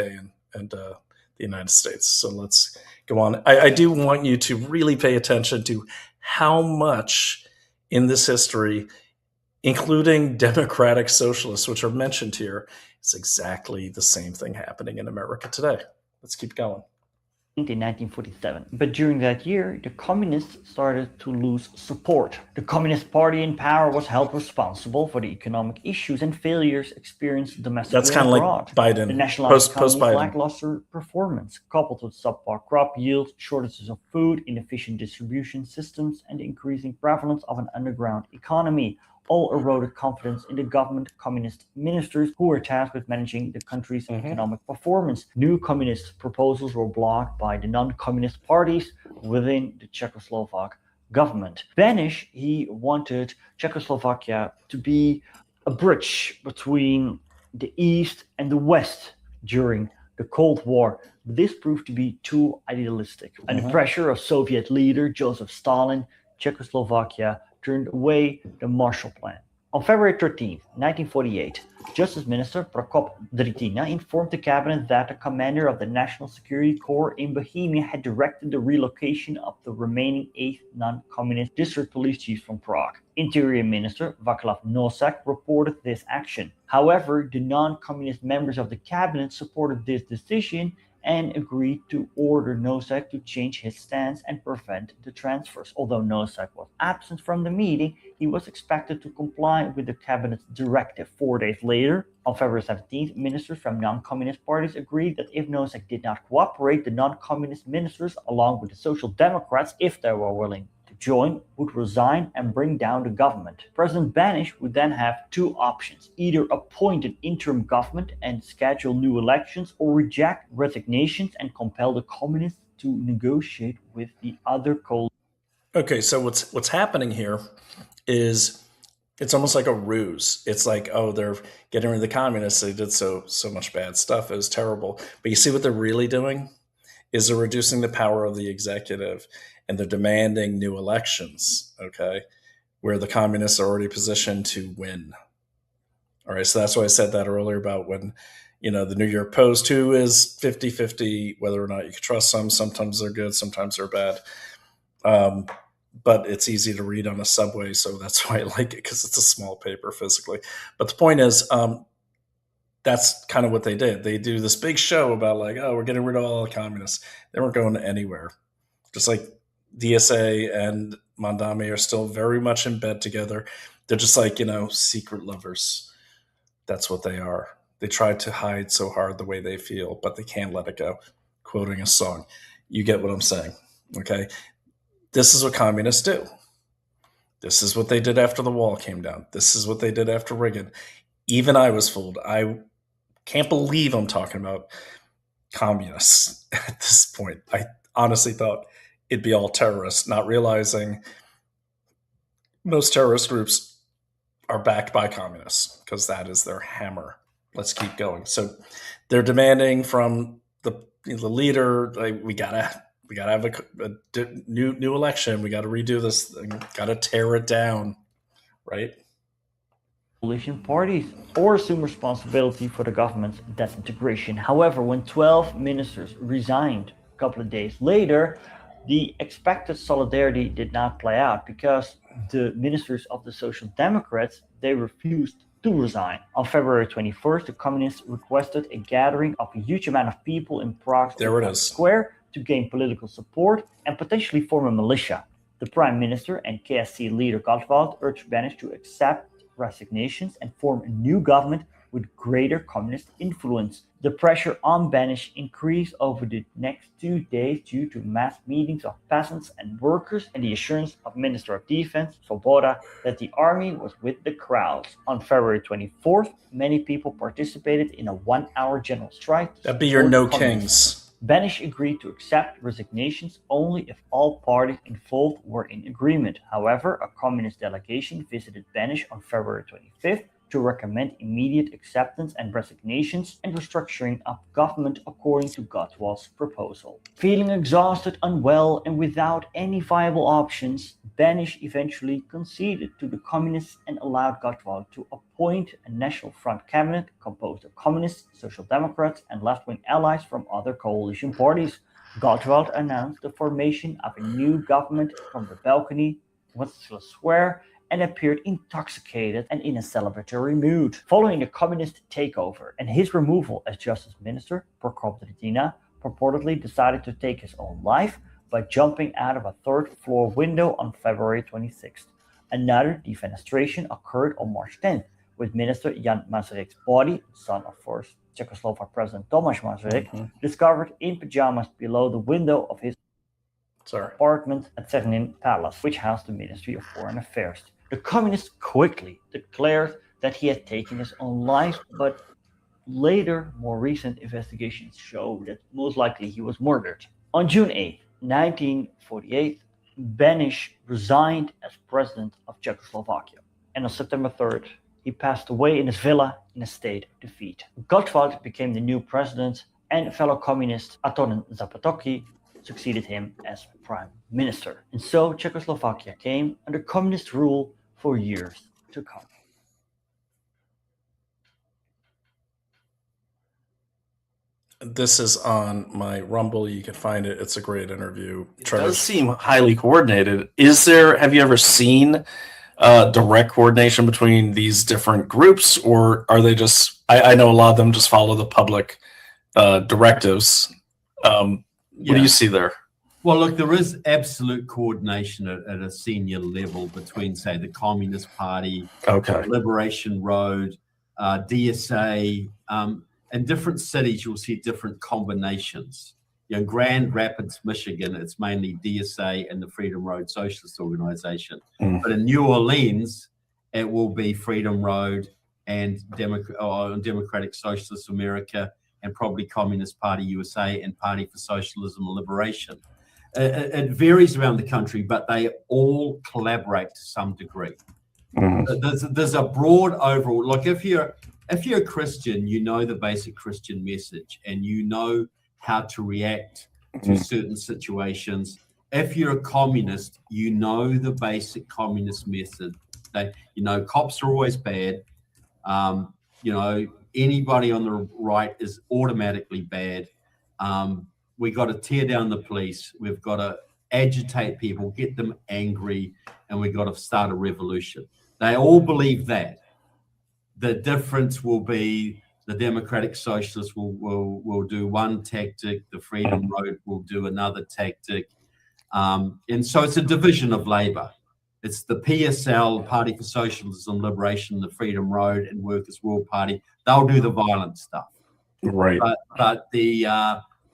and the United States. So let's go on. I do want you to really pay attention to how much in this history, including democratic socialists, which are mentioned here, it's exactly the same thing happening in America today. Let's keep going. In 1947. But during that year, the communists started to lose support. The Communist Party in power was held responsible for the economic issues and failures experienced domestically. That's kind of like Biden. The nationalized economy's Biden. lackluster performance, coupled with subpar crop yields, shortages of food, inefficient distribution systems, and the increasing prevalence of an underground economy, all eroded confidence in the government communist ministers who were tasked with managing the country's economic performance. New communist proposals were blocked by the non-communist parties within the Czechoslovak government. Banish, he wanted Czechoslovakia to be a bridge between the East and the West during the Cold War. This proved to be too idealistic. Under the pressure of Soviet leader Joseph Stalin, Czechoslovakia turned away the Marshall Plan. On February 13, 1948, Justice Minister Prokop Dritina informed the cabinet that the commander of the National Security Corps in Bohemia had directed the relocation of the remaining 8 non-communist district police chiefs from Prague. Interior Minister Václav Nosek reported this action. However, the non-communist members of the cabinet supported this decision and agreed to order Nosek to change his stance and prevent the transfers. Although Nosek was absent from the meeting, he was expected to comply with the cabinet's directive. 4 days later, on February 17th, ministers from non-communist parties agreed that if Nosek did not cooperate, the non-communist ministers, along with the Social Democrats, if they were willing to join, would resign and bring down the government. President Banish would then have 2 options: either appoint an interim government and schedule new elections, or reject resignations and compel the communists to negotiate with the other coalition. Okay, so what's happening here is it's almost like a ruse. It's like, oh, they're getting rid of the communists. They did so much bad stuff. It was terrible. But you see what they're really doing is they're reducing the power of the executive, and they're demanding new elections, okay, where the communists are already positioned to win. All right, so that's why I said that earlier about when, the New York Post, who is 50-50, whether or not you can trust them. Sometimes they're good, sometimes they're bad. But it's easy to read on a subway, so that's why I like it, because it's a small paper physically. But the point is, that's kind of what they did. They do this big show about like, oh, we're getting rid of all the communists. They weren't going anywhere. Just like DSA and Mandami are still very much in bed together. They're just like, secret lovers. That's what they are. They try to hide so hard the way they feel, but they can't let it go. Quoting a song. You get what I'm saying, okay? This is what communists do. This is what they did after the wall came down. This is what they did after Reagan. Even I was fooled. I can't believe I'm talking about communists at this point. I honestly thought it'd be all terrorists, not realizing most terrorist groups are backed by communists because that is their hammer. Let's keep going. So they're demanding from the leader, like, we gotta We got to have a new election. We got to redo this thing. Got to tear it down, right? Coalition parties or assume responsibility for the government's disintegration. However, when 12 ministers resigned a couple of days later, the expected solidarity did not play out because the ministers of the Social Democrats, they refused to resign. On February 21st, the communists requested a gathering of a huge amount of people in Prague's square to gain political support and potentially form a militia. The prime minister and KSC leader Gottwald urged Beneš to accept resignations and form a new government with greater communist influence. The pressure on Beneš increased over the next 2 days due to mass meetings of peasants and workers and the assurance of Minister of Defense Svoboda that the army was with the crowds. On February 24th, many people participated in a 1-hour general strike. That'd be your no kings. Beneš agreed to accept resignations only if all parties involved were in agreement. However, a communist delegation visited Beneš on February 25th to recommend immediate acceptance and resignations and restructuring of government according to Gottwald's proposal. Feeling exhausted, unwell, and without any viable options, Beneš eventually conceded to the communists and allowed Gottwald to appoint a National Front cabinet composed of communists, social democrats, and left-wing allies from other coalition parties. Gottwald announced the formation of a new government from the balcony, Wenceslas Square, and appeared intoxicated and in a celebratory mood. Following the communist takeover and his removal as justice minister, Prokop Drtina purportedly decided to take his own life by jumping out of a third-floor window on February 26th. Another defenestration occurred on March 10th, with Minister Jan Mazaryk's body, son of first Czechoslovak President Tomáš Masaryk, discovered in pajamas below the window of his apartment at Czernin Palace, which housed the Ministry of Foreign Affairs. The communists quickly declared that he had taken his own life, but later, more recent investigations show that most likely he was murdered. On June 8, 1948, Beneš resigned as president of Czechoslovakia, and on September 3rd, he passed away in his villa in a state of defeat. Gottwald became the new president, and fellow communist Antonin Zapotocki succeeded him as prime minister. And so Czechoslovakia came under communist rule for years to come. This is on my Rumble. You can find it. It's a great interview. It does seem highly coordinated. Have you ever seen direct coordination between these different groups, or are they just, I know a lot of them just follow the public directives. What do you see there? Well, look, there is absolute coordination at a senior level between, say, the Communist Party, Liberation Road, DSA. In different cities, you'll see different combinations. In Grand Rapids, Michigan, it's mainly DSA and the Freedom Road Socialist Organization. But in New Orleans, it will be Freedom Road and Democratic Socialist America, and probably Communist Party USA and Party for Socialism and Liberation. It varies around the country, but they all collaborate to some degree. There's a broad overall, like if you're a Christian, you know the basic Christian message and you know how to react to certain situations. If you're a communist, you know the basic communist method. Cops are always bad. Anybody on the right is automatically bad. We got to tear down the police. We've got to agitate people, get them angry, and we got to start a revolution. They all believe that. The difference will be the Democratic Socialists will do one tactic, the Freedom Road will do another tactic. And so it's a division of labor. It's the PSL, Party for Socialism and Liberation, the Freedom Road, and Workers' World Party. They'll do the violent stuff. Right. But the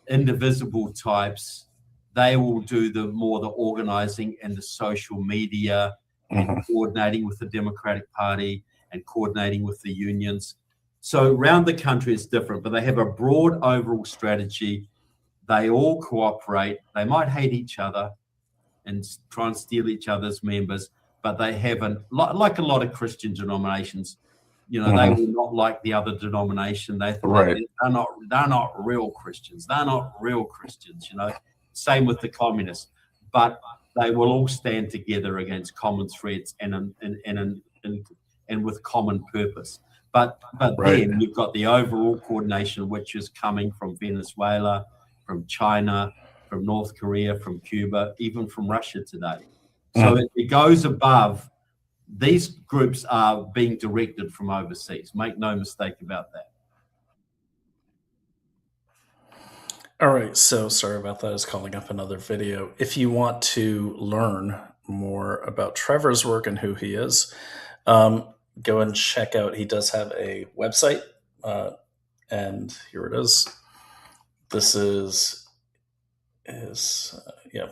indivisible types, they will do the organizing and the social media and coordinating with the Democratic Party and coordinating with the unions. So around the country it's different, but they have a broad overall strategy. They all cooperate. They might hate each other and try and steal each other's members, but they haven't, like a lot of Christian denominations, they will not like the other denomination. They're not real Christians. They're not real Christians, Same with the communists, but they will all stand together against common threats and with common purpose. But then you've got the overall coordination, which is coming from Venezuela, from China, from North Korea, from Cuba, even from Russia today. So it goes above. These groups are being directed from overseas. Make no mistake about that. All right, so sorry about that. I was calling up another video. If you want to learn more about Trevor's work and who he is, go and check out. He does have a website, and here it is. This is yeah.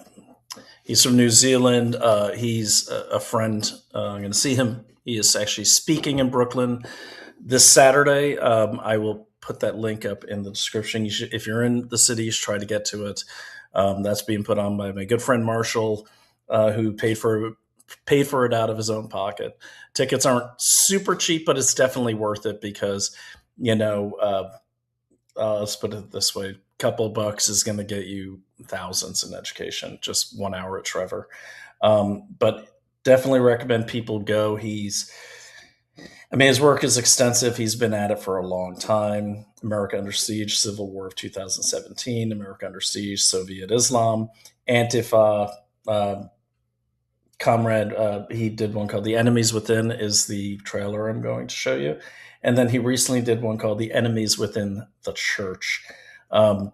He's from New Zealand. He's a friend. I'm going to see him. He is actually speaking in Brooklyn this Saturday. I will put that link up in the description. If you're in the city, you should try to get to it. That's being put on by my good friend Marshall, who paid for it out of his own pocket. Tickets aren't super cheap, but it's definitely worth it because, let's put it this way, a couple bucks is going to get you thousands in education, just 1 hour at Trevor. But definitely recommend people go. His work is extensive. He's been at it for a long time. America Under Siege, Civil War of 2017, America Under Siege, Soviet Islam, Antifa, Comrade. He did one called The Enemies Within is the trailer I'm going to show you. And then he recently did one called The Enemies Within the Church. I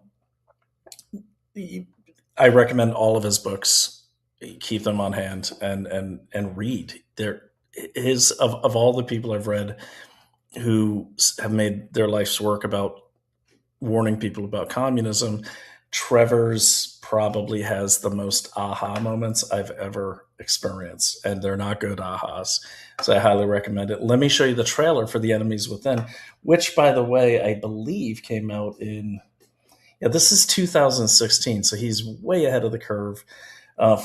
recommend all of his books. Keep them on hand and read. Of all the people I've read who have made their life's work about warning people about communism, Trevor's probably has the most aha moments I've ever experienced, and they're not good ahas. So I highly recommend it. Let me show you the trailer for The Enemies Within, which, by the way, I believe came out this is 2016, so he's way ahead of the curve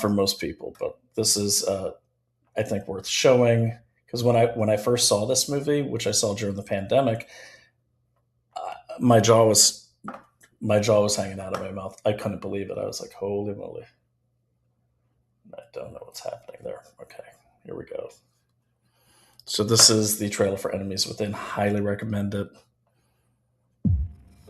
for most people. But this is, I think, worth showing because when I first saw this movie, which I saw during the pandemic, my jaw was hanging out of my mouth. I couldn't believe it. I was like, holy moly. I don't know what's happening there. Okay, here we go. So this is the trailer for Enemies Within. Highly recommend it.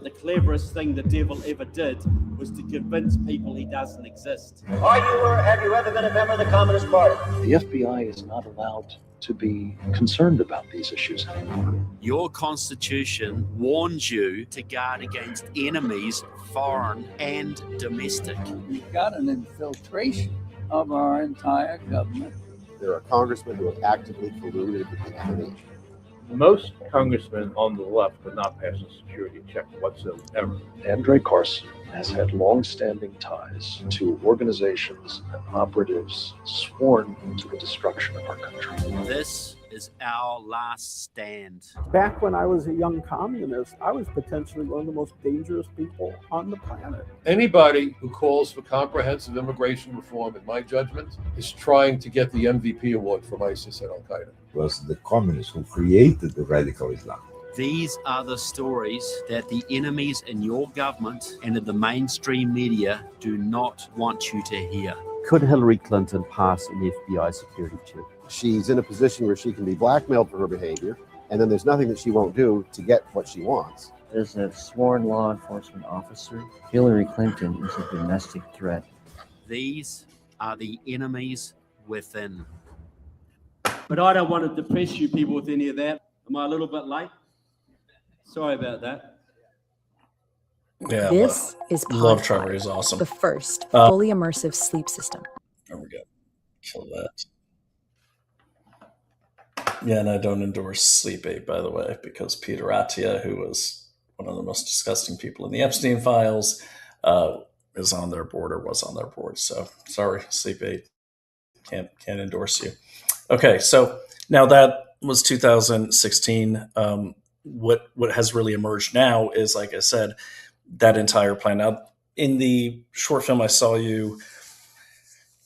The cleverest thing the devil ever did was to convince people he doesn't exist. Have you ever been a member of the Communist Party? The FBI is not allowed to be concerned about these issues anymore. Your constitution warns you to guard against enemies, foreign and domestic. We've got an infiltration of our entire government. There are congressmen who have actively colluded with the enemy. Most congressmen on the left would not pass a security check whatsoever. Andre Carson has had long-standing ties to organizations and operatives sworn to the destruction of our country. This is our last stand. Back when I was a young communist, I was potentially one of the most dangerous people on the planet. Anybody who calls for comprehensive immigration reform, in my judgment, is trying to get the MVP award from ISIS and Al-Qaeda. It was the communists who created the radical Islam. These are the stories that the enemies in your government and in the mainstream media do not want you to hear. Could Hillary Clinton pass an FBI security check? She's in a position where she can be blackmailed for her behavior, and then there's nothing that she won't do to get what she wants. As a sworn law enforcement officer, Hillary Clinton is a domestic threat. These are the enemies within. But I don't want to depress you people with any of that. Am I a little bit late? Sorry about that. Yeah, This is Love Trevor. He's awesome. the first fully immersive sleep system. There we go. Kill that. Yeah, and I don't endorse Sleep 8, by the way, because Peter Attia, who was one of the most disgusting people in the Epstein files, is on their board or was on their board. So sorry, Sleep 8. Can't endorse you. Okay, so now that was 2016. What has really emerged now is, like I said, that entire plan. Now, in the short film I saw you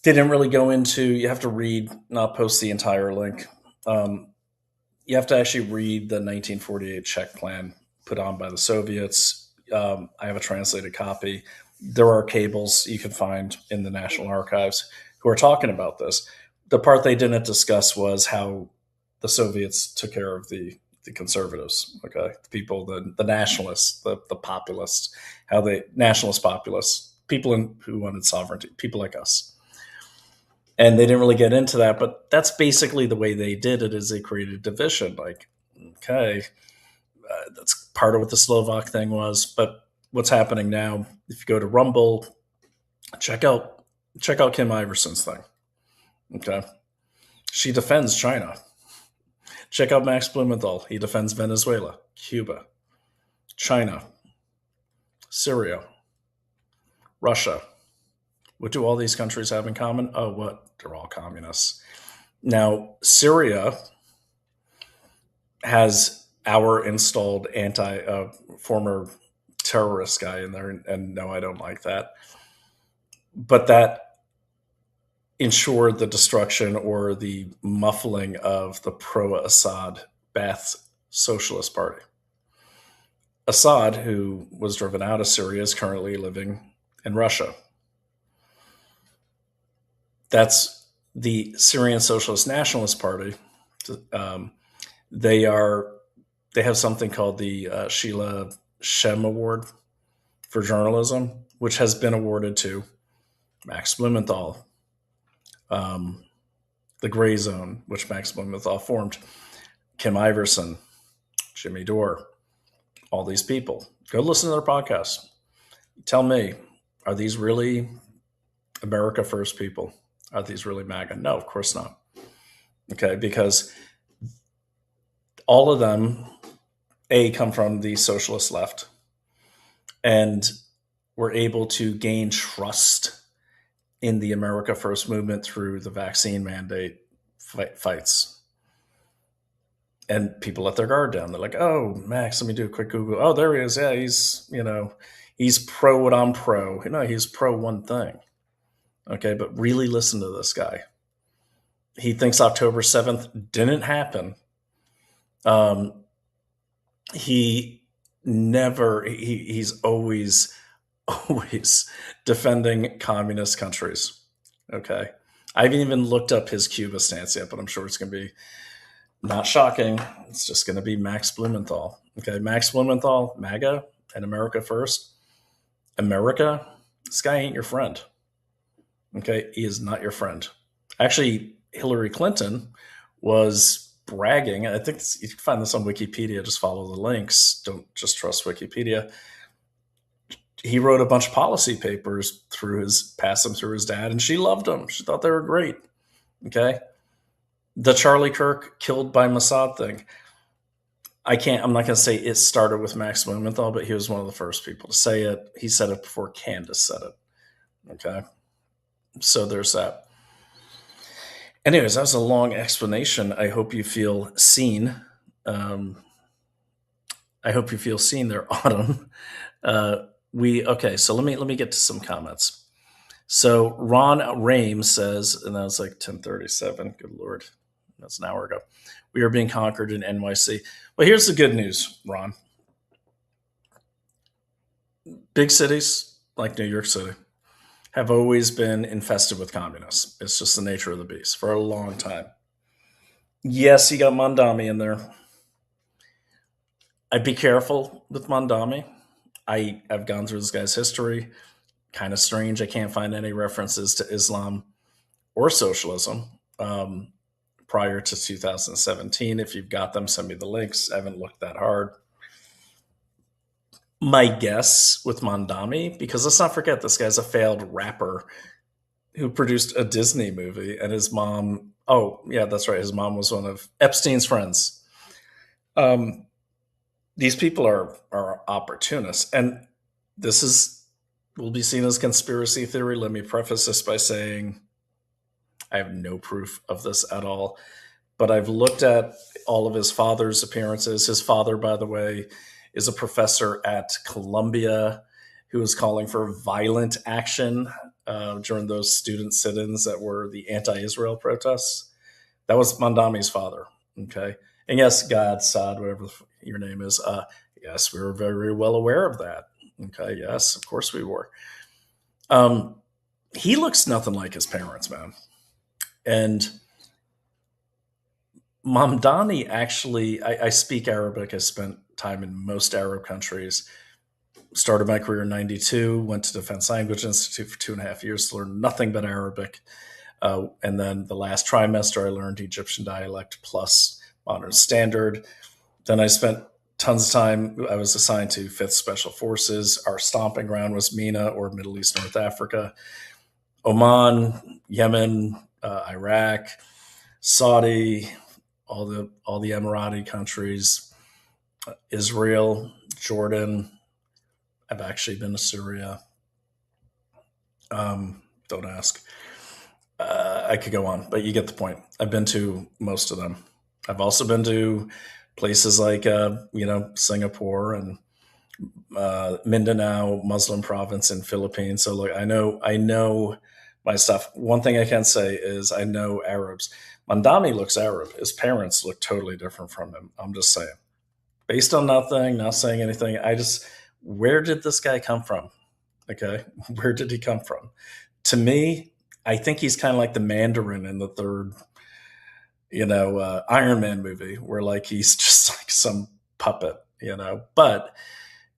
didn't really go into, you have to read, and I'll post the entire link. You have to actually read the 1948 Czech plan put on by the Soviets. I have a translated copy. there are cables you can find in the National Archives who are talking about this. The part they didn't discuss was how the Soviets took care of the conservatives, okay, the people, the nationalists, the populists, how they nationalist populists, people who wanted sovereignty, people like us. And they didn't really get into that, but that's basically the way they did it. Is they created division. Like, okay, that's part of what the Slovak thing was. But what's happening now? If you go to Rumble, check out Kim Iverson's thing. Okay, she defends China. Check out Max Blumenthal. He defends Venezuela, Cuba, China, Syria, Russia. What do all these countries have in common? Oh, what? They're all communists. Now, Syria has our installed former terrorist guy in there, and no, I don't like that. But that ensured the destruction or the muffling of the pro-Assad Ba'ath Socialist Party. Assad, who was driven out of Syria, is currently living in Russia. That's the Syrian Socialist Nationalist Party. They have something called the Sheila Shem Award for journalism, which has been awarded to Max Blumenthal, the Gray Zone, which Max Blumenthal formed, Kim Iverson, Jimmy Dore, all these people. Go listen to their podcasts. Tell me, are these really America First people? Are these really MAGA? No, of course not. Okay, because all of them, come from the socialist left, and were able to gain trust in the America First movement through the vaccine mandate fights. And people let their guard down. They're like, oh, Max, let me do a quick Google. Oh, there he is. Yeah, he's pro what I'm pro. He's pro one thing. Okay, but really listen to this guy. He thinks October 7th didn't happen. He's always defending communist countries. Okay. I haven't even looked up his Cuba stance yet, but I'm sure it's going to be not shocking. It's just going to be Max Blumenthal. Okay. Max Blumenthal, MAGA, and America First. America, this guy ain't your friend. Okay. He is not your friend. Actually, Hillary Clinton was bragging. I think you can find this on Wikipedia. Just follow the links. Don't just trust Wikipedia. He wrote a bunch of policy papers passed them through his dad, and she loved them. She thought they were great. Okay. The Charlie Kirk killed by Mossad thing. I'm not going to say it started with Max Blumenthal, but he was one of the first people to say it. He said it before Candace said it. Okay. So there's that. Anyways, that was a long explanation. I hope you feel seen. I hope you feel seen there, Autumn. So let me get to some comments. So Ron Rame says, and that was like 10:37. Good Lord, that's an hour ago. We are being conquered in NYC. Well, here's the good news, Ron. Big cities like New York City have always been infested with communists. It's just the nature of the beast for a long time. Yes, you got Mondami in there. I'd be careful with Mondami. I've gone through this guy's history. Kind of strange. I can't find any references to Islam or socialism prior to 2017. If you've got them, send me the links. I haven't looked that hard. My guess with Mondami, because let's not forget this guy's a failed rapper who produced a Disney movie, and his mom, oh yeah, that's right, his mom was one of Epstein's friends. These people are opportunists, and this will be seen as conspiracy theory. Let me preface this by saying I have no proof of this at all, but I've looked at all of his father's appearances. His father, by the way, is a professor at Columbia who was calling for violent action during those student sit-ins that were the anti-Israel protests. That was Mondami's father. Okay. And yes, God, Saad, whatever your name is. Yes, we were very well aware of that. Okay. Yes, of course we were. He looks nothing like his parents, man. And Mamdani actually, I speak Arabic. I spent time in most Arab countries. Started my career in 92, went to Defense Language Institute for 2.5 years to learn nothing but Arabic. And then the last trimester, I learned Egyptian dialect plus modern standard. Then I spent tons of time. I was assigned to 5th Special Forces. Our stomping ground was MENA, or Middle East, North Africa, Oman, Yemen, Iraq, Saudi, all the Emirati countries, Israel, Jordan. I've actually been to Syria. Don't ask. I could go on, but you get the point. I've been to most of them. I've also been to places like, Singapore and Mindanao, Muslim province in Philippines. So look, I know my stuff. One thing I can say is I know Arabs. Mamdani looks Arab. His parents look totally different from him. I'm just saying. Based on nothing, not saying anything. Where did this guy come from? Okay. Where did he come from? To me, I think he's kind of like the Mandarin in the third, Iron Man movie, where like he's just like some puppet, but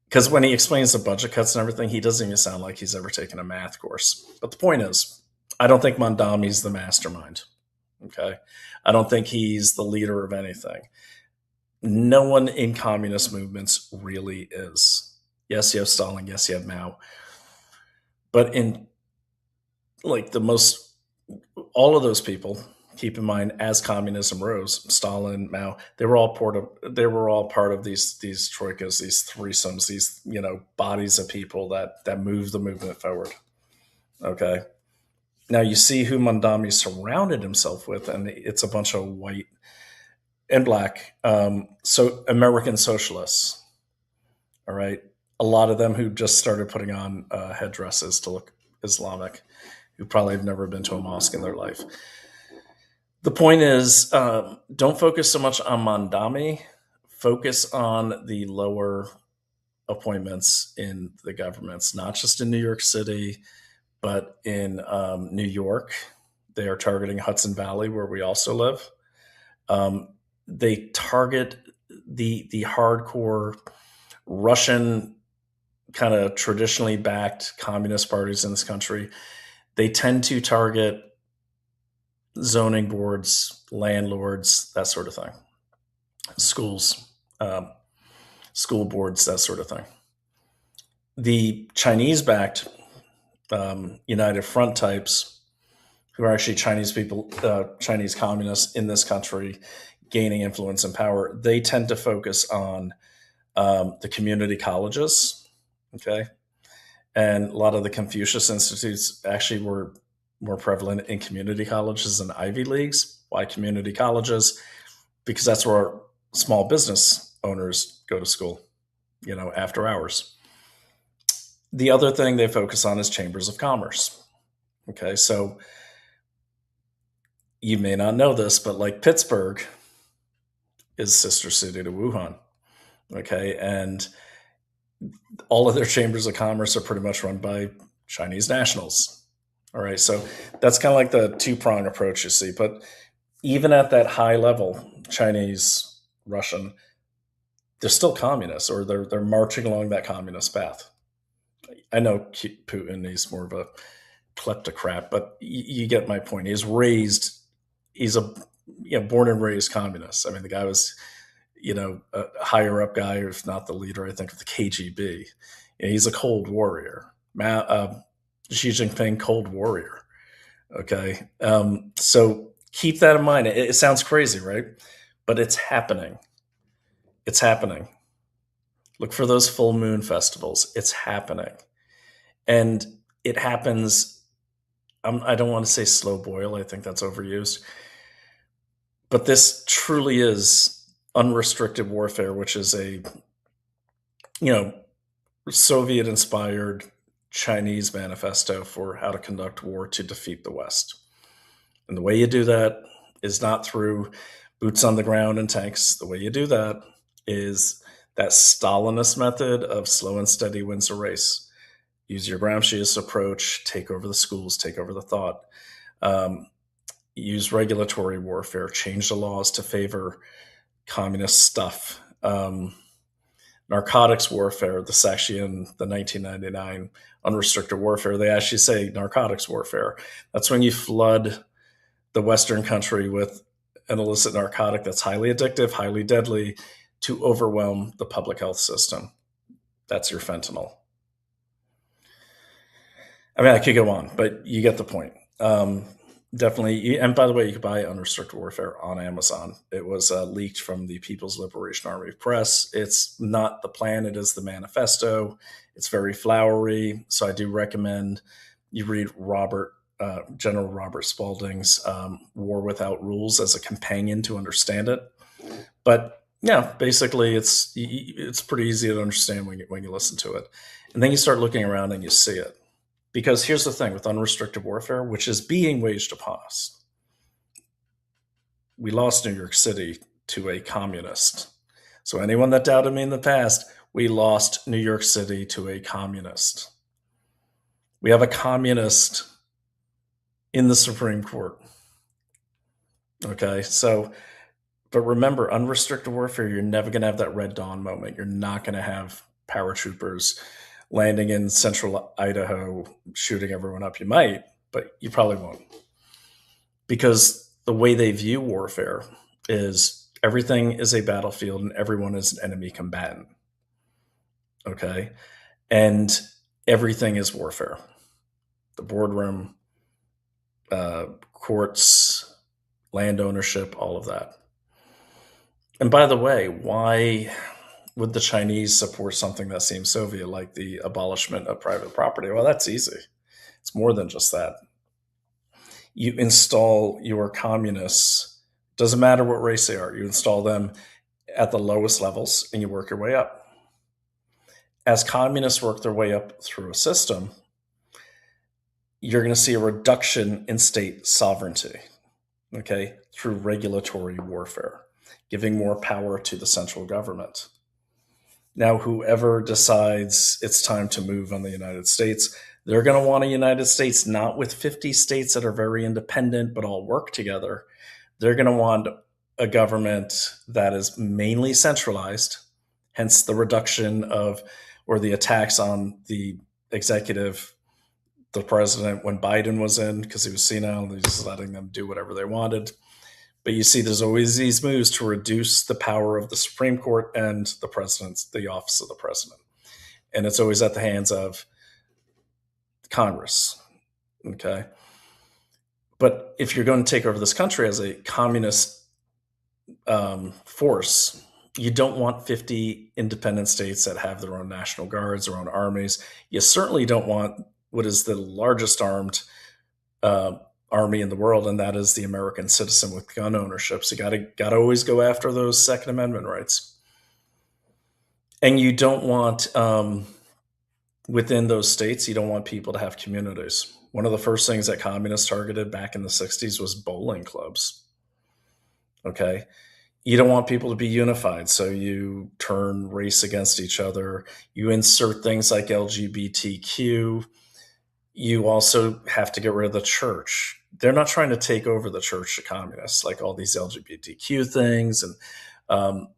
because when he explains the budget cuts and everything, he doesn't even sound like he's ever taken a math course. But the point is, I don't think Mamdani's the mastermind. Okay. I don't think he's the leader of anything. No one in communist movements really is. Yes, you have Stalin. Yes, you have Mao. But in like all of those people, keep in mind, as communism rose, Stalin, Mao, they were all part of these troikas, these threesomes, these bodies of people that move the movement forward. Okay. Now you see who Mamdani surrounded himself with, and it's a bunch of white and black, so American socialists. All right, a lot of them who just started putting on headdresses to look Islamic, who probably have never been to a mosque in their life. The point is, don't focus so much on Mamdani. Focus on the lower appointments in the governments, not just in New York City, but in New York. They are targeting Hudson Valley, where we also live. They target the hardcore Russian kind of traditionally backed communist parties in this country. They tend to target zoning boards, landlords, that sort of thing, schools, school boards, that sort of thing. The Chinese-backed United Front types, who are actually Chinese people, Chinese communists in this country, gaining influence and power, they tend to focus on the community colleges, okay? And a lot of the Confucius Institutes actually were more prevalent in community colleges and Ivy Leagues. Why community colleges? Because that's where small business owners go to school, after hours. The other thing they focus on is chambers of commerce. Okay, so you may not know this, but like Pittsburgh is sister city to Wuhan. Okay, and all of their chambers of commerce are pretty much run by Chinese nationals. All right, so that's kind of like the two-pronged approach you see. But even at that high level, Chinese, Russian, they're still communists, or they're marching along that communist path. I know Putin, he's more of a kleptocrat, but you get my point. He's a born and raised communist. I mean, the guy was, a higher up guy, if not the leader, I think, of the KGB. He's a cold warrior. Xi Jinping, cold warrior. Okay. So keep that in mind. It sounds crazy, right? But it's happening. It's happening. Look for those full moon festivals. It's happening. And it happens, I don't want to say slow boil. I think that's overused. But this truly is unrestricted warfare, which is a, Soviet-inspired Chinese manifesto for how to conduct war to defeat the West. And the way you do that is not through boots on the ground and tanks. The way you do that is that Stalinist method of slow and steady wins a race. Use your Gramsciist approach, take over the schools, take over the thought. Use regulatory warfare, change the laws to favor communist stuff. Narcotics warfare, this actually in the 1999 unrestricted warfare, they actually say narcotics warfare. That's when you flood the Western country with an illicit narcotic that's highly addictive, highly deadly, to overwhelm the public health system. That's your fentanyl. I mean, I could go on, but you get the point. Definitely. And by the way, you can buy Unrestricted Warfare on Amazon. It was leaked from the People's Liberation Army Press. It's not the plan. It is the manifesto. It's very flowery. So I do recommend you read General Robert Spaulding's War Without Rules as a companion to understand it. But yeah, basically it's pretty easy to understand when you listen to it. And then you start looking around and you see it. Because here's the thing with unrestricted warfare, which is being waged upon us. We lost New York City to a communist. So anyone that doubted me in the past, we lost New York City to a communist. We have a communist in the Supreme Court. Okay, so, but remember, unrestricted warfare, you're never going to have that Red Dawn moment. You're not going to have paratroopers landing in central Idaho, shooting everyone up. You might, but you probably won't. Because the way they view warfare is everything is a battlefield and everyone is an enemy combatant. Okay? And everything is warfare. The boardroom, courts, land ownership, all of that. And by the way, why would the Chinese support something that seems Soviet, like the abolishment of private property? Well, that's easy. It's more than just that. You install your communists, doesn't matter what race they are, you install them at the lowest levels and you work your way up. As communists work their way up through a system, you're going to see a reduction in state sovereignty, okay, through regulatory warfare, giving more power to the central government. Now, whoever decides it's time to move on the United States, they're going to want a United States not with 50 states that are very independent but all work together. They're going to want a government that is mainly centralized, hence the reduction of or the attacks on the executive, the president when Biden was in, because he was senile and just letting them do whatever they wanted. But you see, there's always these moves to reduce the power of the Supreme Court and the president's, the office of the president. And it's always at the hands of Congress. Okay. But if you're going to take over this country as a communist force, you don't want 50 independent states that have their own national guards, their own armies. You certainly don't want what is the largest armed army in the world, and that is the American citizen with gun ownership. So you got to always go after those Second Amendment rights. And you don't want, within those states, you don't want people to have communities. One of the first things that communists targeted back in the 60s was bowling clubs. Okay. You don't want people to be unified, so you turn race against each other. You insert things like LGBTQ. You also have to get rid of the church. They're not trying to take over the church, the communists, like all these LGBTQ things. And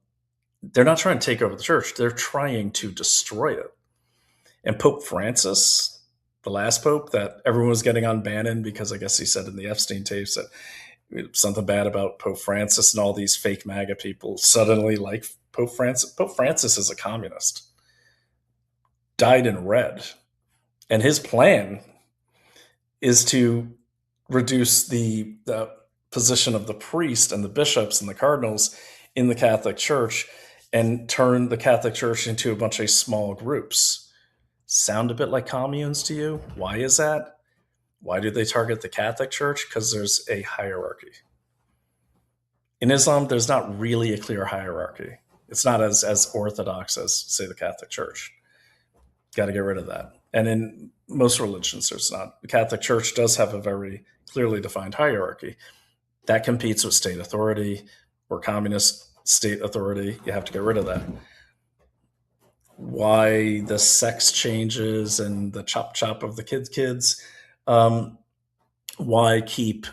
they're not trying to take over the church. They're trying to destroy it. And Pope Francis, the last pope that everyone was getting on Bannon because I guess he said in the Epstein tapes that something bad about Pope Francis, and all these fake MAGA people suddenly like Pope Francis. Pope Francis is a communist, dyed in red. And his plan is to reduce the position of the priest and the bishops and the cardinals in the Catholic Church and turn the Catholic Church into a bunch of small groups. Sound a bit like communes to you? Why is that? Why do they target the Catholic Church? Because there's a hierarchy. In Islam, there's not really a clear hierarchy. It's not as orthodox as, say, the Catholic Church. Got to get rid of that. And in most religions, there's not. The Catholic Church does have a very clearly defined hierarchy. That competes with state authority or communist state authority. You have to get rid of that. why the sex changes and the chop of the kids. Why keep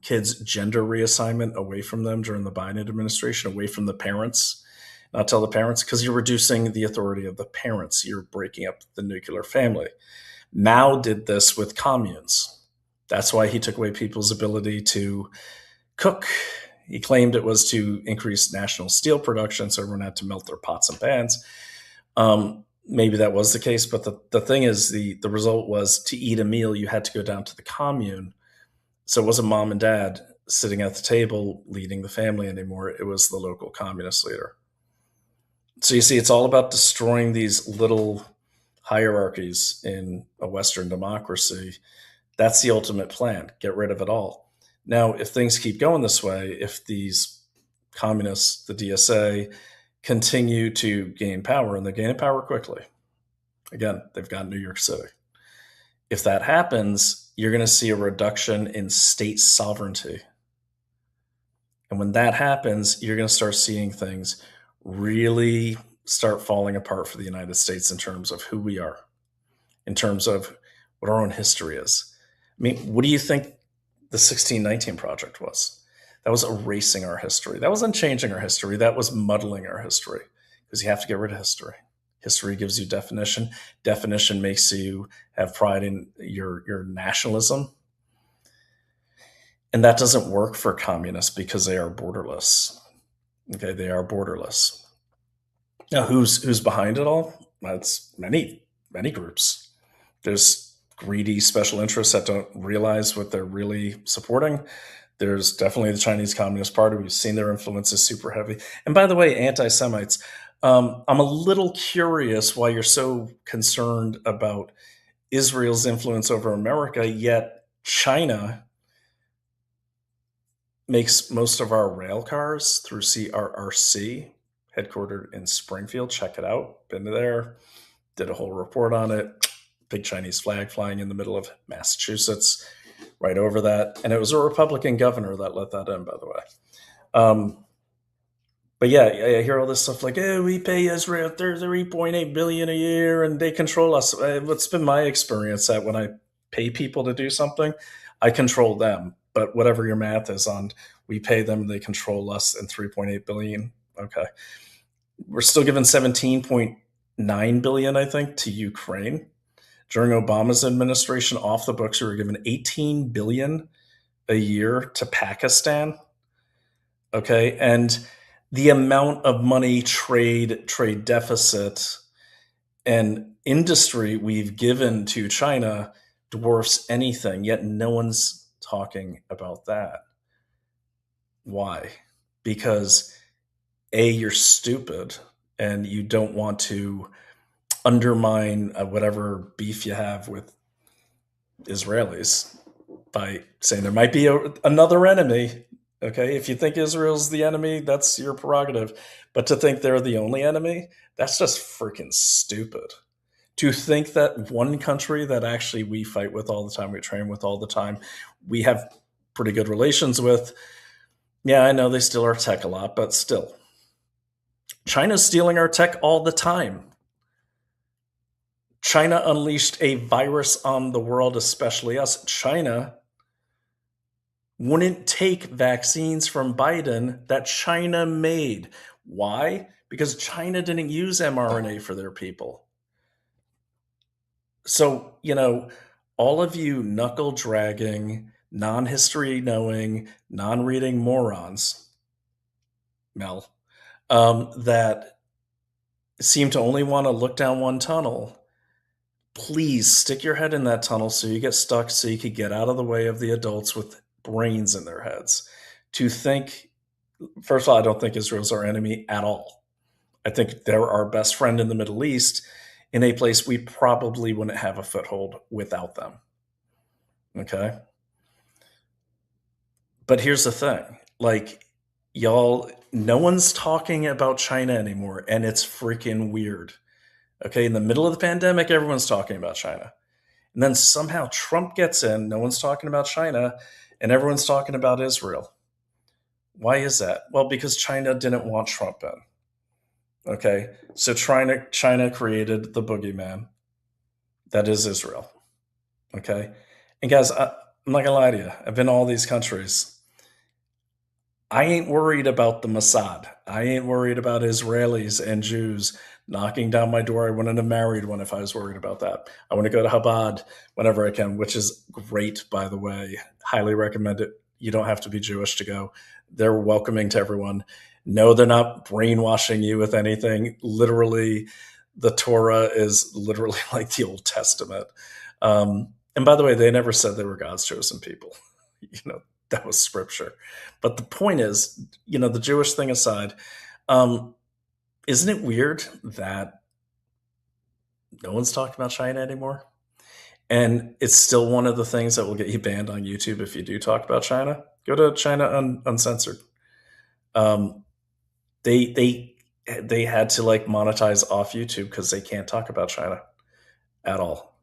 kids' gender reassignment away from them during the Biden administration, away from the parents? Not tell the parents, because you're reducing the authority of the parents. You're breaking up the nuclear family. Mao did this with communes. That's why he took away people's ability to cook. He claimed it was to increase national steel production so everyone had to melt their pots and pans. Maybe that was the case, but the thing is, the result was to eat a meal, you had to go down to the commune. So it wasn't mom and dad sitting at the table leading the family anymore. It was the local communist leader. So you see, it's all about destroying these little hierarchies in a Western democracy. That's the ultimate plan. Get rid of it all. Now, if things keep going this way, if these communists, the DSA, continue to gain power, and they're gaining power quickly. Again, they've got New York City. If that happens, you're going to see a reduction in state sovereignty. And when that happens, you're going to start seeing things really start falling apart for the United States in terms of who we are, in terms of what our own history is. I mean, what do you think the 1619 Project was? That was erasing our history. That wasn't changing our history. That was muddling our history, because you have to get rid of history. History gives you definition. Definition makes you have pride in your nationalism. And that doesn't work for communists because they are borderless. Okay, they are borderless. Now, who's behind it all? That's many groups. There's greedy special interests that don't realize what they're really supporting. There's definitely the Chinese Communist Party. We've seen their influence is super heavy. And by the way, anti-Semites, I'm a little curious why you're so concerned about Israel's influence over America, yet China makes most of our rail cars through CRRC, headquartered in Springfield. Check it out. Been there, did a whole report on it. Big Chinese flag flying in the middle of Massachusetts, right over that. And it was a Republican governor that let that in, by the way. But yeah, I hear all this stuff like, oh, we pay Israel $3.8 billion a year and they control us. What's been my experience that when I pay people to do something, I control them. But whatever your math is on, we pay them, they control us, and $3.8 billion. Okay. We're still giving $17.9 billion, I think, to Ukraine. During Obama's administration, off the books, we were given $18 billion a year to Pakistan. Okay. And the amount of money, trade deficit, and industry we've given to China dwarfs anything, yet no one's talking about that. Why? Because A, you're stupid and you don't want to undermine whatever beef you have with Israelis by saying there might be another enemy. Okay, if you think Israel's the enemy, that's your prerogative. But to think they're the only enemy, that's just freaking stupid. To think that one country that actually we fight with all the time, we train with all the time, we have pretty good relations with, yeah, I know they steal our tech a lot, but still. China's stealing our tech all the time. China unleashed a virus on the world, especially us. China wouldn't take vaccines from Biden that China made. Why? Because China didn't use mRNA for their people. So, all of you knuckle-dragging, non-history knowing, non-reading morons, Mel, that seem to only want to look down one tunnel, please stick your head in that tunnel so you get stuck, so you could get out of the way of the adults with brains in their heads. To think, first of all, I don't think Israel's our enemy at all. I think they're our best friend in the Middle East, in a place we probably wouldn't have a foothold without them. Okay? But here's the thing. Y'all, no one's talking about China anymore, and it's freaking weird. Okay? In the middle of the pandemic, everyone's talking about China. And then somehow Trump gets in, no one's talking about China, and everyone's talking about Israel. Why is that? Well, because China didn't want Trump in. Okay, so China created the boogeyman that is Israel. Okay, and guys, I'm not gonna lie to you. I've been to all these countries. I ain't worried about the Mossad. I ain't worried about Israelis and Jews knocking down my door. I wouldn't have married one if I was worried about that. I want to go to Chabad whenever I can, which is great, by the way. Highly recommend it. You don't have to be Jewish to go. They're welcoming to everyone. No, they're not brainwashing you with anything. Literally, the Torah is literally like the Old Testament. And by the way, they never said they were God's chosen people. That was scripture. But the point is, the Jewish thing aside, isn't it weird that no one's talking about China anymore? And it's still one of the things that will get you banned on YouTube if you do talk about China. Go to China Uncensored. They had to monetize off YouTube because they can't talk about China at all.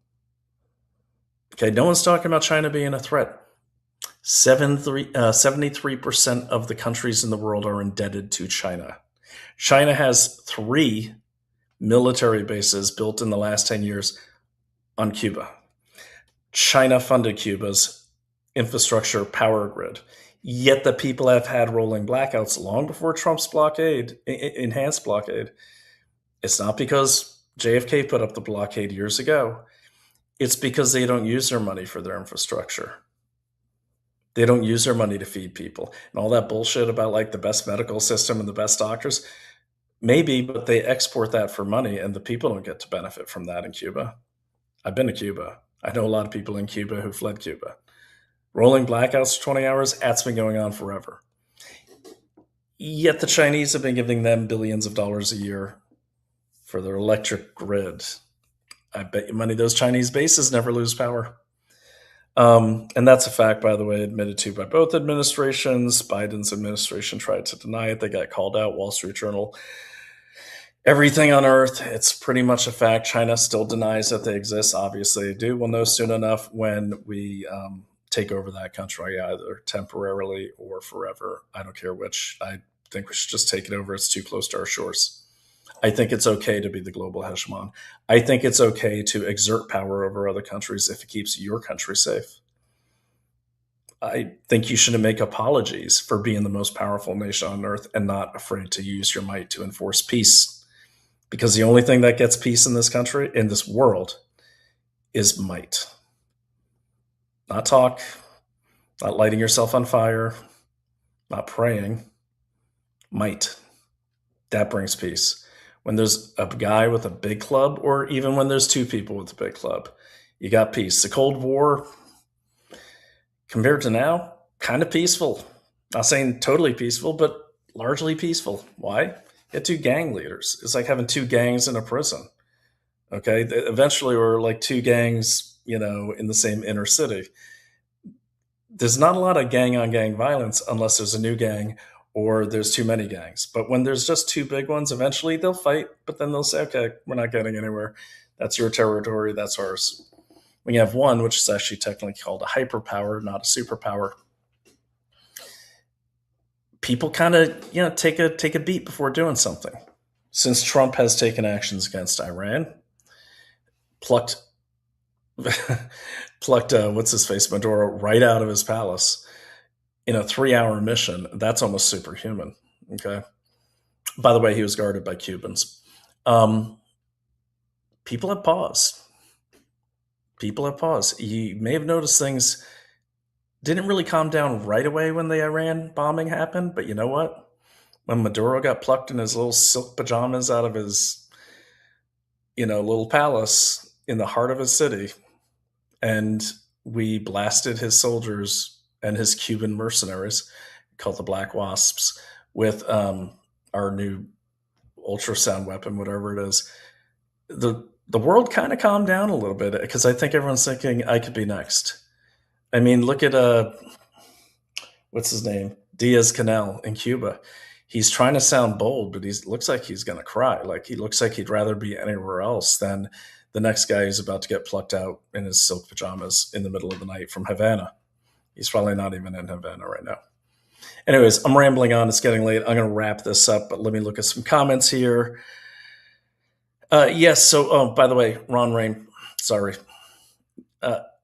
Okay, no one's talking about China being a threat. 73% of the countries in the world are indebted to China. China has 3 military bases built in the last 10 years on Cuba. China funded Cuba's infrastructure power grid. Yet the people have had rolling blackouts long before Trump's blockade, enhanced blockade. It's not because JFK put up the blockade years ago. It's because they don't use their money for their infrastructure. They don't use their money to feed people. And all that bullshit about the best medical system and the best doctors, maybe, but they export that for money and the people don't get to benefit from that in Cuba. I've been to Cuba. I know a lot of people in Cuba who fled Cuba. Rolling blackouts for 20 hours, that's been going on forever. Yet the Chinese have been giving them billions of dollars a year for their electric grid. I bet you money those Chinese bases never lose power. And that's a fact, by the way, admitted to by both administrations. Biden's administration tried to deny it. They got called out. Wall Street Journal. Everything on earth, it's pretty much a fact. China still denies that they exist. Obviously, they do. We'll know soon enough when we take over that country, either temporarily or forever. I don't care which. I think we should just take it over. It's too close to our shores. I think it's okay to be the global hegemon. I think it's okay to exert power over other countries if it keeps your country safe. I think you shouldn't make apologies for being the most powerful nation on earth and not afraid to use your might to enforce peace. Because the only thing that gets peace in this country, in this world, is might. Not talk, not lighting yourself on fire, not praying. Might. That brings peace. When there's a guy with a big club, or even when there's 2 people with a big club, you got peace. The Cold War, compared to now, kind of peaceful. Not saying totally peaceful, but largely peaceful. Why? You had 2 gang leaders. It's like having 2 gangs in a prison. Okay? Eventually, we're 2 gangs, in the same inner city. There's not a lot of gang-on-gang violence unless there's a new gang or there's too many gangs. But when there's just 2 big ones, eventually they'll fight, but then they'll say, okay, we're not getting anywhere. That's your territory, that's ours. When you have one, which is actually technically called a hyperpower, not a superpower, people kind of, take a beat before doing something. Since Trump has taken actions against Iran, plucked what's his face, Maduro, right out of his palace in a 3-hour mission, that's almost superhuman. Okay. By the way, he was guarded by Cubans. People have paused. People have paused. You may have noticed things didn't really calm down right away when the Iran bombing happened, but you know what? When Maduro got plucked in his little silk pajamas out of his, little palace in the heart of his city, and we blasted his soldiers and his Cuban mercenaries, called the Black Wasps, with our new ultrasound weapon, whatever it is. The world kind of calmed down a little bit because I think everyone's thinking I could be next. I mean, look at what's his name? Diaz-Canel in Cuba. He's trying to sound bold, but he looks like he's going to cry. He looks like he'd rather be anywhere else than the next guy who's about to get plucked out in his silk pajamas in the middle of the night from Havana. He's probably not even in Havana right now. Anyways, I'm rambling on. It's getting late. I'm going to wrap this up, but let me look at some comments here. Yes. So, by the way, Ron Rain, sorry.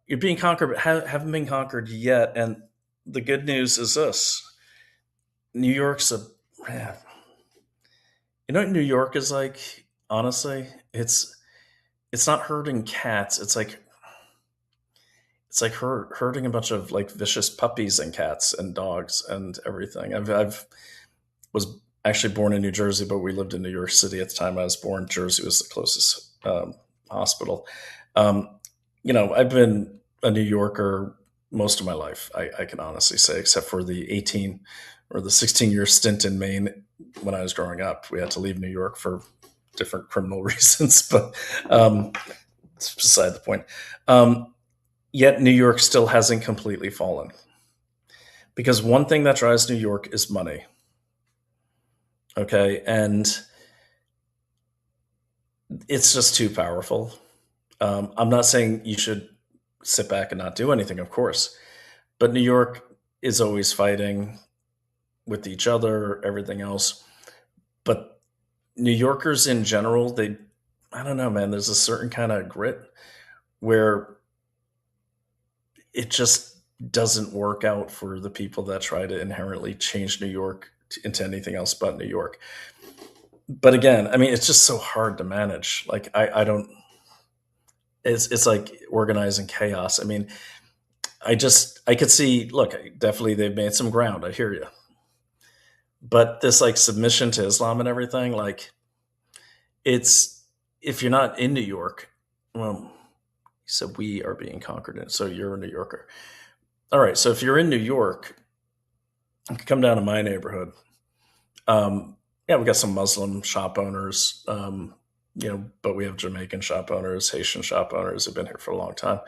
You're being conquered, but haven't been conquered yet. And the good news is this. New York's man. You know what New York is like? Honestly, it's not herding cats. It's like herding a bunch of like vicious puppies and cats and dogs and everything. I've was actually born in New Jersey, but we lived in New York City at the time I was born. Jersey was the closest hospital. I've been a New Yorker most of my life, I can honestly say, except for the 18 or the 16-year stint in Maine when I was growing up. We had to leave New York for different criminal reasons, but it's beside the point. Yet New York still hasn't completely fallen. Because one thing that drives New York is money. Okay, and it's just too powerful. I'm not saying you should sit back and not do anything, of course. But New York is always fighting with each other, everything else. But New Yorkers in general, I don't know, man, there's a certain kind of grit where it just doesn't work out for the people that try to inherently change New York into anything else but New York. But again, I mean, it's just so hard to manage. Like, I don't, it's like organizing chaos. I mean, I could see, look, definitely they've made some ground. I hear you. But this like submission to Islam and everything, like it's, if you're not in New York, well, you said we are being conquered. So you're a New Yorker. All right. So if you're in New York, you can come down to my neighborhood. Yeah, we got some Muslim shop owners, but we have Jamaican shop owners, Haitian shop owners who've been here for a long time.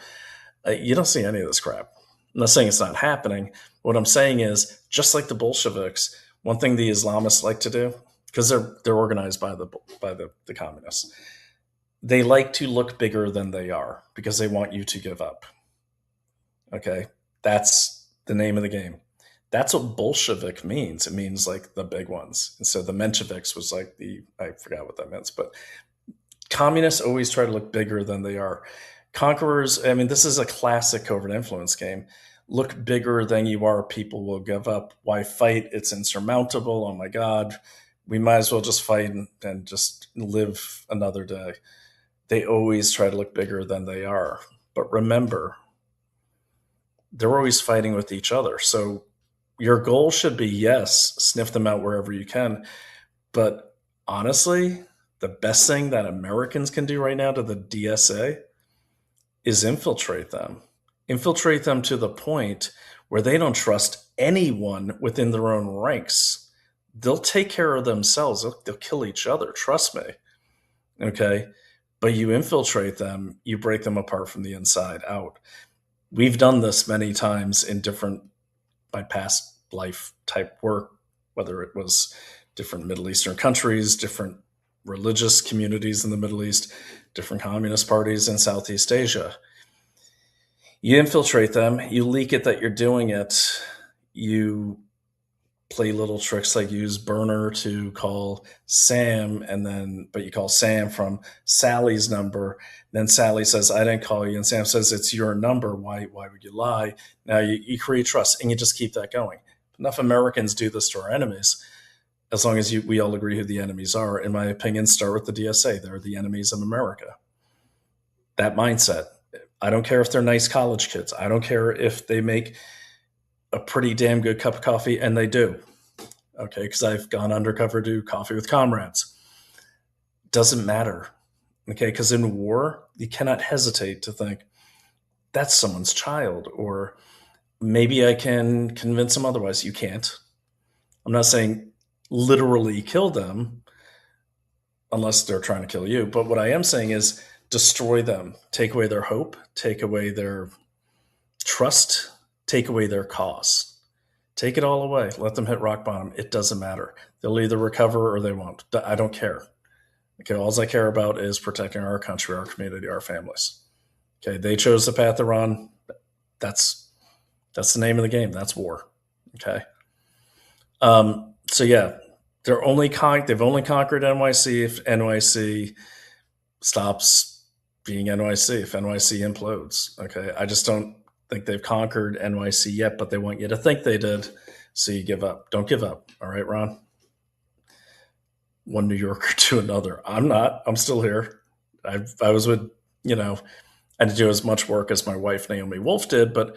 You don't see any of this crap. I'm not saying it's not happening. What I'm saying is, just like the Bolsheviks, one thing the Islamists like to do, because they're organized by the communists, they like to look bigger than they are because they want you to give up. Okay, that's the name of the game. That's what Bolshevik means. It means like the big ones. And so the Mensheviks was like I forgot what that meant, but communists always try to look bigger than they are. Conquerors, I mean, this is a classic covert influence game. Look bigger than you are, people will give up. Why fight? It's insurmountable. Oh my God. We might as well just fight and just live another day. They always try to look bigger than they are. But remember, they're always fighting with each other. So your goal should be, yes, sniff them out wherever you can. But honestly, the best thing that Americans can do right now to the DSA is infiltrate them. Infiltrate them to the point where they don't trust anyone within their own ranks. They'll take care of themselves. They'll kill each other. Trust me. Okay. But you infiltrate them, you break them apart from the inside out. We've done this many times in my past life type work, whether it was different Middle Eastern countries, different religious communities in the Middle East, different communist parties in Southeast Asia. You infiltrate them, you leak it that you're doing it, you play little tricks like use burner to call Sam, but you call Sam from Sally's number. Then Sally says, I didn't call you. And Sam says, it's your number. Why would you lie? Now you create trust and you just keep that going. Enough Americans do this to our enemies. As long as we all agree who the enemies are, in my opinion, start with the DSA. They're the enemies of America. That mindset. I don't care if they're nice college kids. I don't care if they make a pretty damn good cup of coffee, and they do. Okay, because I've gone undercover to Coffee with Comrades. Doesn't matter. Okay, because in war, you cannot hesitate to think, that's someone's child, or maybe I can convince them otherwise. You can't. I'm not saying literally kill them unless they're trying to kill you. But what I am saying is destroy them, take away their hope, take away their trust, take away their cause. Take it all away. Let them hit rock bottom. It doesn't matter. They'll either recover or they won't. I don't care. Okay, all I care about is protecting our country, our community, our families. Okay, they chose the path they're on. That's the name of the game. That's war. Okay. So yeah, they've only conquered NYC if NYC stops being NYC, if NYC implodes. Okay, I just don't think they've conquered NYC yet, but they want you to think they did, so you give up. Don't give up. All right, Ron? One New Yorker to another. I'm not. I'm still here. I was with, I didn't do as much work as my wife, Naomi Wolf, did, but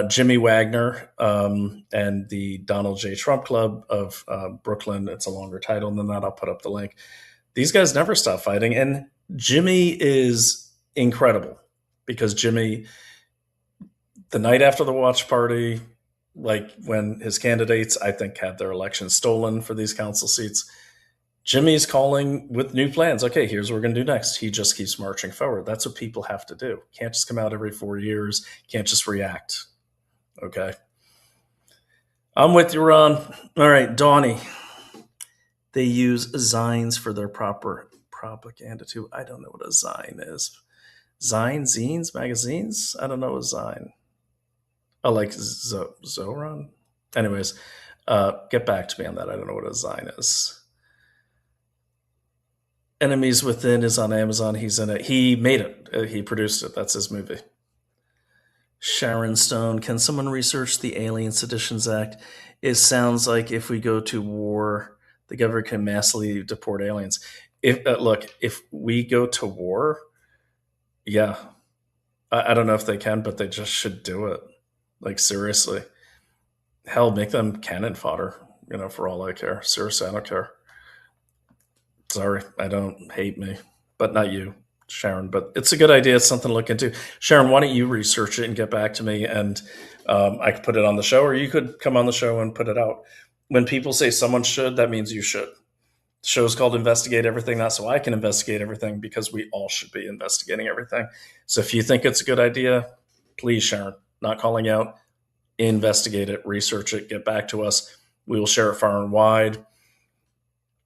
Jimmy Wagner and the Donald J. Trump Club of Brooklyn, it's a longer title than that. I'll put up the link. These guys never stop fighting. And Jimmy is incredible because Jimmy, the night after the watch party, like when his candidates, I think, had their elections stolen for these council seats, Jimmy's calling with new plans. Okay, here's what we're going to do next. He just keeps marching forward. That's what people have to do. Can't just come out every 4 years. Can't just react. Okay. I'm with you, Ron. All right, Donnie. They use zines for their proper propaganda too. I don't know what a zine is. Zine, zines, magazines? I don't know a zine. Oh, like Zoran? Anyways, get back to me on that. I don't know what a zine is. Enemies Within is on Amazon. He's in it. He made it. He produced it. That's his movie. Sharon Stone. Can someone research the Alien Seditions Act? It sounds like if we go to war, the government can massively deport aliens. If we go to war, yeah. I don't know if they can, but they just should do it. Like, seriously. Hell, make them cannon fodder, for all I care. Seriously, I don't care. Sorry, I don't. Hate me. But not you, Sharon. But it's a good idea. It's something to look into. Sharon, why don't you research it and get back to me, and I could put it on the show, or you could come on the show and put it out. When people say someone should, that means you should. The show's called Investigate Everything, not so I can investigate everything, because we all should be investigating everything. So if you think it's a good idea, please, Sharon, not calling out, investigate it, research it, get back to us. We will share it far and wide,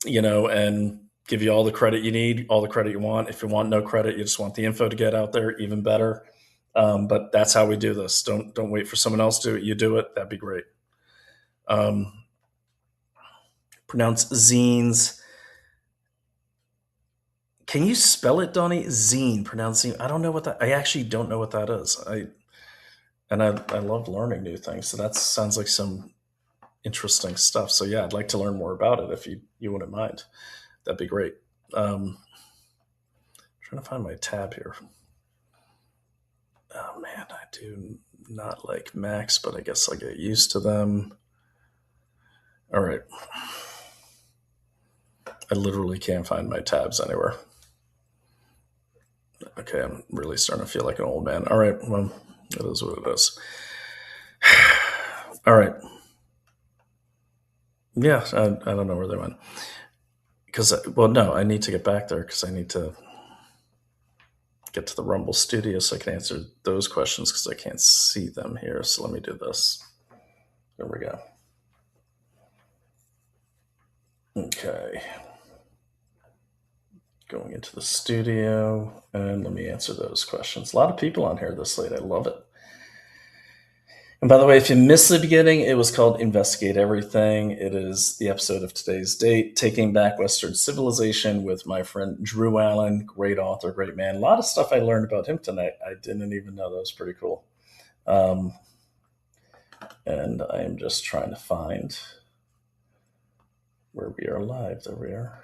and give you all the credit you need, all the credit you want. If you want no credit, you just want the info to get out there, even better. But that's how we do this. Don't wait for someone else to do it. You do it. That'd be great. Pronounce zines. Can you spell it, Donnie? Zine. Pronounce zine. I don't know what that. I actually don't know what that is. I love learning new things. So that sounds like some interesting stuff. So yeah, I'd like to learn more about it if you wouldn't mind. That'd be great. Trying to find my tab here. Oh man, I do not like Macs, but I guess I'll get used to them. All right. I literally can't find my tabs anywhere. Okay, I'm really starting to feel like an old man. All right, well, it is what it is. All right. Yeah, I don't know where they went. I need to get back there because I need to get to the Rumble studio so I can answer those questions because I can't see them here. So let me do this. There we go. Okay. Going into the studio, and let me answer those questions. A lot of people on here this late. I love it. And by the way, if you missed the beginning, it was called Investigate Everything. It is the episode of today's date, Taking Back Western Civilization, with my friend Drew Allen, great author, great man. A lot of stuff I learned about him tonight. I didn't even know. That was pretty cool. And I am just trying to find where we are live. There we are.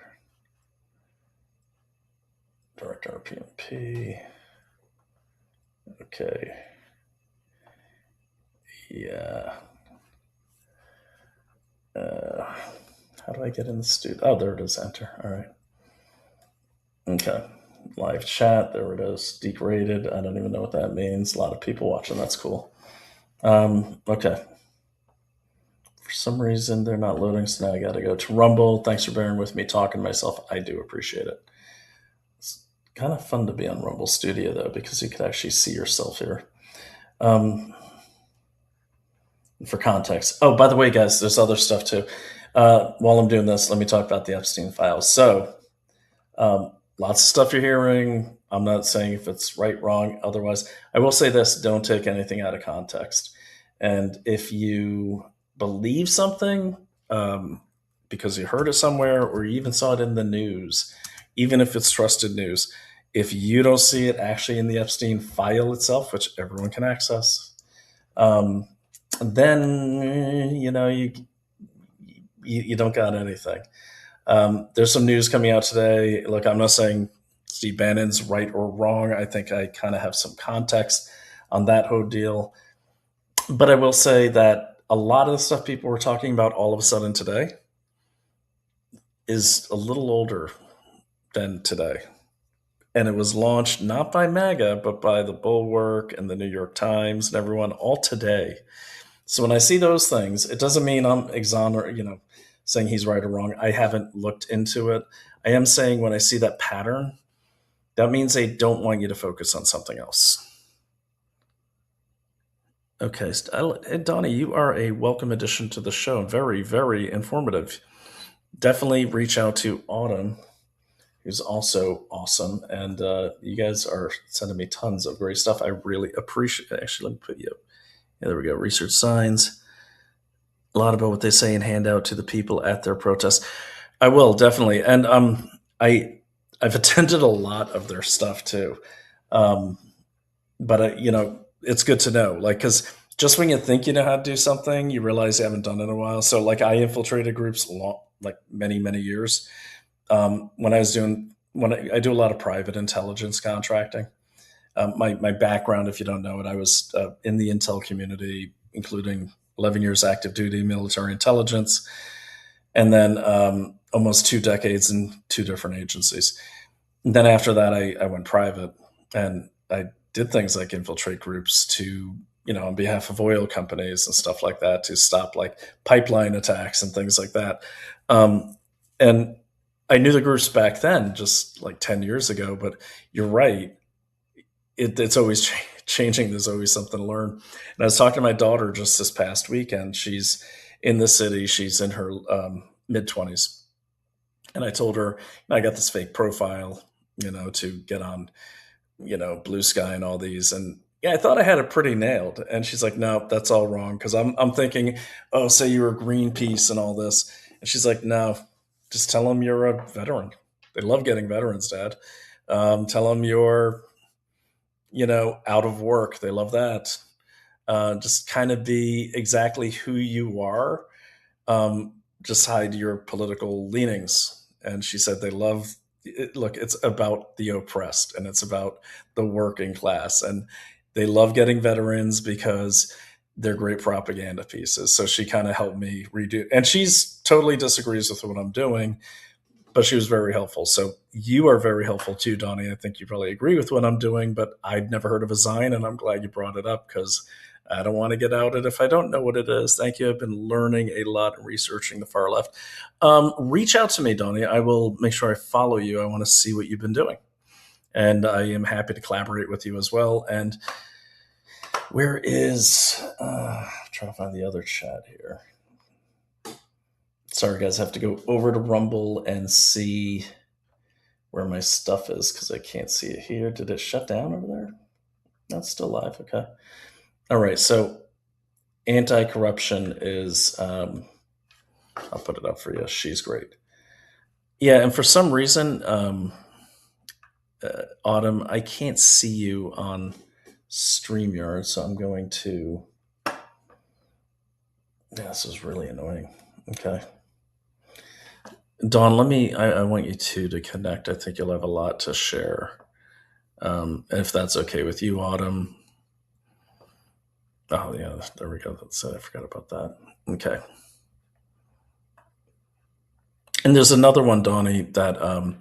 Direct RPMP. Okay. Yeah. How do I get in the studio? Oh, there it is. Enter. All right. Okay. Live chat. There it is. Degraded. I don't even know what that means. A lot of people watching. That's cool. Okay. For some reason, they're not loading, so now I got to go to Rumble. Thanks for bearing with me talking to myself. I do appreciate it. It's kind of fun to be on Rumble Studio, though, because you could actually see yourself here. For context. Oh, by the way, guys, there's other stuff too. While I'm doing this, let me talk about the Epstein files. So lots of stuff you're hearing. I'm not saying if it's right, wrong. Otherwise, I will say this, don't take anything out of context. And if you believe something, because you heard it somewhere or you even saw it in the news, even if it's trusted news, if you don't see it actually in the Epstein file itself, which everyone can access, then you don't got anything. There's some news coming out today. Look, I'm not saying Steve Bannon's right or wrong. I think I kind of have some context on that whole deal. But I will say that a lot of the stuff people were talking about all of a sudden today is a little older than today. And it was launched not by MAGA, but by the Bulwark and the New York Times and everyone all today. So when I see those things, it doesn't mean I'm saying he's right or wrong. I haven't looked into it. I am saying when I see that pattern, that means they don't want you to focus on something else. Okay, Donnie, you are a welcome addition to the show. Very, very informative. Definitely reach out to Autumn, who's also awesome. And you guys are sending me tons of great stuff. I really appreciate it. Actually, let me put you up. Yeah, there we go. Research signs. A lot about what they say and hand out to the people at their protests. I will, definitely. And I've attended a lot of their stuff too. But it's good to know, because just when you think you know how to do something, you realize you haven't done it in a while. So I infiltrated groups many, many years. When I do a lot of private intelligence contracting. My background, if you don't know it, I was in the intel community, including 11 years active duty military intelligence, and then almost 2 decades in 2 different agencies. And then after that, I went private, and I did things like infiltrate groups to, on behalf of oil companies and stuff like that, to stop pipeline attacks and things like that. And I knew the groups back then, just 10 years ago, but you're right. It's always changing. There's always something to learn. And I was talking to my daughter just this past weekend. She's in the city. She's in her mid-20s. And I told her, I got this fake profile, to get on, Blue Sky and all these. And yeah, I thought I had it pretty nailed. And she's like, no, that's all wrong. Because I'm thinking, oh, say you were Greenpeace and all this. And she's like, no, just tell them you're a veteran. They love getting veterans, Dad. Tell them you're, out of work. They love that. Just kind of be exactly who you are. Just hide your political leanings. And she said they love it. Look, it's about the oppressed and it's about the working class. And they love getting veterans because they're great propaganda pieces. So she kind of helped me redo. And she's totally disagrees with what I'm doing, but she was very helpful. So you are very helpful too, Donnie. I think you probably agree with what I'm doing, but I'd never heard of a Zine, and I'm glad you brought it up because I don't want to get outed if I don't know what it is. Thank you. I've been learning a lot and researching the far left. Reach out to me, Donnie. I will make sure I follow you. I want to see what you've been doing. And I am happy to collaborate with you as well. And where is, I'm trying to find the other chat here. Sorry, guys, I have to go over to Rumble and see where my stuff is because I can't see it here. Did it shut down over there? No, it's still live. Okay. All right. So anti-corruption is, I'll put it up for you. She's great. Yeah. And for some reason, Autumn, I can't see you on StreamYard. So I'm going to, this is really annoying. Okay. Dawn, I want you two to connect. I think you'll have a lot to share. If that's okay with you, Autumn. Oh, yeah, there we go. That's it. I forgot about that. Okay. And there's another one, Donnie, that, a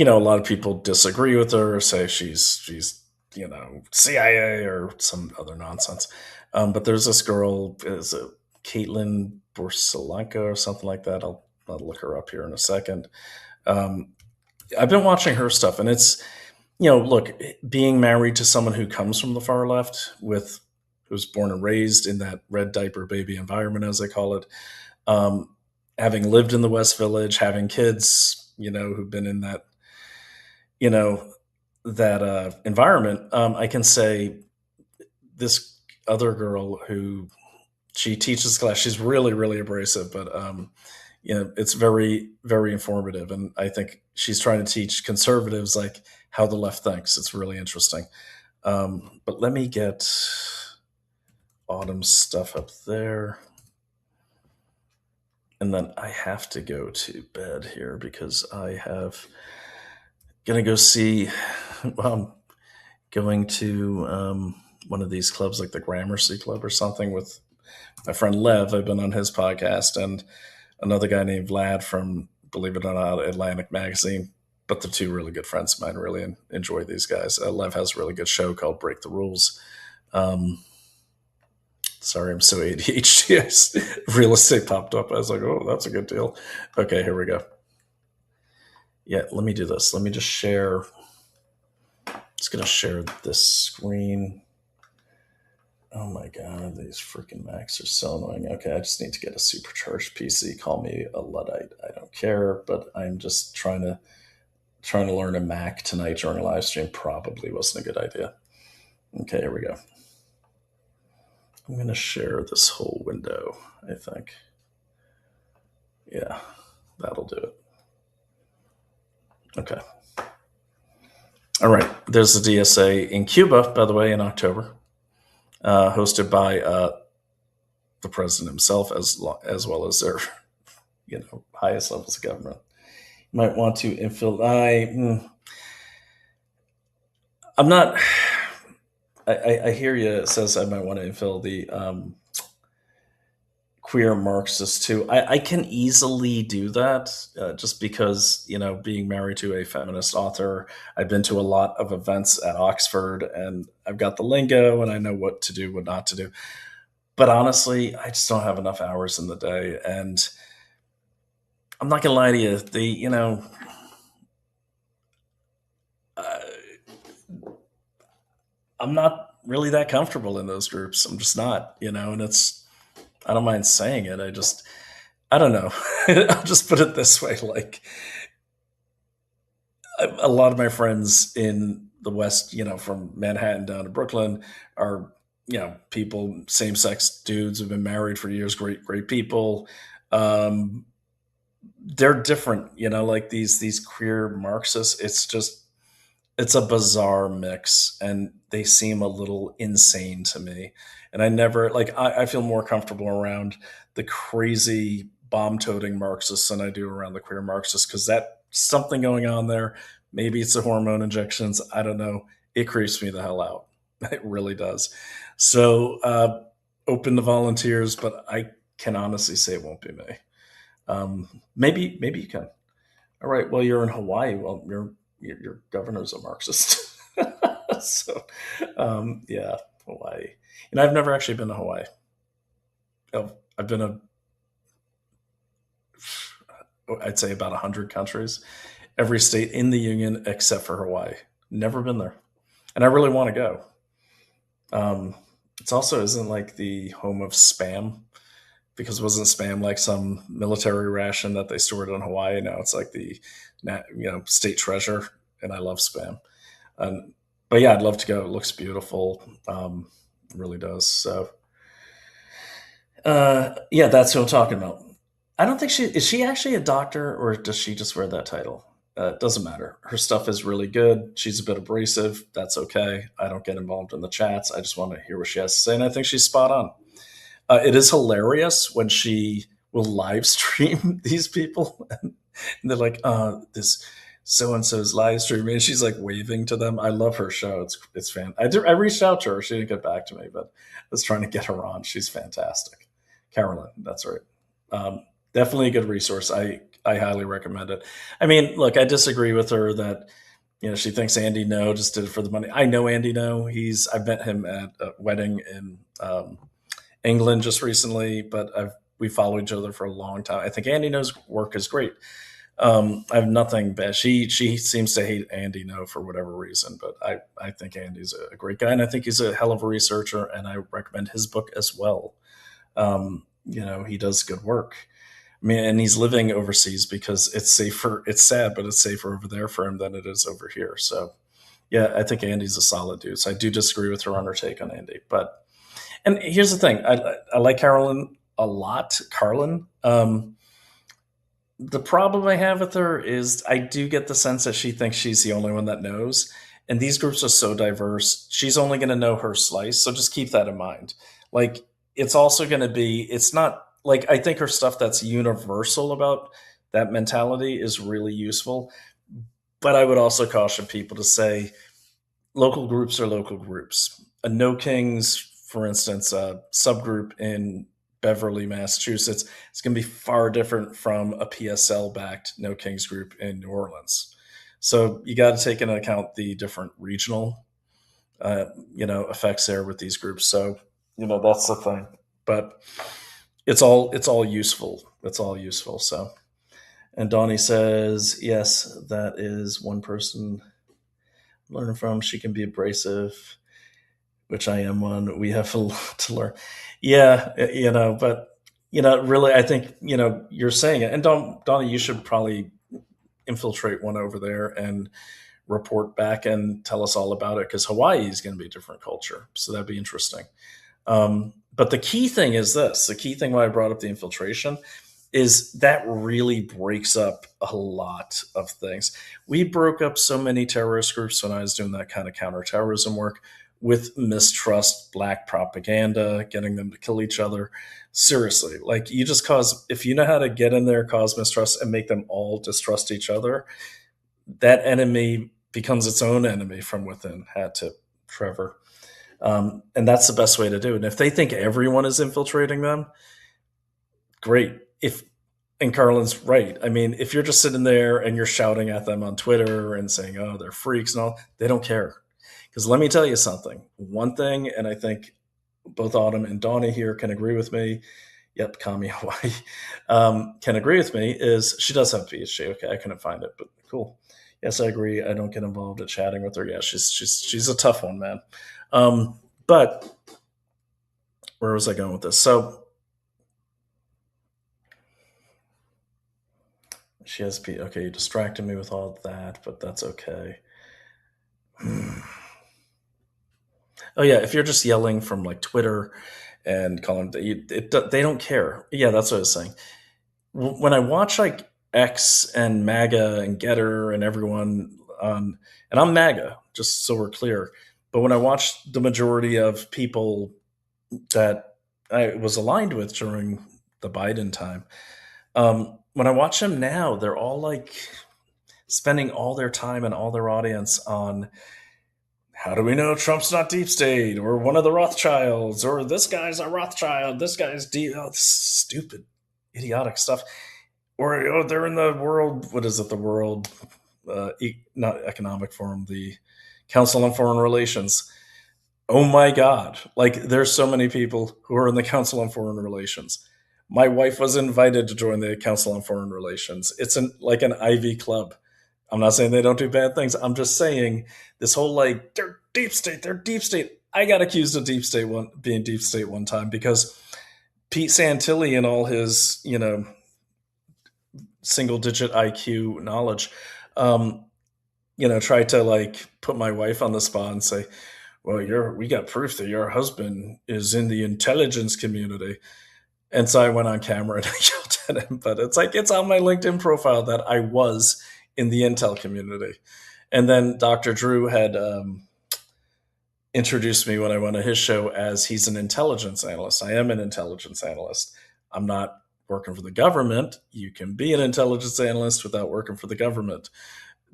lot of people disagree with her or say she's CIA or some other nonsense. But there's this girl, is it Caitlin Borsalenko or something like that? I'll look her up here in a second. I've been watching her stuff, and it's, look, being married to someone who comes from the far left, who's born and raised in that red diaper baby environment, as they call it, having lived in the West Village, having kids, who've been in that, that environment, I can say this other girl who she teaches class. She's really, really abrasive, but it's very, very informative. And I think she's trying to teach conservatives like how the left thinks. It's really interesting. But let me get Autumn's stuff up there. And then I have to go to bed here because I have gonna go see. Well, I'm going to one of these clubs, like the Gramercy Club or something, with my friend Lev. I've been on his podcast, and another guy named Vlad from, believe it or not, Atlantic Magazine. But they're two really good friends of mine. Really enjoy these guys. Lev has a really good show called Break the Rules. Sorry, I'm so ADHD. Real estate popped up. I was like, oh, that's a good deal. Okay, here we go. Yeah, let me do this. Let me just share. Just going to share this screen. Oh my God, these freaking Macs are so annoying. Okay, I just need to get a supercharged PC. Call me a Luddite. I don't care, but I'm just trying to learn a Mac tonight during a live stream. Probably wasn't a good idea. Okay, here we go. I'm going to share this whole window, I think. Yeah, that'll do it. Okay. All right. There's the DSA in Cuba, by the way, in October, hosted by the president himself, as well as their, highest levels of government. You might want to infiltrate. I'm not. I hear you. It says I might want to infill the queer Marxists too. I can easily do that just because, being married to a feminist author, I've been to a lot of events at Oxford and I've got the lingo and I know what to do, what not to do. But honestly, I just don't have enough hours in the day. And I'm not going to lie to you. I'm not really that comfortable in those groups. I'm just not, and I don't mind saying it. I don't know. I'll just put it this way. Like a lot of my friends in the West, from Manhattan down to Brooklyn are, people, same-sex dudes who've been married for years, great people. They're different, like these queer Marxists. It's a bizarre mix and they seem a little insane to me. And I never, I feel more comfortable around the crazy bomb-toting Marxists than I do around the queer Marxists, because that's something going on there. Maybe it's the hormone injections. I don't know. It creeps me the hell out. It really does. So open to volunteers, but I can honestly say it won't be me. Maybe you can. All right. Well, you're in Hawaii. Well, your governor's a Marxist. So, yeah, Hawaii. And I've never actually been to Hawaii. I've been I'd say about 100 countries, every state in the union except for Hawaii. Never been there. And I really want to go. It's also isn't like the home of Spam, because wasn't Spam like some military ration that they stored in Hawaii? Now it's like the state treasure, and I love Spam. But yeah, I'd love to go. It looks beautiful. It really does. So yeah, that's who I'm talking about. I don't think is she actually a doctor, or does she just wear that title? It doesn't matter. Her stuff is really good. She's a bit abrasive. That's okay. I don't get involved in the chats. I just want to hear what she has to say. And I think she's spot on. It is hilarious when she will live stream these people and they're like, this so-and-so's live streaming, and she's like waving to them. I love her show. It's fan. I reached out to her. She didn't get back to me, but I was trying to get her on. She's fantastic. Carolyn, that's right. Definitely a good resource. I highly recommend it. I mean, look, I disagree with her that, she thinks Andy No just did it for the money. I know Andy No. I met him at a wedding in England just recently, but we follow each other for a long time. I think Andy No's work is great. I have nothing bad. She seems to hate Andy No for whatever reason, but I think Andy's a great guy, and I think he's a hell of a researcher, and I recommend his book as well. He does good work. I mean, and he's living overseas because it's safer. It's sad, but it's safer over there for him than it is over here. So yeah, I think Andy's a solid dude. So I do disagree with her on her take on Andy, but And here's the thing. I like Carolyn a lot, Carlin. The problem I have with her is I do get the sense that she thinks she's the only one that knows. And these groups are so diverse. She's only going to know her slice. So just keep that in mind. Like, it's also going to be, it's not like, I think her stuff that's universal about that mentality is really useful. But I would also caution people to say local groups are local groups. A No Kings, for instance, a subgroup in Beverly, Massachusetts, it's going to be far different from a PSL-backed No Kings group in New Orleans. So you got to take into account the different regional, effects there with these groups. So, that's the thing. But it's all useful. It's all useful. So, and Donnie says, yes, that is one person I'm learning from. She can be abrasive, which I am one. We have a lot to learn. Yeah, but, really, I think, you're saying it. And Donnie, you should probably infiltrate one over there and report back and tell us all about it, because Hawaii is going to be a different culture. So that'd be interesting. But the key thing is this. The key thing why I brought up the infiltration is that really breaks up a lot of things. We broke up so many terrorist groups when I was doing that kind of counterterrorism work, with mistrust, black propaganda, getting them to kill each other. Seriously, like, you just if you know how to get in there, cause mistrust, and make them all distrust each other, that enemy becomes its own enemy from within. Hat tip, Trevor. And that's the best way to do it. And if they think everyone is infiltrating them, great. And Carlin's right. I mean, if you're just sitting there and you're shouting at them on Twitter and saying, oh, they're freaks and all, they don't care. Because let me tell you something. One thing, and I think both Autumn and Donnie here can agree with me. Yep, Kami Hawaii can agree with me, is she does have a PhD. Okay, I couldn't find it, but cool. Yes, I agree. I don't get involved at chatting with her. Yeah, she's a tough one, man. But where was I going with this? So she has okay, you distracted me with all of that, but that's okay. Oh yeah, if you're just yelling from like Twitter and calling they don't care. Yeah, that's what I was saying. When I watch like X and MAGA and Getter and everyone and I'm MAGA, just so we're clear. But when I watch the majority of people that I was aligned with during the Biden time, when I watch them now, they're all like spending all their time and all their audience on, how do we know Trump's not deep state, or one of the Rothschilds, or this guy's a Rothschild, this guy's this stupid, idiotic stuff. Or they're in the world, what is it, the World, not Economic Forum, the Council on Foreign Relations. Oh my God. Like, there's so many people who are in the Council on Foreign Relations. My wife was invited to join the Council on Foreign Relations. It's like an Ivy club. I'm not saying they don't do bad things. I'm just saying this whole like, they're deep state. I got accused of being deep state one time because Pete Santilli and all his, single digit IQ knowledge, tried to like put my wife on the spot and say, well, we got proof that your husband is in the intelligence community. And so I went on camera and I yelled at him, but it's like, it's on my LinkedIn profile that I was in the intel community. And then Dr. Drew had introduced me when I went to his show as he's an intelligence analyst. I am an intelligence analyst. I'm not working for the government. You can be an intelligence analyst without working for the government.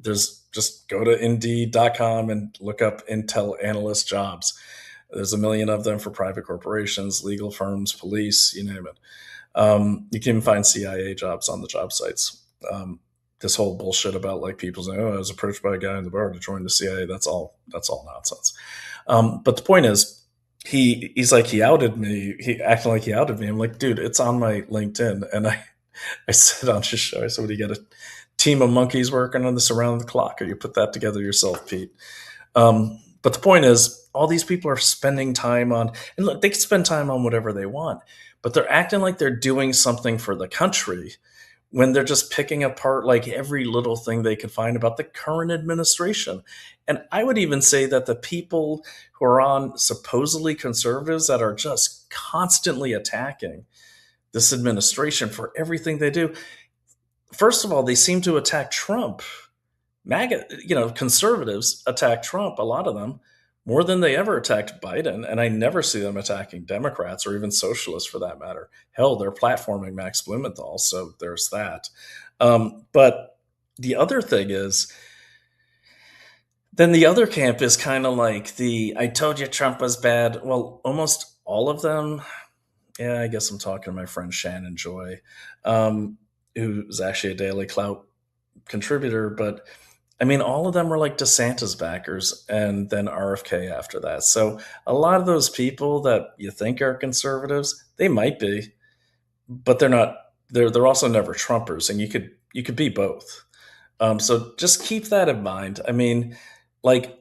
Just go to Indeed.com and look up Intel analyst jobs. There's a million of them for private corporations, legal firms, police, you name it. You can even find CIA jobs on the job sites. This whole bullshit about like people saying, I was approached by a guy in the bar to join the CIA. That's all nonsense. But the point is, he's like, he outed me. He acted like he outed me. I'm like, dude, it's on my LinkedIn. And I said on his show, I said, what do you get, a team of monkeys working on this around the clock, or you put that together yourself, Pete? But the point is, all these people are spending time on, and look, they can spend time on whatever they want, but they're acting like they're doing something for the country when they're just picking apart like every little thing they can find about the current administration. And I would even say that the people who are on supposedly conservatives that are just constantly attacking this administration for everything they do, first of all, they seem to attack Trump. MAGA, conservatives attack Trump, a lot of them, more than they ever attacked Biden. And I never see them attacking Democrats or even socialists for that matter. Hell, they're platforming Max Blumenthal, so there's that. But the other thing is, then the other camp is kind of like I told you Trump was bad. Well, almost all of them, yeah, I guess I'm talking to my friend Shannon Joy, who's actually a DailyClout contributor, but I mean, all of them are like DeSantis backers and then RFK after that. So a lot of those people that you think are conservatives, they might be, but they're not. They're also never Trumpers, and you could be both. So just keep that in mind. I mean, like,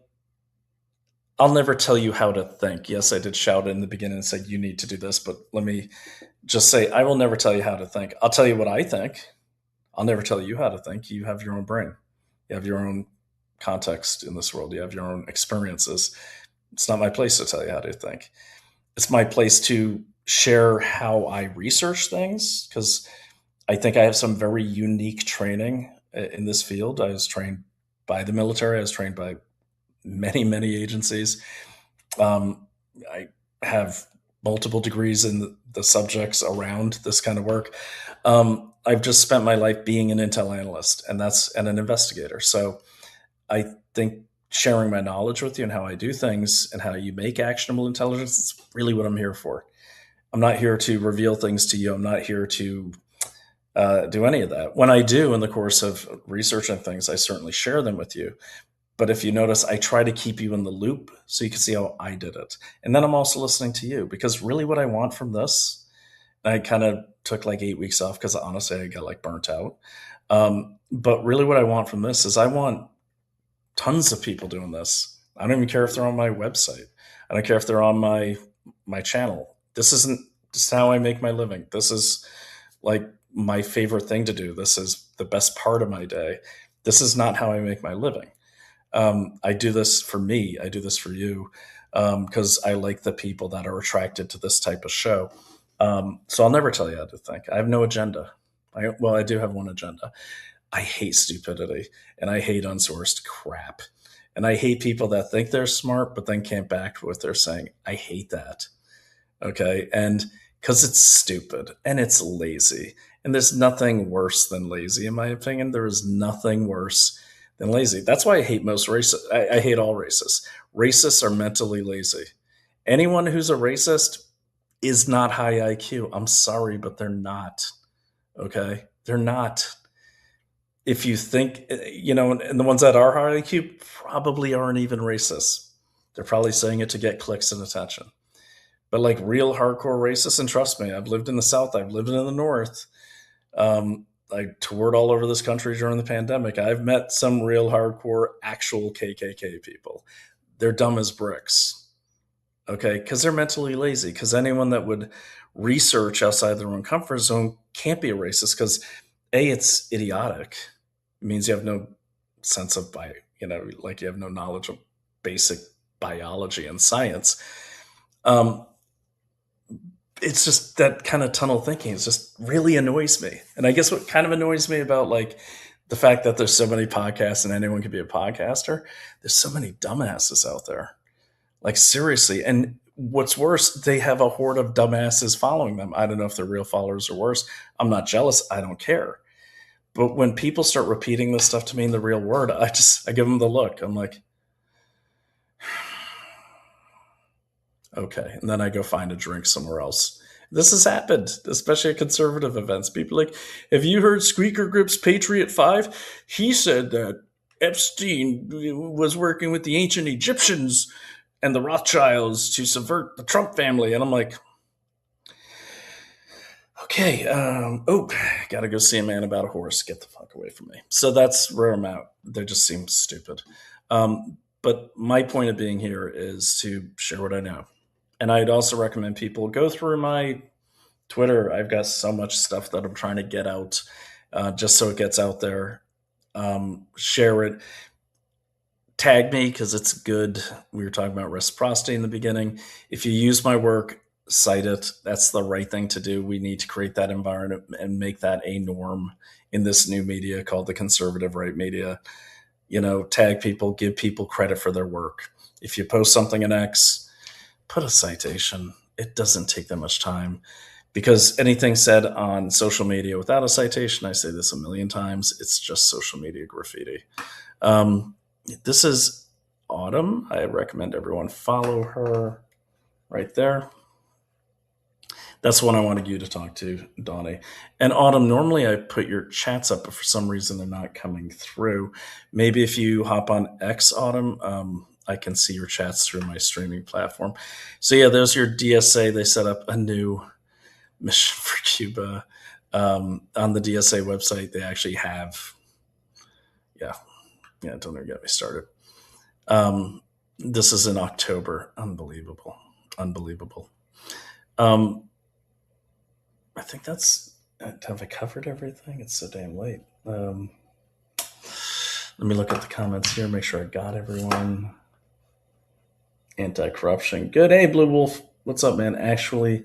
I'll never tell you how to think. Yes, I did shout in the beginning and say you need to do this, but let me just say I will never tell you how to think. I'll tell you what I think. I'll never tell you how to think. You have your own brain. You have your own context in this world. You have your own experiences. It's not my place to tell you how to think. It's my place to share how I research things, because I think I have some very unique training in this field. I was trained by the military. I was trained by many, many agencies. I have multiple degrees in the subjects around this kind of work. I've just spent my life being an intel analyst and an investigator. So I think sharing my knowledge with you and how I do things and how you make actionable intelligence is really what I'm here for. I'm not here to reveal things to you. I'm not here to do any of that. When I do in the course of researching things, I certainly share them with you. But if you notice, I try to keep you in the loop so you can see how I did it. And then I'm also listening to you, because really what I want from this, I kind of took like 8 weeks off because honestly, I got like burnt out. But really what I want from this is I want tons of people doing this. I don't even care if they're on my website. I don't care if they're on my channel. This is how I make my living. This is like my favorite thing to do. This is the best part of my day. This is not how I make my living. I do this for me. I do this for you because I like the people that are attracted to this type of show. So I'll never tell you how to think. I have no agenda. I do have one agenda. I hate stupidity and I hate unsourced crap. And I hate people that think they're smart, but then can't back what they're saying. I hate that. Okay. And because it's stupid and it's lazy, and there's nothing worse than lazy, in my opinion. There is nothing worse than lazy. That's why I hate most racists. I hate all racists. Racists are mentally lazy. Anyone who's a racist is not high IQ. I'm sorry, but they're not. Okay? They're not. If you think, and the ones that are high IQ probably aren't even racist. They're probably saying it to get clicks and attention. But like real hardcore racists, and trust me, I've lived in the South, I've lived in the North. I toured all over this country during the pandemic. I've met some real hardcore actual KKK people. They're dumb as bricks. Okay, because they're mentally lazy. Because anyone that would research outside their own comfort zone can't be a racist. Because A, it's idiotic. It means you have no sense of you have no knowledge of basic biology and science. It's just that kind of tunnel thinking. It just really annoys me. And I guess what kind of annoys me about like the fact that there's so many podcasts and anyone can be a podcaster, there's so many dumbasses out there. Like seriously. And what's worse, they have a horde of dumbasses following them. I don't know if they're real followers or worse. I'm not jealous. I don't care. But when people start repeating this stuff to me in the real world, I give them the look. I'm like, okay. And then I go find a drink somewhere else. This has happened, especially at conservative events. People are like, have you heard Squeaker Grip's Patriot 5? He said that Epstein was working with the ancient Egyptians and the Rothschilds to subvert the Trump family. And I'm like, okay, got to go see a man about a horse. Get the fuck away from me. So that's where I'm at. They just seem stupid. But my point of being here is to share what I know. And I'd also recommend people go through my Twitter. I've got so much stuff that I'm trying to get out. just so it gets out there. Share it. Tag me because it's good. We were talking about reciprocity in the beginning. If you use my work, cite it. That's the right thing to do. We need to create that environment and make that a norm in this new media called the conservative right media. Tag people, give people credit for their work. If you post something in X, put a citation. It doesn't take that much time, because anything said on social media without a citation, I say this a million times, it's just social media graffiti. This is Autumn. I recommend everyone follow her right there. That's the one I wanted you to talk to, Donnie. And Autumn, normally I put your chats up, but for some reason they're not coming through. Maybe if you hop on X, Autumn, I can see your chats through my streaming platform. So yeah, there's your DSA. They set up a new mission for Cuba. On the DSA website, they actually have, don't even get me started. This is in October. Unbelievable. I think have I covered everything? It's so damn late. Let me look at the comments here, make sure I got everyone. Anti-corruption. Good. Hey, Blue Wolf. What's up, man? Actually,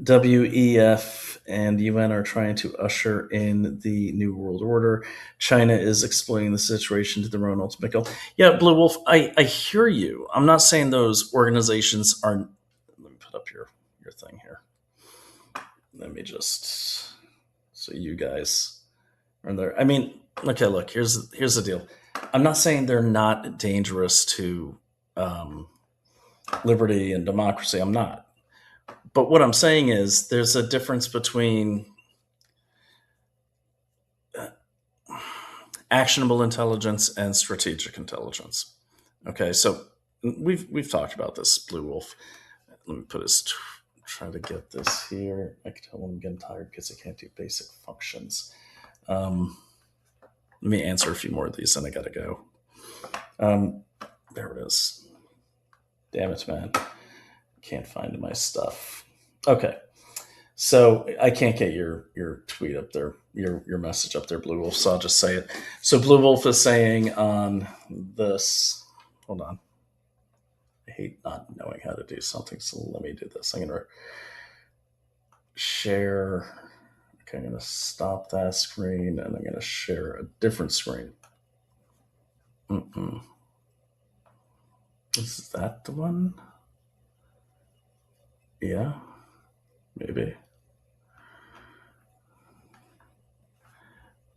WEF and UN are trying to usher in the New World Order. China is exploiting the situation to their own ultimate goal. Yeah, Blue Wolf, I hear you. I'm not saying those organizations are... Let me put up your thing here. Let me just... So you guys are there. I mean, okay, look, here's the deal. I'm not saying they're not dangerous to liberty and democracy. I'm not. But what I'm saying is there's a difference between actionable intelligence and strategic intelligence. Okay, so we've talked about this, Blue Wolf. Let me put his... Try to get this here. I can tell I'm getting tired because I can't do basic functions. Let me answer a few more of these, and I gotta go. There it is. Damn it, man. Can't find my stuff. Okay. So I can't get your tweet up there, your message up there, Blue Wolf, so I'll just say it. So Blue Wolf is saying on this, hold on. I hate not knowing how to do something, so let me do this. I'm going to share. Okay, I'm going to stop that screen, and I'm going to share a different screen. Is that the one? Yeah, maybe.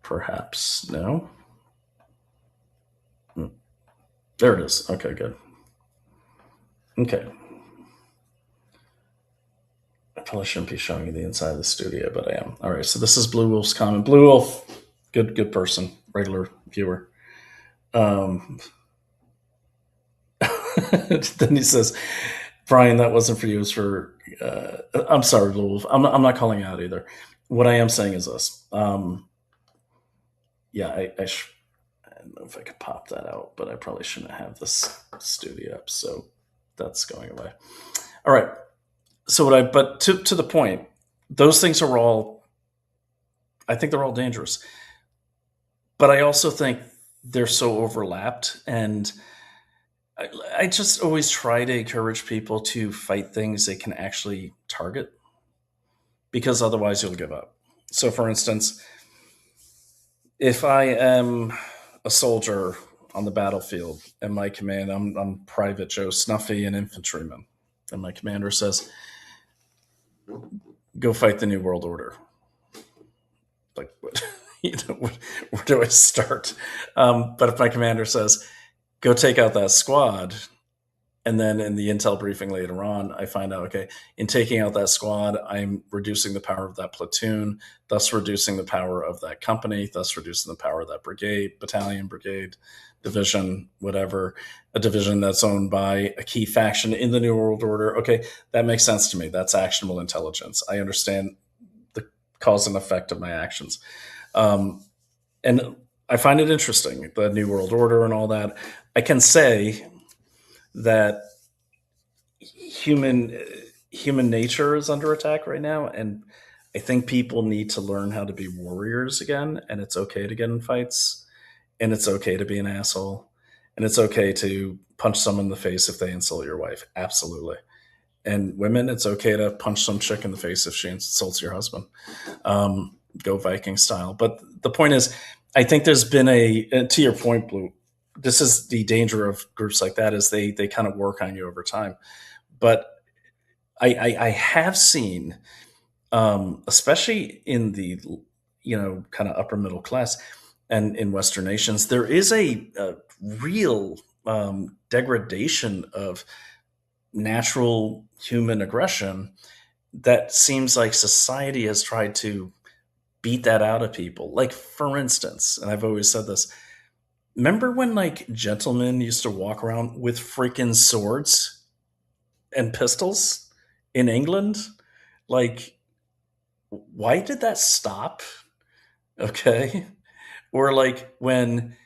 Perhaps no. There it is. Okay, good. Okay. I probably shouldn't be showing you the inside of the studio, but I am. All right, so this is Blue Wolf's comment. Blue Wolf, good person, regular viewer. Then he says, Brian, that wasn't for you. It was for, I'm sorry, Blue Wolf. I'm not calling you out either. What I am saying is this. I don't know if I could pop that out, but I probably shouldn't have this studio up, so that's going away. All right. So but to the point, those things are all, I think they're all dangerous, but I also think they're so overlapped, and I just always try to encourage people to fight things they can actually target, because otherwise you'll give up. So for instance, if I am a soldier on the battlefield and my command, I'm Private Joe Snuffy, an infantryman, and my commander says, go fight the New World Order. Like, what, where do I start? But if my commander says, go take out that squad, and then in the intel briefing later on, I find out, okay, in taking out that squad, I'm reducing the power of that platoon, thus reducing the power of that company, thus reducing the power of that brigade, battalion, brigade, division, whatever, a division that's owned by a key faction in the New World Order. Okay, that makes sense to me. That's actionable intelligence. I understand the cause and effect of my actions. And I find it interesting, the New World Order and all that. I can say that human nature is under attack right now, and I think people need to learn how to be warriors again, and it's okay to get in fights, and it's okay to be an asshole, and it's okay to punch someone in the face if they insult your wife. Absolutely. And women, it's okay to punch some chick in the face if she insults your husband. Go Viking style. But the point is, I think there's been to your point, Blue, this is the danger of groups like that, is they kind of work on you over time. But I have seen, especially in the, kind of upper middle class and in Western nations, there is a real degradation of natural human aggression that seems like society has tried to beat that out of people. Like, for instance, and I've always said this, remember when like gentlemen used to walk around with freaking swords and pistols in England? Like, why did that stop? Okay. Or like when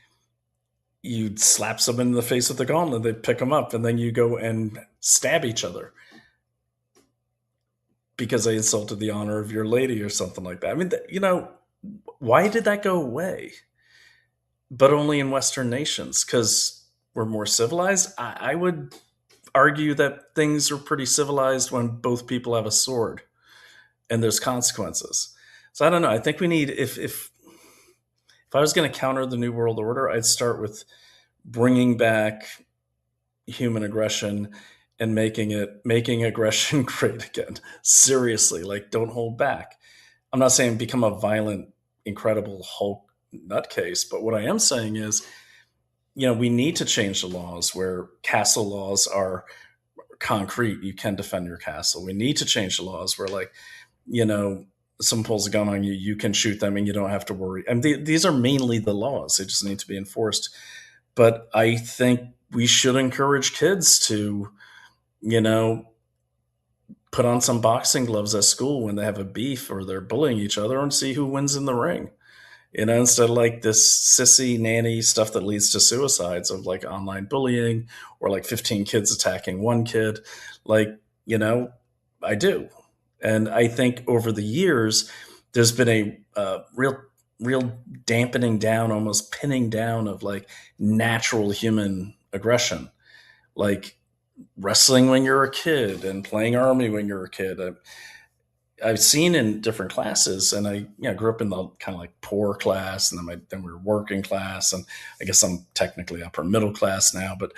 you'd slap someone in the face with a gauntlet, they'd pick them up and then you go and stab each other because they insulted the honor of your lady or something like that. I mean, why did that go away? But only in Western nations, because we're more civilized. I would argue that things are pretty civilized when both people have a sword and there's consequences. So I don't know. I think we need, if I was going to counter the New World Order, I'd start with bringing back human aggression and making aggression great again. Seriously, like, don't hold back. I'm not saying become a violent, incredible Hulk nutcase, but what I am saying is, we need to change the laws where castle laws are concrete. You can defend your castle. We need to change the laws where, like, someone pulls a gun on you, you can shoot them and you don't have to worry. And these are mainly the laws. They just need to be enforced. But I think we should encourage kids to, put on some boxing gloves at school when they have a beef or they're bullying each other and see who wins in the ring. Instead of like this sissy nanny stuff that leads to suicides of like online bullying or like 15 kids attacking one kid. Like, I do. And I think over the years, there's been a real dampening down, almost pinning down of like natural human aggression, like wrestling when you're a kid and playing army when you're a kid. I've seen in different classes, and I grew up in the kind of like poor class, and then we were working class, and I guess I'm technically upper middle class now, but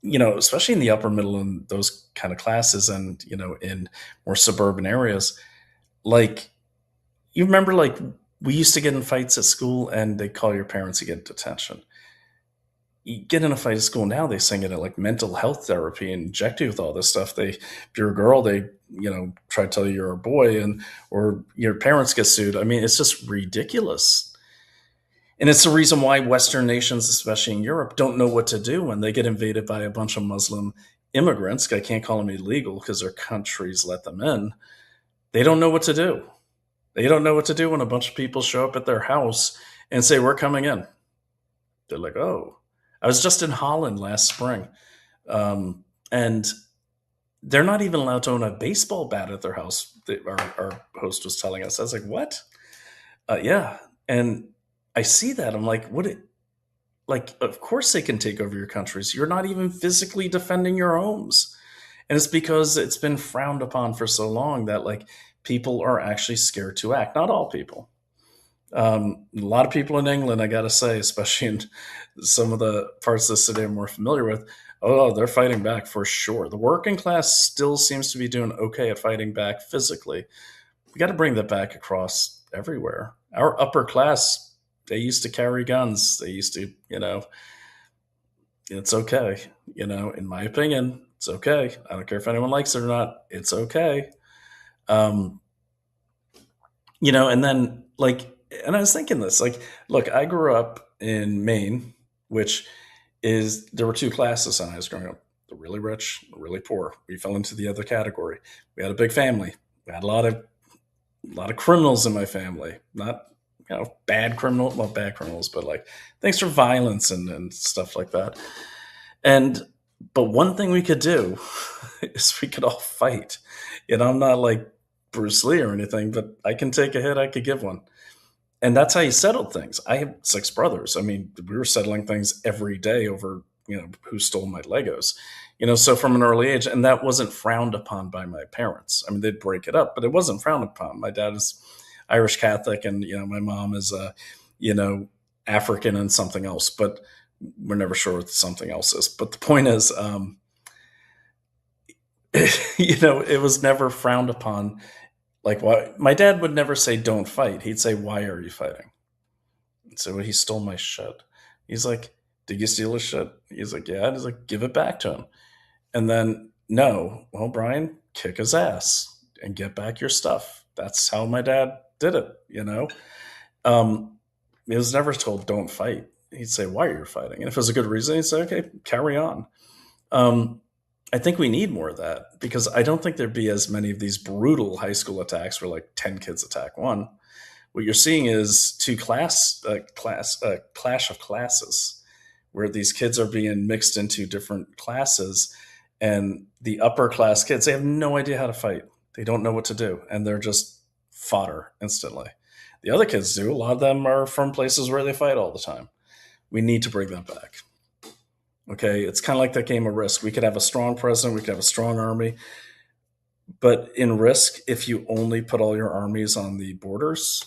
especially in the upper middle and those kind of classes, and in more suburban areas, like, you remember, like, we used to get in fights at school and they'd call your parents to get detention. You get in a fight at school now, they sing it at like mental health therapy and inject you with all this stuff. If you're a girl, they, try to tell you you're a boy, or your parents get sued. I mean, it's just ridiculous. And it's the reason why Western nations, especially in Europe, don't know what to do when they get invaded by a bunch of Muslim immigrants. I can't call them illegal because their countries let them in. They don't know what to do. They don't know what to do when a bunch of people show up at their house and say, we're coming in. They're like, oh. I was just in Holland last spring, and they're not even allowed to own a baseball bat at their house. Our host was telling us. I was like, what? Yeah. And I see that. I'm like, of course they can take over your countries. You're not even physically defending your homes. And it's because it's been frowned upon for so long that like people are actually scared to act. Not all people. A lot of people in England, I got to say, especially in some of the parts of the city I'm more familiar with, they're fighting back for sure. The working class still seems to be doing okay at fighting back physically. We got to bring that back across everywhere. Our upper class, they used to carry guns. They used to, it's okay. In my opinion, it's okay. I don't care if anyone likes it or not. It's okay. And then like, and I was thinking this, like, look, I grew up in Maine, which is, there were two classes when I was growing up, the really rich, the really poor. We fell into the other category. We had a big family. We had a lot of criminals in my family, not, bad criminals, but like thanks for violence and stuff like that. But one thing we could do is we could all fight. I'm not like Bruce Lee or anything, but I can take a hit. I could give one. And that's how you settled things. I have 6 brothers. I mean, we were settling things every day over, who stole my Legos, so from an early age, and that wasn't frowned upon by my parents. I mean, they'd break it up, but it wasn't frowned upon. My dad is Irish Catholic, and, my mom is, African and something else, but we're never sure what something else is. But the point is, it was never frowned upon. Like, why? My dad would never say, "Don't fight." He'd say, "Why are you fighting?" And so, well, he stole my shit. He's like, "Did you steal his shit?" He's like, "Yeah." And he's like, "Give it back to him." And then, no, well, Brian, kick his ass and get back your stuff. That's how my dad did it. He was never told, "Don't fight." He'd say, "Why are you fighting?" And if it was a good reason, he'd say, "Okay, carry on." I think we need more of that, because I don't think there'd be as many of these brutal high school attacks where like 10 kids attack one. What you're seeing is clash of classes, where these kids are being mixed into different classes, and the upper class kids, they have no idea how to fight. They don't know what to do, and they're just fodder instantly. The other kids do. A lot of them are from places where they fight all the time. We need to bring that back. Okay, it's kind of like that game of Risk. We could have a strong president, we could have a strong army, but in Risk, if you only put all your armies on the borders,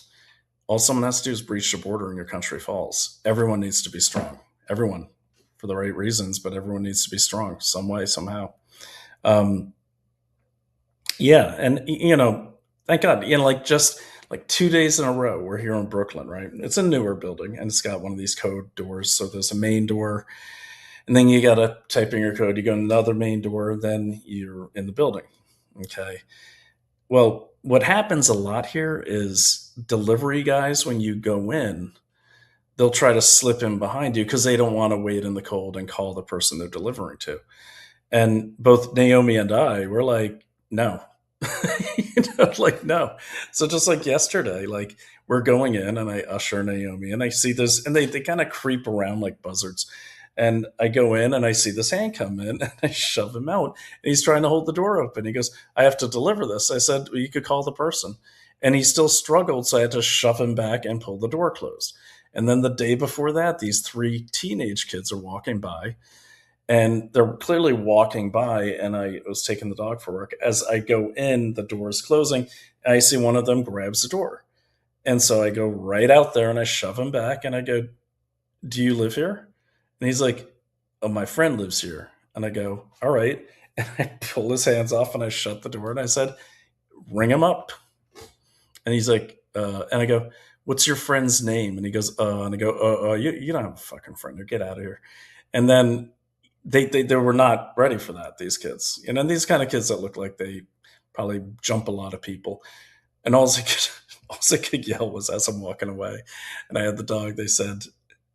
all someone has to do is breach the border and your country falls. Everyone needs to be strong. Everyone, for the right reasons, but everyone needs to be strong some way, somehow. Yeah, and thank God, just like 2 days in a row, we're here in Brooklyn, right? It's a newer building, and it's got one of these code doors. So there's a main door, and then you got to type in your code. You go to another main door, then you're in the building. Okay. Well, what happens a lot here is delivery guys, when you go in, they'll try to slip in behind you because they don't want to wait in the cold and call the person they're delivering to. And both Naomi and I were like, no. No. So just like yesterday, like we're going in and I usher Naomi and I see this, and they kind of creep around like buzzards. And I go in and I see this hand come in and I shove him out. And he's trying to hold the door open. He goes, "I have to deliver this." I said, "Well, you could call the person." And he still struggled, so I had to shove him back and pull the door closed. And then the day before that, these 3 teenage kids are walking by. And they're clearly walking by, and I was taking the dog for work. As I go in, the door is closing. And I see one of them grabs the door. And so I go right out there and I shove him back and I go, "Do you live here?" And he's like, "Oh, my friend lives here." And I go, "All right." And I pull his hands off and I shut the door and I said, "Ring him up." And he's like, and I go, "What's your friend's name?" And he goes, and I go, you don't have a fucking friend. Get out of here. And then they were not ready for that, these kids. And these kind of kids that look like they probably jump a lot of people. And all I could yell was as I'm walking away. And I had the dog, they said,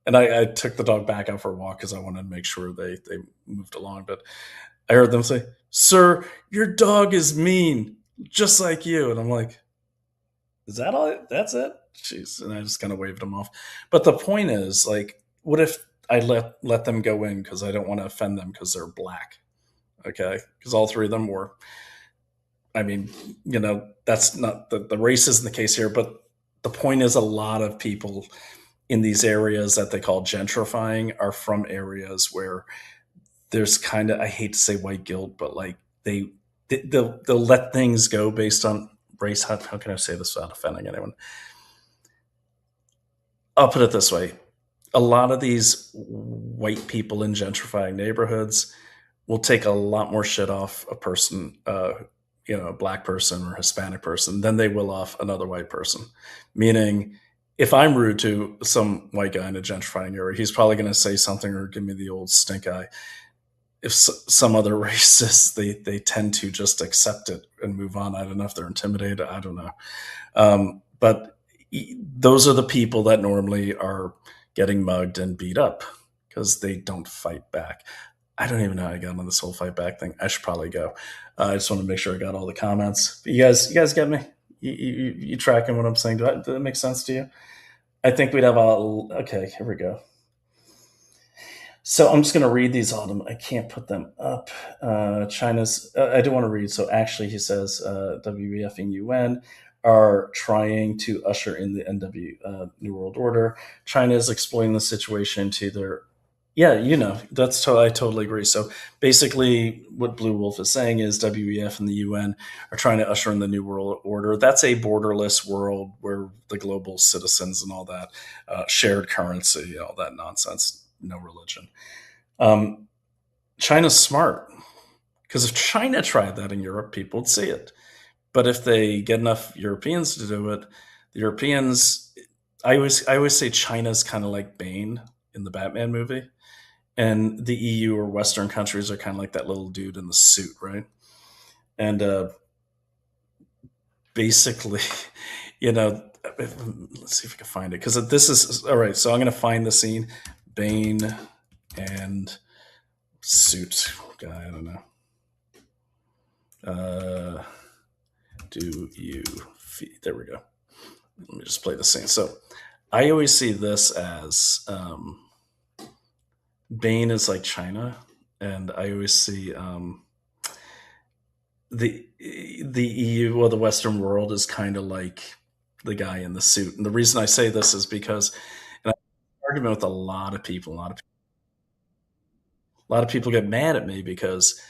and I took the dog back out for a walk because I wanted to make sure they moved along. But I heard them say, "Sir, your dog is mean, just like you." And I'm like, is that all? That's it? Jeez. And I just kind of waved them off. But the point is, like, what if I let them go in because I don't want to offend them because they're black? Okay. Because all 3 of them were. I mean, that's not the race isn't the case here, but the point is a lot of people in these areas that they call gentrifying are from areas where there's kind of, I hate to say white guilt, but like they'll let things go based on race. How can I say this without offending anyone? I'll put it this way. A lot of these white people in gentrifying neighborhoods will take a lot more shit off a person, a black person or Hispanic person than they will off another white person. Meaning, if I'm rude to some white guy in a gentrifying area, he's probably going to say something or give me the old stink eye. If some other races, they tend to just accept it and move on. I don't know if they're intimidated. I don't know. But those are the people that normally are getting mugged and beat up because they don't fight back. I don't even know how I got on this whole fight back thing. I should probably go. I just want to make sure I got all the comments. But you guys get me? You tracking what I'm saying? Does that make sense to you? I think we'd have okay, here we go. So I'm just going to read these on them. I can't put them up. China's, I do want to read. So actually, he says WEF and UN are trying to usher in the New World Order. China is exploiting the situation to their, I totally agree. So basically what Blue Wolf is saying is WEF and the UN are trying to usher in the New World Order. That's a borderless world where the global citizens and all that, shared currency, all that nonsense. No religion. China's smart, because if China tried that in Europe, people would see it. But if they get enough Europeans to do it, the Europeans, I always say China's kind of like Bane in the Batman movie, and the EU or Western countries are kind of like that little dude in the suit, right? And basically, let's see if I can find it, because this is all right. So I'm going to find the scene. Bane and suit guy, I don't know. Do you there we go. Let me just play the scene. So I always see this as Bane is like China, and I always see the EU or the Western world is kind of like the guy in the suit. And the reason I say this is because argument with a lot of people. A lot of people get mad at me because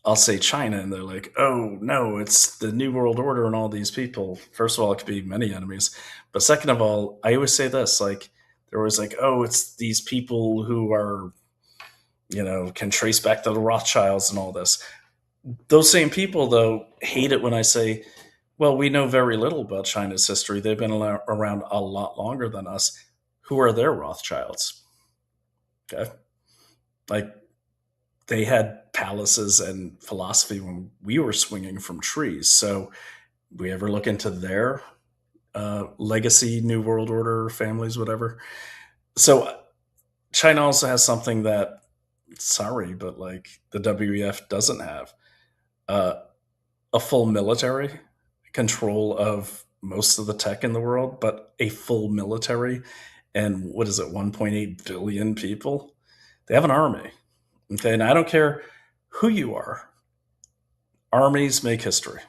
I'll say China and they're like, oh no, it's the New World Order and all these people. First of all, it could be many enemies. But second of all, I always say this, like they're always like, oh, it's these people who are, can trace back to the Rothschilds and all this. Those same people though hate it when I say, well, we know very little about China's history. They've been around a lot longer than us. Who are their Rothschilds? Okay. Like they had palaces and philosophy when we were swinging from trees. So we ever look into their legacy, New World Order families, whatever. So China also has something that, sorry, but like the WEF doesn't have a full military control of most of the tech in the world, but a full military. And what is it, 1.8 billion people? They have an army. Okay, and I don't care who you are. Armies make history.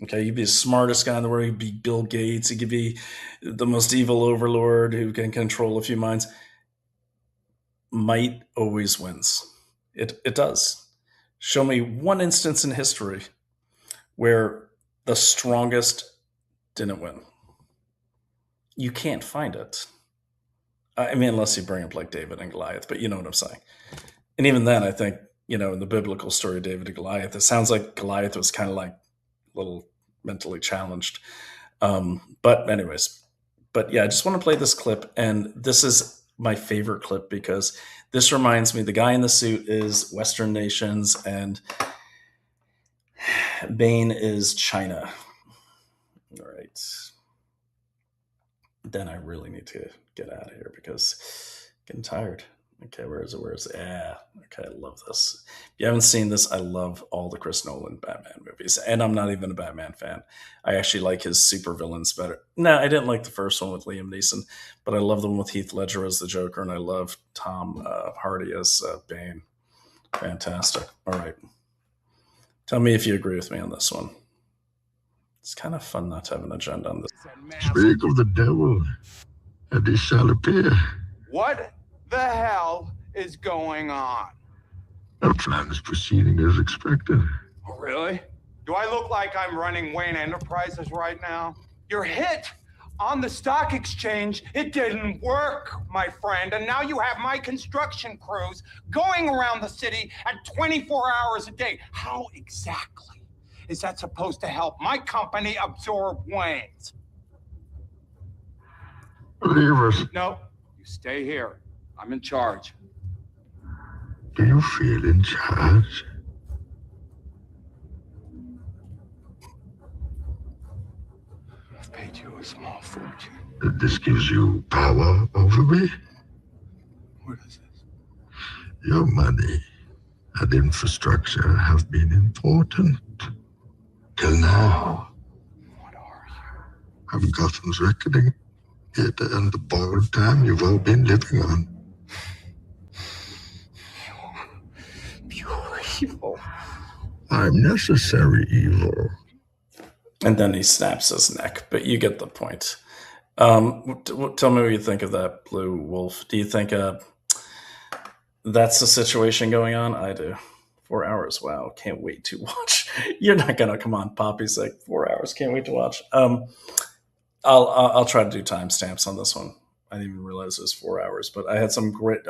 Okay, you could be the smartest guy in the world. You could be Bill Gates. You could be the most evil overlord who can control a few minds. Might always wins. It does. Show me one instance in history where the strongest didn't win. You can't find it. I mean, unless you bring up like David and Goliath, but you know what I'm saying. And even then, I think, in the biblical story of David and Goliath, it sounds like Goliath was kind of like a little mentally challenged. But anyways, I just want to play this clip. And this is my favorite clip because this reminds me, the guy in the suit is Western nations and Bane is China. All right. Then I really need to get out of here because I'm getting tired. Okay, where is it? Yeah, okay, I love this. If you haven't seen this, I love all the Chris Nolan Batman movies. And I'm not even a Batman fan. I actually like his supervillains better. No, I didn't like the first one with Liam Neeson, but I love the one with Heath Ledger as the Joker, and I love Tom Hardy as Bane. Fantastic. All right. Tell me if you agree with me on this one. It's kind of fun not to have an agenda on this. Speak of the devil, and he shall appear. What the hell is going on? Our plan is proceeding as expected. Oh, really? Do I look like I'm running Wayne Enterprises right now? Your hit on the stock exchange, it didn't work, my friend. And now you have my construction crews going around the city at 24 hours a day. How exactly is that supposed to help my company absorb Wayne's? Leave us. No, you stay here. I'm in charge. Do you feel in charge? I've paid you a small fortune. This gives you power over me? What is this? Your money and infrastructure have been important. Till now. What are you? I've Gotham's reckoning. It and the borrowed time you've all been living on. evil. I'm necessary evil. And then he snaps his neck, but you get the point. Tell me what you think of that, Blue Wolf. Do you think that's the situation going on? I do. 4 hours. Wow. Can't wait to watch. You're not going to come on. Poppy's like 4 hours. Can't wait to watch. I'll try to do timestamps on this one. I didn't even realize it was 4 hours, but I had some great,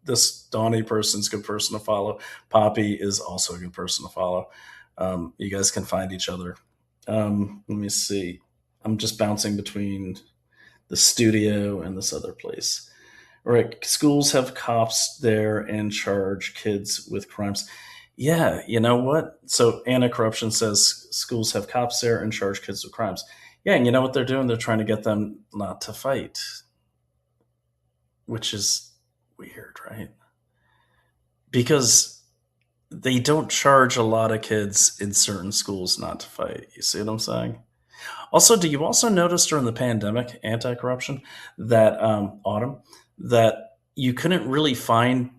this Donnie person's a good person to follow. Poppy is also a good person to follow. You guys can find each other. Let me see. I'm just bouncing between the studio and this other place. All right. Schools have cops there and charge kids with crimes. Yeah. You know what? So Anti-Corruption says schools have cops there and charge kids with crimes. Yeah. And you know what they're doing? They're trying to get them not to fight, which is weird, right? Because they don't charge a lot of kids in certain schools not to fight. You see what I'm saying? Also, do you also notice during the pandemic, Anti-Corruption, that Autumn, that you couldn't really find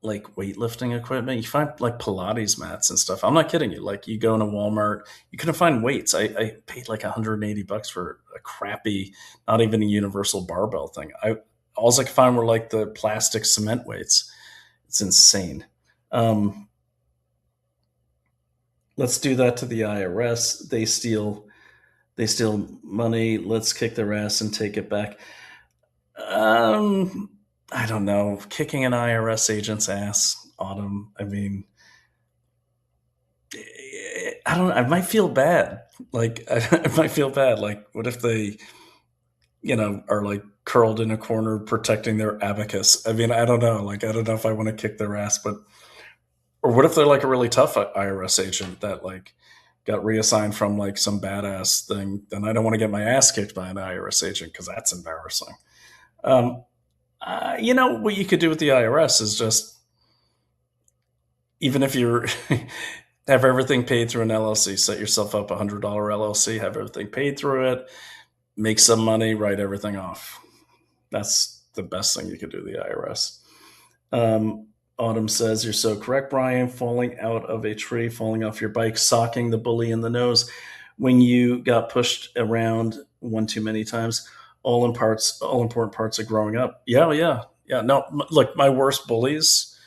like weightlifting equipment? You find like Pilates mats and stuff. I'm not kidding you. Like you go into Walmart, you couldn't find weights. I paid like $180 for a crappy, not even a universal barbell thing. All I could find were like the plastic cement weights. It's insane. Let's do that to the IRS. They steal money. Let's kick their ass and take it back. I don't know. Kicking an IRS agent's ass, Autumn. I mean, I don't know. I might feel bad. Like, I might feel bad. Like, what if they, are like curled in a corner protecting their abacus? I mean, I don't know. Like, I don't know if I want to kick their ass, or what if they're like a really tough IRS agent that like got reassigned from like some badass thing? Then I don't want to get my ass kicked by an IRS agent because that's embarrassing. What you could do with the IRS is just, even if you're have everything paid through an LLC, set yourself up $100 LLC, have everything paid through it, make some money, write everything off. That's the best thing you could do to the IRS. Autumn says, you're so correct, Brian. Falling out of a tree, falling off your bike, socking the bully in the nose when you got pushed around one too many times. All important parts of growing up. Yeah. No, look, my worst bullies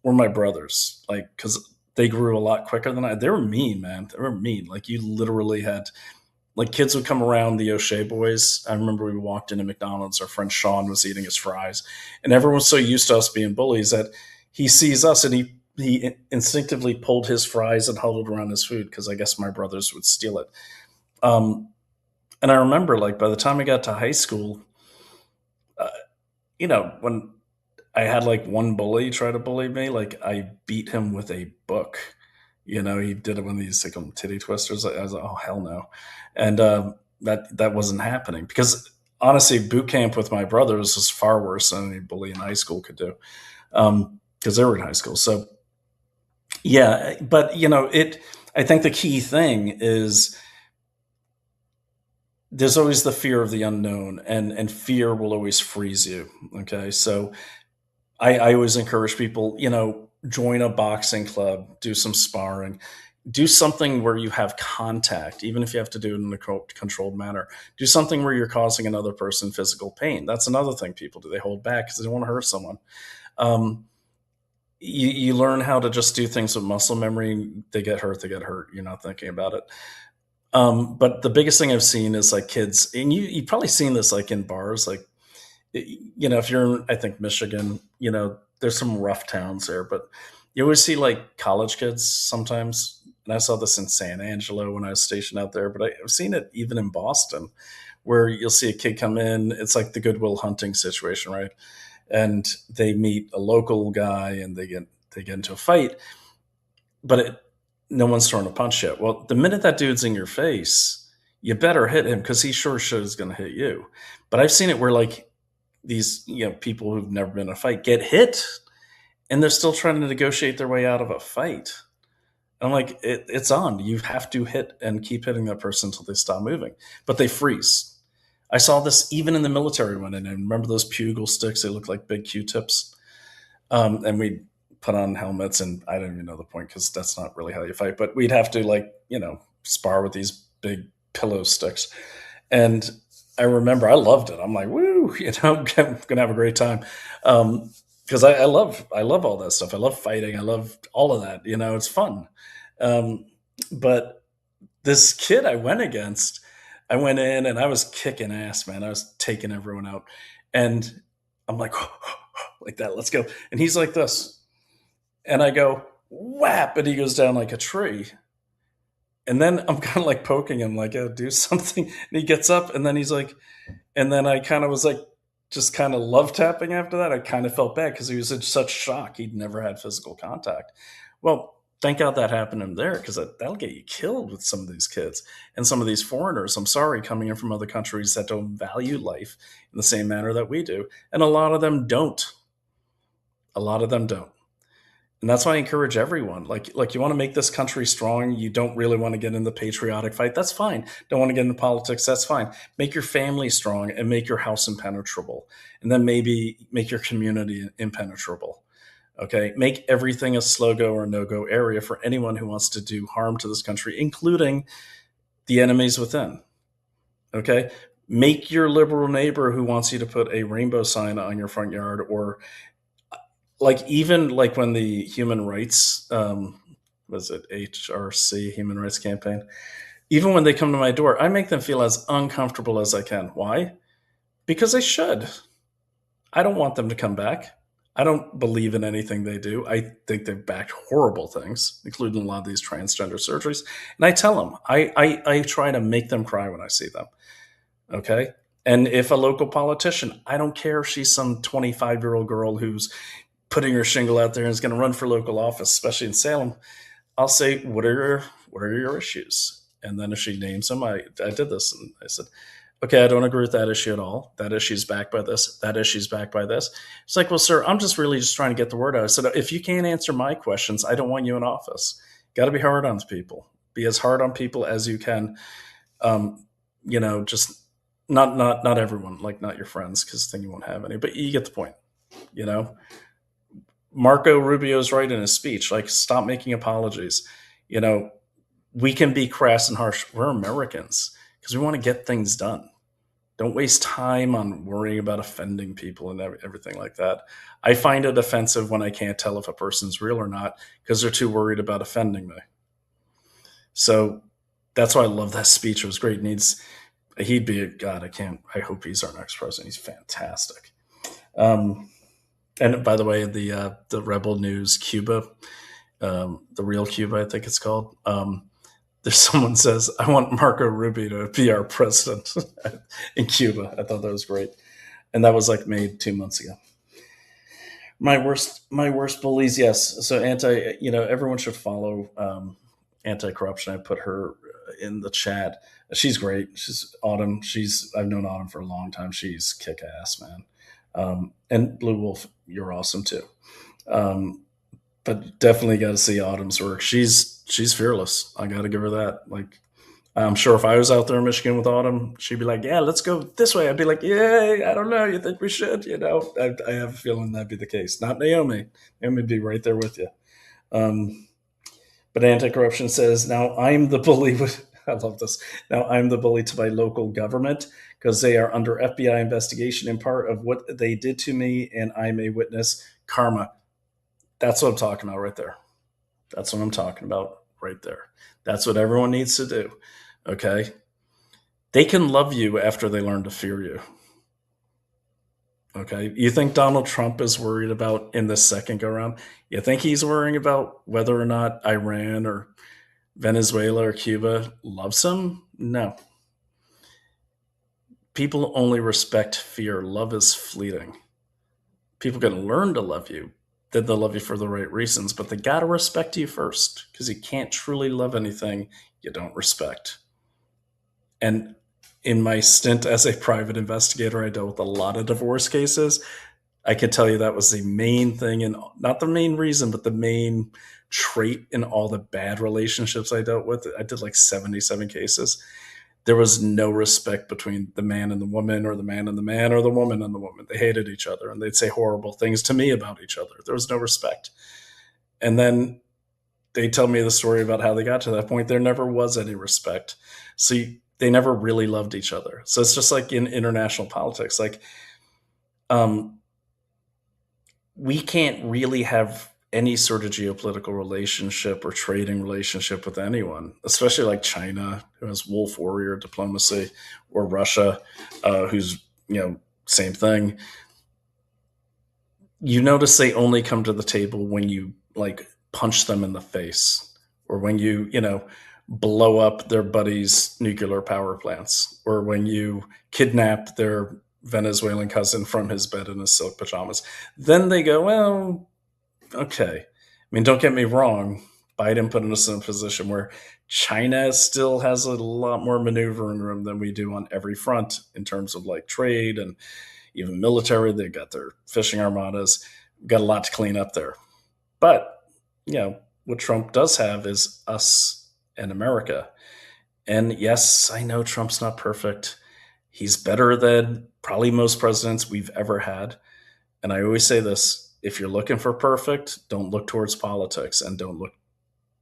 were my brothers, like, because they grew a lot quicker than I. They were mean, man. They were mean. Like, you literally had, like, kids would come around the O'Shea boys. I remember we walked into McDonald's. Our friend Sean was eating his fries, and everyone was so used to us being bullies that he sees us and he instinctively pulled his fries and huddled around his food because I guess my brothers would steal it. And I remember, like, by the time I got to high school, when I had like one bully try to bully me, like I beat him with a book. He did it when these like titty twisters. I was like, oh hell no, and that wasn't happening because honestly, boot camp with my brothers was far worse than any bully in high school could do, because they were in high school. So yeah, but I think the key thing is, there's always the fear of the unknown, and fear will always freeze you. Okay. So I always encourage people, join a boxing club, do some sparring, do something where you have contact, even if you have to do it in a controlled manner. Do something where you're causing another person physical pain. That's another thing people do. They hold back because they don't want to hurt someone. You learn how to just do things with muscle memory. They get hurt. You're not thinking about it. But the biggest thing I've seen is like kids, and you've probably seen this like in bars, like, if you're in, I think, Michigan, there's some rough towns there, but you always see like college kids sometimes. And I saw this in San Angelo when I was stationed out there, but I've seen it even in Boston, where you'll see a kid come in. It's like the Good Will Hunting situation, right? And they meet a local guy and they get into a fight, but no one's thrown a punch yet. Well, the minute that dude's in your face, you better hit him because he sure shit is going to hit you. But I've seen it where like these, people who've never been in a fight get hit and they're still trying to negotiate their way out of a fight. I'm like, it's on. You have to hit and keep hitting that person until they stop moving. But they freeze. I saw this even in the military one. And I remember those pugil sticks. They look like big Q-tips. And we put on helmets, and I don't even know the point because that's not really how you fight, but we'd have to like, spar with these big pillow sticks. And I remember I loved it. I'm like, woo, I'm going to have a great time. Because I love all that stuff. I love fighting. I love all of that. It's fun. But this kid I went against, I went in and I was kicking ass, man. I was taking everyone out. And I'm like, like that, let's go. And he's like this. And I go, whap, and he goes down like a tree. And then I'm kind of like poking him, like, oh, do something. And he gets up, and then he's like, and then I kind of was like, just kind of love tapping after that. I kind of felt bad because he was in such shock. He'd never had physical contact. Well, thank God that happened in there, because that'll get you killed with some of these kids and some of these foreigners. I'm sorry, coming in from other countries that don't value life in the same manner that we do. And a lot of them don't. A lot of them don't. And that's why I encourage everyone. Like you want to make this country strong. You don't really want to get in the patriotic fight. That's fine. Don't want to get into politics. That's fine. Make your family strong and make your house impenetrable. And then maybe make your community impenetrable. Okay. Make everything a slow-go or no-go area for anyone who wants to do harm to this country, including the enemies within. Okay. Make your liberal neighbor who wants you to put a rainbow sign on your front yard, or even when the human rights, was it HRC, Human Rights Campaign, even when they come to my door, I make them feel as uncomfortable as I can. Why? Because they should. I don't want them to come back. I don't believe in anything they do. I think they've backed horrible things, including a lot of these transgender surgeries. And I tell them, I try to make them cry when I see them. Okay? And if a local politician, I don't care if she's some 25-year-old girl who's putting her shingle out there and is going to run for local office, especially in Salem, I'll say, what are your issues? And then if she names them, I did this, and I said, okay, I don't agree with that issue at all. That issue is backed by this. That issue is backed by this. It's like, well, sir, I'm just trying to get the word out. I said, if you can't answer my questions, I don't want you in office. Got to be hard on people. Be as hard on people as you can. Just not everyone, like not your friends, because then you won't have any. But you get the point, Marco Rubio's right in his speech, like, stop making apologies. We can be crass and harsh. We're Americans because we want to get things done. Don't waste time on worrying about offending people and everything like that. I find it offensive when I can't tell if a person's real or not because they're too worried about offending me. So that's why I love that speech. It was great. He'd be a god. I hope he's our next president. He's fantastic. And by the way, the Rebel News Cuba, the real Cuba, I think it's called. There's someone says, I want Marco Rubio to be our president in Cuba. I thought that was great. And that was made 2 months ago. My worst bullies. Yes. So everyone should follow anti-corruption. I put her in the chat. She's great. She's Autumn. I've known Autumn for a long time. She's kick ass, man. And Blue Wolf, you're awesome too. But definitely got to see Autumn's work. She's fearless. I got to give her that. I'm sure if I was out there in Michigan with Autumn, she'd be like, yeah, let's go this way. I'd be like, yay, I don't know. You think we should? I have a feeling that'd be the case. Not Naomi. Naomi would be right there with you. But anti-corruption says, now I'm the bully. I love this. Now I'm the bully to my local government because they are under FBI investigation in part of what they did to me, and I may witness karma. That's what I'm talking about right there. That's what I'm talking about right there. That's what everyone needs to do. Okay? They can love you after they learn to fear you. Okay? You think Donald Trump is worried about in this second go around? You think he's worrying about whether or not Iran or Venezuela or Cuba loves him? No. People only respect fear. Love is fleeting. People can learn to love you. Then they'll love you for the right reasons, but they got to respect you first because you can't truly love anything you don't respect. And in my stint as a private investigator, I dealt with a lot of divorce cases. I could tell you that was the main thing, and not the main reason, but the main trait in all the bad relationships I dealt with. I did 77 cases. There was no respect between the man and the woman, or the man and the man, or the woman and the woman. They hated each other, and they'd say horrible things to me about each other. There was no respect. And then they tell me the story about how they got to that point. There never was any respect. So they never really loved each other. So it's just like in international politics, like, we can't really have any sort of geopolitical relationship or trading relationship with anyone, especially like China, who has wolf warrior diplomacy, or Russia, who's, same thing. You notice they only come to the table when you like punch them in the face, or when you blow up their buddies' nuclear power plants, or when you kidnap their Venezuelan cousin from his bed in his silk pajamas. Then they go, well, okay. I mean, don't get me wrong. Biden put us in a position where China still has a lot more maneuvering room than we do on every front in terms of like trade and even military. They got their fishing armadas. Got a lot to clean up there. But, what Trump does have is us and America. And yes, I know Trump's not perfect. He's better than probably most presidents we've ever had. And I always say this, if you're looking for perfect, don't look towards politics and don't look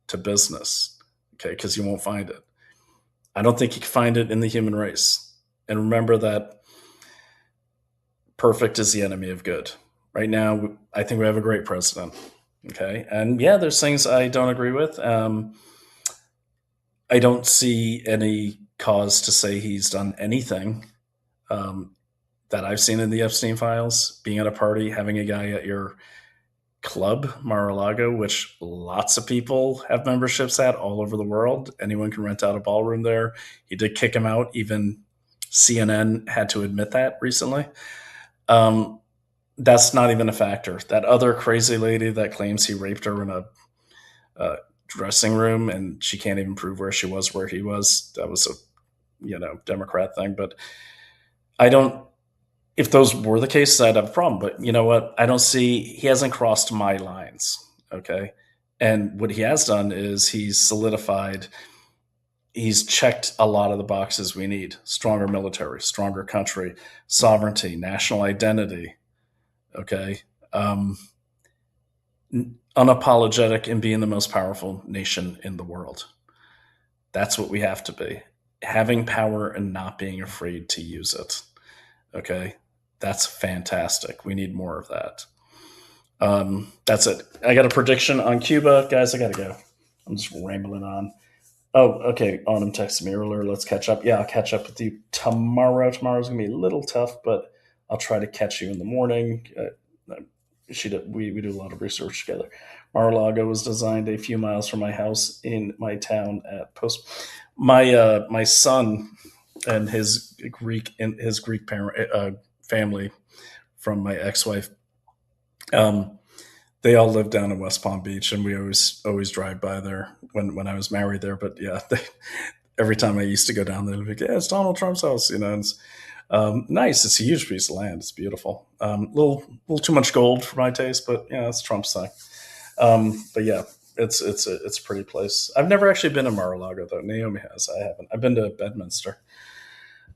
to business, okay? Because you won't find it. I don't think you can find it in the human race. And remember that perfect is the enemy of good. Right now, I think we have a great president, okay? And yeah, there's things I don't agree with. I don't see any cause to say he's done anything that I've seen in the Epstein files. Being at a party, having a guy at your club, Mar-a-Lago, which lots of people have memberships at all over the world. Anyone can rent out a ballroom there. He did kick him out. Even CNN had to admit that recently. That's not even a factor. That other crazy lady that claims he raped her in a dressing room and she can't even prove where she was, where he was. That was a, Democrat thing. But if those were the cases, I'd have a problem. But you know what? he hasn't crossed my lines. Okay. And what he has done is he's checked a lot of the boxes we need: stronger military, stronger country, sovereignty, national identity. Okay. Unapologetic in being the most powerful nation in the world. That's what we have to be. Having power and not being afraid to use it. Okay. That's fantastic. We need more of that. That's it. I got a prediction on Cuba. Guys, I got to go. I'm just rambling on. Oh, okay. Autumn texted me earlier. Let's catch up. Yeah, I'll catch up with you tomorrow. Tomorrow's going to be a little tough, but I'll try to catch you in the morning. We do a lot of research together. Mar-a-Lago was designed a few miles from my house in my town at Post. My son and his Greek parent family from my ex-wife, they all live down in West Palm Beach, and we always drive by there when I was married there. But yeah, every time I used to go down there, they'd be like, yeah, it's Donald Trump's house, and it's nice. It's a huge piece of land. It's beautiful. Little too much gold for my taste, but yeah, that's Trump's thing. But yeah, it's a pretty place. I've never actually been to Mar-a-Lago though. Naomi has. I haven't. I've been to Bedminster.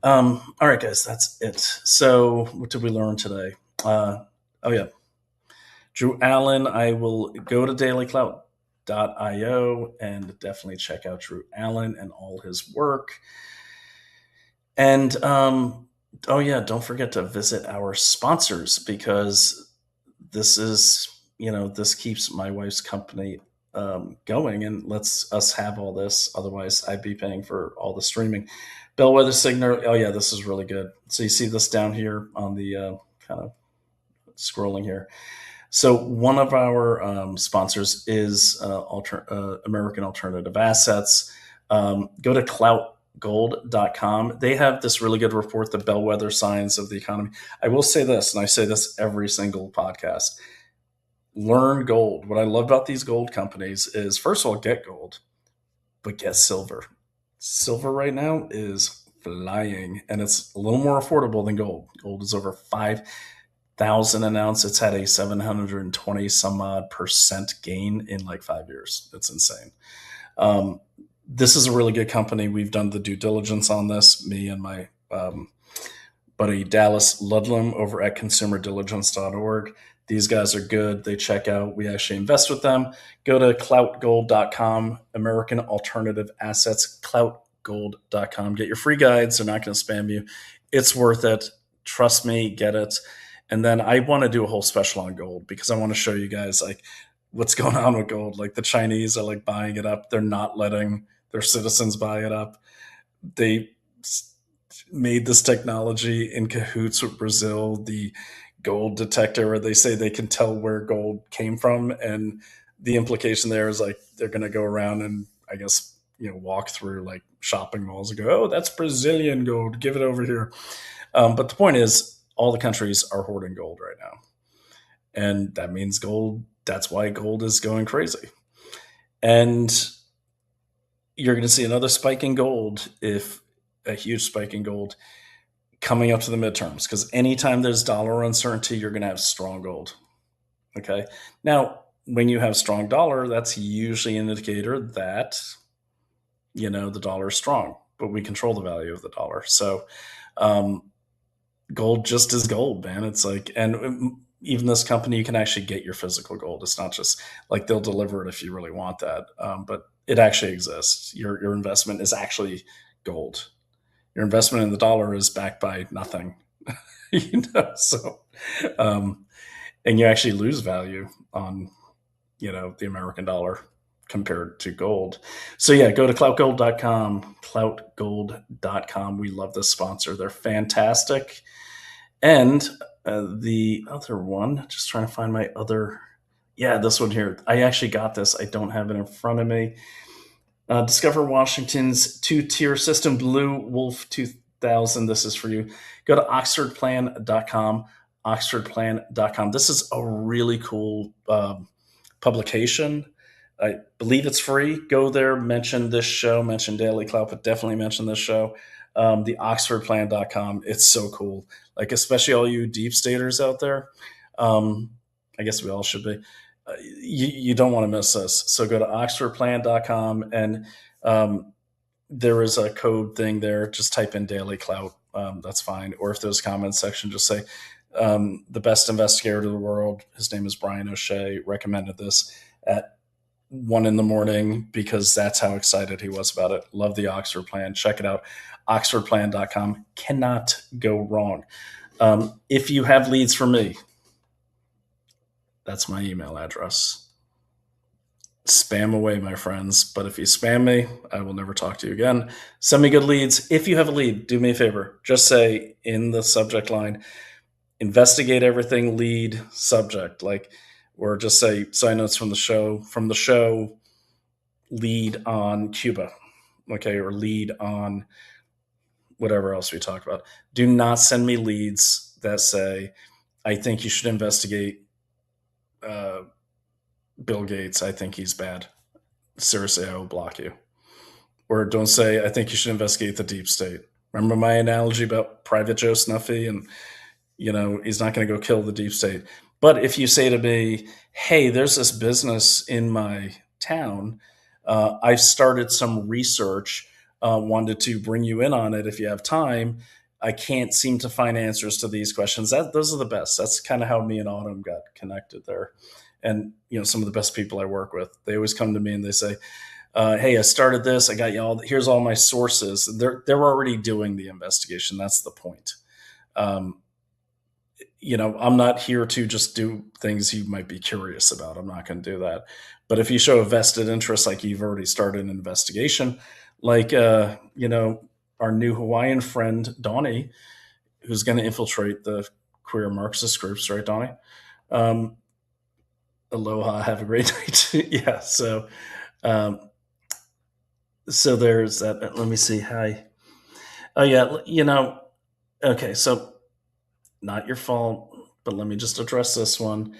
All right, guys, that's it. So what did we learn today? Oh yeah, Drew Allen. I will go to DailyClout.io and definitely check out Drew Allen and all his work. And oh yeah, don't forget to visit our sponsors, because this is, this keeps my wife's company going and lets us have all this. Otherwise, I'd be paying for all the streaming. Bellwether Signal. Oh yeah, this is really good. So you see this down here on the kind of scrolling here. So one of our sponsors is American Alternative Assets. Go to cloutgold.com. They have this really good report, the bellwether signs of the economy. I will say this, and I say this every single podcast: learn gold. What I love about these gold companies is, first of all, get gold, but get silver. Silver right now is flying, and it's a little more affordable than gold. Gold is over $5,000 an ounce. It's had a 720 some odd % gain in like 5 years. It's insane. This is a really good company. We've done the due diligence on this, me and my buddy Dallas Ludlam over at consumerdiligence.org. These guys are good. They check out. We actually invest with them. Go to cloutgold.com, American Alternative Assets, cloutgold.com. Get your free guides. They're not going to spam you. It's worth it. Trust me, get it. And then I want to do a whole special on gold because I want to show you guys like what's going on with gold. Like the Chinese are like buying it up. They're not letting their citizens buy it up. They made this technology in cahoots with Brazil, the gold detector, where they say they can tell where gold came from. And the implication there is like they're going to go around and I guess, walk through like shopping malls and go, oh, that's Brazilian gold. Give it over here. But the point is, all the countries are hoarding gold right now. And that means gold, that's why gold is going crazy. And you're going to see another spike in gold, a huge spike in gold coming up to the midterms, because anytime there's dollar uncertainty, you're going to have strong gold. Okay. Now, when you have strong dollar, that's usually an indicator that, the dollar is strong, but we control the value of the dollar. So, gold just is gold, man. It's like, and even this company, you can actually get your physical gold. It's not just like they'll deliver it if you really want that. But it actually exists. Your investment is actually gold. Your investment in the dollar is backed by nothing, so, and you actually lose value on, the American dollar compared to gold. So yeah, go to cloutgold.com, cloutgold.com. We love this sponsor. They're fantastic. And the other one, just trying to find my other, this one here. I actually got this. I don't have it in front of me. Discover Washington's two-tier system, Blue Wolf 2000. This is for you. Go to oxfordplan.com, oxfordplan.com. This is a really cool publication. I believe it's free. Go there, mention this show, mention DailyClout, but definitely mention this show. The oxfordplan.com. It's so cool. Like, especially all you deep staters out there. I guess we all should be. You don't want to miss this. So go to oxfordplan.com and there is a code thing there. Just type in DailyClout. That's fine. Or if there's a comment section, just say the best investigator in the world. His name is Brian O'Shea. Recommended this at 1 a.m. because that's how excited he was about it. Love the Oxford Plan. Check it out. oxfordplan.com. Cannot go wrong. If you have leads for me, that's my email address. Spam away, my friends. But if you spam me, I will never talk to you again. Send me good leads. If you have a lead, do me a favor. Just say in the subject line, investigate everything, lead, subject. Or just say side notes from the show, lead on Cuba. Okay, or lead on whatever else we talk about. Do not send me leads that say, I think you should investigate Bill Gates. I think he's bad. Seriously, I will block you. Or don't say, I think you should investigate the deep state. Remember my analogy about Private Joe Snuffy and, he's not going to go kill the deep state. But if you say to me, hey, there's this business in my town. I've started some research, wanted to bring you in on it if you have time. I can't seem to find answers to these questions. Those are the best. That's kind of how me and Autumn got connected there. And, some of the best people I work with, they always come to me and they say, hey, I started this. I got you here's all my sources. They're already doing the investigation. That's the point. I'm not here to just do things you might be curious about. I'm not going to do that. But if you show a vested interest, like you've already started an investigation, like, our new Hawaiian friend, Donnie, who's going to infiltrate the queer Marxist groups, right, Donnie? Aloha, have a great night. Yeah, so there's that. Let me see. Hi. Oh, yeah, okay, so not your fault, but let me just address this one.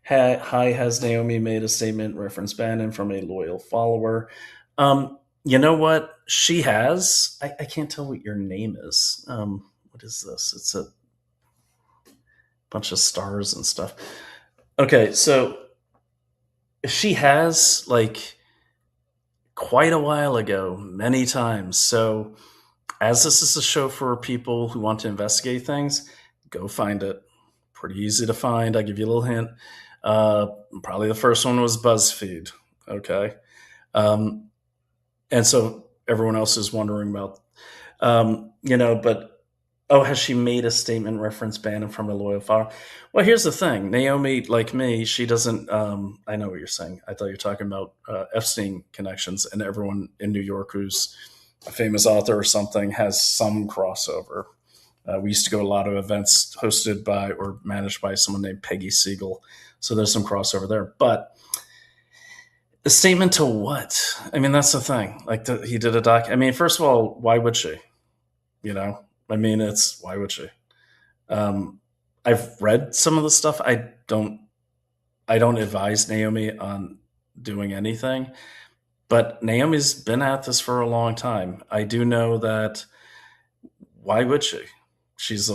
Hi, has Naomi made a statement reference Bannon from a loyal follower? You know what? She has. I can't tell what your name is. What is this? It's a bunch of stars and stuff. Okay, so she has, quite a while ago, many times. So as this is a show for people who want to investigate things, go find it. pretty easy to find. I'll give you a little hint. Probably the first one was BuzzFeed. Okay. And so everyone else is wondering about, has she made a statement reference Bannon from a loyal follower? Well, here's the thing. Naomi, like me, she doesn't, I know what you're saying. I thought you were talking about Epstein connections, and everyone in New York who's a famous author or something has some crossover. We used to go to a lot of events hosted by or managed by someone named Peggy Siegel. So there's some crossover there. But the statement to what? I mean, that's the thing. Like he did a doc. I mean, first of all, why would she? Why would she? I've read some of the stuff. I don't advise Naomi on doing anything, but Naomi's been at this for a long time. I do know that. Why would she? She's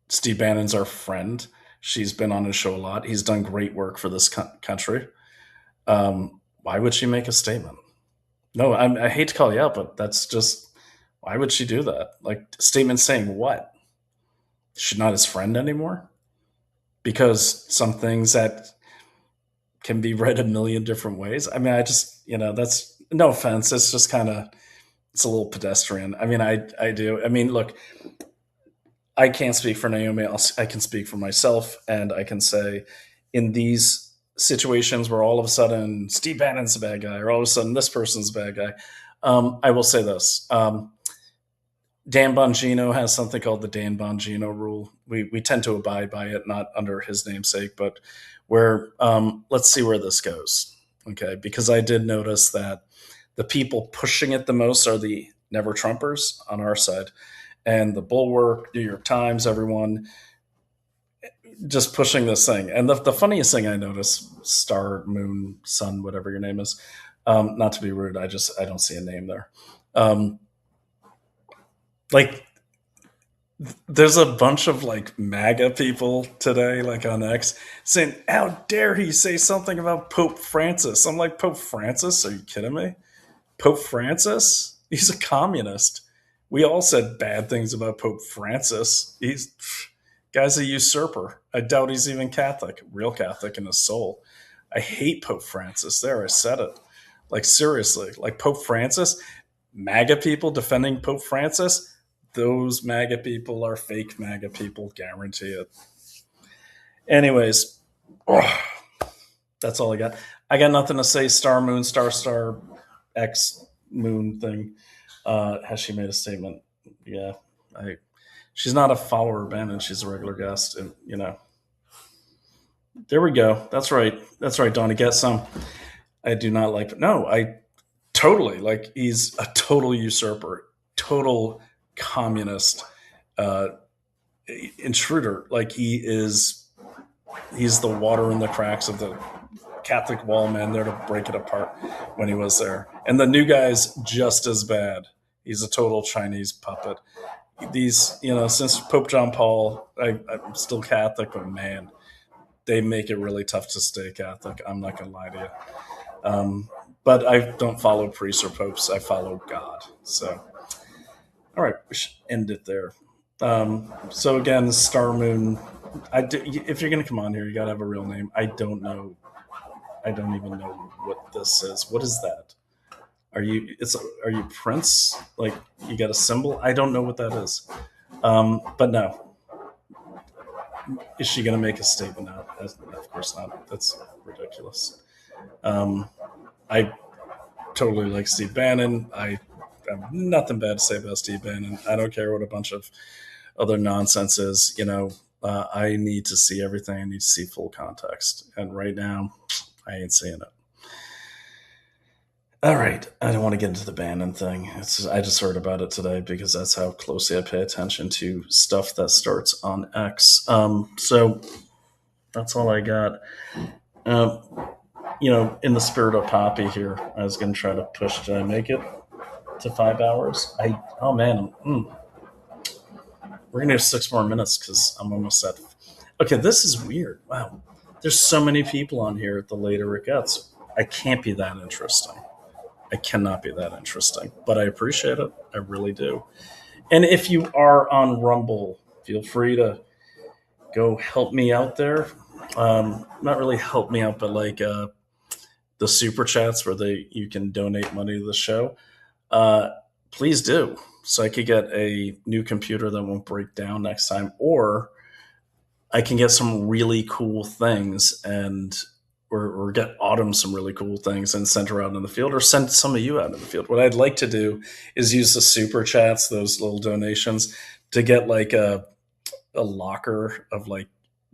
Steve Bannon's our friend. She's been on his show a lot. He's done great work for this country. Why would she make a statement? No, I hate to call you out, but that's just, why would she do that? Like, statement saying what? She's not his friend anymore? Because some things that can be read a million different ways. I mean, that's, no offense. It's just kind of, it's a little pedestrian. I mean, I do. I mean, look, I can't speak for Naomi. I can speak for myself, and I can say in these situations where all of a sudden Steve Bannon's a bad guy, or all of a sudden this person's a bad guy, I will say this. Dan Bongino has something called the Dan Bongino rule. We tend to abide by it, not under his namesake, but where, let's see where this goes. Okay. Because I did notice that the people pushing it the most are the never Trumpers on our side, and the Bulwark, New York Times, everyone just pushing this thing. And the funniest thing I noticed, Star, Moon, Sun, whatever your name is, not to be rude, I don't see a name there. There's a bunch of MAGA people today, on X, saying, how dare he say something about Pope Francis? I'm like, Pope Francis? Are you kidding me? Pope Francis? He's a communist. We all said bad things about Pope Francis. Guy's a usurper. I doubt he's even Catholic, real Catholic in his soul. I hate Pope Francis. There, I said it. Seriously, Pope Francis, MAGA people defending Pope Francis, those MAGA people are fake MAGA people, guarantee it. Anyways, that's all I got. I got nothing to say. Star, Moon, Star, X, Moon thing. Has she made a statement? Yeah. She's not a follower of Bannon. She's a regular guest. And, there we go. That's right. That's right, Donnie. Get some. I do not like, no, I totally, he's a total usurper, total communist, intruder. He's the water in the cracks of the Catholic wall man there to break it apart when he was there. And the new guy's just as bad. He's a total Chinese puppet. These, since Pope John Paul, I'm still Catholic, but man, they make it really tough to stay Catholic. I'm not going to lie to you. But I don't follow priests or popes. I follow God. So, all right, we should end it there. So again, Star Moon, if you're going to come on here, you got to have a real name. I don't know. I don't even know what this is. What is that? Are you Prince? You got a symbol? I don't know what that is. But no. Is she going to make a statement out? Of course not. That's ridiculous. I totally like Steve Bannon. I have nothing bad to say about Steve Bannon. I don't care what a bunch of other nonsense is. I need to see everything. I need to see full context. And right now, I ain't seeing it. All right. I don't want to get into the Bannon thing. I just heard about it today because that's how closely I pay attention to stuff that starts on X. So that's all I got. In the spirit of Poppy here, I was going to try to push. Did I make it to 5 hours? We're going to have 6 more minutes because I'm almost at. Okay, this is weird. Wow. There's so many people on here the later it gets. I can't be that interesting. I cannot be that interesting, but I appreciate it. I really do. And if you are on Rumble, feel free to go help me out there. Not really help me out, but like the super chats where you can donate money to the show. Please do, so I could get a new computer that won't break down next time, or I can get some really cool things and or get Autumn some really cool things and send her out in the field, or send some of you out in the field. What I'd like to do is use the super chats, those little donations, to get like a locker of like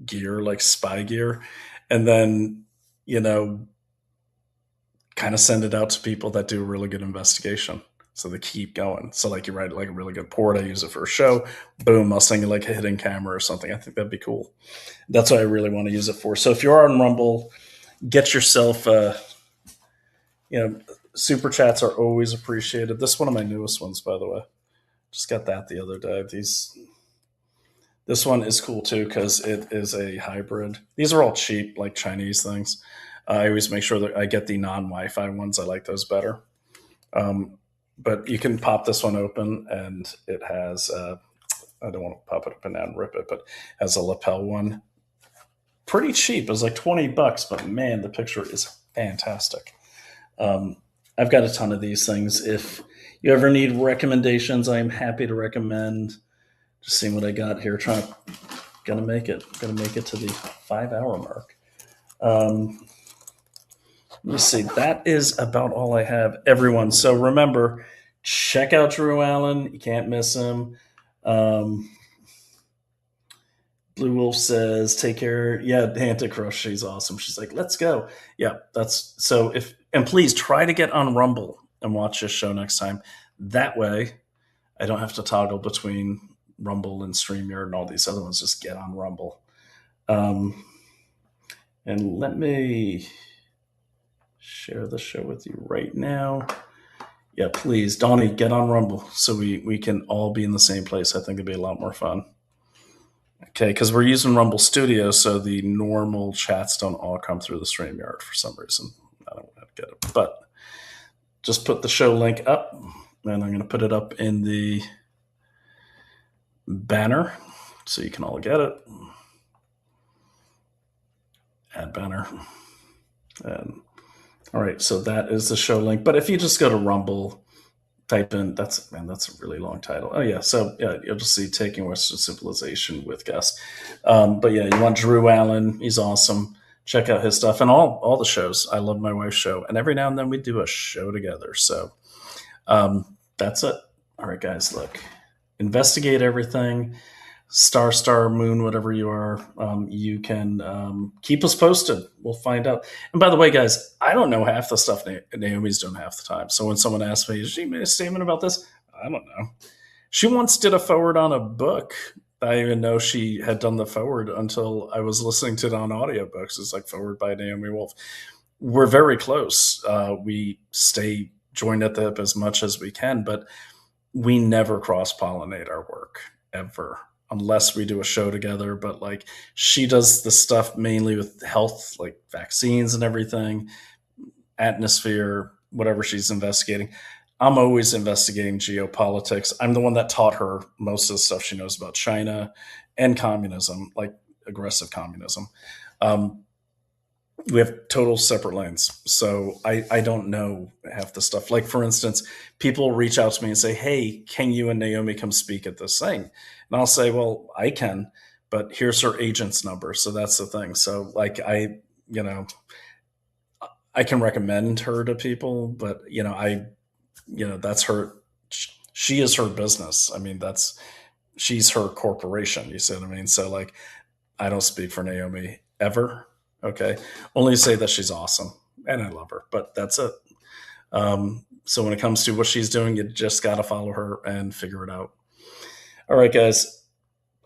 gear, like spy gear, and then, you know, kind of send it out to people that do a really good investigation. So they keep going. So like you write like a really good report, I use it for a show. Boom, I'll send you like a hidden camera or something. I think that'd be cool. That's what I really want to use it for. So if you're on Rumble, get yourself, super chats are always appreciated. This is one of my newest ones, by the way. Just got that the other day. This one is cool too because it is a hybrid. These are all cheap, like Chinese things. I always make sure that I get the non-Wi-Fi ones. I like those better. But you can pop this one open, and it has, I don't want to pop it open now and rip it, but it has a lapel one. Pretty cheap. It was like $20, but man, the picture is fantastic. I've got a ton of these things. If you ever need recommendations, I'm happy to recommend. Just seeing what I got here. Gonna make it to the 5-hour mark. Let me see. That is about all I have, everyone. So remember, check out Drew Allen. You can't miss him. Blue Wolf says, take care. Yeah, Hanta Crush, she's awesome. She's like, let's go. Yeah, that's so. And please try to get on Rumble and watch this show next time. That way, I don't have to toggle between Rumble and StreamYard and all these other ones. Just get on Rumble. And let me share the show with you right now. Yeah, please, Donnie, get on Rumble so we can all be in the same place. I think it'd be a lot more fun. Okay, because we're using Rumble Studio, so the normal chats don't all come through the StreamYard for some reason. I don't know how to get it. But just put the show link up, and I'm going to put it up in the banner so you can all get it. Add banner. And all right, so that is the show link. But if you just go to Rumble, type in, that's a really long title. Oh yeah, so yeah, you'll just see Taking Western Civilization with guests. But yeah, you want Drew Allen, he's awesome. Check out his stuff and all the shows. I love my wife's show. And every now and then we do a show together. So that's it. All right, guys, look, investigate everything. Star, moon, whatever you are, you can keep us posted. We'll find out. And by the way, guys, I don't know half the stuff Naomi's doing half the time. So when someone asks me, "Has she made a statement about this?" I don't know. She once did a forward on a book. I didn't even know she had done the forward until I was listening to it on audiobooks. It's like forward by Naomi Wolf. We're very close. We stay joined at the hip as much as we can, but we never cross-pollinate our work, ever. Unless we do a show together, but like she does the stuff mainly with health, like vaccines and everything, atmosphere, whatever she's investigating. I'm always investigating geopolitics. I'm the one that taught her most of the stuff she knows about China and communism, like aggressive communism. We have total separate lanes. So I don't know half the stuff. Like, for instance, people reach out to me and say, hey, can you and Naomi come speak at this thing? And I'll say, well, I can, but here's her agent's number. So that's the thing. So like I can recommend her to people, but that's her. She is her business. I mean, she's her corporation. You see what I mean? So like, I don't speak for Naomi ever. Okay. Only say that she's awesome and I love her, but that's it. So when it comes to what she's doing, you just got to follow her and figure it out. All right, guys,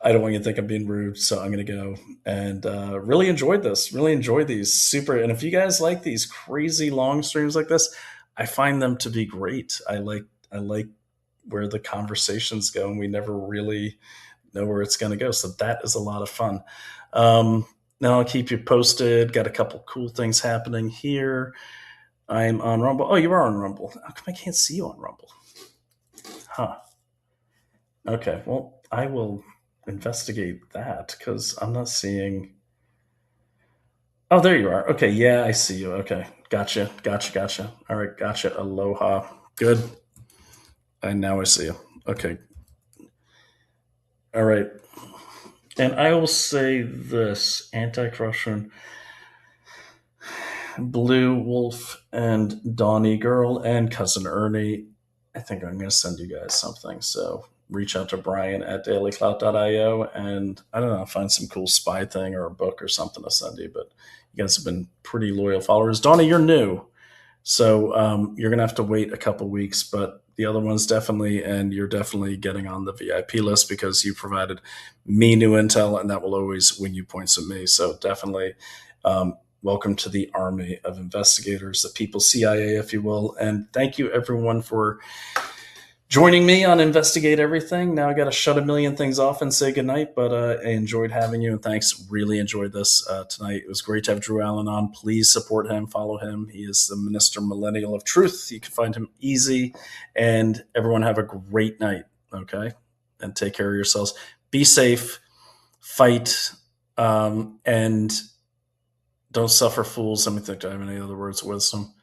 I don't want you to think I'm being rude, so I'm going to go and really enjoyed this. Really enjoyed these. Super. And if you guys like these crazy long streams like this, I find them to be great. I like where the conversations go, and we never really know where it's going to go. So that is a lot of fun. Now I'll keep you posted. Got a couple cool things happening here. I'm on Rumble. Oh, you are on Rumble. How come I can't see you on Rumble? Huh. Okay, well, I will investigate that because I'm not seeing. Oh, there you are. Okay, yeah, I see you. Okay, gotcha. All right, gotcha. Aloha. Good. And now I see you. Okay. All right. And I will say this, anti-corruption, Blue Wolf and Donnie Girl and Cousin Ernie, I think I'm going to send you guys something. So reach out to Brian at dailyclout.io and I don't know, find some cool spy thing or a book or something to send you. But you guys have been pretty loyal followers. Donnie, you're new. So you're going to have to wait a couple weeks, but the other ones definitely, and you're definitely getting on the VIP list because you provided me new intel and that will always win you points with me. So definitely welcome to the army of investigators, the People's CIA, if you will. And thank you everyone for joining me on Investigate Everything. Now I got to shut a million things off and say goodnight, but I enjoyed having you and thanks. Really enjoyed this tonight. It was great to have Drew Allen on. Please support him, follow him. He is the Minister Millennial of Truth. You can find him easy and everyone have a great night. Okay. And take care of yourselves. Be safe, fight, and don't suffer fools. Let me think. Do I have any other words of wisdom?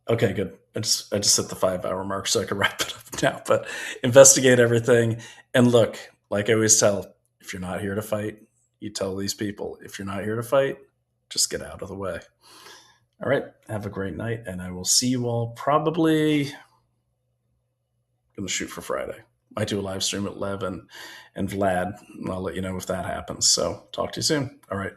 Okay, good. I just hit the 5-hour mark so I can wrap it up now. But investigate everything. And look, like I always tell, if you're not here to fight, you tell these people. If you're not here to fight, just get out of the way. All right. Have a great night. And I will see you all probably going to shoot for Friday. Might do a live stream at Lev and Vlad. And I'll let you know if that happens. So talk to you soon. All right.